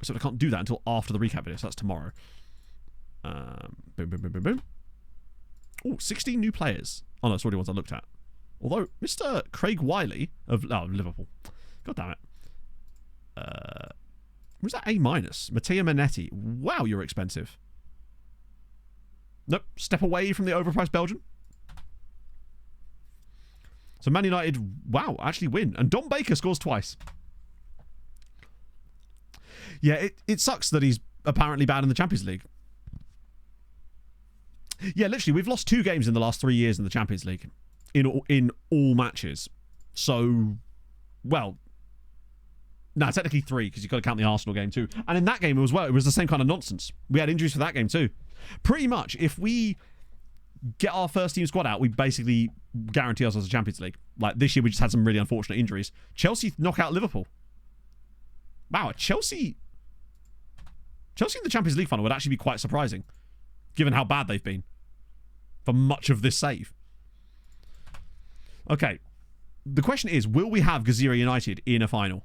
[SPEAKER 2] So I can't do that until after the recap video, so that's tomorrow. Boom, boom, boom, boom, boom. Oh, 16 new players. Oh, no, it's already ones I looked at. Although, Mr. Craig Wiley of Liverpool. God damn it. Was that A-? Matteo Manetti. Wow, you're expensive. Nope. Step away from the overpriced Belgian. So Man United, wow, actually win. And Don Baker scores twice. Yeah, it sucks that he's apparently bad in the Champions League. Yeah, literally, we've lost 2 games in the last 3 years in the Champions League. In all matches. So, well, no, technically 3, because you've got to count the Arsenal game too. And in that game as well, it was the same kind of nonsense. We had injuries for that game too. Pretty much, if we get our first team squad out, we basically guarantee ourselves a Champions League. Like, this year we just had some really unfortunate injuries. Chelsea knock out Liverpool. Wow, Chelsea in the Champions League final would actually be quite surprising, given how bad they've been for much of this save. Okay, the question is, will we have Gazira United in a final?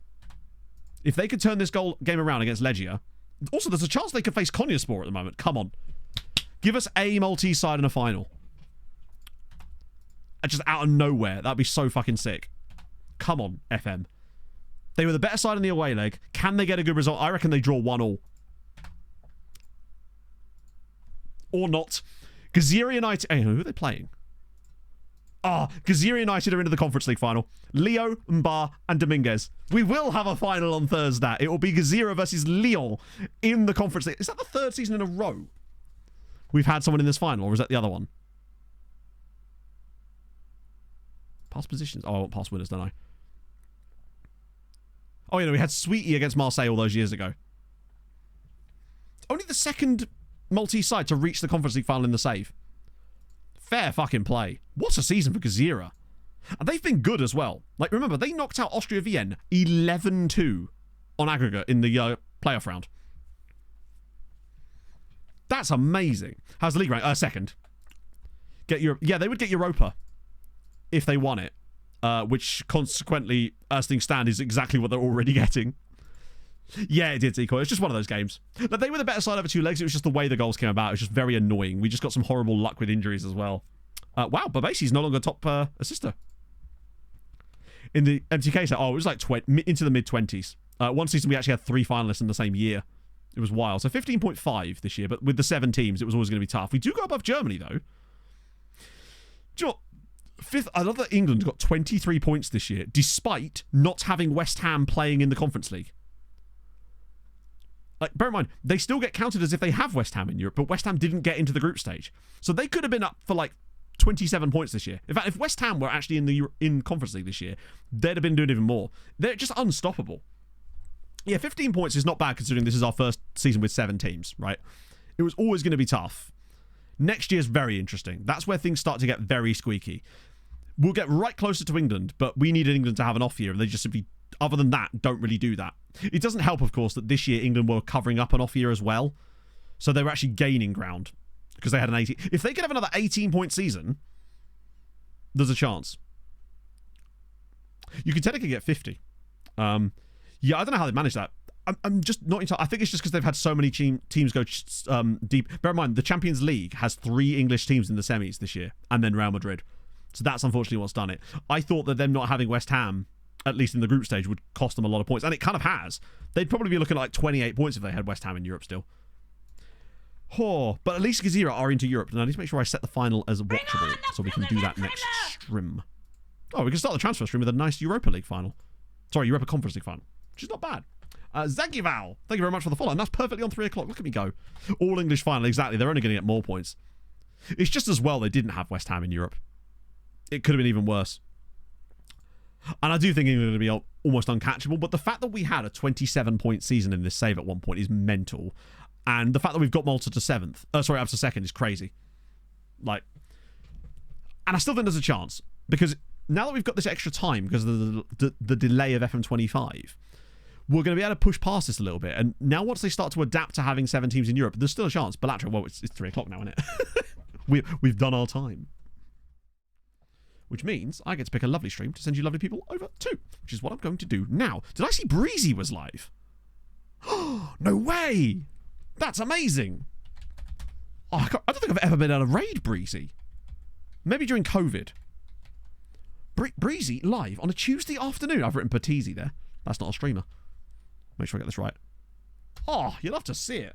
[SPEAKER 2] If they could turn this game around against Legia, also there's a chance they could face Konyaspor at the moment. Come on. Give us a Maltese side in a final. Just out of nowhere. That'd be so fucking sick. Come on, FM. They were the better side in the away leg. Can they get a good result? I reckon they draw 1-1. Or not. Gazira United... Hey, who are they playing? Gazira United are into the Conference League final. Leo, Mbar, and Dominguez. We will have a final on Thursday. It will be Gazira versus Lyon in the Conference League. Is that the third season in a row we've had someone in this final, or is that the other one? Past positions. Oh, I want past winners, don't I? Oh, we had Sweetie against Marseille all those years ago. Only the second Maltese side to reach the Conference League final in the save. Fair fucking play. What a season for Gazira. And they've been good as well. Like, remember, they knocked out Austria Vienna 11-2 on aggregate in the playoff round. That's amazing. How's the league rank? Second. Yeah, they would get Europa if they won it. Which, consequently, as things stand, is exactly what they're already getting. Yeah, it did, Decoy. It's just one of those games. But they were the better side over 2 legs. It was just the way the goals came about. It was just very annoying. We just got some horrible luck with injuries as well. Wow, Babasi's no longer top assister. In the MTK set, it was like into the mid-20s. One season we actually had 3 finalists in the same year. It was wild. So 15.5 this year, but with the 7 teams, it was always going to be tough. We do go above Germany, though. Do you know what? Fifth, I love that England got 23 points this year, despite not having West Ham playing in the Conference League. Like, bear in mind, they still get counted as if they have West Ham in Europe, but West Ham didn't get into the group stage. So they could have been up for like 27 points this year. In fact, if West Ham were actually in Conference League this year, they'd have been doing even more. They're just unstoppable. Yeah, 15 points is not bad considering this is our first season with 7 teams, right? It was always going to be tough. Next year's very interesting. That's where things start to get very squeaky. We'll get right closer to England, but we needed England to have an off year, and they just simply, other than that, don't really do that. It doesn't help, of course, that this year England were covering up an off year as well. So they were actually gaining ground because they had an 18. If they could have another 18-point season, there's a chance. You could technically get 50. Yeah, I don't know how they managed that. I'm just not entirely. I think it's just because they've had so many teams go deep. Bear in mind, the Champions League has 3 English teams in the semis this year, and then Real Madrid. So that's unfortunately what's done it. I thought that them not having West Ham, at least in the group stage, would cost them a lot of points. And it kind of has. They'd probably be looking at like 28 points if they had West Ham in Europe still. But at least Gazira are into Europe. And I need to make sure I set the final as watchable so we can do that next stream. Oh, we can start the transfer stream with a nice Europa League final. Sorry, Europa Conference League final. Which is not bad. Zagival, thank you very much for the follow. And that's perfectly on 3 o'clock. Look at me go. All English final, exactly. They're only going to get more points. It's just as well they didn't have West Ham in Europe. It could have been even worse. And I do think England are going to be almost uncatchable, but the fact that we had a 27-point season in this save at one point is mental. And the fact that we've got Malta to 7th, up to 2nd is crazy. And I still think there's a chance, because now that we've got this extra time because of the delay of FM25, we're going to be able to push past this a little bit. And now once they start to adapt to having 7 teams in Europe, there's still a chance. Balatra, well, it's 3 o'clock now, isn't it? We've done our time. Which means I get to pick a lovely stream to send you lovely people over to, which is what I'm going to do now. Did I see Breezy was live? No way! That's amazing! Oh, I don't think I've ever been able to raid Breezy. Maybe during COVID. Breezy live on a Tuesday afternoon. I've written Patisi there. That's not a streamer. Make sure I get this right. Oh, you'll have to see it.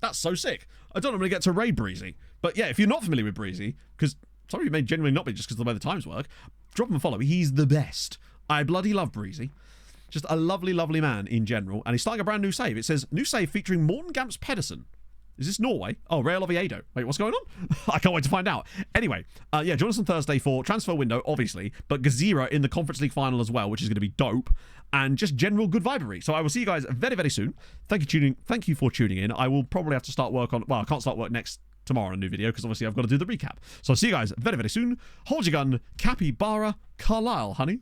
[SPEAKER 2] That's so sick. I don't normally get to raid Breezy. But yeah, if you're not familiar with Breezy, because some of you may genuinely not be just because of the way the times work, drop him a follow. He's the best. I bloody love Breezy. Just a lovely, lovely man in general. And he's starting a brand new save. It says, new save featuring Morten Gamps Pedersen. Is this Norway? Oh, Real Oviedo. Wait, what's going on? I can't wait to find out. Anyway, yeah, join us on Thursday for transfer window, obviously, but Gazira in the Conference League final as well, which is going to be dope, and just general good vibery. So I will see you guys very, very soon. Thank you for tuning in. I will probably have to start work on, well, I can't start work tomorrow on a new video because obviously I've got to do the recap. So I'll see you guys very, very soon. Hold your gun, Capybara Carlisle, honey.